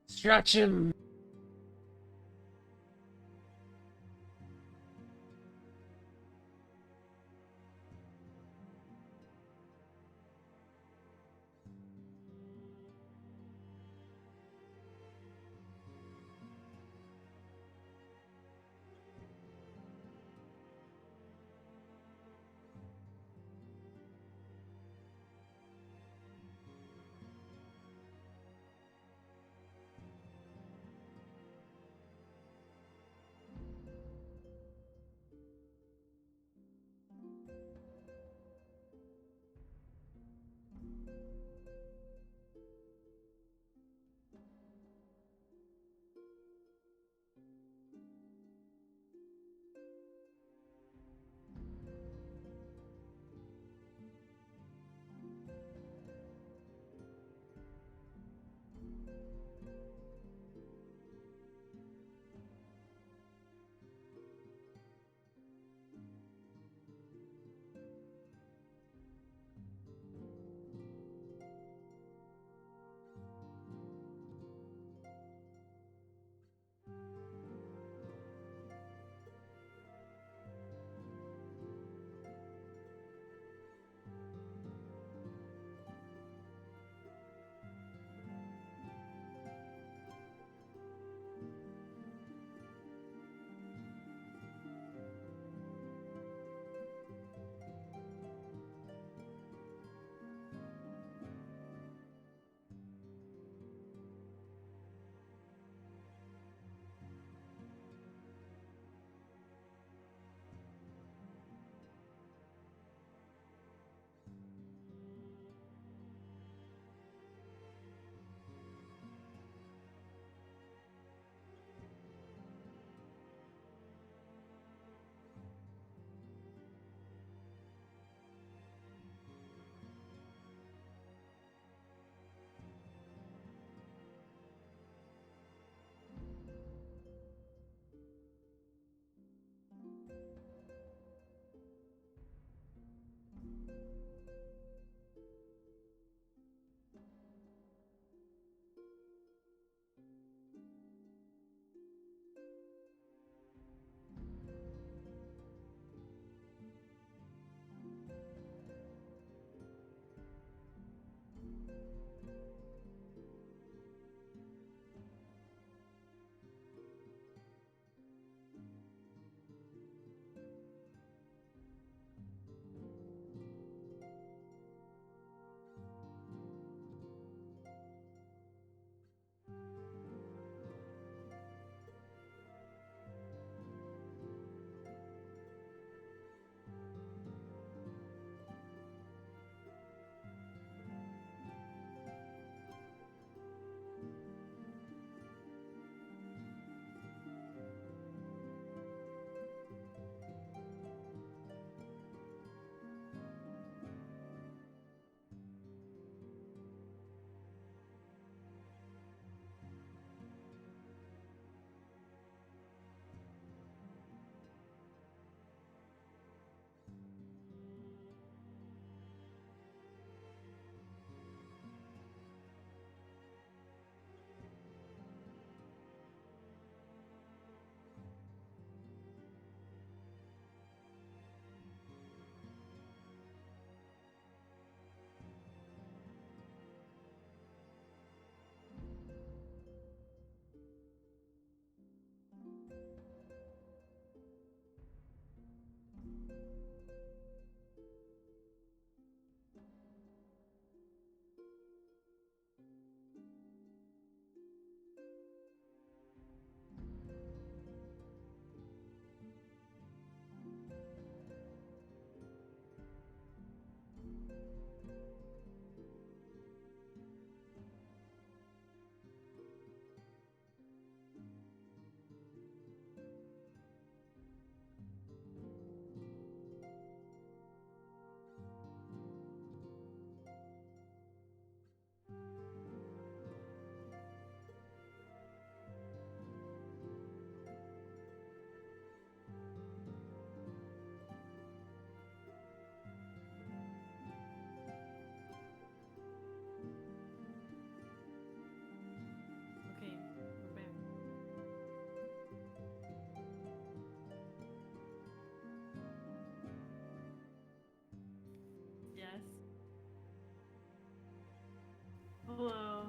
Stretch him.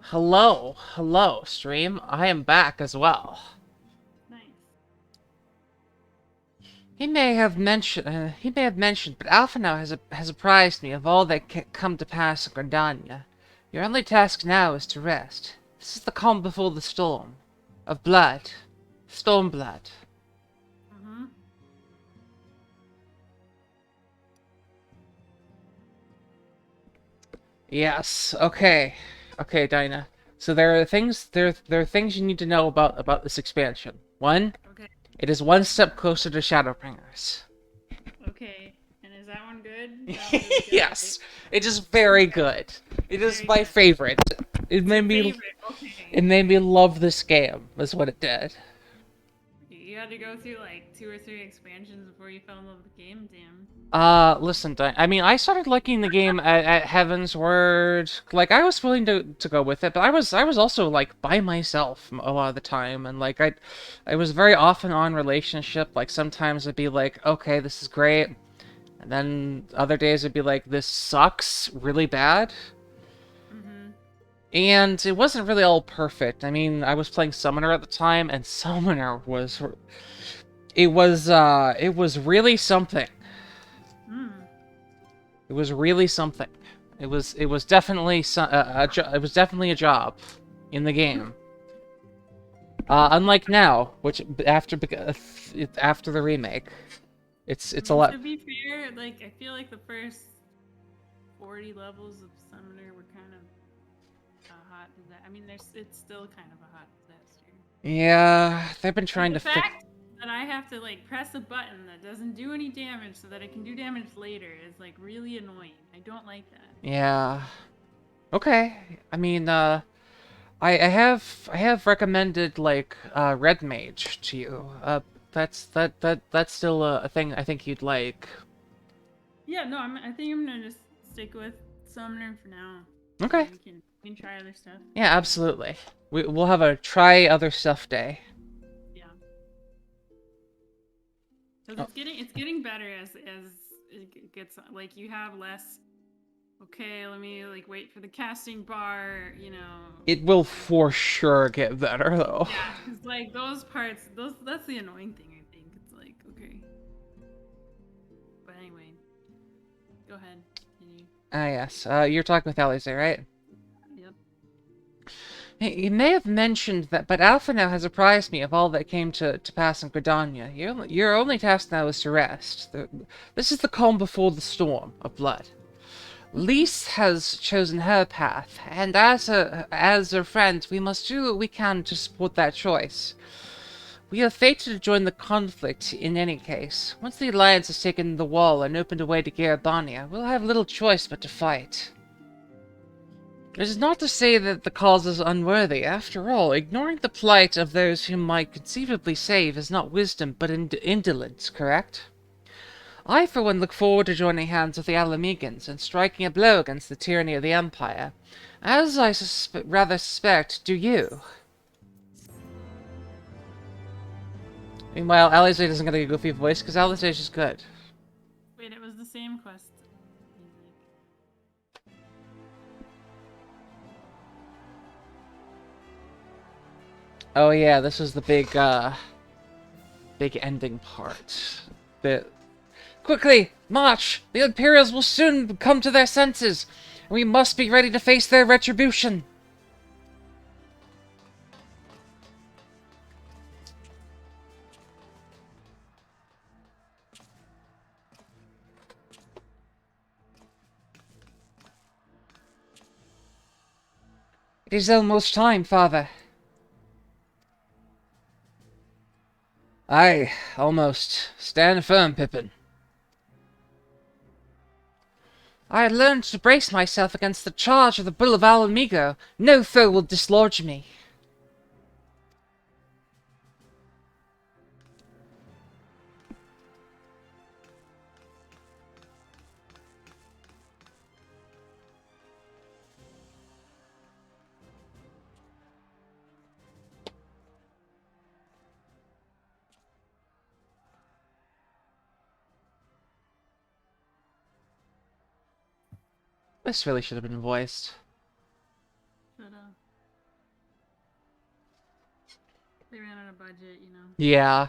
Hello, hello, stream. I am back as well. Nice. He may have mentioned, but Alpha now has apprised me of all that come to pass in Gridania. Your only task now is to rest. This is the calm before the storm. Of blood. Storm blood. Mm-hmm. Yes, okay. Okay, Dinah. So there are things you need to know about this expansion. One, Okay. it is one step closer to Shadowbringers. Okay. And is that one good? That one really good, Yes, it is very good. It is my favorite. It made me it made me love this game. Is what it did. You had to go through like 2 or 3 expansions before you fell in love with the game, damn. Listen, I mean, I started liking the game at Heaven's Word. Like, I was willing to go with it, but I was also like by myself a lot of the time, and like I was very off and on relationship. Like sometimes I'd be like, okay, this is great, and then other days I'd be like, this sucks really bad. And it wasn't really all perfect. I mean, I was playing Summoner at the time, and Summoner was it was really something. It was really something. It was definitely it was definitely a job in the game. Unlike now, which after the remake, it's a lot. To be fair, like I feel like the first 40 levels of Summoner were kind of a hot disaster. I mean, it's still kind of a hot disaster. Yeah, they've been trying the to fix. fact that I have to like press a button that doesn't do any damage so that it can do damage later is like really annoying. I don't like that. Yeah. Okay. I mean, I have recommended like Red Mage to you. That's still a thing I think you'd like. Yeah, no, I think I'm gonna just stick with Summoner for now. Okay. We can try other stuff. Yeah, absolutely. We'll have a try other stuff day. Yeah. Because it's getting better as it gets, like you have less. Okay, let me like wait for the casting bar, you know. It will for sure get better though. Yeah, because like those parts, that's the annoying thing. I think it's like okay. But anyway, go ahead. Continue. Ah yes. You're talking with Alize, right? Yep. You may have mentioned that, but Alpha now has apprised me of all that came to pass in Gridania. Your only task now is to rest. This is the calm before the storm of blood. Lise has chosen her path, and as her friend, we must do what we can to support that choice. We are fated to join the conflict in any case. Once the Alliance has taken the wall and opened a way to Garabania, we'll have little choice but to fight. It is not to say that the cause is unworthy. After all, ignoring the plight of those whom might conceivably save is not wisdom but indolence, correct? I, for one, look forward to joining hands with the Alamegans and striking a blow against the tyranny of the Empire. As I rather suspect, do you? Meanwhile, Alize doesn't get a goofy voice because Alize is good. Wait, it was the same quest. Oh yeah, this is the big ending part. Quickly, march! The Imperials will soon come to their senses, and we must be ready to face their retribution. It is almost time, Father. Aye, almost. Stand firm, Pippin. I had learned to brace myself against the charge of the Bull of Alamigo. No foe will dislodge me. This really should have been voiced. Shut up. They ran out of budget, you know. Yeah.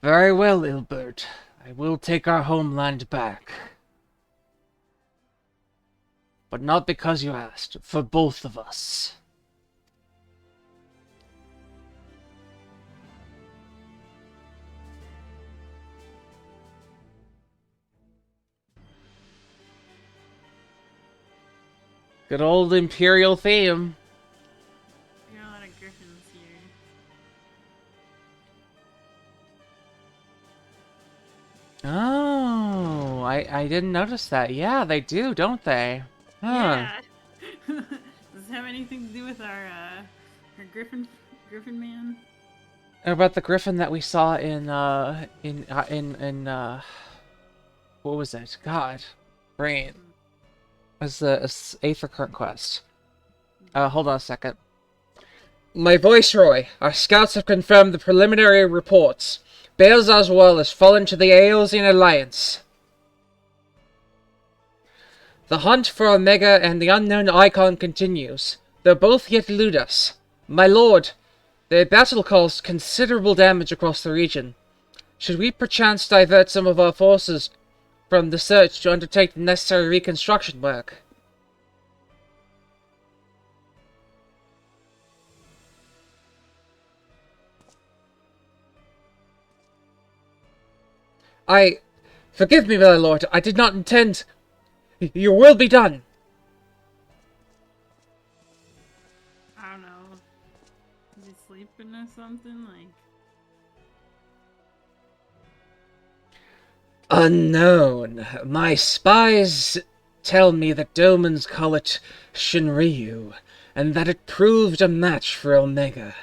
Very well, Ilbert. I will take our homeland back. But not because you asked. For both of us. Good old Imperial theme. We got a lot of griffins here. Oh, I didn't notice that. Yeah, they do, don't they? Huh. Yeah. Does this have anything to do with our griffin man? And about the griffin that we saw in what was it? God, brain. As the 8th recurrent quest. Hold on a second. My Viceroy, our scouts have confirmed the preliminary reports. Beelzar's wall has fallen to the Aeolian Alliance. The hunt for Omega and the unknown Icon continues, though both yet elude us. My lord, the battle caused considerable damage across the region. Should we perchance divert some of our forces from the search to undertake the necessary reconstruction work? Forgive me, my lord, I did not intend... Your will be done! I don't know. Is he sleeping or something? Like... Unknown. My spies tell me that Domans call it Shinryu, and that it proved a match for Omega.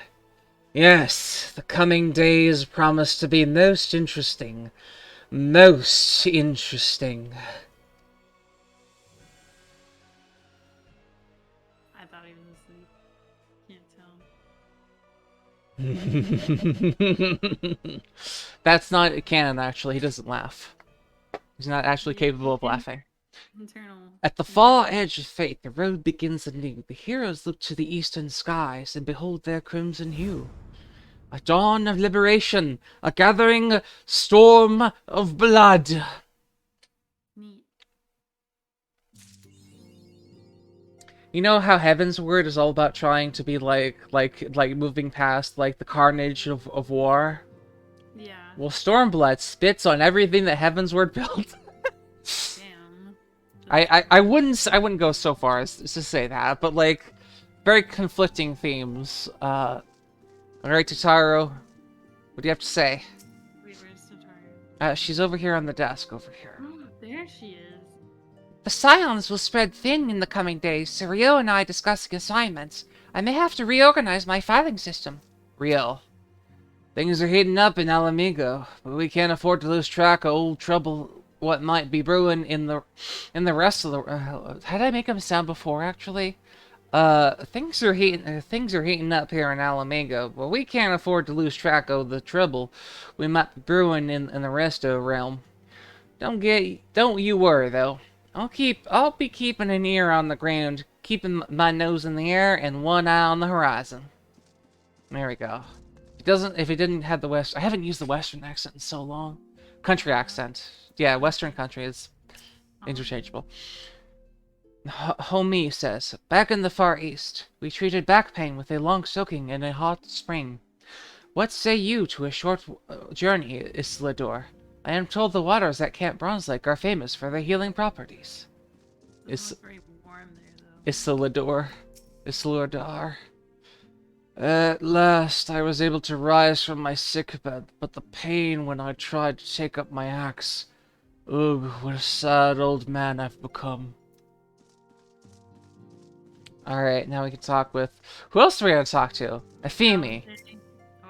Yes, the coming days promise to be most interesting. Most interesting. I thought he was asleep. Can't tell. That's not canon, actually. He doesn't laugh. He's not actually capable of laughing. Internal. At the far edge of fate, the road begins anew. The heroes look to the eastern skies and behold their crimson hue. A dawn of liberation, a gathering storm of blood. Neat. You know how Heaven's Word is all about trying to be like moving past like the carnage of war? Yeah. Well, Stormblood spits on everything that Heaven's Word built. Damn. I wouldn't go so far as to say that, but like very conflicting themes. Alright, Totaro, what do you have to say? Wait, where's Totaro? She's over here on the desk, over here. Oh, there she is. The Scions will spread thin in the coming days, so Rio and I discussing assignments. I may have to reorganize my filing system. Rio. Things are heating up in Alamigo, but we can't afford to lose track of old trouble what might be brewing in the rest of the... how did I make him sound before, actually? Things are heating up here in Alamigo, but we can't afford to lose track of the trouble we might be brewing in the rest of the realm. Don't you worry though. I'll be keeping an ear on the ground, keeping my nose in the air and one eye on the horizon. There we go. If it didn't have the I haven't used the Western accent in so long. Country accent. Yeah, Western country is interchangeable. Homie says, back in the Far East, we treated back pain with a long soaking in a hot spring. What say you to a short journey, Islador? I am told the waters at Camp Bronze Lake are famous for their healing properties. It's very warm there, though. Islador. At last, I was able to rise from my sickbed, but the pain when I tried to take up my axe. Ugh, what a sad old man I've become. Alright, now we can talk with... Who else are we going to talk to? Efemi.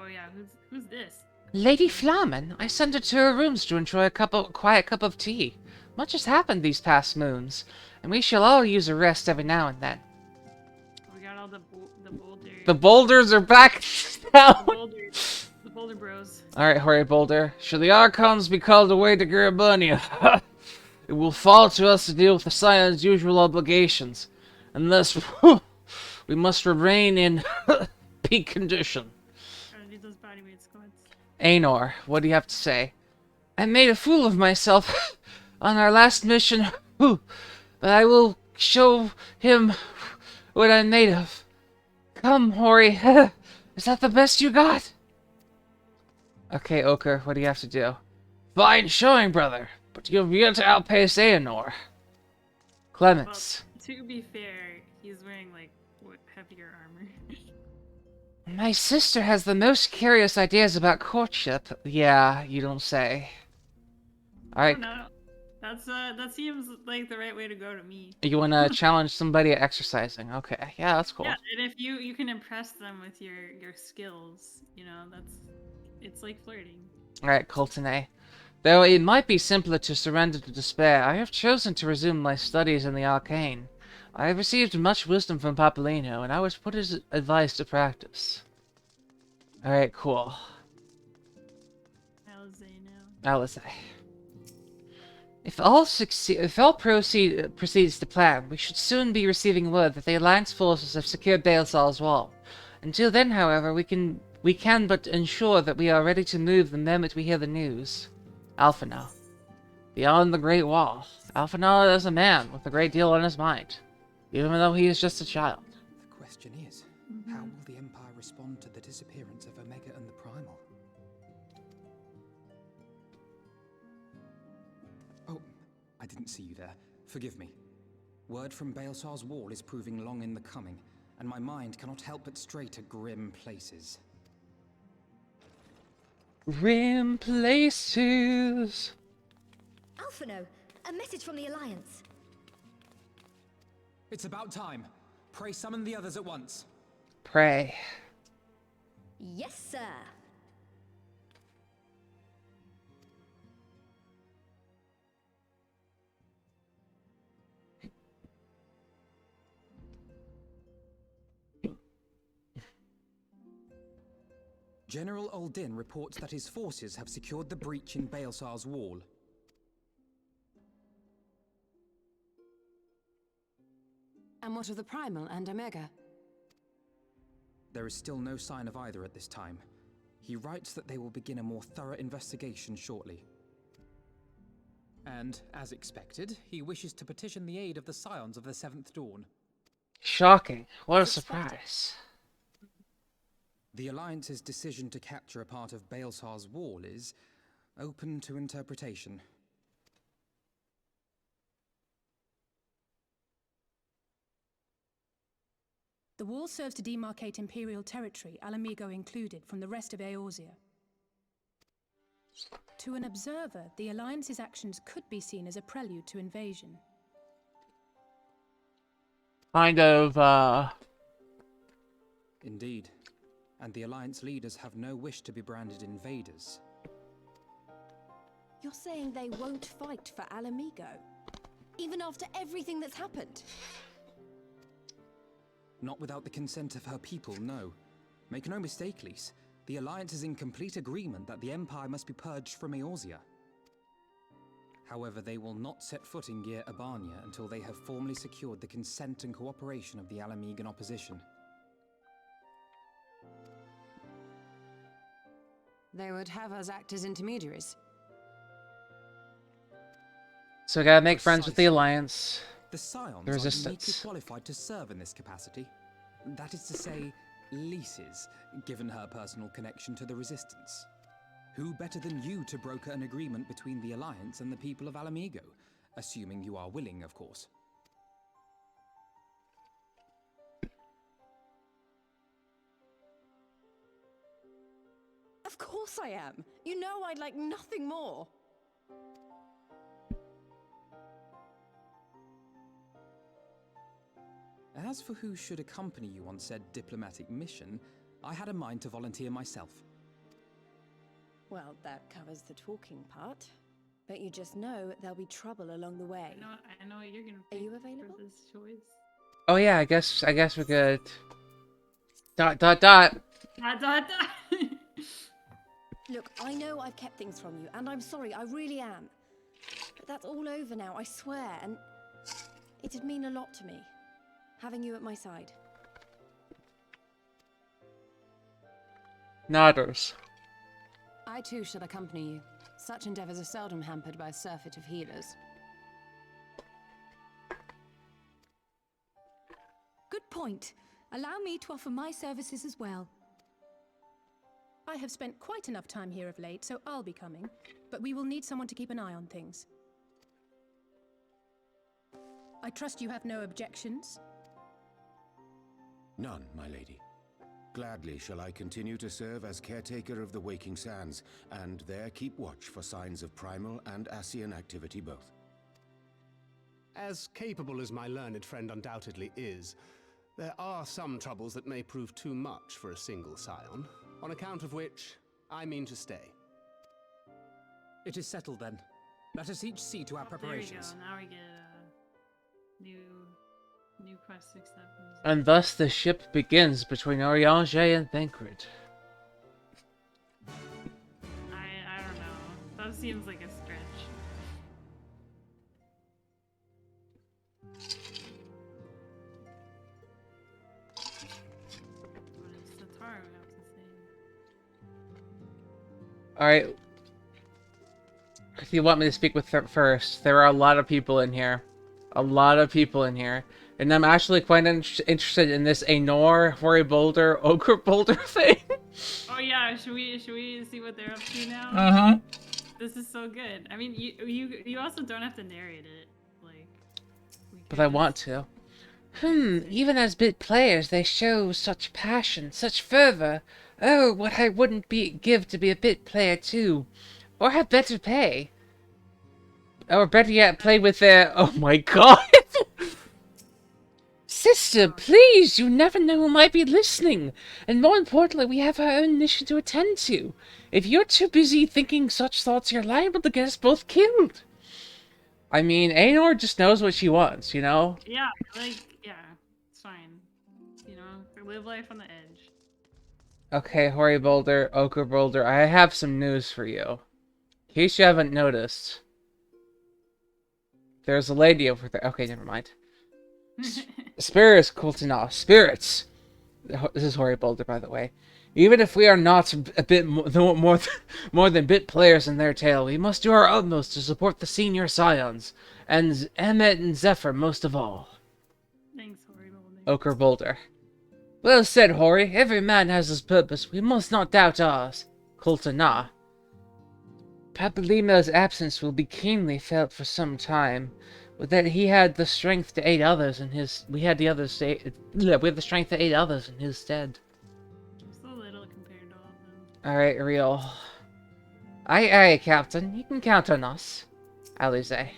Oh yeah, who's this? Lady Flamen. I sent her to her rooms to enjoy a quiet cup of tea. Much has happened these past moons, and we shall all use a rest every now and then. We got all the boulders. The boulders are back now! The boulder bros. Alright, Hori Boulder. Should the Archons be called away to Garibunia, it will fall to us to deal with the Scion's usual obligations. Unless we must remain in peak condition. Gotta do those body weight squats. Aenor, what do you have to say? I made a fool of myself on our last mission, but I will show him what I'm made of. Come, Hori. Is that the best you got? Okay, Ochre, what do you have to do? Fine showing, brother, but you'll be able to outpace Aenor. Clemens. Well, to be fair, he's wearing, like, heavier armor. My sister has the most curious ideas about courtship. Yeah, you don't say. Alright. No, that seems like the right way to go to me. You want to challenge somebody at exercising. Okay, yeah, that's cool. Yeah, and if you can impress them with your skills, you know, it's like flirting. Alright, Colton. Though it might be simpler to surrender to despair, I have chosen to resume my studies in the arcane. I have received much wisdom from Papolino, and I was put his advice to practice. Alright, cool. Alizé. If all proceeds to plan, we should soon be receiving word that the Alliance forces have secured Baelsar's wall. Until then, however, we can but ensure that we are ready to move the moment we hear the news. Alphinaud. Beyond the Great Wall, Alphinaud is a man with a great deal on his mind, even though he is just a child. The question is, how will the Empire respond to the disappearance of Omega and the Primal? Oh, I didn't see you there. Forgive me. Word from Baelsar's wall is proving long in the coming, and my mind cannot help but stray to grim places. Grim places. Alphinaud, a message from the Alliance. It's about time. Pray summon the others at once. Pray. Yes, sir. General Uldin reports that his forces have secured the breach in Baelsar's wall. And what of the Primal and Omega? There is still no sign of either at this time. He writes that they will begin a more thorough investigation shortly. And, as expected, he wishes to petition the aid of the Scions of the Seventh Dawn. Shocking. What a surprise. The Alliance's decision to capture a part of Baelsar's wall is open to interpretation. The wall serves to demarcate Imperial territory, Alamigo included, from the rest of Eorzea. To an observer, the Alliance's actions could be seen as a prelude to invasion. Kind of, Indeed. And the Alliance leaders have no wish to be branded invaders. You're saying they won't fight for Alamigo? Even after everything that's happened? Not without the consent of her people, no. Make no mistake, Lys. The Alliance is in complete agreement that the Empire must be purged from Eorzea. However, they will not set foot in Gyr Abania until they have formally secured the consent and cooperation of the Alamigan opposition. They would have us act as intermediaries. So we gotta make friends with the Alliance. The Scions The are Resistance. uniquely qualified to serve in this capacity. That is to say, Lys's, given her personal connection to the Resistance. Who better than you to broker an agreement between the Alliance and the people of Alamigo? Assuming you are willing, of course. Of course I am. You know I'd like nothing more. As for who should accompany you on said diplomatic mission, I had a mind to volunteer myself. Well, that covers the talking part. But you just know there'll be trouble along the way. I know what you're gonna pick. Are you available? For this choice? Oh yeah, I guess we're good. Dot. Look, I know I've kept things from you, and I'm sorry, I really am. But that's all over now, I swear, and it'd mean a lot to me, having you at my side. Nodders. I too shall accompany you. Such endeavors are seldom hampered by a surfeit of healers. Good point. Allow me to offer my services as well. I have spent quite enough time here of late, so I'll be coming. But we will need someone to keep an eye on things. I trust you have no objections? None, my lady. Gladly shall I continue to serve as caretaker of the Waking Sands, and there keep watch for signs of primal and Ascian activity both. As capable as my learned friend undoubtedly is, there are some troubles that may prove too much for a single scion, on account of which I mean to stay. It is settled then. Let us each see to our preparations. There we go. Now we get new quest acceptance. And thus the ship begins between Oriange and Thancred. I don't know. That seems like a stretch. What does Sataru have to say? Alright. If you want me to speak with her first, there are a lot of people in here. A lot of people in here. And I'm actually quite interested in this Anor, Hoary Boulder, Ogre Boulder thing. Oh yeah, should we see what they're up to now? Uh-huh. This is so good. I mean, you also don't have to narrate it, like. But I want to. Even as bit players, they show such passion, such fervor. Oh, what I wouldn't give to be a bit player too. Or have better pay. Or better yet, play with their... Oh my god! Sister, please, you never know who might be listening. And more importantly, we have our own mission to attend to. If you're too busy thinking such thoughts, you're liable to get us both killed. I mean, Anor just knows what she wants, you know? Yeah, yeah, it's fine. You know, live life on the edge. Okay, Hoary Boulder, Ochre Boulder, I have some news for you. In case you haven't noticed. There's a lady over there. Okay, never mind. Spirits, Kultina. Spirits! This is Hoary Boulder, by the way. Even if we are not a bit more than bit players in their tale, we must do our utmost to support the senior scions, and Emmett and Zephyr most of all. Thanks, Hoary Boulder. Ochre Boulder. Well said, Hoary. Every man has his purpose. We must not doubt ours. Kultina. Papalima's absence will be keenly felt for some time, but that he had the strength to aid others in his... We had the strength to aid others in his stead. So little compared to all of them. Alright, Ariel. Aye, Captain. You can count on us. Alize.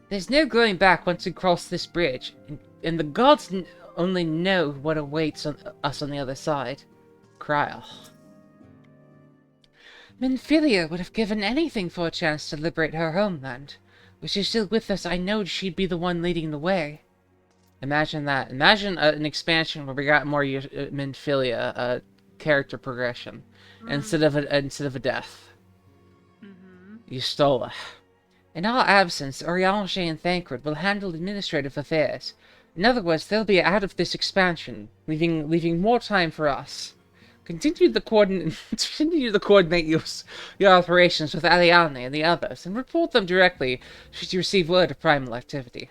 There's no going back once we cross this bridge, and the gods only know what awaits us on the other side. Kryl. Minfilia would have given anything for a chance to liberate her homeland. If she's still with us, I know she'd be the one leading the way. Imagine that. Imagine an expansion where we got more Minfilia character progression instead of a death. You stole her. In our absence, Oriange and Thancred will handle administrative affairs. In other words, they'll be out of this expansion, leaving more time for us. Continue to coordinate your operations with Aliane and the others, and report them directly should you receive word of primal activity.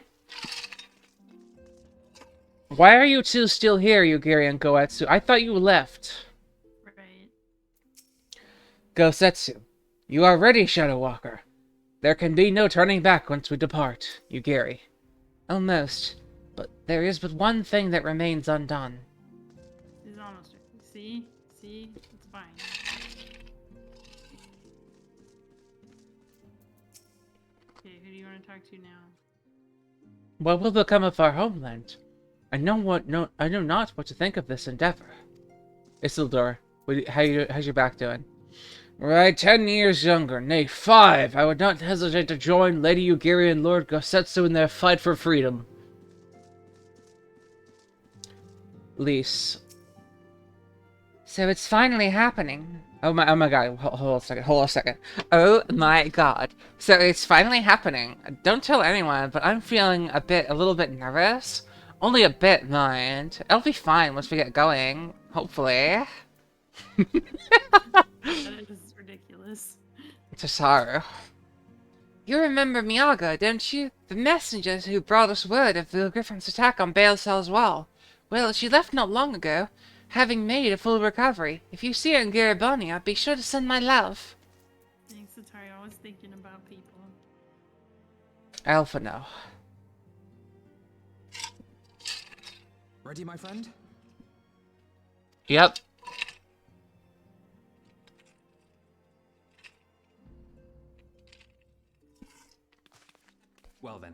Why are you two still here, Yugiri and Goetsu? I thought you left. Right. Gosetsu, you are ready, Shadow Walker. There can be no turning back once we depart, Yugiri. Almost, but there is but one thing that remains undone. He's almost ready. See? It's fine. Okay, who do you want to talk to now? What will become of our homeland? I know not what to think of this endeavor. Isildur, how's your back doing? Right, 10 years younger, nay 5. I would not hesitate to join Lady Yugiri and Lord Gosetsu in their fight for freedom. Lys. So it's finally happening. Oh my god, hold on a second. Oh my god. So it's finally happening. Don't tell anyone, but I'm feeling a little bit nervous. Only a bit, mind. It'll be fine once we get going. Hopefully. That is ridiculous. this. Tesaru. You remember Miyaga, don't you? The messengers who brought us word of the Griffin's attack on Bael'Sal's wall. Well, she left not long ago, having made a full recovery. If you see her in Garibonia, be sure to send my love. Thanks, Atari. Always thinking about people. Alpha no. Ready, my friend? Yep. Well then,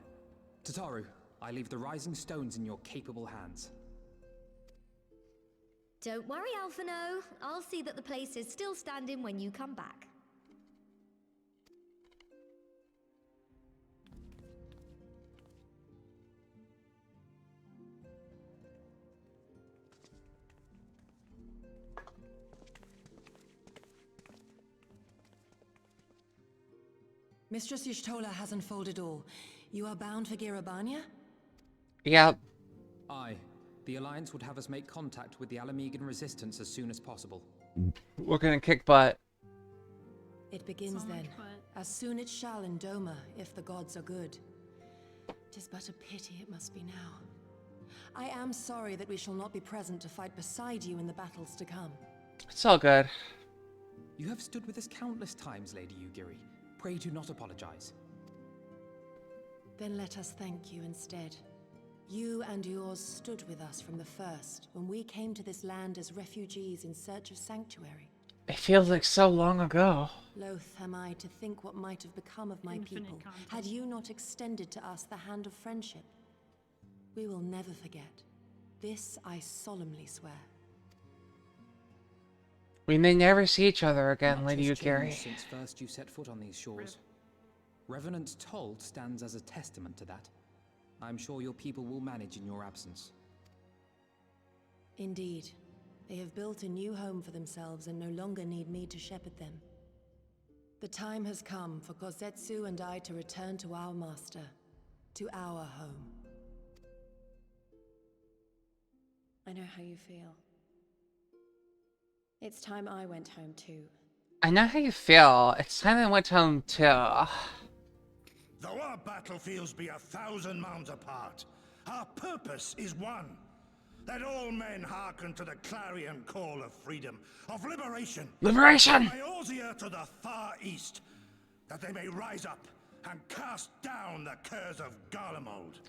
Tataru, I leave the rising stones in your capable hands. Don't worry, Alphino. I'll see that the place is still standing when you come back. Mistress Y'shtola has unfolded all. You are bound for Girabania? Yep. Aye. The Alliance would have us make contact with the Alamegan resistance as soon as possible. We're gonna kick butt. It begins then. As soon it shall in Doma, if the gods are good. 'Tis but a pity it must be now. I am sorry that we shall not be present to fight beside you in the battles to come. It's all good. You have stood with us countless times, Lady Yugiri. Pray do not apologize. Then let us thank you instead. You and yours stood with us from the first, when we came to this land as refugees in search of sanctuary. It feels like so long ago. Loath am I to think what might have become of my people, had you not extended to us the hand of friendship. We will never forget. This I solemnly swear. We may never see each other again, Much Lady has Yugiri. changed since first you set foot on these shores. Revenant's Toll stands as a testament to that. I'm sure your people will manage in your absence. Indeed. They have built a new home for themselves and no longer need me to shepherd them. The time has come for Kozetsu and I to return to our master, to our home. I know how you feel. It's time I went home too. I know how you feel. It's time I went home too. Though our battlefields be 1,000 mounds apart, our purpose is one. That all men hearken to the clarion call of freedom, of liberation. Liberation! By Ozia to the far east, that they may rise up and cast down the curse of Garlemald.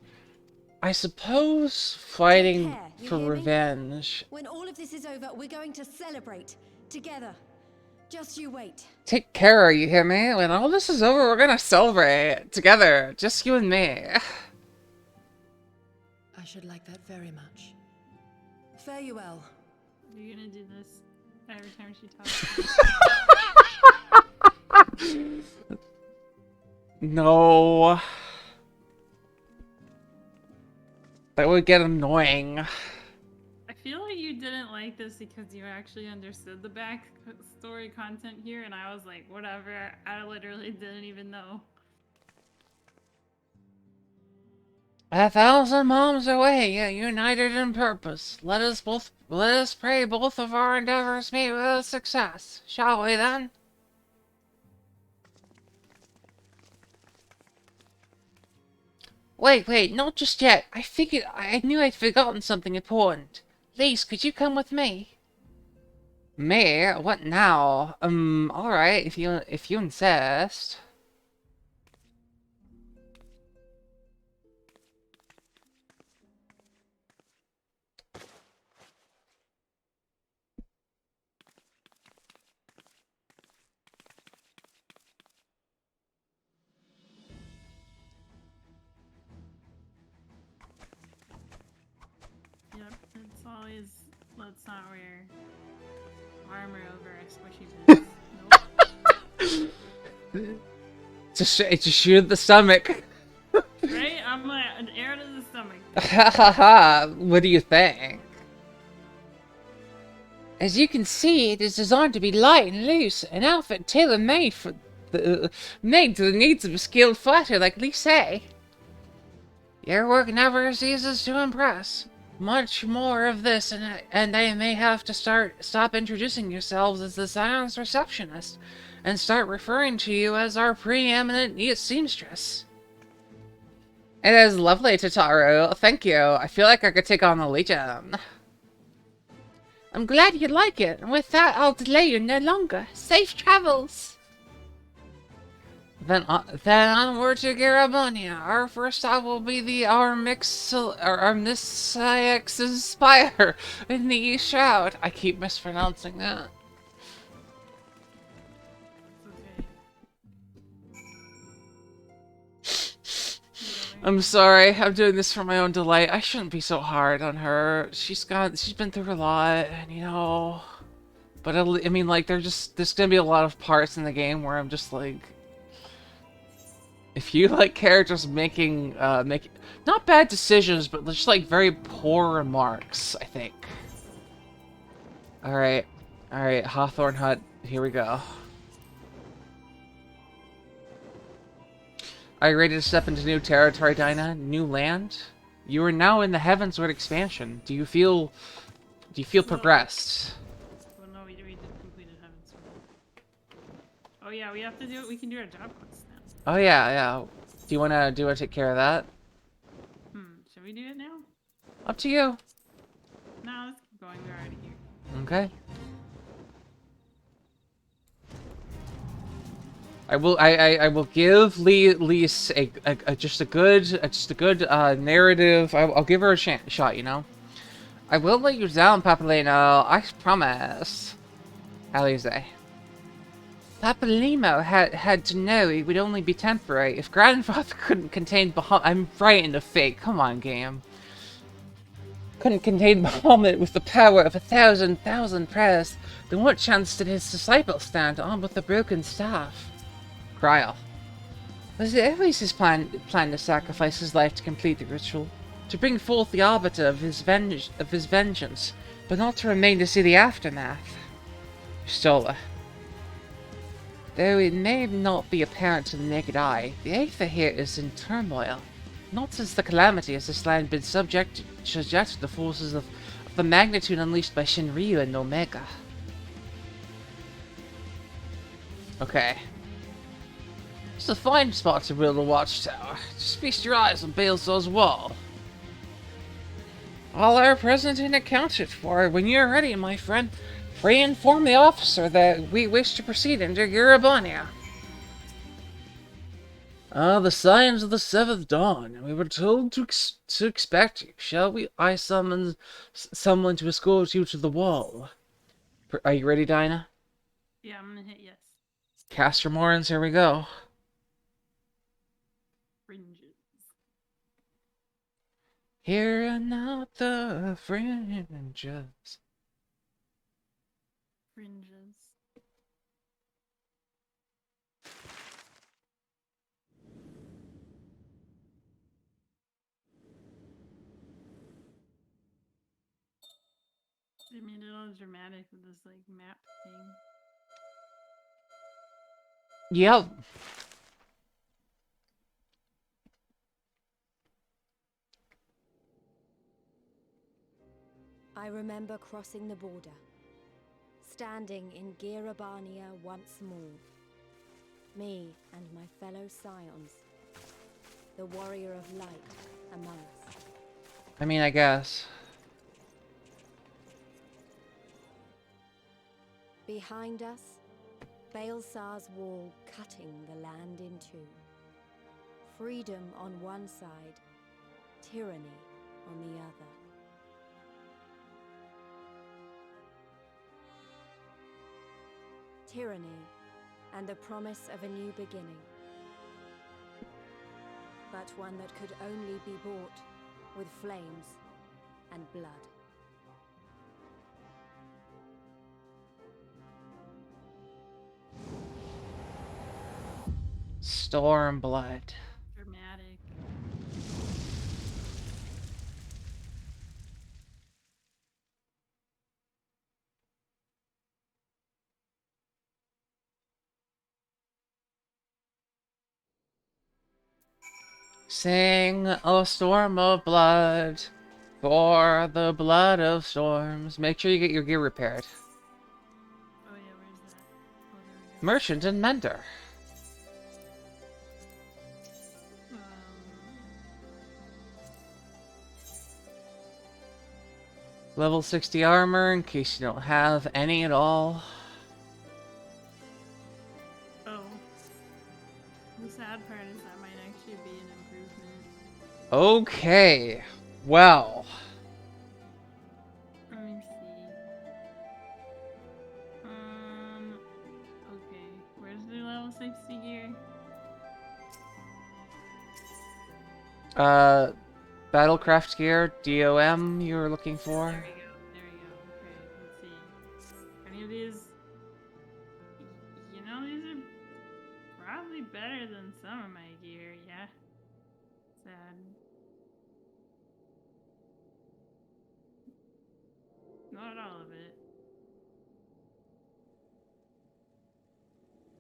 I suppose fighting Care, you for hear me? revenge. When all of this is over, we're going to celebrate. Together. Just you wait. Take care, you hear me? When all this is over, we're gonna celebrate together. Just you and me. I should like that very much. Fare you well. Are you gonna do this every time she talks? No. That would get annoying. I feel like you didn't like this because you actually understood the backstory content here, and I was like, whatever, I literally didn't even know. 1,000 moms away, yet united in purpose. Let us pray both of our endeavors meet with success. Shall we then? Wait, not just yet. I knew I'd forgotten something important. Lise, could you come with me? Me? What now? Alright, if you insist. Yep, it's always, let's not wear armor over our squishy bits. It's a shoot at the stomach. Right? I'm like, an air to the stomach. Hahaha, what do you think? As you can see, it is designed to be light and loose, an outfit tailor-made made to the needs of a skilled fighter like Lise. Your work never ceases to impress. Much more of this, and I may have to stop introducing yourselves as the Scion's receptionist, and start referring to you as our preeminent seamstress. It is lovely, Tataru. Thank you. I feel like I could take on the Legion. I'm glad you like it, and with that, I'll delay you no longer. Safe travels! Then onward to Garabonia. Our first stop will be the Armistice's Spire in the East Shroud. I keep mispronouncing that. I'm sorry. I'm doing this for my own delight. I shouldn't be so hard on her. She's been through a lot, and you know. But I mean, like, there's gonna be a lot of parts in the game where I'm just like, if you like characters making not bad decisions, but just like very poor remarks, I think. All right, Hawthorne Hut. Here we go. Are you ready to step into new territory, Dinah? New land? You are now in the Heavensward expansion. Do you feel progressed? Well, no, we did complete Heavensward. Oh yeah, we have to do it. We can do our job quest now. Oh yeah. Do you wanna take care of that? Should we do it now? Up to you. No, let's keep going. We're already here. Okay. I will give Lise just a good narrative. I'll give her a shot, you know. I will let you down, Papalino. I promise. Alize. Papalimo had to know it would only be temporary. If grandfather couldn't contain Bahamut, I'm right in the fake. Come on, game. Couldn't contain Bahamut with the power of 1,000 prayers, then what chance did his disciples stand on with the broken staff? Kryal. Was it always his plan to sacrifice his life to complete the ritual? To bring forth the arbiter of his vengeance, but not to remain to see the aftermath? Stola. Though it may not be apparent to the naked eye, the Aether here is in turmoil. Not since the calamity has this land been subjected to the forces of the magnitude unleashed by Shinryu and Omega. Okay. It's a fine spot to build a watchtower. Just feast your eyes on Balezor's wall. All are present and accounted for. When you're ready, my friend, pray inform the officer that we wish to proceed into Garabonia. The signs of the 7th dawn. We were told to expect you. Shall we? I summon someone to escort you to the wall. Are you ready, Dinah? Yeah, I'm gonna hit yes. Cast your Morans, here we go. Here are not the fringes. They made it all dramatic with this like map thing. Yep. I remember crossing the border, standing in Garabonia once more. Me and my fellow scions, the warrior of light among us. I mean, I guess. Behind us, Balezor's wall cutting the land in two. Freedom on one side, tyranny on the other. Tyranny and the promise of a new beginning. But one that could only be bought with flames and blood. Stormblood. Dramatic. Sing a storm of blood for the blood of storms. Make sure you get your gear repaired. Oh yeah, where's that? Oh, there we merchant and mender. Level 60 armor, in case you don't have any at all. Oh. The sad part is that might actually be an improvement. Okay. Well. Let me see. Okay. Where's the level 60 gear? Battlecraft gear, DOM you were looking for? There we go. There we go. Okay, let's see. Any of these... You know, these are probably better than some of my gear, yeah? Sad. Not all of it.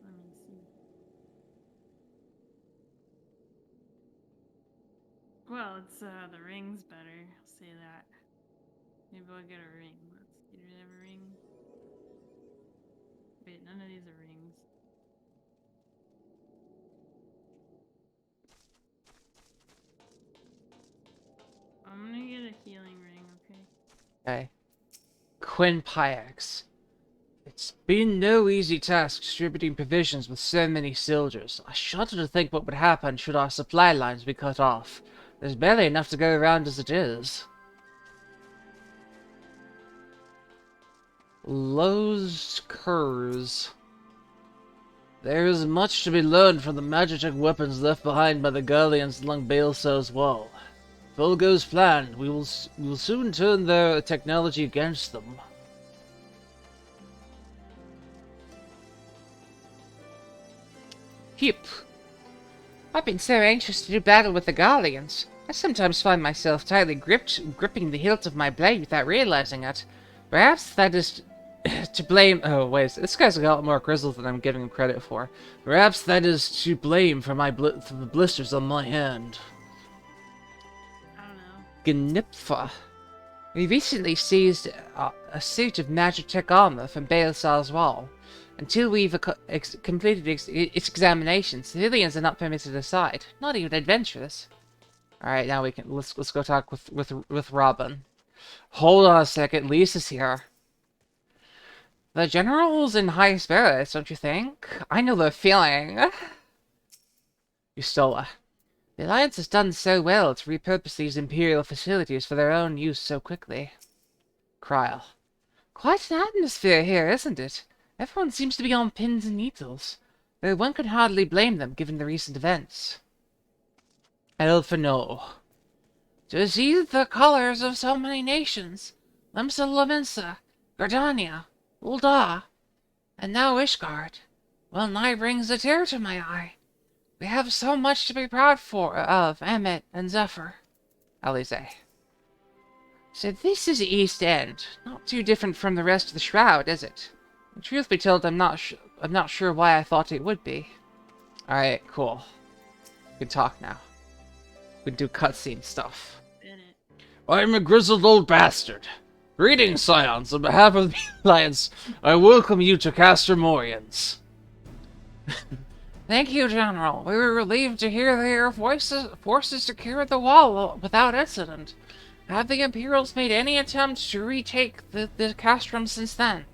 Let me see. Well, it's, the ring's better. I'll say that. Maybe I'll get a ring. Let's get rid of a ring. Wait, none of these are rings. I'm gonna get a healing ring, okay? Okay. Quinpiax. It's been no easy task distributing provisions with so many soldiers. I shudder to think what would happen should our supply lines be cut off. There's barely enough to go around as it is. Lowe's Curs. There is much to be learned from the magic weapons left behind by the Guardians along Baelsar's wall. If all goes planned, we will soon turn their technology against them. Heap. I've been so anxious to do battle with the Guardians. I sometimes find myself tightly gripping the hilt of my blade without realizing it. Perhaps that is to blame. Oh wait, this guy's got a lot more grizzle than I'm giving him credit for. Perhaps that is to blame for for the blisters on my hand. I don't know. Gnipfa. We recently seized a suit of Magitech armor from Baelsar's wall. Until we've completed its examination, civilians are not permitted aside. Not even adventurers. All right, now we can let's go talk with Robin. Hold on a second, Lisa's here. The general's in high spirits, don't you think? I know the feeling. Ustola. The Alliance has done so well to repurpose these Imperial facilities for their own use so quickly. Kryl. Quite an atmosphere here, isn't it? Everyone seems to be on pins and needles, though one could hardly blame them given the recent events. Elfino. To see the colors of so many nations, Lemsa Laminsa, Gardania, Ul'dah, and now Ishgard, well nigh brings a tear to my eye. We have so much to be proud of, Emmett and Zephyr. Alize. So this is East End, not too different from the rest of the Shroud, is it? Truth be told, I'm not sure why I thought it would be. Alright, cool. We can talk now. We can do cutscene stuff. I'm a grizzled old bastard. Greetings, Scions. On behalf of the Alliance, I welcome you to Castor Morians. Thank you, General. We were relieved to hear that your forces secured the wall without incident. Have the Imperials made any attempt to retake the castrum since then?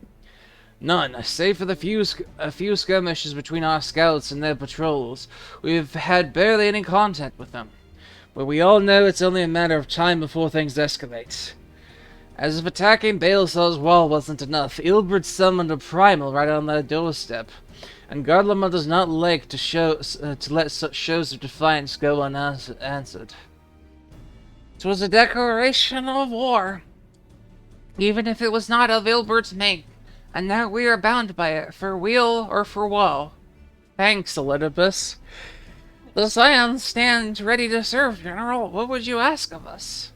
None, save for a few skirmishes between our scouts and their patrols. We've had barely any contact with them. But we all know it's only a matter of time before things escalate. As if attacking Baelsar's wall wasn't enough, Ilbert summoned a primal right on their doorstep. And Gardlama does not like to let such shows of defiance go unanswered. It was a declaration of war, even if it was not of Ilbert's make. And now we are bound by it, for weal or for woe. Thanks, Elidibus. The Scions stand ready to serve, General. What would you ask of us?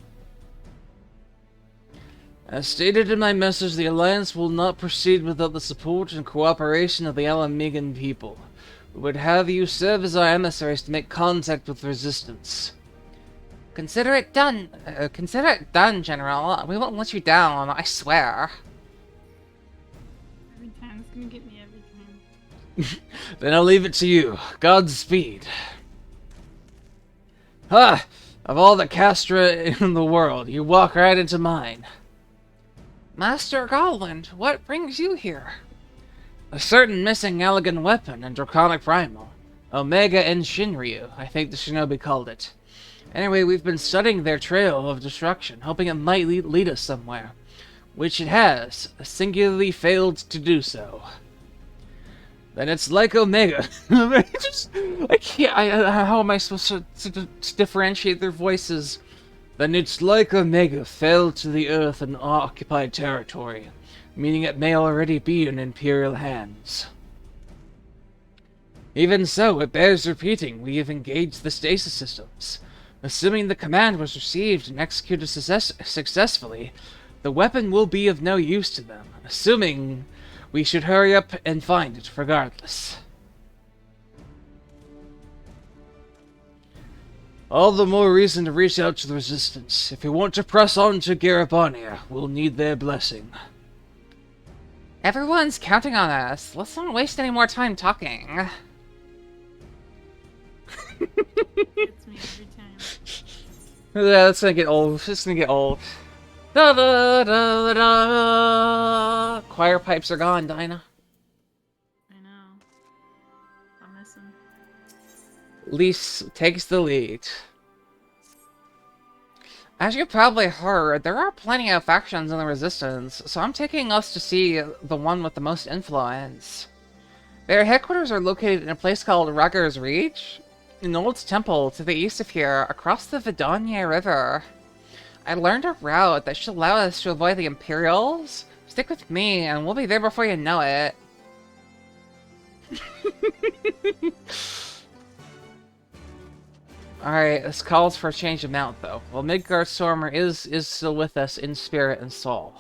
As stated in my message, the Alliance will not proceed without the support and cooperation of the Alamegan people. We would have you serve as our emissaries to make contact with resistance. Consider it done. Consider it done, General. We won't let you down, I swear. Every time, it's gonna get me every time. Then I'll leave it to you. Godspeed. Ha! Of all the castra in the world, you walk right into mine. Master Garland, what brings you here? A certain missing elegant weapon and draconic primal. Omega and Shinryu, I think the shinobi called it. Anyway, we've been studying their trail of destruction, hoping it might lead us somewhere. Which it has, singularly failed to do so. Then it's like Omega. I can't. How am I supposed to differentiate their voices? Then it's like Omega fell to the earth in occupied territory, meaning it may already be in Imperial hands. Even so, it bears repeating, we have engaged the stasis systems. Assuming the command was received and executed successfully, the weapon will be of no use to them, assuming we should hurry up and find it regardless. All the more reason to reach out to the Resistance. If we want to press on to Garabania, we'll need their blessing. Everyone's counting on us. Let's not waste any more time talking. It's me every time. Yeah, that's gonna get old. It's gonna get old. Da da da da. Choir pipes are gone, Dinah. I know. I miss him. Lise takes the lead. As you probably heard, there are plenty of factions in the Resistance, so I'm taking us to see the one with the most influence. Their headquarters are located in a place called Rugger's Reach, an old temple to the east of here, across the Vidania River. I learned a route that should allow us to avoid the Imperials. Stick with me, and we'll be there before you know it. Alright, this calls for a change of mount, though. Well, Midgard Stormer is still with us in spirit and soul.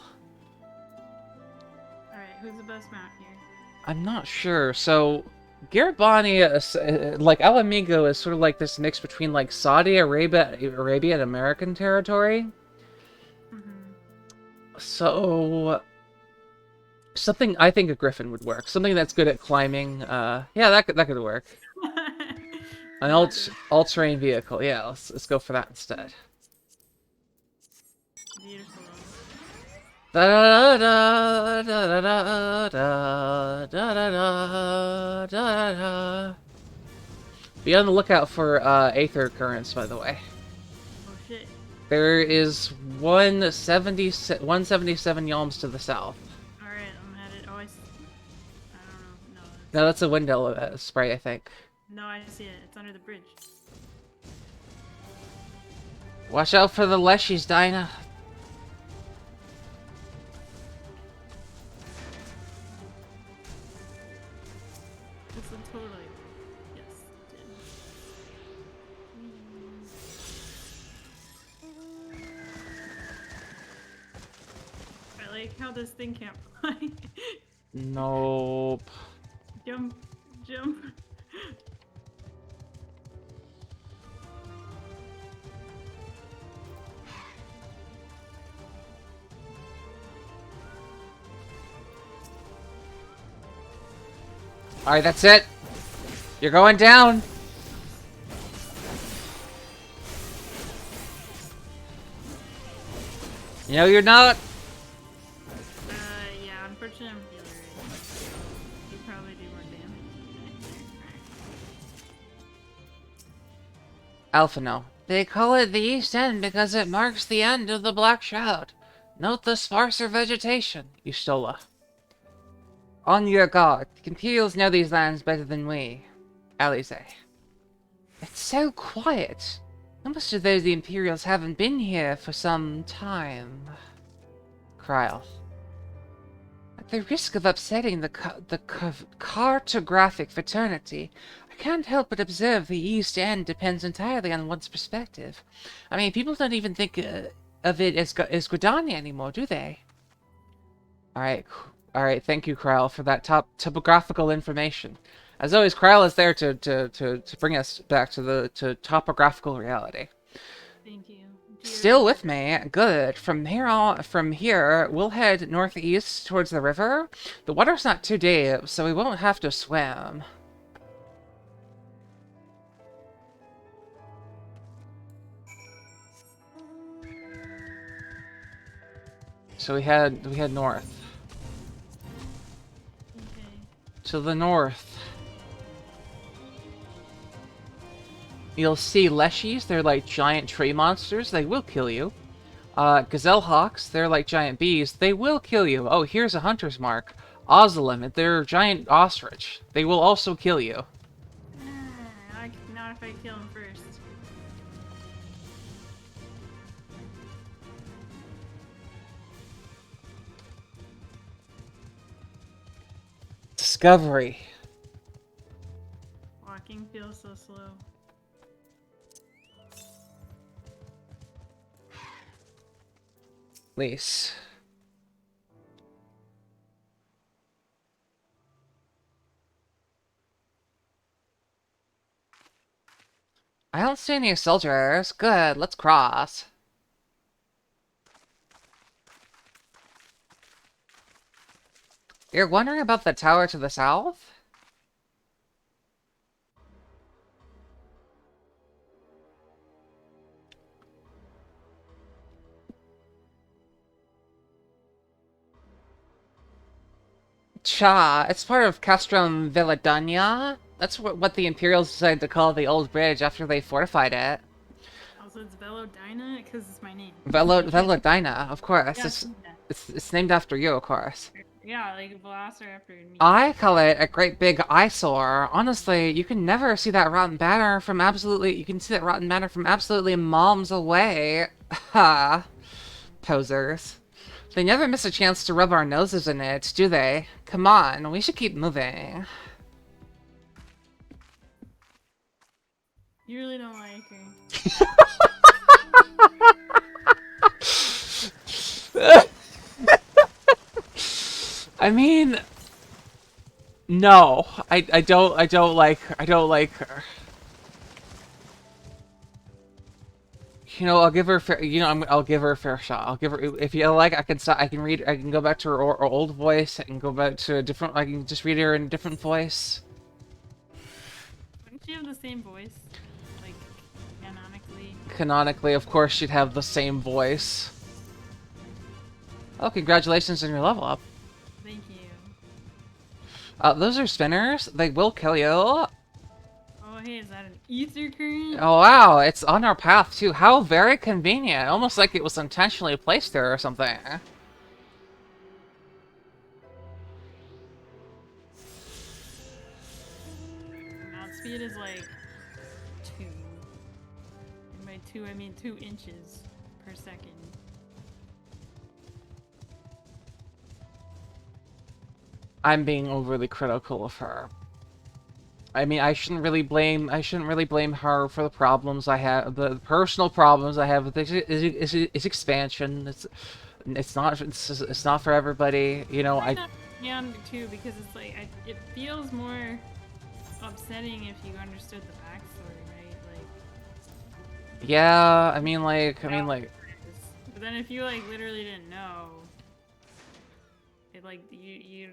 Alright, who's the best mount here? I'm not sure. So, Garabania, like, Alamigo is sort of like this mix between, like, Saudi Arabia and American territory. So, something, I think a Griffin would work. Something that's good at climbing. Yeah, that could work. An all-terrain vehicle. Yeah, let's go for that instead. Beautiful. Da da da da da da da da da da. Be on the lookout for aether currents, by the way. Oh shit. There is 177 yalms to the south. Alright, I'm at it. Oh, I don't know. No, that's a window spray, I think. No, I see it. It's under the bridge. Watch out for the leshies, Dinah. This will totally. Yes, it did. I like how this thing can't fly. Nope. Jump. Jump. Alright, that's it. You're going down. No, you're not. Yeah, unfortunately I'm healer. You probably do more damage. Alpha, no. They call it the East End because it marks the end of the Black Shroud. Note the sparser vegetation, Ustola. On your guard. The Imperials know these lands better than we. Alize. It's so quiet. Almost as though the Imperials haven't been here for some time. Kryl. At the risk of upsetting the cartographic fraternity, I can't help but observe the East End depends entirely on one's perspective. I mean, people don't even think of it as Gridania anymore, do they? Alright, thank you, Kryl, for that topographical information. As always, Kryl is there to bring us back to topographical reality. Thank you. Still with me? Good. From here, we'll head northeast towards the river. The water's not too deep, so we won't have to swim. So we head north. Okay. To the north. You'll see leshies, they're like giant tree monsters, they will kill you. Gazelle hawks, they're like giant bees, they will kill you. Oh, here's a hunter's mark. Ozolim, they're giant ostrich, they will also kill you. Not if I kill him first. Discovery. Walking feels so slow. Lease. I don't see any soldiers. Good, let's cross. You're wondering about the tower to the south? Cha, it's part of Castrum Villadania. That's what the Imperials decided to call the old bridge after they fortified it. Also, it's Velodina because it's my name. Velodina, of course. Yeah, It's named after you, of course. Yeah, like Velociraptor and me. I call it a great big eyesore. Honestly, you can never see that rotten banner from absolutely... You can see that rotten banner from absolutely miles away. Ha. Posers. They never miss a chance to rub our noses in it, do they? Come on, we should keep moving. You really don't like her. I mean, no, I don't like her. You know, I'll give her I'll give her a fair shot. I'll give her, if you like, I can go back to her old voice. I can go back to a different, I can just read her in a different voice. Wouldn't she have the same voice? Like, canonically? Canonically, of course, she'd have the same voice. Oh, congratulations on your level up. Thank you. Those are spinners. They will kill you. Oh, hey, is that an ether current? Oh, wow. It's on our path, too. How very convenient. Almost like it was intentionally placed there or something. Speed is like 2. And by 2, I mean 2 inches per second. I'm being overly critical of her. I mean, I shouldn't really blame her for the problems I have, the personal problems I have with is expansion. It's not for everybody, you know. Yeah, too, because it's like it feels more upsetting if you understood the backstory, right? Like. Yeah, I mean like. But then if you like literally didn't know, it like you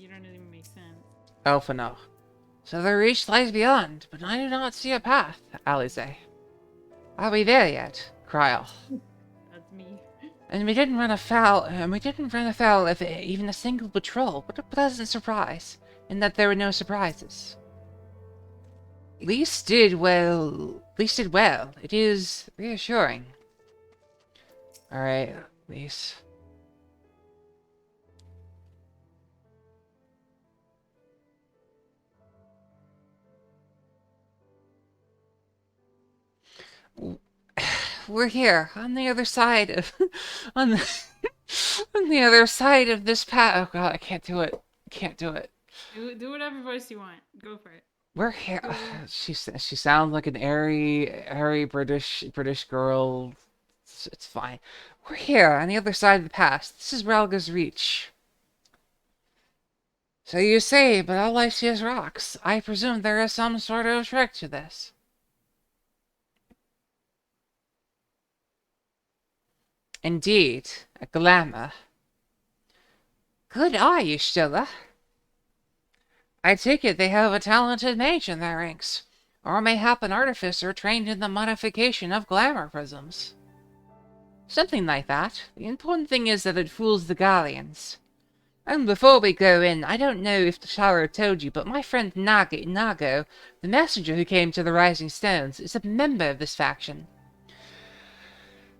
don't even make sense. Alpha no. So the reach lies beyond, but I do not see a path, Alize. Are we there yet? Kryl. That's me. And we didn't run afoul of even a single patrol. What a pleasant surprise, in that there were no surprises. Least did well. It is reassuring. Alright, Lise. We're here on the other side of on the other side of this path. Oh god, I can't do it. Do whatever voice you want. Go for it. We're here. She sounds like an airy British girl. It's fine. We're here on the other side of the pass. This is Relga's Reach. So you say, but all I see is rocks. I presume there is some sort of trick to this. Indeed, a glamour. Good eye, Ystella. I take it they have a talented mage in their ranks, or mayhap an artificer trained in the modification of glamour prisms. Something like that. The important thing is that it fools the Galleons. And before we go in, I don't know if the Sharo told you, but my friend Nago, the messenger who came to the Rising Stones, is a member of this faction.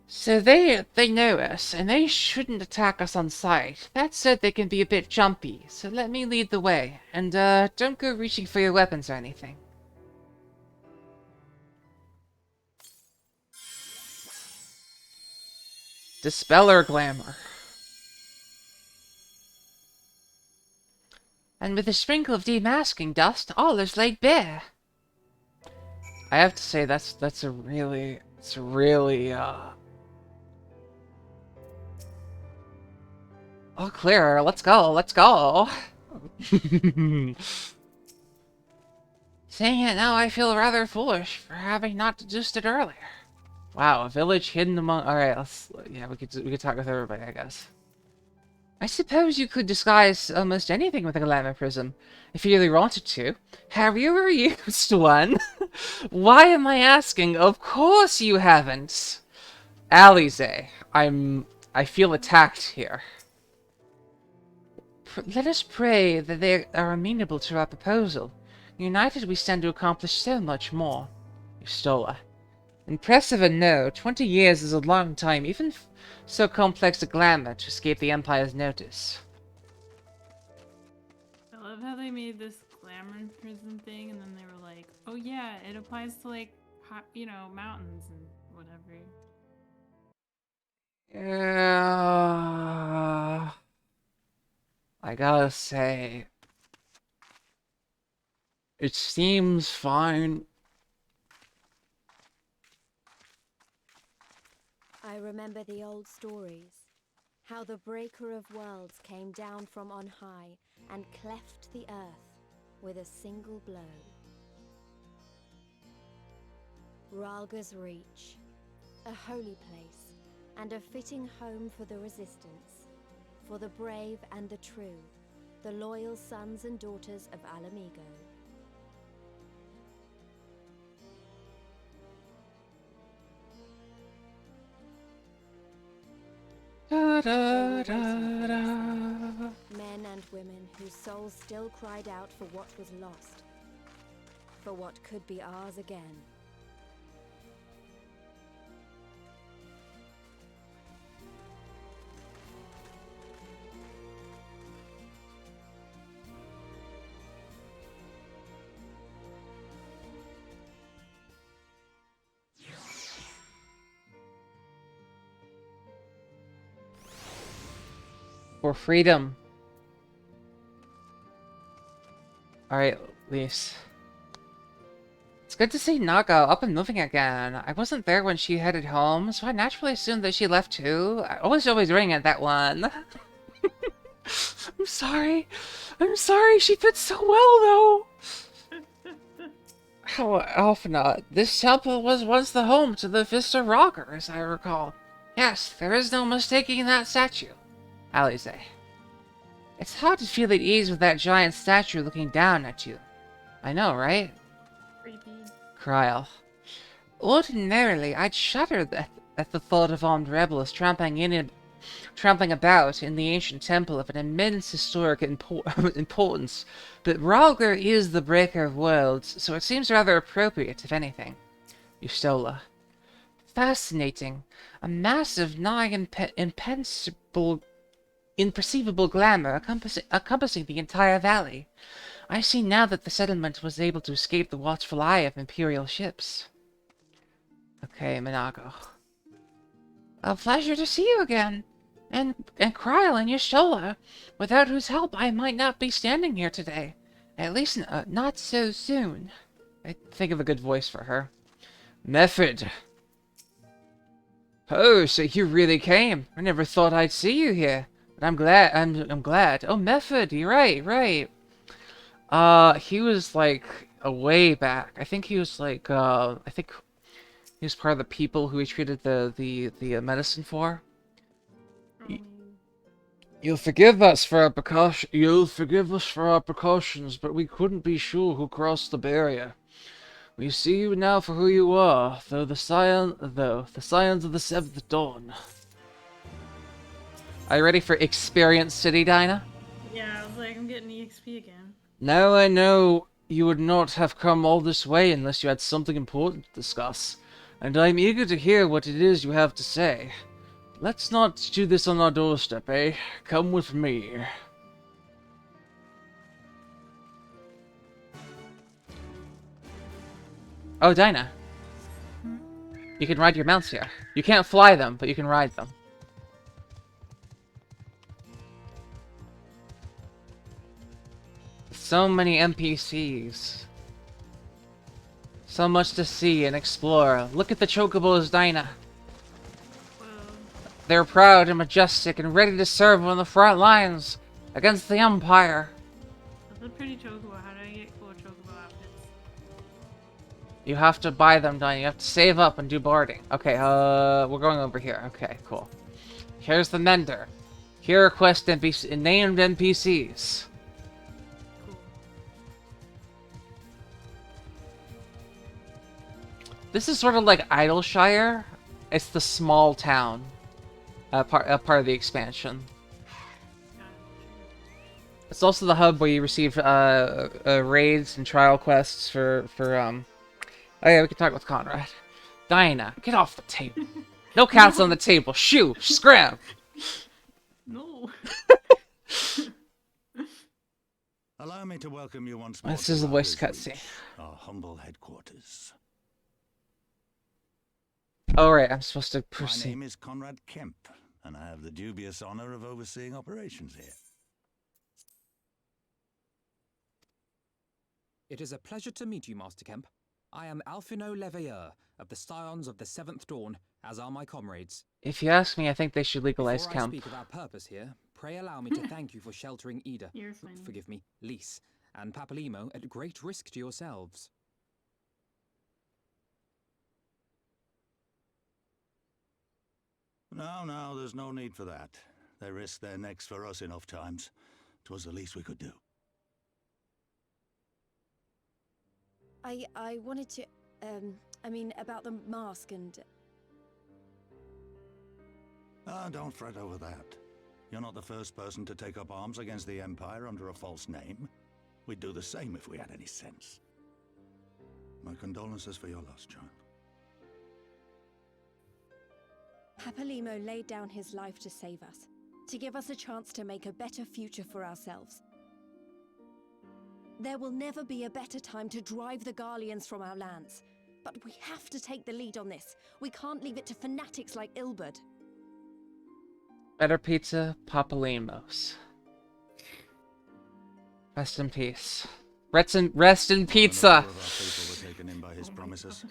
So they know us, and they shouldn't attack us on sight. That said, they can be a bit jumpy, so let me lead the way. And, don't go reaching for your weapons or anything. Dispeller glamour. And with a sprinkle of demasking dust, all is laid bare. I have to say, that's a really, all clear, let's go, let's go! Saying it now, I feel rather foolish for having not deduced it earlier. Wow, a village hidden among... Alright, we could talk with everybody, I guess. I suppose you could disguise almost anything with a glamour prism, if you really wanted to. Have you ever used one? Why am I asking? Of course you haven't! Alize, I feel attacked here. Let us pray that they are amenable to our proposal. United we stand to accomplish so much more. Ustola. Impressive and no, 20 years is a long time, even so complex a glamour to escape the Empire's notice. I love how they made this glamour prison thing, and then they were like, oh yeah, it applies to, like, hot, you know, mountains and whatever. Yeah... I gotta say... It seems fine. I remember the old stories. How the Breaker of Worlds came down from on high and cleft the earth with a single blow. Ralga's Reach, a holy place and a fitting home for the resistance, for the brave and the true, the loyal sons and daughters of Alamigo. Da, da, da, da. Men and women whose souls still cried out for what was lost, for what could be ours again. For freedom. Alright, Lise. It's good to see Naga up and moving again. I wasn't there when she headed home, so I naturally assumed that she left too. I was always ringing at that one. I'm sorry. I'm sorry, she fits so well though. How often not? This temple was once the home to the Vista Rocker, as I recall. Yes, there is no mistaking that statue. Alize. It's hard to feel at ease with that giant statue looking down at you. I know, right? Creepy. Kryl. Ordinarily, I'd shudder at the thought of armed rebels tramping about in the ancient temple of an immense historic importance, but Ralgar is the Breaker of Worlds, so it seems rather appropriate, if anything. Ustola. Fascinating. A massive, nigh imperceivable glamour encompassing the entire valley. I see now that the settlement was able to escape the watchful eye of Imperial ships. Okay, Minago. A pleasure to see you again. And Kryl and Y'shtola, without whose help I might not be standing here today. At least not so soon. I think of a good voice for her. Method. Oh, so you really came. I never thought I'd see you here. But I'm glad. I'm glad. Oh, Method, you're right, right. He was like a way back. I think he was like I think he was part of the people who we treated the medicine for. You'll forgive us for our precautions, but we couldn't be sure who crossed the barrier. We see you now for who you are, the scions of the Seventh Dawn. Are you ready for Experience City, Dinah? Yeah, I was like, I'm getting EXP again. Now I know you would not have come all this way unless you had something important to discuss, and I'm eager to hear what it is you have to say. Let's not do this on our doorstep, eh? Come with me. Oh, Dinah. You can ride your mounts here. You can't fly them, but you can ride them. So many NPCs. So much to see and explore. Look at the chocobos, Dinah. They're proud and majestic and ready to serve on the front lines against the Empire. That's a pretty chocobo. How do I get cool chocobo outfits? You have to buy them, Dinah. You have to save up and do boarding. Okay, we're going over here. Okay, cool. Here's the Mender. Here are quest NPC named NPCs. This is sort of like Idleshire. It's the small town part of the expansion. It's also the hub where you receive raids and trial quests for Oh yeah, we can talk with Conrad. Dinah, get off the table. No cats on the table. Shoo! Scram! No. Allow me to welcome you once more. This is the voice cutscene. Our humble headquarters. Alright, I'm supposed to proceed. My name is Conrad Kemp, and I have the dubious honor of overseeing operations here. It is a pleasure to meet you, Master Kemp. I am Alphino Leveilleur of the Scions of the Seventh Dawn, as are my comrades. If you ask me, I think they should legalize Before Kemp. I speak of our purpose here, pray allow me to thank you for sheltering Ida, forgive me, Lys, and Papalymo at great risk to yourselves. No, there's no need for that. They risked their necks for us enough times. 'Twas the least we could do. I wanted to, I mean, about the mask and... Ah, don't fret over that. You're not the first person to take up arms against the Empire under a false name. We'd do the same if we had any sense. My condolences for your loss, child. Papalymo laid down his life to save us, to give us a chance to make a better future for ourselves. There will never be a better time to drive the Garleans from our lands. But we have to take the lead on this. We can't leave it to fanatics like Ilberd. Better pizza, Papalymo's. Rest in peace. Rest in pizza! A number of our people were taken in by his promises.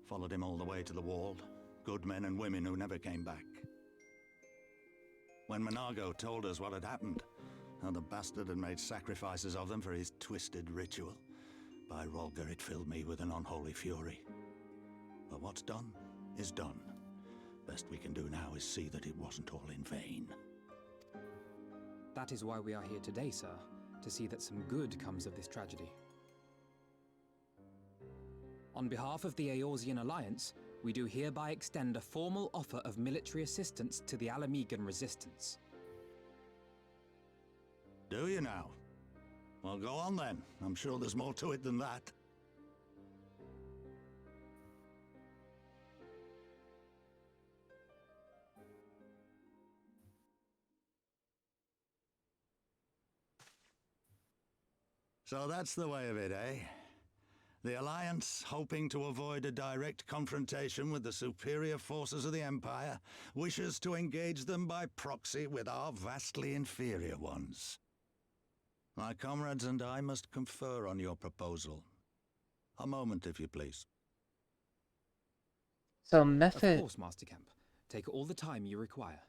Followed him all the way to the wall. Good men and women who never came back. When Monargo told us what had happened, how the bastard had made sacrifices of them for his twisted ritual, by Rolger it filled me with an unholy fury. But what's done is done. Best we can do now is see that it wasn't all in vain. That is why we are here today, sir, to see that some good comes of this tragedy. On behalf of the Eorzean Alliance, we do hereby extend a formal offer of military assistance to the Alamegan resistance. Do you now? Well, go on then. I'm sure there's more to it than that. So that's the way of it, eh? The Alliance, hoping to avoid a direct confrontation with the superior forces of the Empire, wishes to engage them by proxy with our vastly inferior ones. My comrades and I must confer on your proposal. A moment, if you please. So Method... Of course, Master Kemp. Take all the time you require.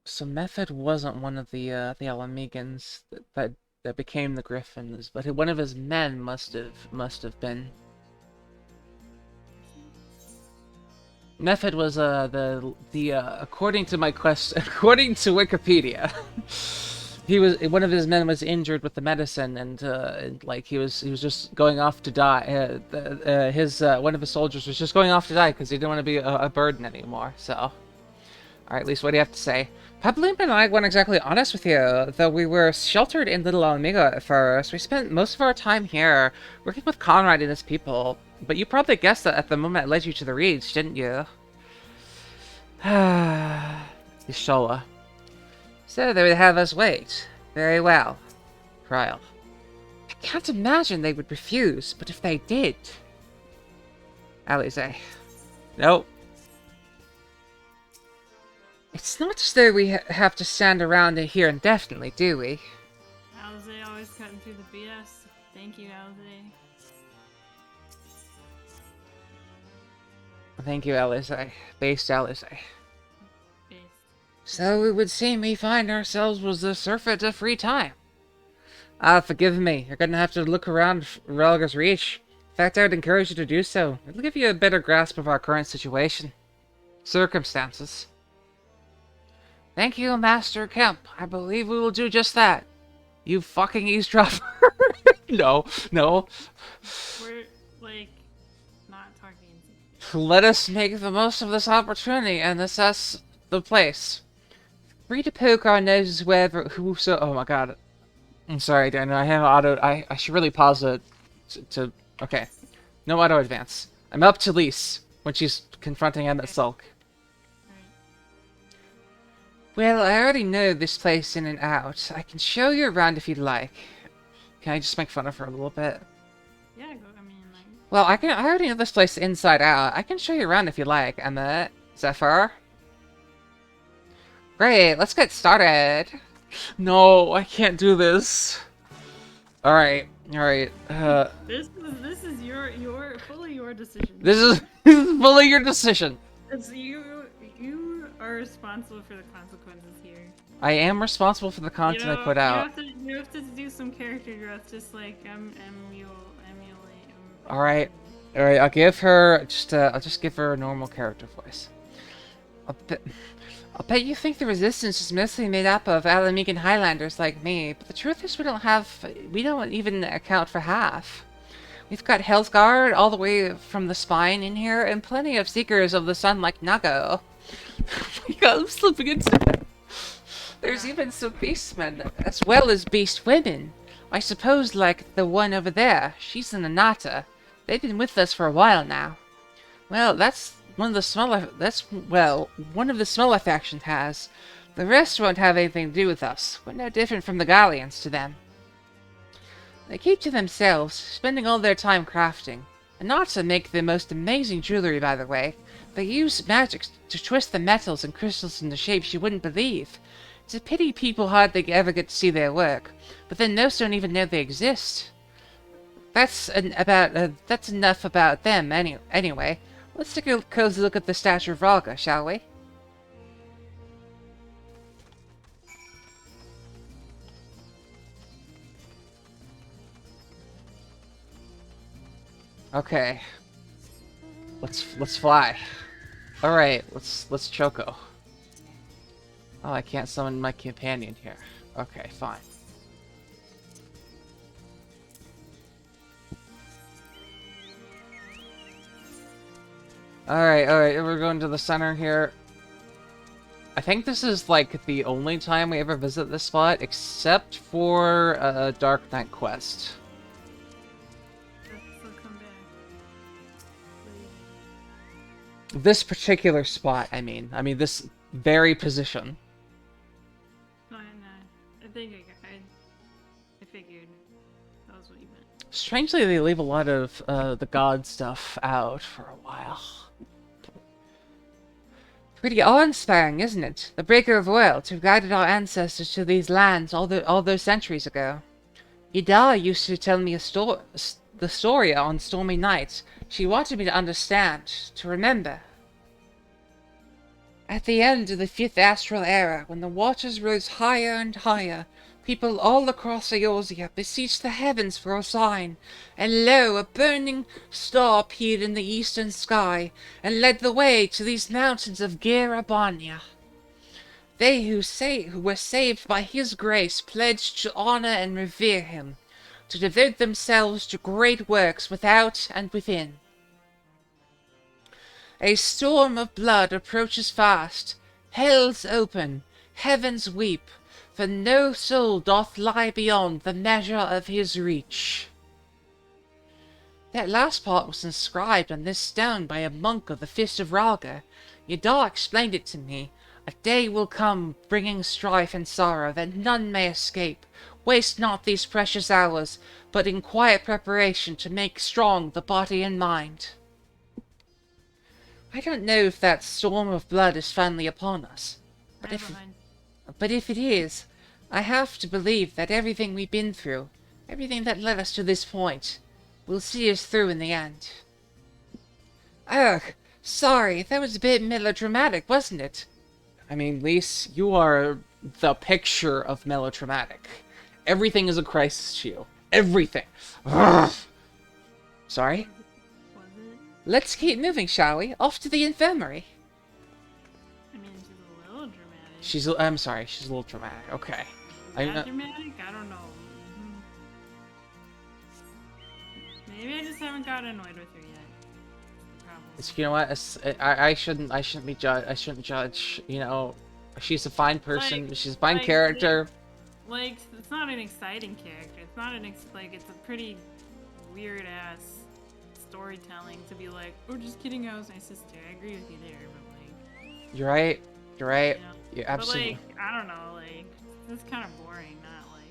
So Method wasn't one of the Alamegans that became the Griffins, but one of his men must have been. Method was according to my quest, according to Wikipedia, one of his men was injured with the medicine, and like he was just going off to die. One of his soldiers was just going off to die because he didn't want to be a burden anymore. So, all right, at least what do you have to say? Pablum and I weren't exactly honest with you, though we were sheltered in Little Omega at first. We spent most of our time here working with Conrad and his people. But you probably guessed that at the moment it led you to the Reeds, didn't you? Ishola. So they would have us wait. Very well. Trial. I can't imagine they would refuse, but if they did... Alize. Nope. It's not as though we have to stand around here indefinitely, do we? Alize always cutting through the BS. Thank you, Alize. Thank you, Alize. Based Alize. So it would seem we find ourselves with the surfeit of free time. Forgive me. You're gonna have to look around Relga's Reach. In fact, I would encourage you to do so. It'll give you a better grasp of our current situation. Circumstances. Thank you, Master Kemp. I believe we will do just that. You fucking eavesdropper. No. We're, like, not talking. Let us make the most of this opportunity and assess the place. Free to poke our noses wherever, oh my god. I'm sorry, Dan, I have I should really pause it to, okay. No auto advance. I'm up to Lise when she's confronting Emmett Sulk. Well, I already know this place in and out. I can show you around if you'd like. Can I just make fun of her a little bit? Yeah, I mean, like... Well, I already know this place inside out. I can show you around if you like, Emmett. Zephyr? Great, let's get started. No, I can't do this. Alright. This is your fully your decision. This is fully your decision. It's you are responsible for the consequences here. I am responsible for the content I put out. You have to do some character growth, just like emulate. Alright, I'll give her I'll just give her a normal character voice. I'll bet you think the Resistance is mostly made up of Alamegan Highlanders like me, but the truth is we don't even account for half. We've got Hell's Guard all the way from the Spine in here, and plenty of Seekers of the Sun like Nago. Oh my god, I'm slipping into it. There's even some beastmen, as well as beast women. I suppose like the one over there. She's an Anata. They've been with us for a while now. Well, that's one of the smaller factions has. The rest won't have anything to do with us. We're no different from the Galleons to them. They keep to themselves, spending all their time crafting. Anata make the most amazing jewelry, by the way. They use magic to twist the metals and crystals into shapes you wouldn't believe. It's a pity people hardly ever get to see their work, but then most don't even know they exist. That's enough about them anyway. Let's take a closer look at the statue of Ralga, shall we? Okay. Let's fly. Alright, let's Choco. Oh, I can't summon my companion here. Okay, fine. Alright, we're going to the center here. I think this is like the only time we ever visit this spot, except for a Dark Knight quest. This particular spot, I mean this very position. No, I think I figured that was what you meant. Strangely, they leave a lot of the god stuff out for a while. Pretty awe-inspiring, isn't it? The Breaker of Worlds, who guided our ancestors to these lands all those centuries ago. Idala used to tell me the story on stormy nights. She wanted me to understand, to remember. At the end of the 5th Astral Era, when the waters rose higher and higher, People all across Eorzea beseech the heavens for a sign, and lo, a burning star appeared in the eastern sky, and led the way to these mountains of Garabania. They who were saved by his grace pledged to honor and revere him, to devote themselves to great works without and within. A storm of blood approaches fast, hell's open, heavens weep, for no soul doth lie beyond the measure of his reach. That last part was inscribed on this stone by a monk of the Fist of Ralga. Yadar explained it to me. A day will come, bringing strife and sorrow, that none may escape. Waste not these precious hours, but in quiet preparation to make strong the body and mind. I don't know if that storm of blood is finally upon us, but if it is, I have to believe that everything we've been through, everything that led us to this point, will see us through in the end. Ugh, sorry, that was a bit melodramatic, wasn't it? I mean, Lise, you are the picture of melodramatic. Everything is a crisis to you. Everything. Ugh. Sorry? Let's keep moving, shall we? Off to the infirmary. I mean, she's a little dramatic. I'm sorry, she's a little dramatic. Okay. Dramatic? I don't know. Maybe I just haven't got annoyed with her yet. You know what? I shouldn't be judged. I shouldn't judge. You know, she's a fine person. She's a fine character. Like, it's not an exciting character. It's not it's a pretty weird ass storytelling to be like, oh, just kidding, I was my sister. I agree with you there, but like. You're right. You're right. You know? You're absolutely. But like, I don't know. Like, it's kind of boring. Not like.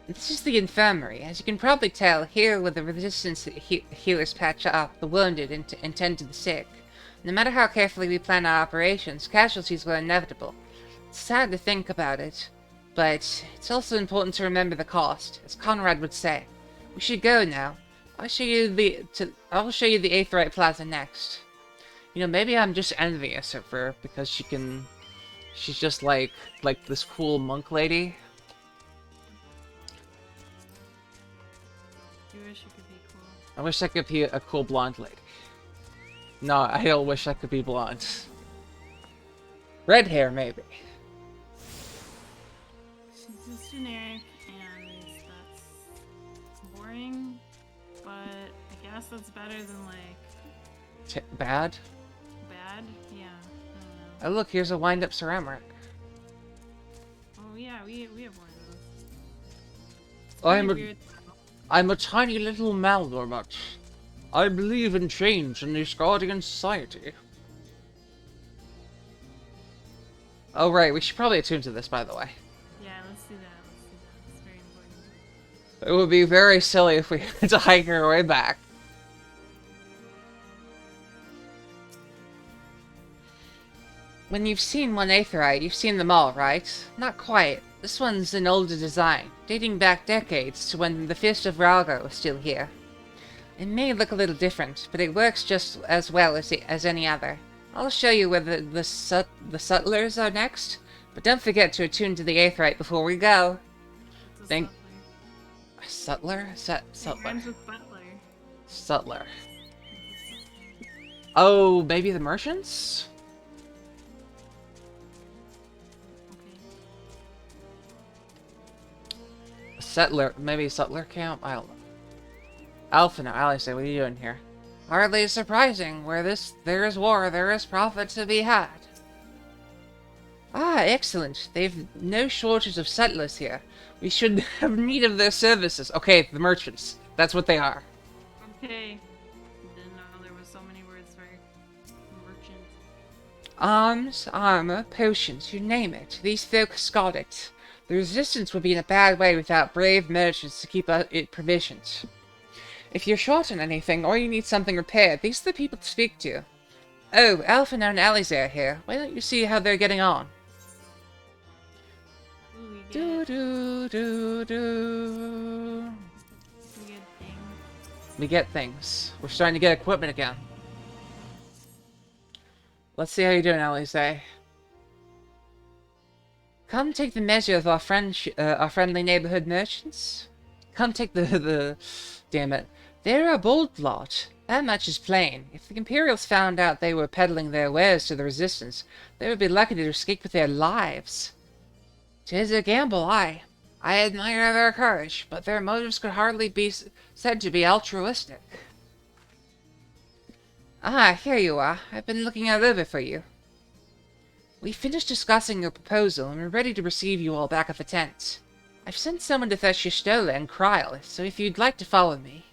This is the infirmary. As you can probably tell, here where the resistance healers patch up the wounded and tend to the sick. No matter how carefully we plan our operations, casualties were inevitable. It's sad to think about it, but it's also important to remember the cost, as Conrad would say. We should go now. I'll show you the Aetheryte Plaza next. You know, maybe I'm just envious of her because she's just like this cool monk lady. You wish you could be cool. I wish I could be a cool blonde lady. No, I don't wish I could be blonde. Red hair, maybe. She's just generic, and that's boring, but I guess that's better than, like... Bad? Bad? Yeah. Oh look, here's a wind-up ceramic. Oh yeah, we have one of those. I'm a tiny little Malnormut. I believe in change in this Guardian Society. Oh right, we should probably attune to this, by the way. Yeah, let's do that. It's very important. It would be very silly if we had to hike our way back. When you've seen one Aetheryte, you've seen them all, right? Not quite. This one's an older design, dating back decades to when the Fist of Ralga was still here. It may look a little different, but it works just as well as any other. I'll show you where the Sutlers are next, but don't forget to attune to the Aetheryte before we go. Sutler? Sutler. Sutler. Oh, maybe the merchants? Settler, maybe Sutler camp? I don't know. Alpha now, Alice, what are you doing here? Hardly surprising. Where there is war, there is profit to be had. Ah, excellent. They've no shortage of settlers here. We should have need of their services. Okay, the merchants. That's what they are. Okay. Didn't know there was so many words for merchant. Arms, armor, potions, you name it. These folks got it. The resistance would be in a bad way without brave merchants to keep it provisioned. If you're short on anything, or you need something repaired, these are the people to speak to. Oh, Alpha and Alice are here. Why don't you see how they're getting on? We get things. We're starting to get equipment again. Let's see how you're doing, Alice. Come take the measure of our friendly neighborhood merchants. Come take the... Damn it. They're a bold lot. That much is plain. If the Imperials found out they were peddling their wares to the Resistance, they would be lucky to escape with their lives. 'Tis a gamble, aye. I admire their courage, but their motives could hardly be said to be altruistic. Ah, here you are. I've been looking out over for you. We finished discussing your proposal, and we're ready to receive you all back at the tent. I've sent someone to fetch Y'shtola and Kryl, so if you'd like to follow me...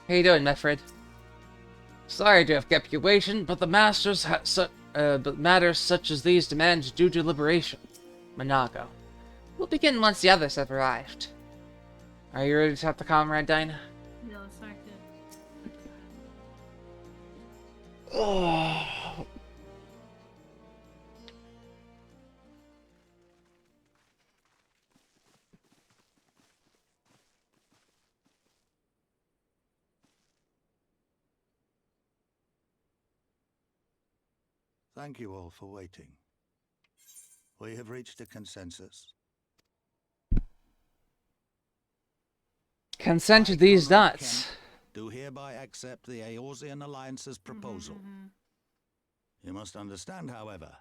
How you doing, Mefred? Sorry to have kept you waiting, but the masters but matters such as these demand due deliberation. Monago. We'll begin once the others have arrived. Are you ready to talk to Comrade Dinah? Yeah, let's act it. Oh. Thank you all for waiting. We have reached a consensus. Consent to these nuts. Do hereby accept the Eorzean Alliance's proposal. You must understand, however,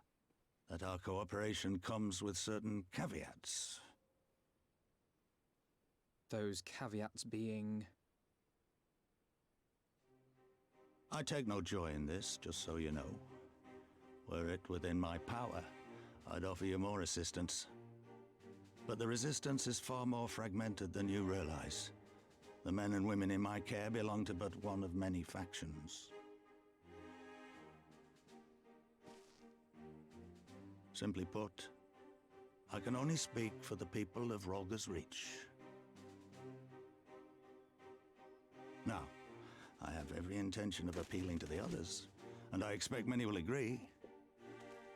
that our cooperation comes with certain caveats. Those caveats being... I take no joy in this, just so you know. Were it within my power, I'd offer you more assistance. But the Resistance is far more fragmented than you realize. The men and women in my care belong to but one of many factions. Simply put, I can only speak for the people of Rolga's Reach. Now, I have every intention of appealing to the others, and I expect many will agree.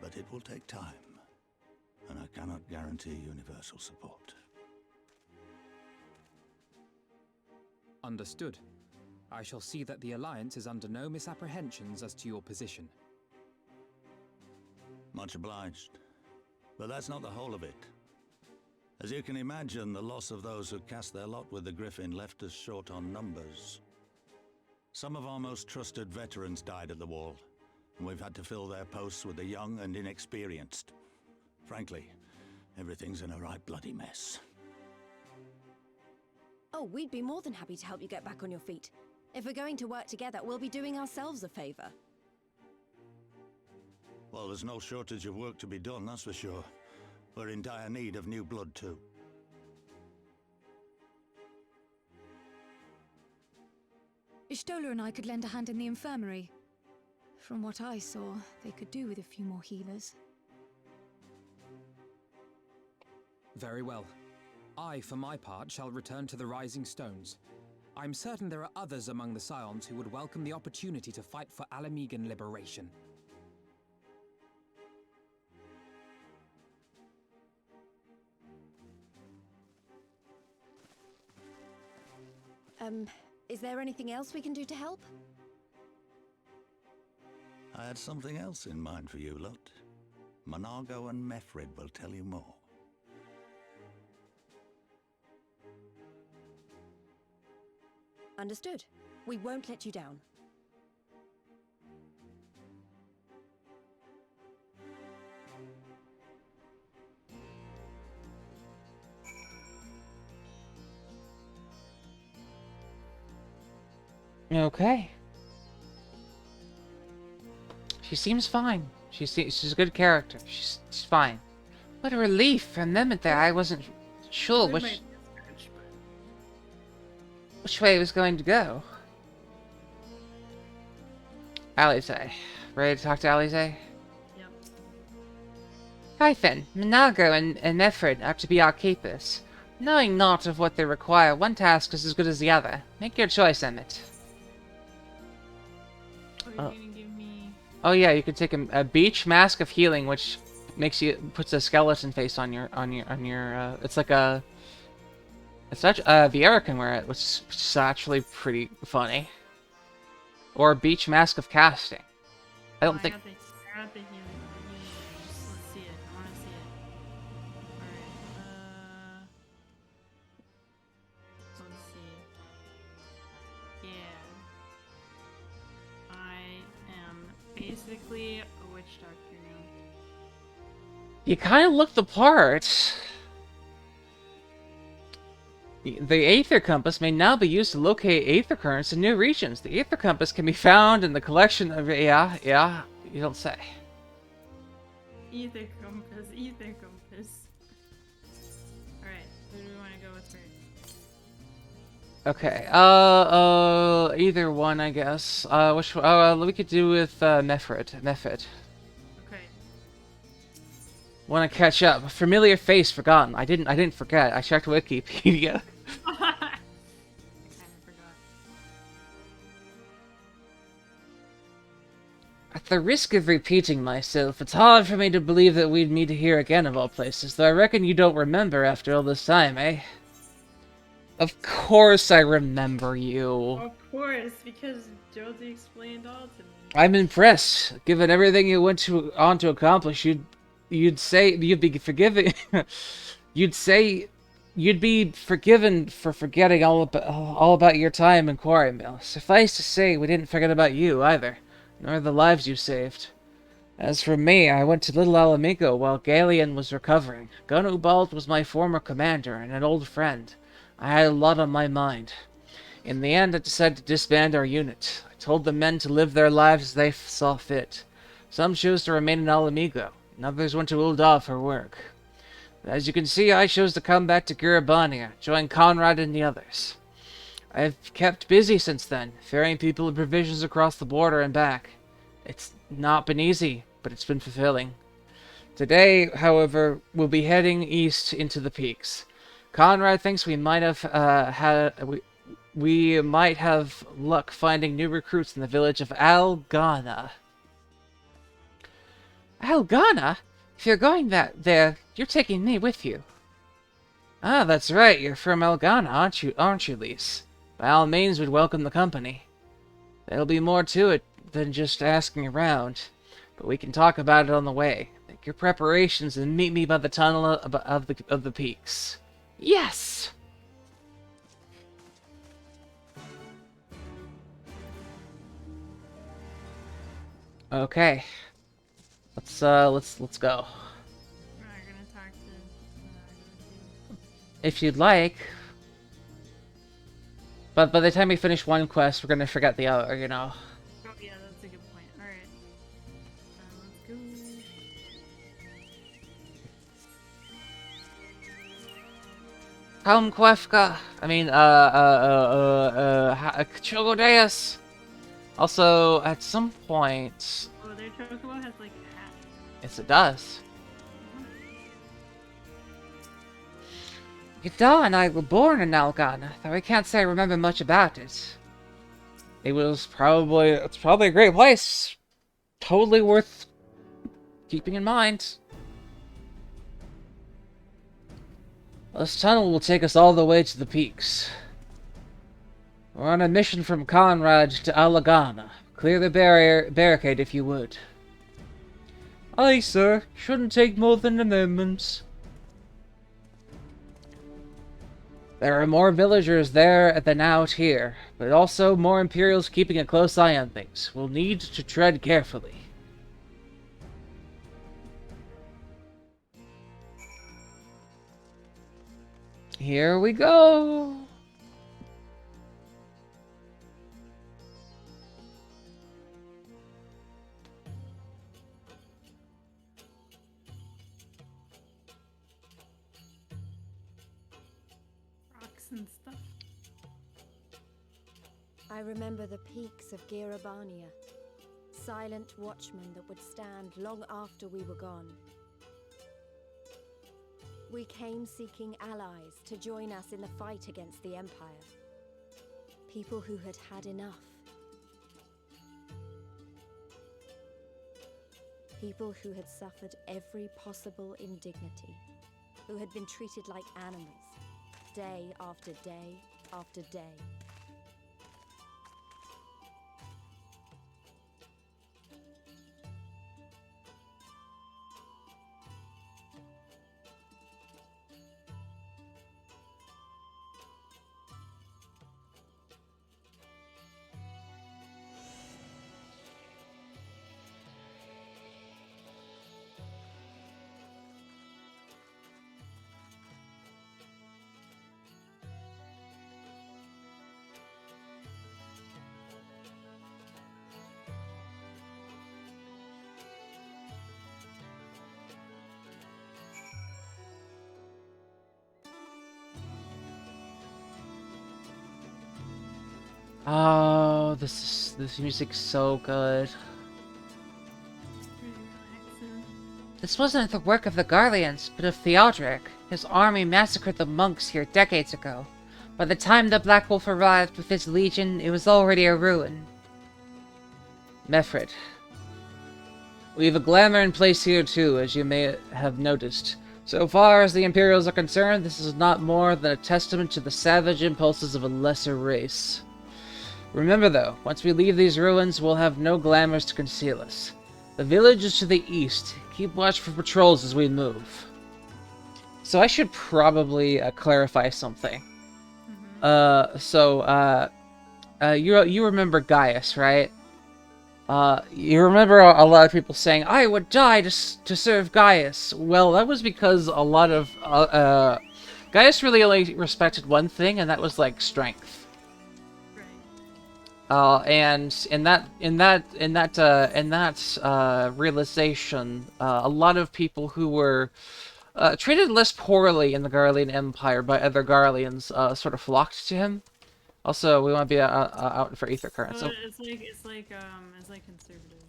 But it will take time, and I cannot guarantee universal support. Understood. I shall see that the Alliance is under no misapprehensions as to your position. Much obliged. But that's not the whole of it. As you can imagine, the loss of those who cast their lot with the Griffin left us short on numbers. Some of our most trusted veterans died at the wall, and we've had to fill their posts with the young and inexperienced. Frankly, everything's in a right bloody mess. Oh, we'd be more than happy to help you get back on your feet. If we're going to work together, we'll be doing ourselves a favor. Well, there's no shortage of work to be done, that's for sure. We're in dire need of new blood, too. Y'shtola and I could lend a hand in the infirmary. From what I saw, they could do with a few more healers. Very well. I, for my part, shall return to the Rising Stones. I'm certain there are others among the Scions who would welcome the opportunity to fight for Alamegan liberation. Is there anything else we can do to help? I had something else in mind for you lot. Monago and Mefred will tell you more. Understood. We won't let you down. Okay. She seems fine. She's a good character. She's fine. What a relief from them there. I wasn't sure which way it was going to go. Alize. Ready to talk to Alize? Yep. Hyphen, Monago and Mefred are to be our keepers. Knowing naught of what they require, one task is as good as the other. Make your choice, Emmett. Are you gonna give me... Oh yeah, you can take a beach mask of healing, which puts a skeleton face on your it's like a it's actually Viera can wear it, which is actually pretty funny. Or beach mask of casting. I don't think. I got the healing. Let's see it. I want to see it. Alright, let's see. Yeah. I am basically a witch doctor now. You kind of look the part. The Aether Compass may now be used to locate Aether currents in new regions. The Aether Compass can be found in the collection of... Yeah, you don't say. Ether compass. Alright, who do we want to go with first? Okay, either one, I guess. Which we could do with Mephit. Okay. Want to catch up? Familiar face forgotten. I didn't forget. I checked Wikipedia. I kind of forgot. At the risk of repeating myself, it's hard for me to believe that we'd meet here again of all places, though I reckon you don't remember after all this time, eh? Of course I remember you. Of course, because Josie explained all to me. I'm impressed. Given everything you went on to accomplish, you'd be forgiving. You'd be forgiven for forgetting all about your time in Quarry Mill. Suffice to say, we didn't forget about you either, nor the lives you saved. As for me, I went to Little Alamigo while Galeon was recovering. Gunubald was my former commander and an old friend. I had a lot on my mind. In the end, I decided to disband our unit. I told the men to live their lives as they saw fit. Some chose to remain in Alamigo, and others went to Ul'dah for work. As you can see, I chose to come back to Garabania, join Conrad and the others. I've kept busy since then, ferrying people and provisions across the border and back. It's not been easy, but it's been fulfilling. Today, however, we'll be heading east into the peaks. Conrad thinks we might have we might have luck finding new recruits in the village of Algana. Algana? If you're going there, you're taking me with you. Ah, that's right. You're from Algana, aren't you, Lise? By all means, we'd welcome the company. There'll be more to it than just asking around, but we can talk about it on the way. Make your preparations and meet me by the tunnel of the peaks. Yes! Okay. Let's go. If you'd like. But by the time we finish one quest, we're gonna forget the other, you know. Oh yeah, that's a good point. Alright. Let's go. Helm Kwefka. I mean, Chogodeus. Also, at some point... Oh, their chocobo has, like, a hat. Yes, it does. Yada and I were born in Algana, though I can't say I remember much about it. It's probably a great place. Totally worth keeping in mind. This tunnel will take us all the way to the peaks. We're on a mission from Conrad to Alagana. Clear the barricade if you would. Aye, sir. Shouldn't take more than a moment. There are more villagers there than out here, but also more Imperials keeping a close eye on things. We'll need to tread carefully. Here we go! And stuff. I remember the peaks of Garabania, silent watchmen that would stand long after we were gone. We came seeking allies to join us in the fight against the Empire. People who had had enough. People who had suffered every possible indignity, who had been treated like animals, day after day after day. Oh, this music's so good. This wasn't the work of the Garleans, but of Theodoric. His army massacred the monks here decades ago. By the time the Black Wolf arrived with his legion, it was already a ruin. Mefred. We have a glamour in place here too, as you may have noticed. So far as the Imperials are concerned, this is not more than a testament to the savage impulses of a lesser race. Remember though, once we leave these ruins, we'll have no glamours to conceal us. The village is to the east. Keep watch for patrols as we move. So I should probably clarify something. You remember Gaius, right? You remember a lot of people saying, I would die to serve Gaius. Well, that was because a lot of... Gaius really only respected one thing, and that was, like, strength. And in that realization, a lot of people who were treated less poorly in the Garlean Empire by other Garleans sort of flocked to him. Also, we want to be out for ether current. So it's like conservative.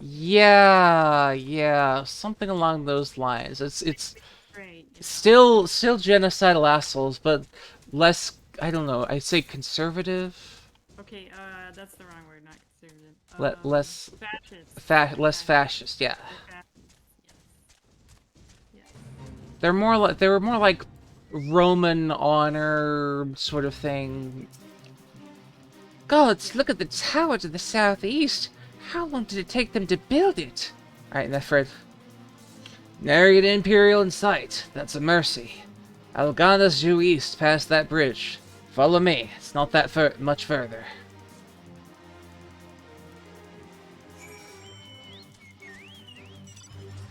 Yeah, something along those lines. It's still genocidal assholes, but less. I don't know. I'd say conservative. Okay, that's the wrong word, not conservative. Less fascist. Less fascist, yeah. Yes. They were more like Roman honor sort of thing. Gods, look at the tower to the southeast. How long did it take them to build it? Alright, Mefred. Nary an Imperial in sight. That's a mercy. Algana's due east past that bridge. Follow me. It's not that much further.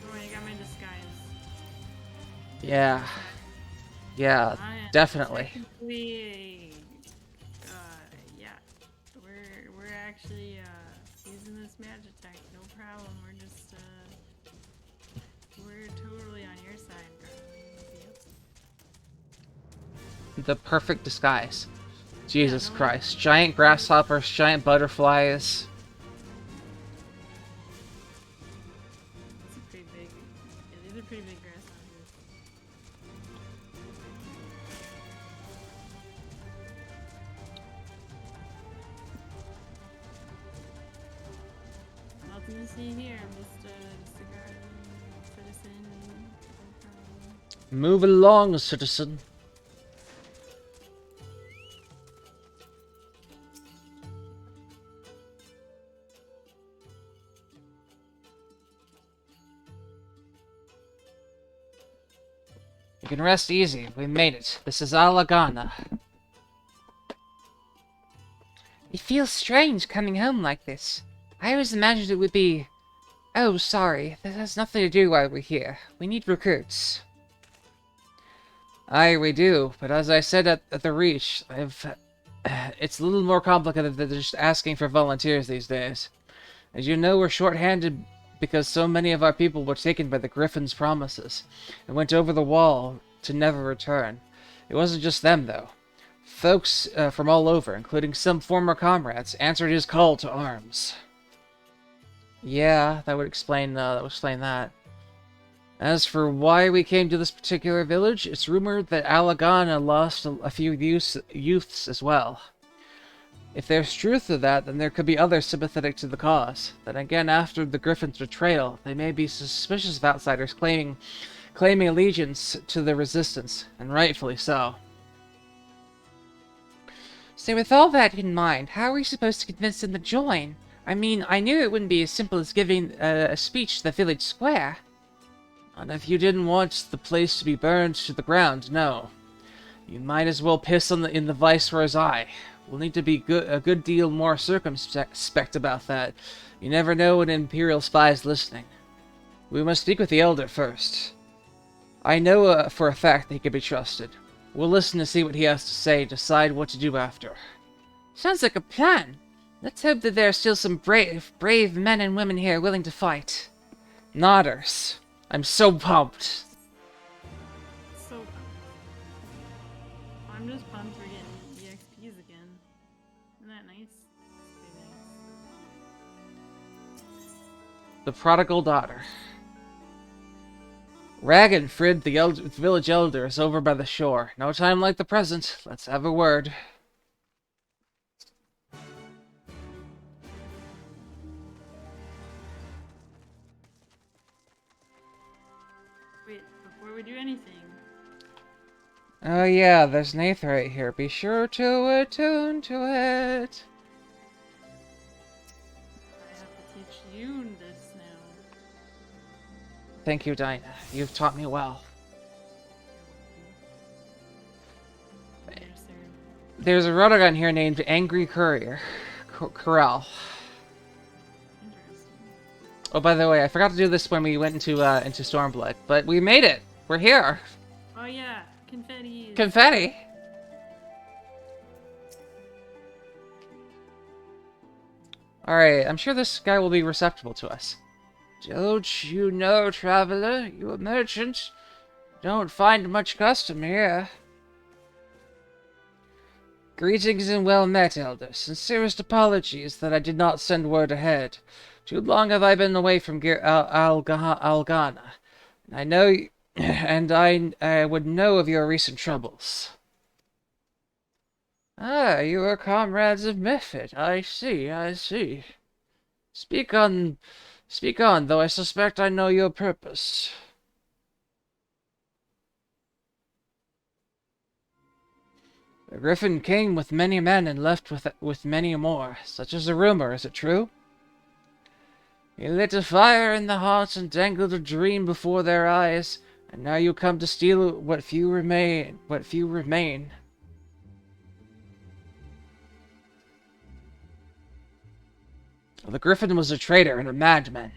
Oh, I got my disguise. Yeah, definitely. Yeah, we're actually using this magic tech. No problem. We're totally on your side, girl. The perfect disguise. Jesus Christ. Giant grasshoppers, giant butterflies. It's pretty big. Yeah, these are pretty big grasshoppers. Nothing to see here. I'm just a garden citizen. Move along, citizen. You can rest easy. We made it. This is Alagana. It feels strange coming home like this. I always imagined it would be... Oh, sorry. That has nothing to do why we're here. We need recruits. Aye, we do. But as I said at the Reach, it's a little more complicated than just asking for volunteers these days. As you know, we're short-handed because so many of our people were taken by the Griffin's promises and went over the wall to never return. It wasn't just them, though. Folks from all over, including some former comrades, answered his call to arms. Yeah, that would explain that. As for why we came to this particular village, it's rumored that Alagana lost a few youths as well. If there's truth to that, then there could be others sympathetic to the cause. Then again, after the Griffin's betrayal, they may be suspicious of outsiders claiming allegiance to the resistance, and rightfully so. So with all that in mind, how are we supposed to convince them to join? I mean, I knew it wouldn't be as simple as giving a speech to the village square. And if you didn't want the place to be burned to the ground, no. You might as well piss in the Viceroy's eye. We'll need to be a good deal more circumspect about that. You never know when Imperial spy's listening. We must speak with the Elder first. I know for a fact that he can be trusted. We'll listen to see what he has to say and decide what to do after. Sounds like a plan. Let's hope that there are still some brave men and women here willing to fight. Nodders. I'm so pumped. So pumped. I'm just pumped we're getting EXPs again. Isn't that nice? Very nice. The prodigal daughter. Ragnfrid, the village elder, is over by the shore. No time like the present. Let's have a word. Wait, before we do anything. Oh yeah, there's Nath right here. Be sure to attune to it. I have to teach you this now. Thank you, Dinah. You've taught me well. There's a Rotogun here named Angry Courier. Corral. Oh, by the way, I forgot to do this when we went into Stormblood, but we made it. We're here. Oh yeah, confetti. Confetti. All right, I'm sure this guy will be receptive to us. Don't you know, traveler? You a merchant? Don't find much custom here. Greetings and well met, Elder. Sincerest apologies that I did not send word ahead. Too long have I been away from Algana. I know, and I would know of your recent troubles. Ah, you are comrades of Mephit. I see. Speak on, though I suspect I know your purpose. The Griffin came with many men and left with many more. Such is the rumor, is it true? He lit a fire in the hearts and dangled a dream before their eyes, and now you come to steal what few remain. The Griffin was a traitor and a madman,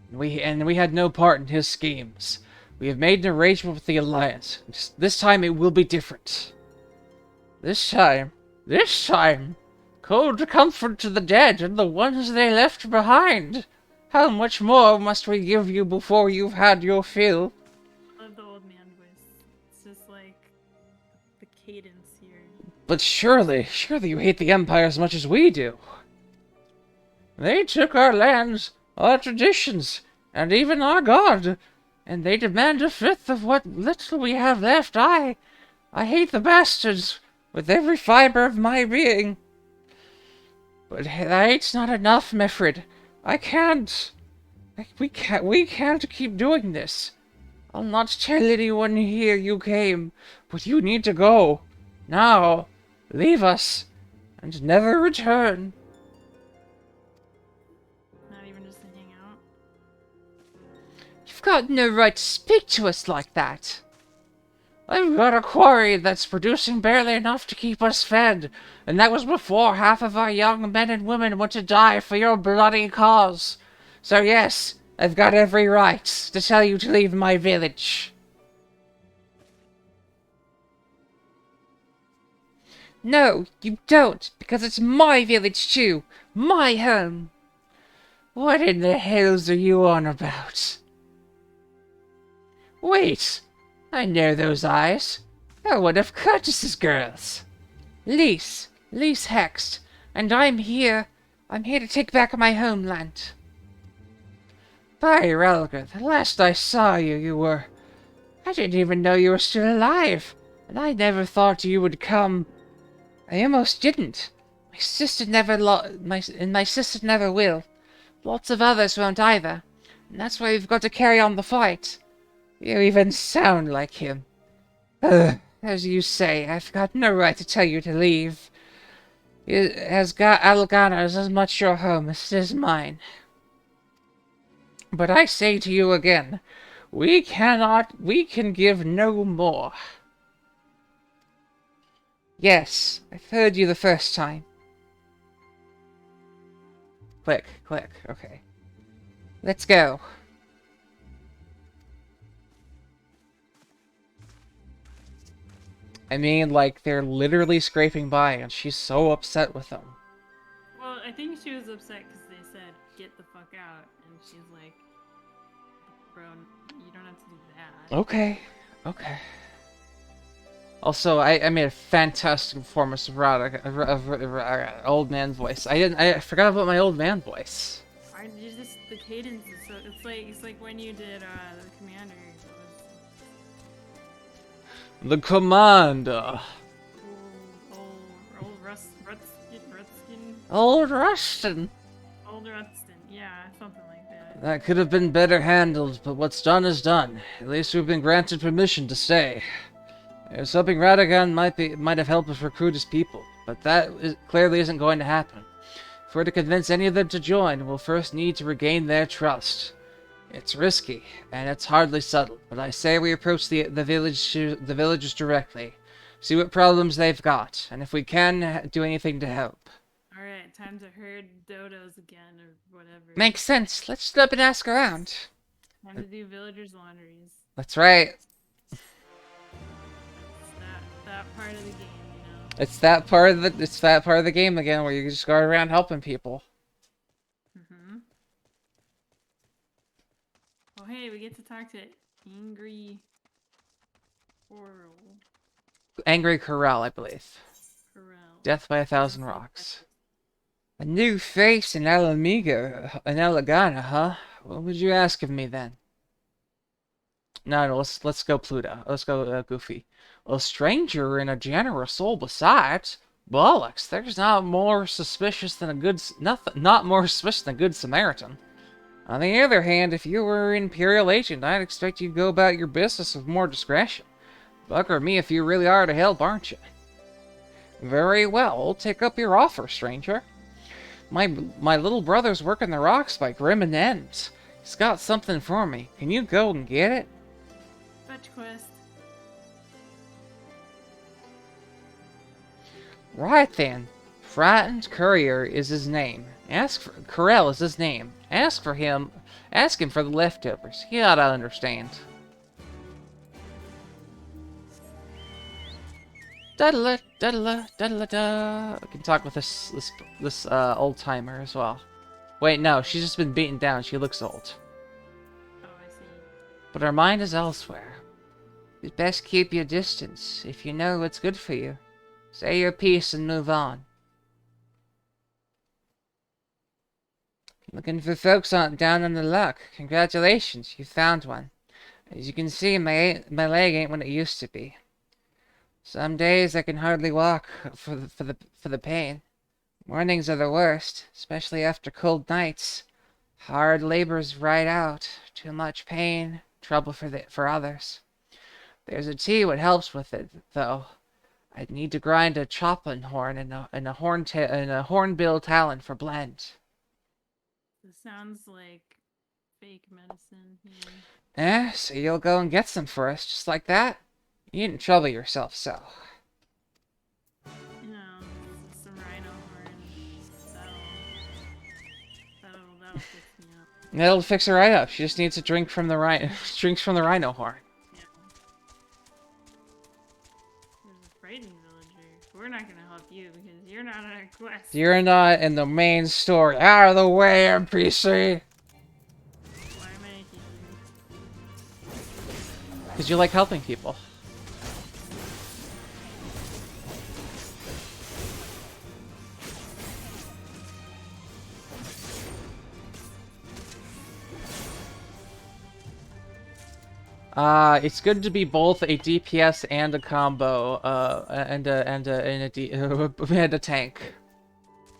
and we had no part in his schemes. We have made an arrangement with the Alliance. This time it will be different. This time, cold comfort to the dead and the ones they left behind. How much more must we give you before you've had your fill? I love the old man voice. It's just like the cadence here. But surely you hate the Empire as much as we do. They took our lands, our traditions, and even our god, and they demand a fifth of what little we have left. I hate the bastards with every fiber of my being. But hate's not enough, Mefrid. I can't. We can't keep doing this. I'll not tell anyone here you came, but you need to go. Now, leave us, and never return. Not even just to hang out? You've got no right to speak to us like that. I've got a quarry that's producing barely enough to keep us fed, and that was before half of our young men and women went to die for your bloody cause. So yes, I've got every right to tell you to leave my village. No, you don't, because it's my village too, my home. What in the hells are you on about? Wait! I know those eyes. They're one of Curtis's girls. Lise Hext, and I'm here to take back my homeland. By Relgar, the last I saw you were... I didn't even know you were still alive, and I never thought you would come. I almost didn't. My sister never my sister never will. Lots of others won't either. And that's why we've got to carry on the fight. You even sound like him. As you say, I've got no right to tell you to leave. Algana is as much your home as it is mine. But I say to you again, we can give no more. Yes, I've heard you the first time. Click, okay. Let's go. I mean, like, they're literally scraping by, and she's so upset with them. Well, I think she was upset because they said, get the fuck out, and she's like, bro, you don't have to do that. Okay. Also, I made a fantastic performance of old man voice. I forgot about my old man voice. The cadence is so, it's like when you did the commander. The commander. Old Rustin. Old Rustin. Old Rustin, yeah, something like that. That could have been better handled, but what's done is done. At least we've been granted permission to stay. I was hoping Radagon might have helped us recruit his people, but clearly isn't going to happen. If we're to convince any of them to join, we'll first need to regain their trust. It's risky, and it's hardly subtle, but I say we approach the villagers directly, see what problems they've got, and if we can, do anything to help. Alright, time to herd dodos again, or whatever. Makes sense. Let's stop and ask around. Time to do villagers' laundries. That's right. It's that part of the game, you know? It's that part of the game again, where you just go around helping people. Oh hey, we get to talk to Angry Coral. Angry Corral, I believe. Corral. Death by 1,000 rocks. A new face in Alagana, huh? What would you ask of me then? No, let's go Pluto. Let's go Goofy. A stranger and a generous soul besides. Bollocks, there's not more suspicious than a good Samaritan. On the other hand, if you were an Imperial agent, I'd expect you'd go about your business with more discretion. Bugger me if you really are to help, aren't you? Very well, I'll take up your offer, stranger. My little brother's working the rocks by Grim and Ends. He's got something for me. Can you go and get it? Fetch quest. Right then. Frightened Courier is his name. Corell is his name. Ask him for the leftovers. He ought to understand. Da-da-la, da-da-la, da-da-la-da. I can talk with this old timer as well. Wait, no, she's just been beaten down. She looks old. Oh, I see. But her mind is elsewhere. You'd best keep your distance if you know what's good for you. Say your piece and move on. Looking for folks down on the luck. Congratulations, you found one. As you can see, my leg ain't what it used to be. Some days I can hardly walk for the pain. Mornings are the worst, especially after cold nights. Hard labor's right out. Too much pain, trouble for others. There's a tea what helps with it, though. I'd need to grind a chopping horn and a hornbill talon for blend. This sounds like fake medicine here. So you'll go and get some for us, just like that? You didn't trouble yourself so. You know, some rhino horn. That'll fix me up. That'll fix her right up. She just needs to drink from the rhino horn. Yeah. There's a frightened villager. We're not gonna help you because you're not on our quest. You're not in the main story. Out of the way, NPC! Why am I here? Because you like helping people. It's good to be both a DPS and a combo, and a tank.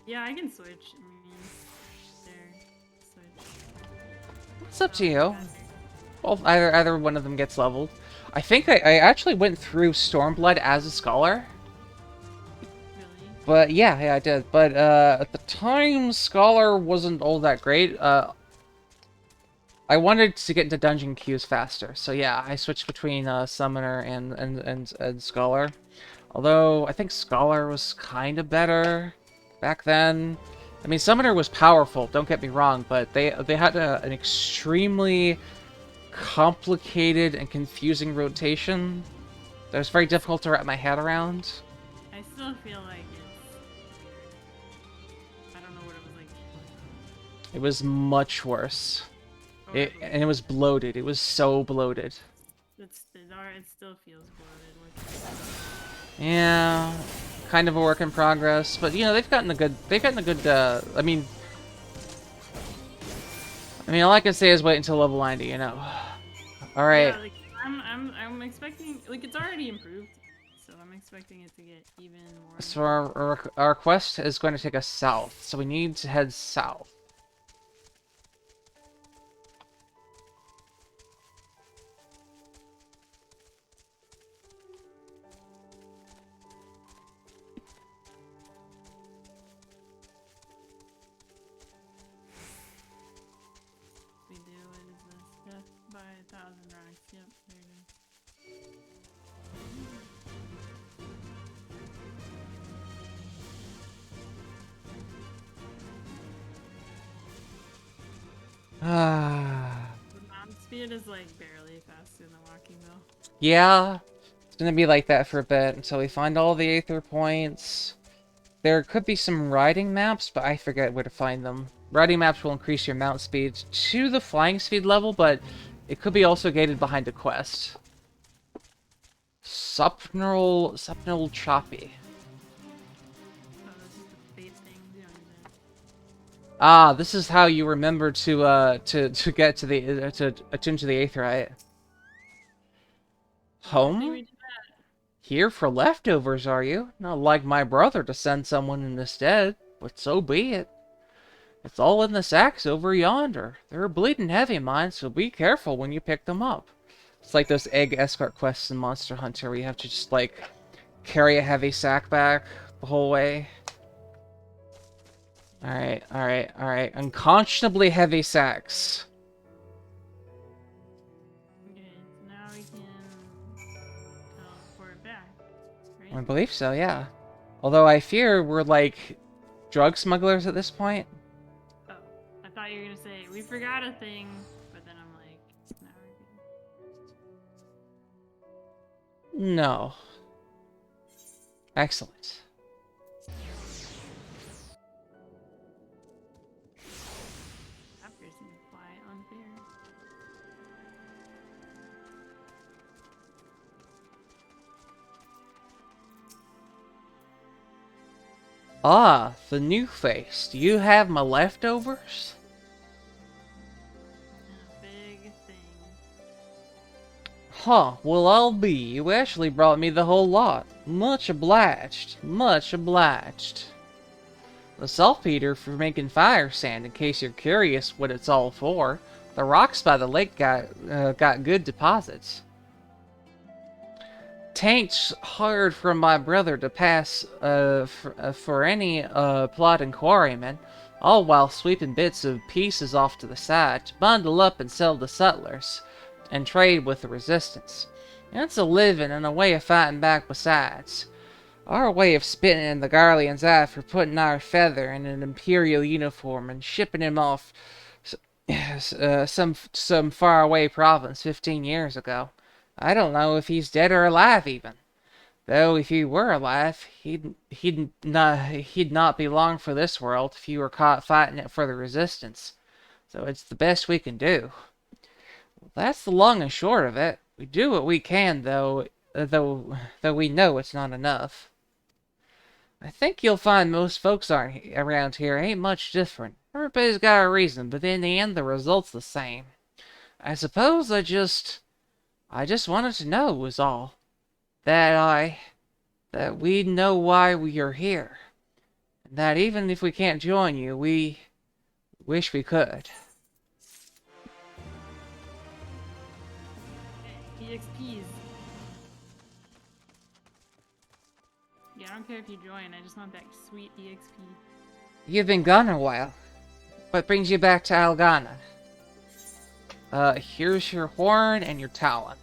Yeah, I can switch. I mean, there, switch. It's up to you. Well, either one of them gets leveled. I think I actually went through Stormblood as a scholar. Really? But yeah, I did. But at the time, Scholar wasn't all that great. I wanted to get into dungeon queues faster, so yeah, I switched between Summoner and Scholar. Although I think Scholar was kind of better back then. I mean, Summoner was powerful. Don't get me wrong, but they had an extremely complicated and confusing rotation that was very difficult to wrap my head around. I still feel like it's weird. I don't know what it was like before. It was much worse. And it was bloated. It was so bloated. It still feels bloated. Yeah, kind of a work in progress, but you know they've gotten a good. I mean, all I can say is wait until level 90. You know. All right. Yeah, like, I'm expecting, like, it's already improved, so I'm expecting it to get even more. So our quest is going to take us south, so we need to head south. By 1,000 rocks. Yep, there it is. Mount speed is like barely faster than walking though. Yeah, it's gonna be like that for a bit until we find all the Aether points. There could be some riding maps, but I forget where to find them. Riding maps will increase your mount speed to the flying speed level, but it could be also gated behind a quest. Supnal Choppy. Ah, this is how you remember to get to the to attune to the Aetherite. Home? Here for leftovers, are you? Not like my brother to send someone in his stead, but so be it. It's all in the sacks over yonder. They're bleeding heavy, mind, so be careful when you pick them up. It's like those egg escort quests in Monster Hunter where you have to just, like, carry a heavy sack back the whole way. Alright. Unconscionably heavy sacks. Okay, so now we can teleport back, right? I believe so, yeah. Although I fear we're, like, drug smugglers at this point. Oh, I thought you were gonna say, we forgot a thing, but then I'm like, no, we're good. No. Excellent. Ah, the new face. Do you have my leftovers? Big thing. Huh, well I'll be. You actually brought me the whole lot. Much obliged. Much obliged. The saltpeter for making fire sand, in case you're curious what it's all for. The rocks by the lake got good deposits. Taints hard from my brother to pass for any plotting quarryman, all while sweeping bits of pieces off to the side to bundle up and sell to settlers, and trade with the resistance. It's a living and a way of fighting back besides. Our way of spitting in the Garlean's eye for putting our feather in an imperial uniform and shipping him off some faraway province 15 years ago. I don't know if he's dead or alive even. Though if he were alive, he'd not be long for this world if you were caught fighting it for the resistance. So it's the best we can do. That's the long and short of it. We do what we can, though we know it's not enough. I think you'll find most folks around here ain't much different. Everybody's got a reason, but in the end, the result's the same. I suppose I just wanted to know, was all. That we know why we are here. that even if we can't join you, we wish we could. EXPs. Yeah, I don't care if you join, I just want that sweet EXP. You've been gone a while. What brings you back to Algana? Here's your horn and your talon.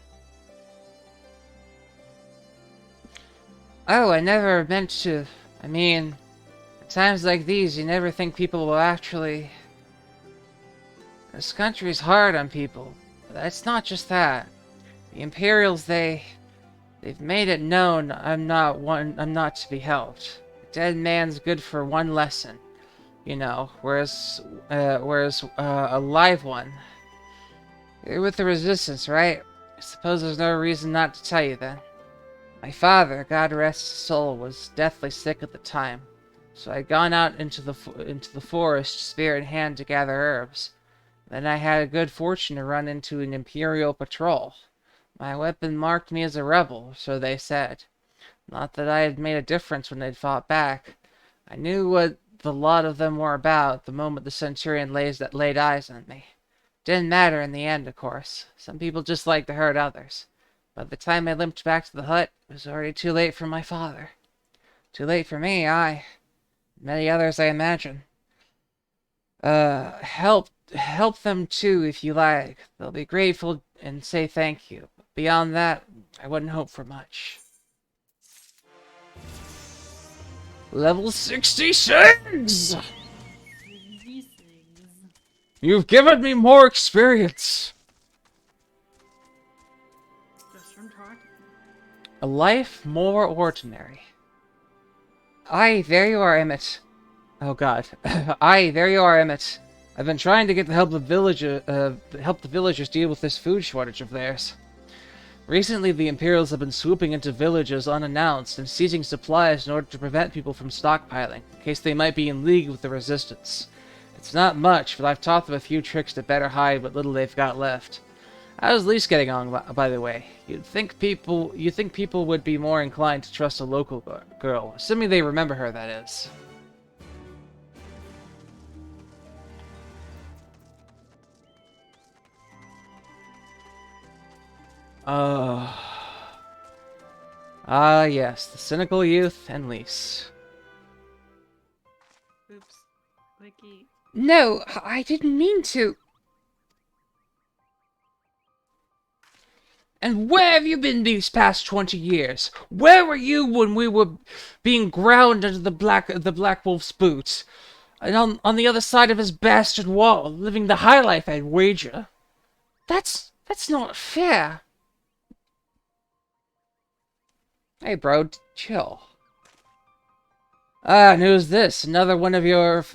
Oh, I never meant to... I mean, at times like these, you never think people will actually... This country's hard on people. But it's not just that. The Imperials, they've made it known I'm not to be helped. A dead man's good for one lesson, you know, whereas a live one. You're with the Resistance, right? I suppose there's no reason not to tell you then. My father, God rest his soul, was deathly sick at the time, so I'd gone out into the forest, spear in hand, to gather herbs. Then I had a good fortune to run into an Imperial patrol. My weapon marked me as a rebel, so they said. Not that I had made a difference when they'd fought back. I knew what the lot of them were about the moment the Centurion laid eyes on me. Didn't matter in the end, of course. Some people just like to hurt others. By the time I limped back to the hut, it was already too late for my father. Too late for me, aye. Many others, I imagine. Help them too, if you like. They'll be grateful and say thank you. Beyond that, I wouldn't hope for much. Level 66! You've given me more experience! Just from talking. A life more ordinary. Aye, there you are, Emmett. Oh god. Aye, there you are, Emmett. I've been trying to get help the villagers deal with this food shortage of theirs. Recently, the Imperials have been swooping into villages unannounced and seizing supplies in order to prevent people from stockpiling, in case they might be in league with the Resistance. It's not much, but I've taught them a few tricks to better hide what little they've got left. How's Lise getting on, by the way? You'd think people would be more inclined to trust a local girl, assuming they remember her, that is. Yes, the cynical youth and Lise. Oops. Wiki. No, I didn't mean to. And where have you been these past 20 years? Where were you when we were being ground under the Black Wolf's boots? And on the other side of his bastard wall, living the high life, I'd wager. That's not fair. Hey, bro, chill. And who's this? Another one of your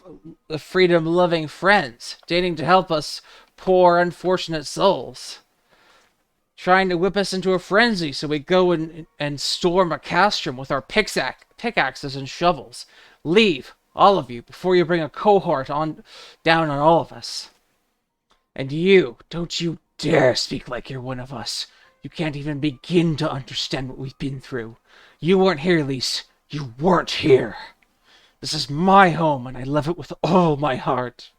freedom-loving friends, dating to help us poor, unfortunate souls. Trying to whip us into a frenzy so we go and storm a castrum with our pickaxes and shovels. Leave, all of you, before you bring a cohort down on all of us. And you, don't you dare speak like you're one of us. You can't even begin to understand what we've been through. You weren't here, Lise. You weren't here. This is my home, and I love it with all my heart.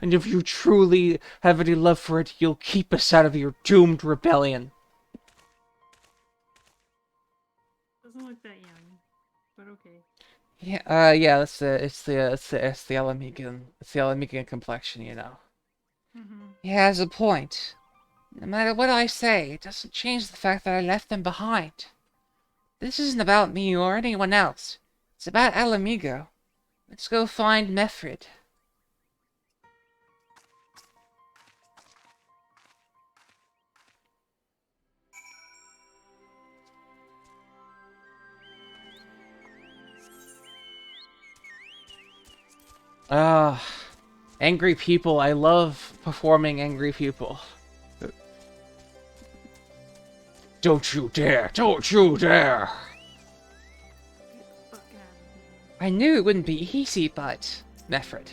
And if you truly have any love for it, you'll keep us out of your doomed rebellion. Doesn't look that young, but okay. Yeah, it's the Alamegan complexion, you know. He has a point. No matter what I say, it doesn't change the fact that I left them behind. This isn't about me or anyone else. It's about Alamigo. Let's go find Mefrid. Angry people. I love performing angry people. Don't you dare! Don't you dare! I knew it wouldn't be easy, but... Mefrid.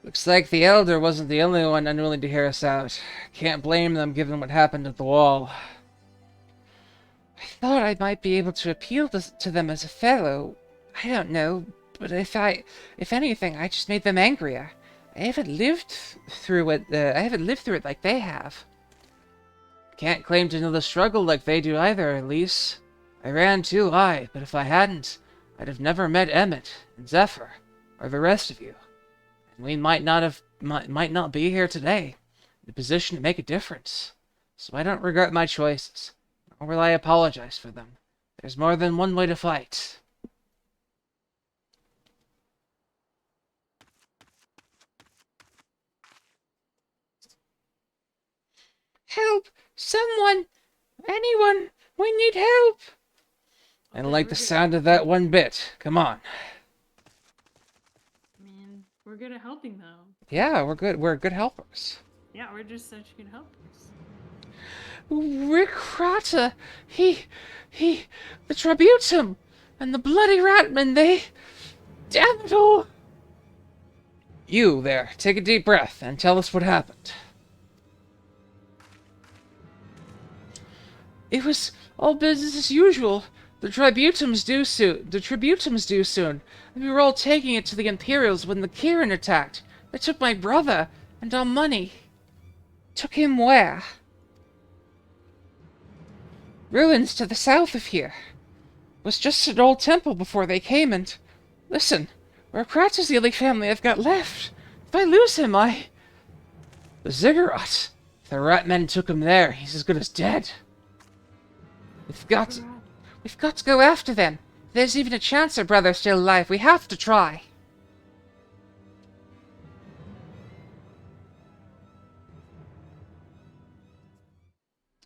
Looks like the Elder wasn't the only one unwilling to hear us out. Can't blame them given what happened at the wall. I thought I might be able to appeal to them as a fellow. I don't know, but if anything, I just made them angrier. I haven't lived through it. I haven't lived through it like they have. Can't claim to know the struggle like they do either, Elise. I ran too, but if I hadn't, I'd have never met Emmett and Zephyr, or the rest of you. And we might not be here today, in a position to make a difference. So I don't regret my choices, nor will I apologize for them. There's more than one way to fight. Help! Someone! Anyone! We need help! I don't like the sound of that one bit. Come on. I mean, we're good at helping, though. Yeah, we're good. We're good helpers. Yeah, we're just such good helpers. Rick Rata, the Tributum, and the bloody Ratman, damn it all! You there, take a deep breath and tell us what happened. It was all business as usual. The Tributum's due soon. And we were all taking it to the Imperials when the Kirin attacked. They took my brother and our money. Took him where? Ruins to the south of here. It was just an old temple before they came, and... Listen, Kratz is the only family I've got left. If I lose him, The Ziggurat. If the Ratmen took him there, he's as good as dead. We've got to go after them. If there's even a chance our brother's still alive, we have to try.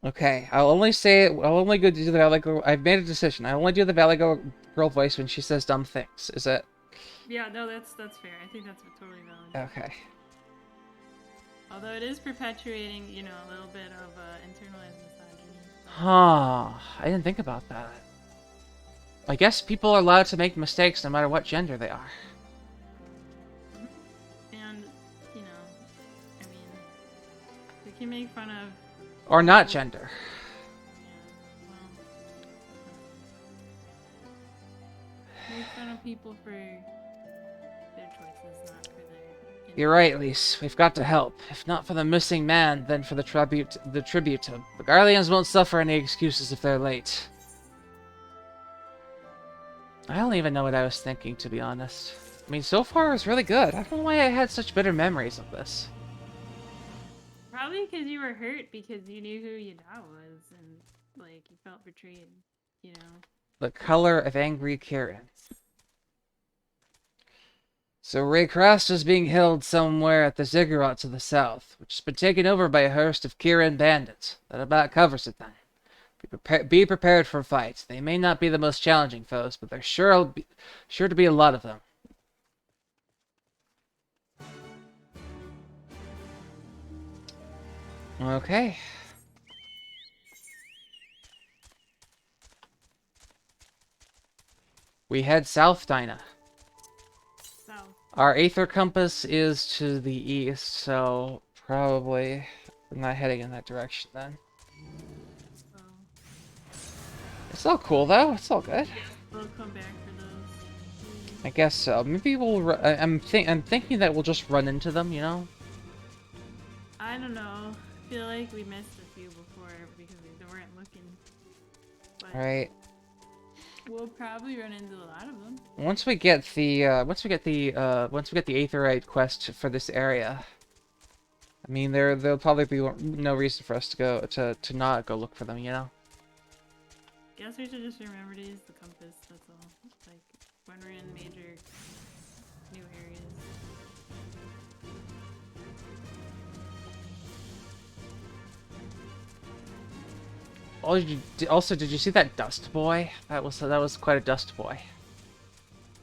Okay, I'll only go do the Valley Girl. I've made a decision. I only do the Valley Girl voice when she says dumb things. Is it? Yeah, no, that's fair. I think that's totally valid. Okay. Although it is perpetuating, you know, a little bit of internalized misogyny. Huh. I didn't think about that. I guess people are allowed to make mistakes no matter what gender they are. And, you know, I mean, we can make fun of... Or not gender. Make fun of people for their choices, not for their... You're right, Lise. We've got to help. If not for the missing man, then for the tribute. The Garleans won't suffer any excuses if they're late. I don't even know what I was thinking, to be honest. I mean, so far it's really good. I don't know why I had such bitter memories of this. Probably because you were hurt because you knew who Yada was and, like, you felt betrayed, you know? The color of angry Kirin. So Raycross is being held somewhere at the Ziggurat to the south, which has been taken over by a host of Kirin bandits. That about covers it then. Be prepared for fights. They may not be the most challenging foes, but there's sure to be a lot of them. Okay. We head south, Dinah. South. Our Aether Compass is to the east, so probably we're not heading in that direction then. It's all cool though. It's all good. We'll come back for those. I guess so. Maybe we'll. I'm thinking that we'll just run into them. You know. I don't know. I feel like we missed a few before because we weren't looking. But Right. We'll probably run into a lot of them. Once we get the Aetherite quest for this area. I mean, there'll probably be no reason for us to not go look for them. You know. Guess we should just remember to use the compass, that's all. Like, when we're in major new areas. Also, did you see that dust boy? That was quite a dust boy.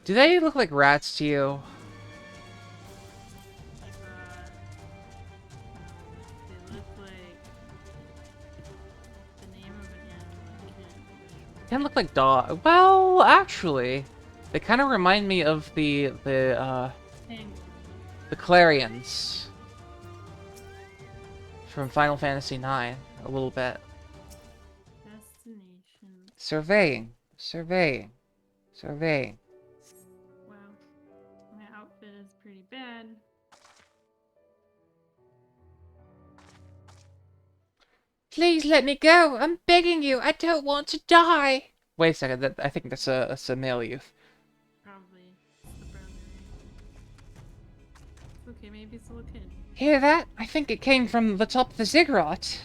Do they look like rats to you? They look like the name of an animal. They kind of look like dog. Well, actually, they kind of remind me of the Clarions from Final Fantasy IX a little bit. Destination. Surveying. Surveying. Surveying. Wow. My outfit is pretty bad. Please let me go. I'm begging you. I don't want to die. Wait a second. I think that's a male youth. Probably. It's the brother. Okay, maybe it's a little kid. Hear that? I think it came from the top of the ziggurat.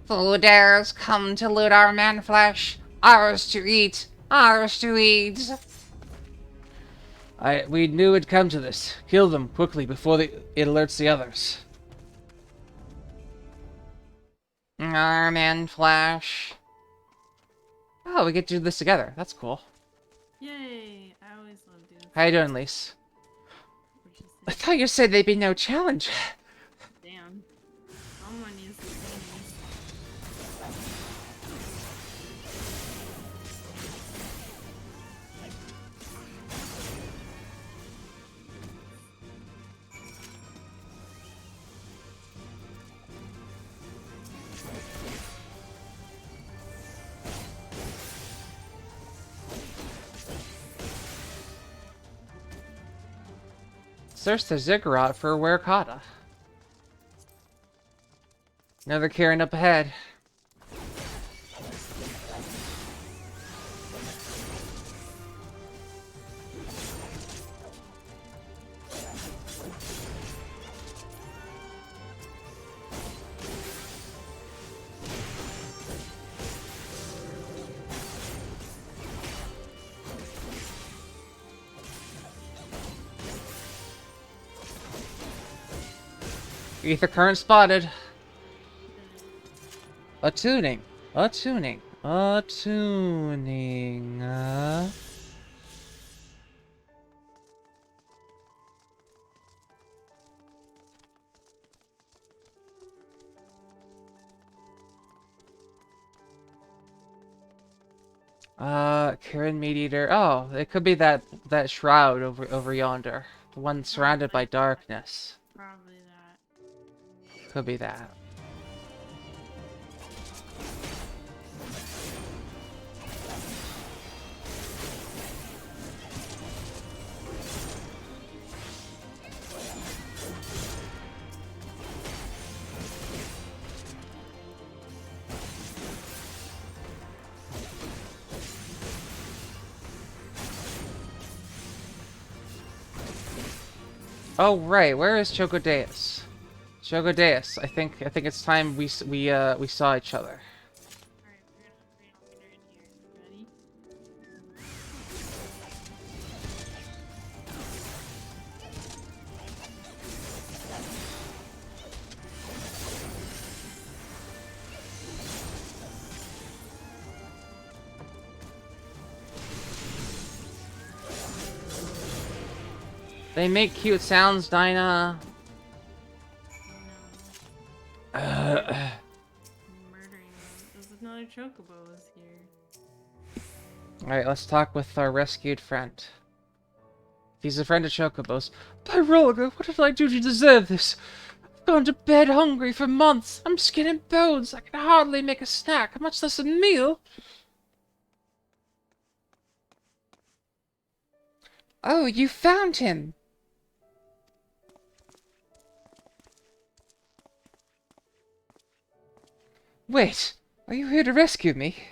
Who come to loot our man flesh? Ours to eat. Ours to eat. We knew it'd come to this. Kill them quickly before it alerts the others. Our man flesh. Oh, we get to do this together. That's cool. Yay! I always love doing this. How you doing, Lise? I thought you said there'd be no challenge. Damn. Someone needs to do this. Search the ziggurat for Werkata. Another Karen up ahead. Ether current spotted. Attuning. Attuning. Attuning. Karen Meat Eater. Oh, it could be that shroud over yonder. The one surrounded by darkness. Probably that. Could be that. Oh right, where is Chocodeus? Chocodeus, I think it's time we saw each other. They make cute sounds, Dinah. Murdering them. There's another chocobo is here. Alright, let's talk with our rescued friend. He's a friend of Chocobos. By Rolga, what did I do to deserve this? I've gone to bed hungry for months. I'm skin and bones. I can hardly make a snack, much less a meal. Oh, you found him. Wait, are you here to rescue me?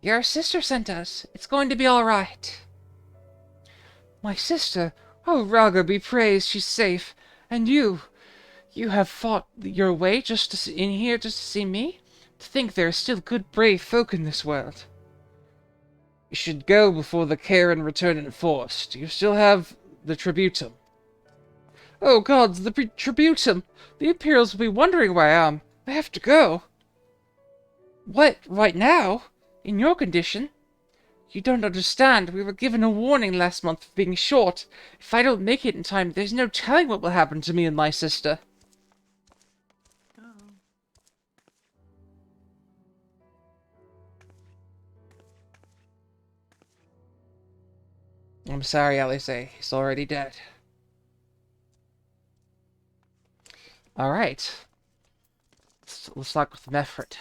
Your sister sent us. It's going to be all right. My sister? Oh, Raga be praised, she's safe. And you have fought your way in here just to see me? To think there are still good, brave folk in this world. You should go before the Karen return in force. Do you still have the tributum? Oh gods, the tributum! The Imperials will be wondering where I am. I have to go. What? Right now? In your condition? You don't understand. We were given a warning last month for being short. If I don't make it in time, there's no telling what will happen to me and my sister. I'm sorry, Alice. He's already dead. Alright. let's talk with Mefrit.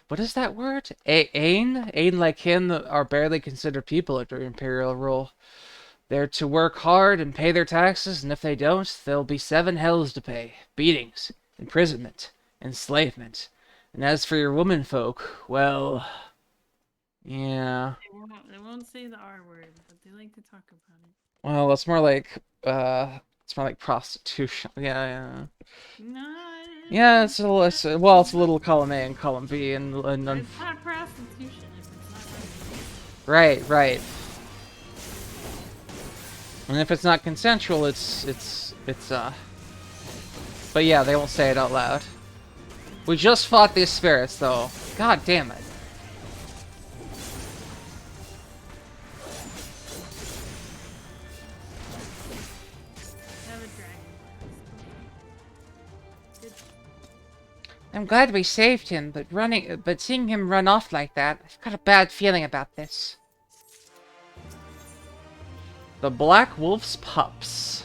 What is that word? Ain? Ain like him are barely considered people under Imperial rule. They're to work hard and pay their taxes, and if they don't, there'll be 7 hells to pay. Beatings, imprisonment, enslavement. And as for your women folk, well... Yeah. They won't say the R word, but they like to talk about it. Well, it's more like prostitution. Yeah. No. Yeah, it's a little column A and column B, and it's not prostitution if it's not consensual. Right. And if it's not consensual, it's but yeah, they won't say it out loud. We just fought these spirits, though. God damn it. I'm glad we saved him, but seeing him run off like that, I've got a bad feeling about this. The Black Wolf's pups.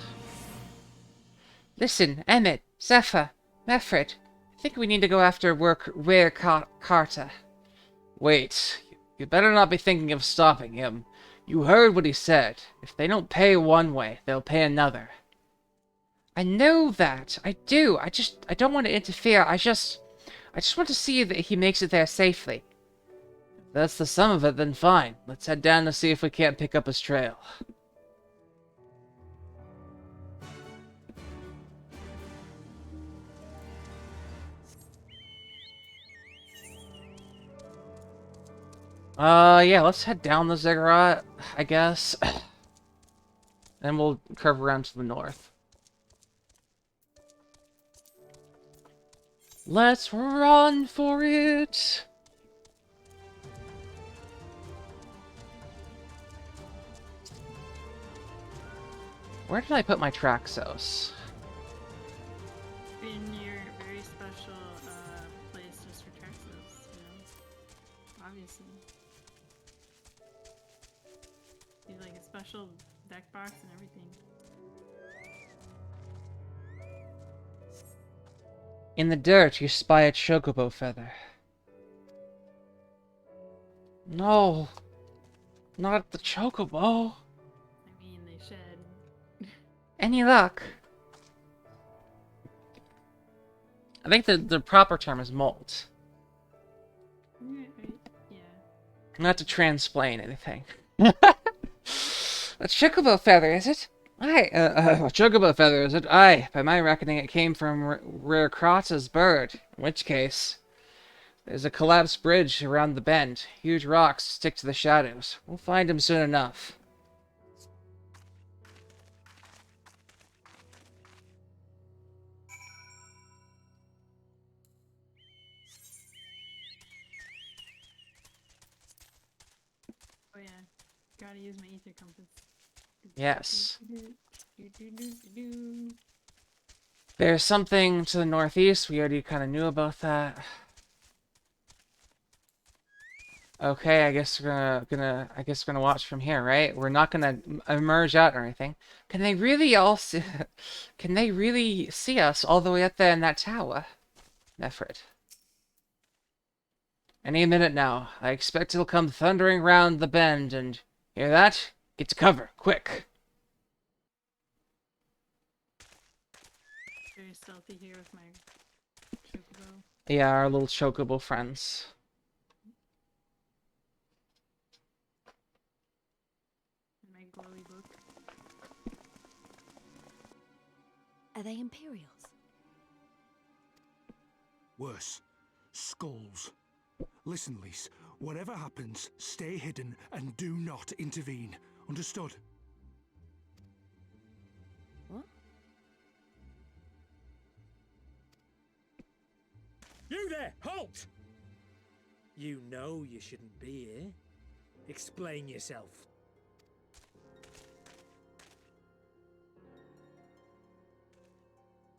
Listen, Emmett, Zephyr, Mefrit, I think we need to go after Rare Carta. Wait, you better not be thinking of stopping him. You heard what he said. If they don't pay one way, they'll pay another. I know that. I do. I don't want to interfere. I just want to see that he makes it there safely. If that's the sum of it, then fine. Let's head down to see if we can't pick up his trail. Yeah, let's head down the ziggurat, I guess. Then we'll curve around to the north. Let's run for it! Where did I put my Traxos? In your very special place just for Traxos, you know? Obviously. You like a special deck box and everything. In the dirt, you spy a chocobo feather. No. Not the chocobo. I mean, they shed. Any luck? I think the proper term is molt. Yeah. Not to transplain anything. A chocobo feather, is it? Aye, a chocobo feather, is it? Aye, by my reckoning it came from Rare Krata's bird. In which case, there's a collapsed bridge around the bend. Huge rocks stick to the shadows. We'll find him soon enough. Oh yeah, gotta use my ether compass. Yes. There's something to the northeast. We already kind of knew about that. Okay, I guess we're gonna watch from here, right? We're not gonna emerge out or anything. Can they really can they really see us all the way up there in that tower? Mefrit. Any minute now. I expect it'll come thundering round the bend and... Hear that? Get to cover, quick! Very stealthy here with my chocobo. Yeah, our little chocobo friends. My glowy book. Are they Imperials? Worse. Skulls. Listen, Lise. Whatever happens, stay hidden and do not intervene. Understood? What? You there! Halt! You know you shouldn't be here. Explain yourself.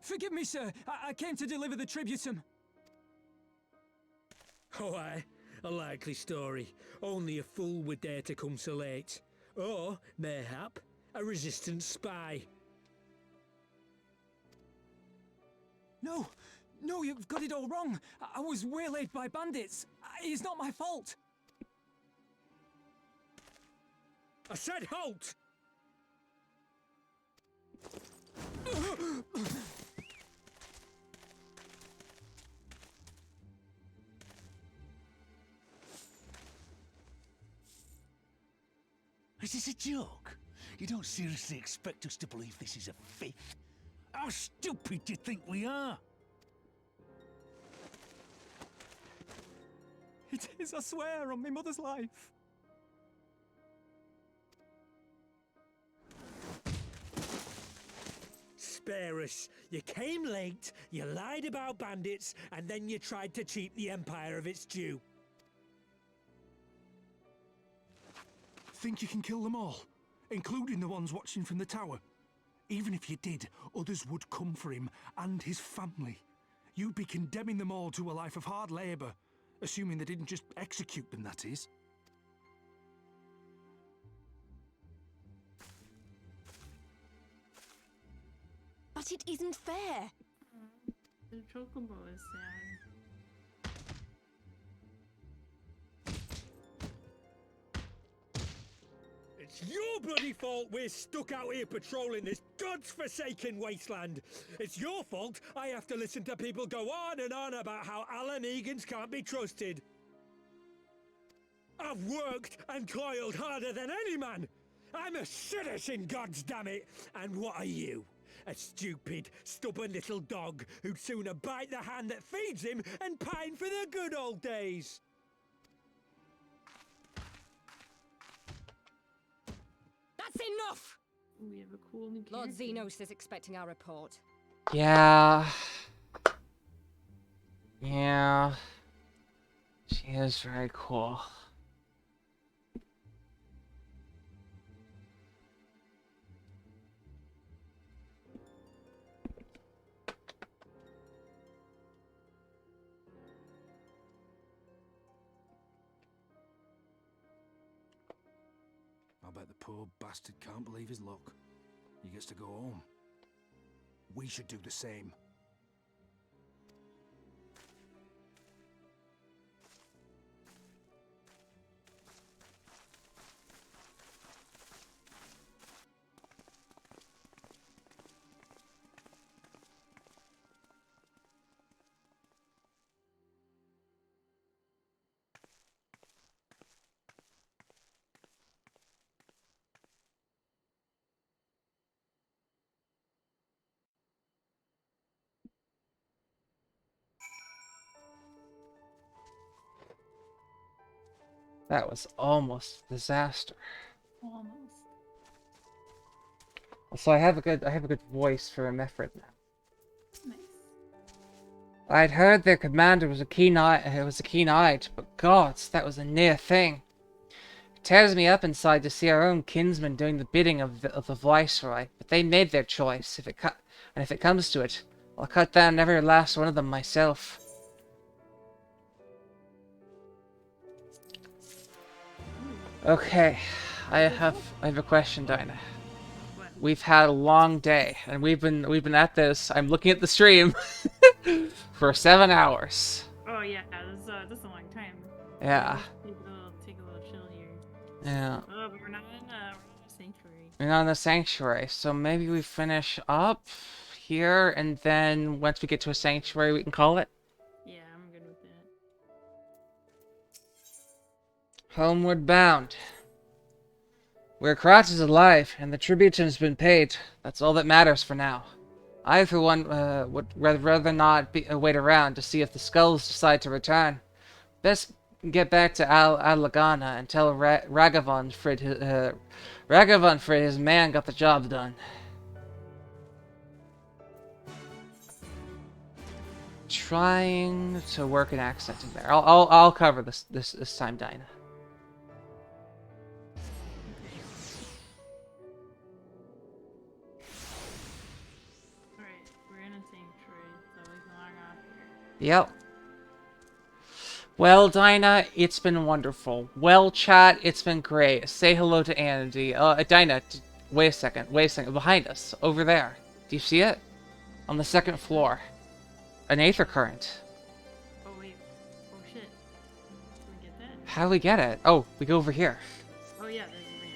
Forgive me, sir. I came to deliver the tributum. Oh, aye. A likely story. Only a fool would dare to come so late. Or, mayhap, a resistance spy. No, no, you've got it all wrong. I was waylaid by bandits. It's not my fault. I said halt! Is this a joke? You don't seriously expect us to believe this is a fake? How stupid do you think we are? It is, I swear, on my mother's life. Spare us. You came late, you lied about bandits, and then you tried to cheat the Empire of its due. Think you can kill them all, including the ones watching from the tower? Even if you did, others would come for him and his family. You'd be condemning them all to a life of hard labour, assuming they didn't just execute them, that is. But it isn't fair. The chocobo is sad. It's your bloody fault we're stuck out here patrolling this god's-forsaken wasteland. It's your fault I have to listen to people go on and on about how Alan Egans can't be trusted. I've worked and toiled harder than any man. I'm a citizen, goddammit. And what are you? A stupid, stubborn little dog who'd sooner bite the hand that feeds him and pine for the good old days. That's enough! We have a cool new Lord character. Xenos is expecting our report. Yeah. Yeah. She is very cool. I bet the poor bastard can't believe his luck. He gets to go home. We should do the same. That was almost a disaster. Almost. So I have a good voice for Mefred now. Nice. I'd heard their commander was a keen-eyed, but gods, that was a near thing. It tears me up inside to see our own kinsmen doing the bidding of the Viceroy, but they made their choice. If it comes to it, I'll cut down every last one of them myself. Okay, I have a question, Dinah. We've had a long day, and we've been at this. I'm looking at the stream for 7 hours. Oh yeah, that's a long time. Yeah. Take a little chill here. Yeah. Oh, but we're not in a sanctuary. We're not in the sanctuary, so maybe we finish up here, and then once we get to a sanctuary, we can call it. Yeah, I'm good with that. Homeward bound. Where Kratz is alive, and the tribute has been paid. That's all that matters for now. I, for one, would rather not wait around to see if the skulls decide to return. Best get back to Al-Lagana and tell Ragavan his man got the job done. Trying to work an accent in there. I'll cover this time, Dinah. Yep. Well, Dinah, it's been wonderful. Well, chat, it's been great. Say hello to Andy. Dinah, wait a second. Behind us, over there. Do you see it? On the second floor. an aether current. Oh wait. Oh shit. Can we get that? How do we get it? Oh, we go over here. Oh yeah, there's a ramp.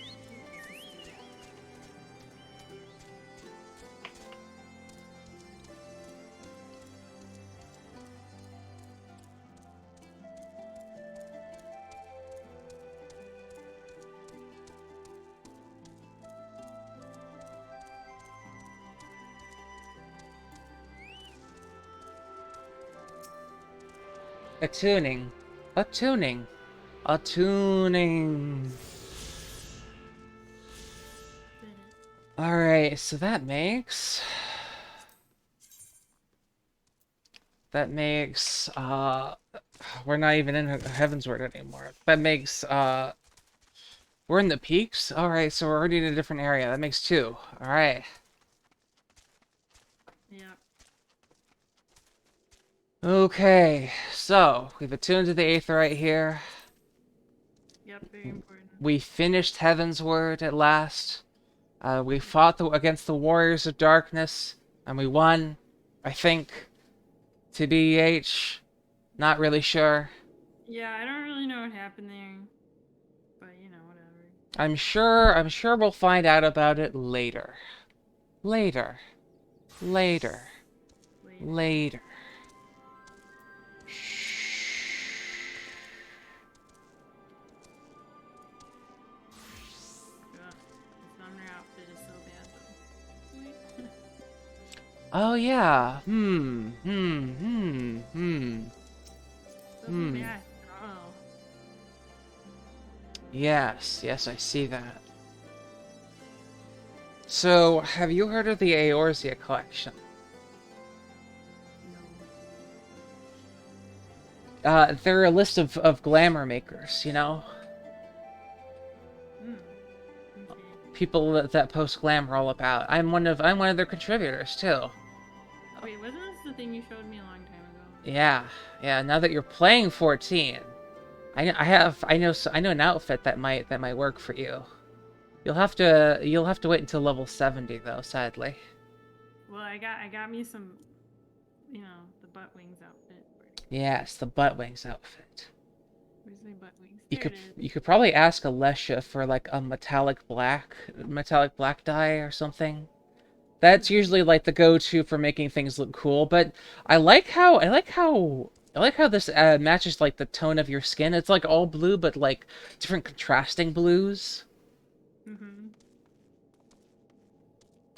Attuning. Attuning. Attuning. Alright, so that makes... That makes, we're not even in Heavensward anymore. That makes, we're in the peaks? Alright, so we're already in a different area. That makes 2. Alright. Yeah. Okay, so we've attuned to the Aetherite here. Yep, very important. We finished Heavensward at last. We fought against the Warriors of Darkness, and we won, I think. TBH, not really sure. Yeah, I don't really know what happened there, but you know, whatever. I'm sure we'll find out about it later. Later. Later. Later. Ugh, the summoner outfit is so bad though. Oh yeah. Yeah. Oh. Yes, I see that. So, have you heard of the Eorzea collection? They're a list of glamour makers, you know? People that post glamour all about. I'm one of their contributors too. Oh, wait, wasn't this the thing you showed me a long time ago? Yeah. Now that you're playing 14, I know an outfit that might work for you. You'll have to wait until level 70 though, sadly. Well, I got me some, you know, the butt wings outfit. Yes, the butt wings outfit. Where's my butt wings? You could probably ask Alessia for like a metallic black dye or something. That's usually like the go-to for making things look cool. But I like how this matches like the tone of your skin. It's like all blue, but like different contrasting blues.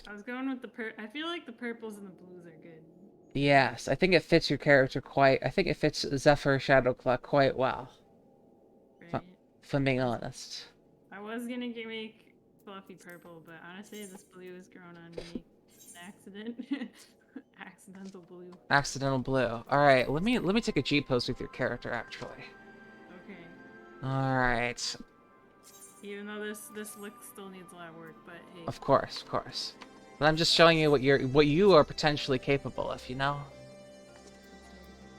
I was going with I feel like the purples and the blues are good. Yes, I think it fits your character I think it fits Zephyr Shadowclaw quite well. Right. If I'm being honest. I was gonna make fluffy purple, but honestly, this blue has grown on me. It's an accident. Accidental blue. Accidental blue. Alright, let me take a G pose with your character actually. Okay. Alright. Even though this look still needs a lot of work, but hey. Of course. But I'm just showing you what you are potentially capable of, you know?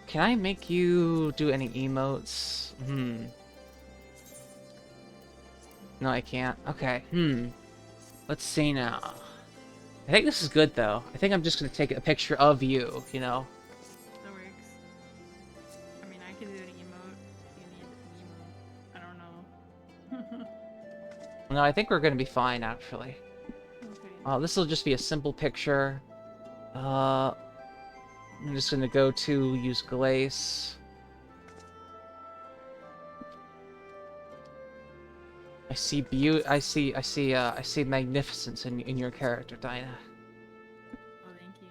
Can I make you do any emotes? No, I can't. Okay. Let's see now. I think this is good though. I think I'm just gonna take a picture of you, you know? That works. I mean, I can do an emote if you need an emote. I don't know. No, I think we're gonna be fine actually. Okay. This will just be a simple picture. I'm just gonna go to use Glace. I see magnificence in your character, Dinah. Oh, thank you.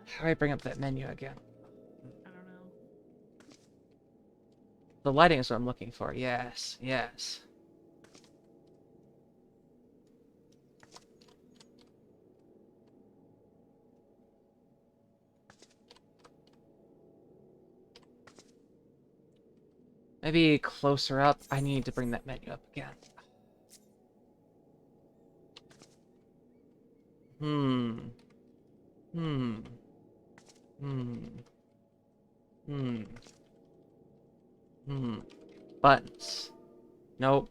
How do I bring up that menu again? I don't know. The lighting is what I'm looking for. Yes. Maybe closer up. I need to bring that menu up again. Buttons. Nope.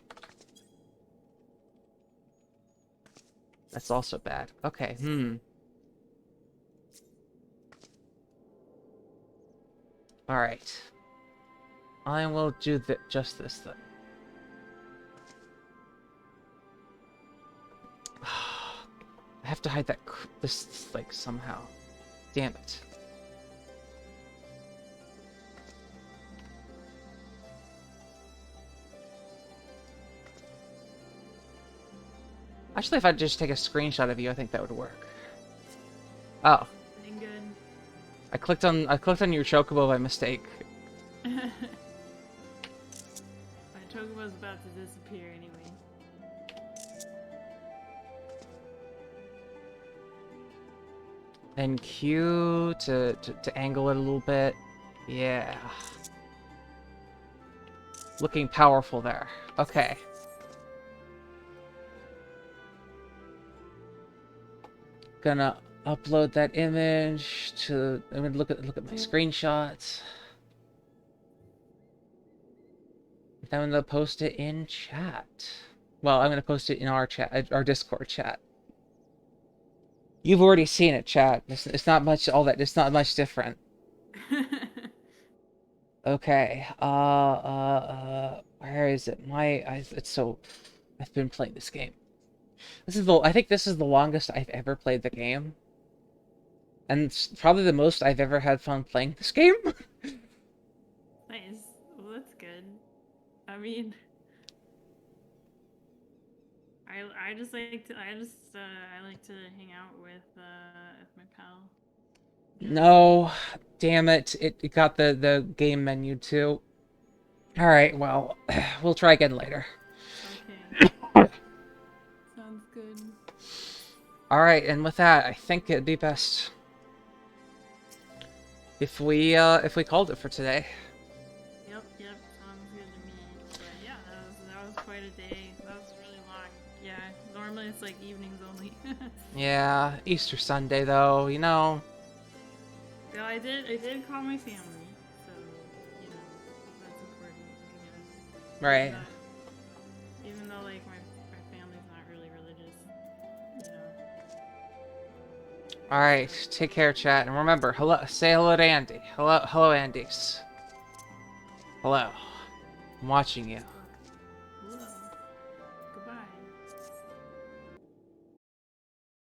That's also bad. Okay, Alright. I will do just this then. I have to hide that this like somehow. Damn it. Actually, if I just take a screenshot of you, I think that would work. Oh. Good. I clicked on your chocobo by mistake. My chocobo's about to disappear anyway. And Q to angle it a little bit. Yeah. Looking powerful there. Okay. Gonna upload that image to. I'm gonna look at my screenshots. Then I'm gonna post it in chat. Well, I'm gonna post it in our chat, our Discord chat. You've already seen it, chat. It's not much. It's not much different. Okay. Where is it? It's so. I've been playing this game. I think this is the longest I've ever played the game. And it's probably the most I've ever had fun playing this game. Nice. Well, that's good. I mean, I like to hang out with my pal. No, damn it! It got the game menu too. All right, well, we'll try again later. Okay. Sounds good. All right, and with that, I think it'd be best if we called it for today. Yep, sounds good to me. But yeah, that was quite a day. That was really long. Yeah, normally it's like evenings only. Yeah, Easter Sunday though, you know. Yeah, I did call my family, so you know that's important. Right. Even though like my family's not really religious, you know. All right, take care, chat, and remember, say hello to Andy. Hello, Andy's. Hello. I'm watching you.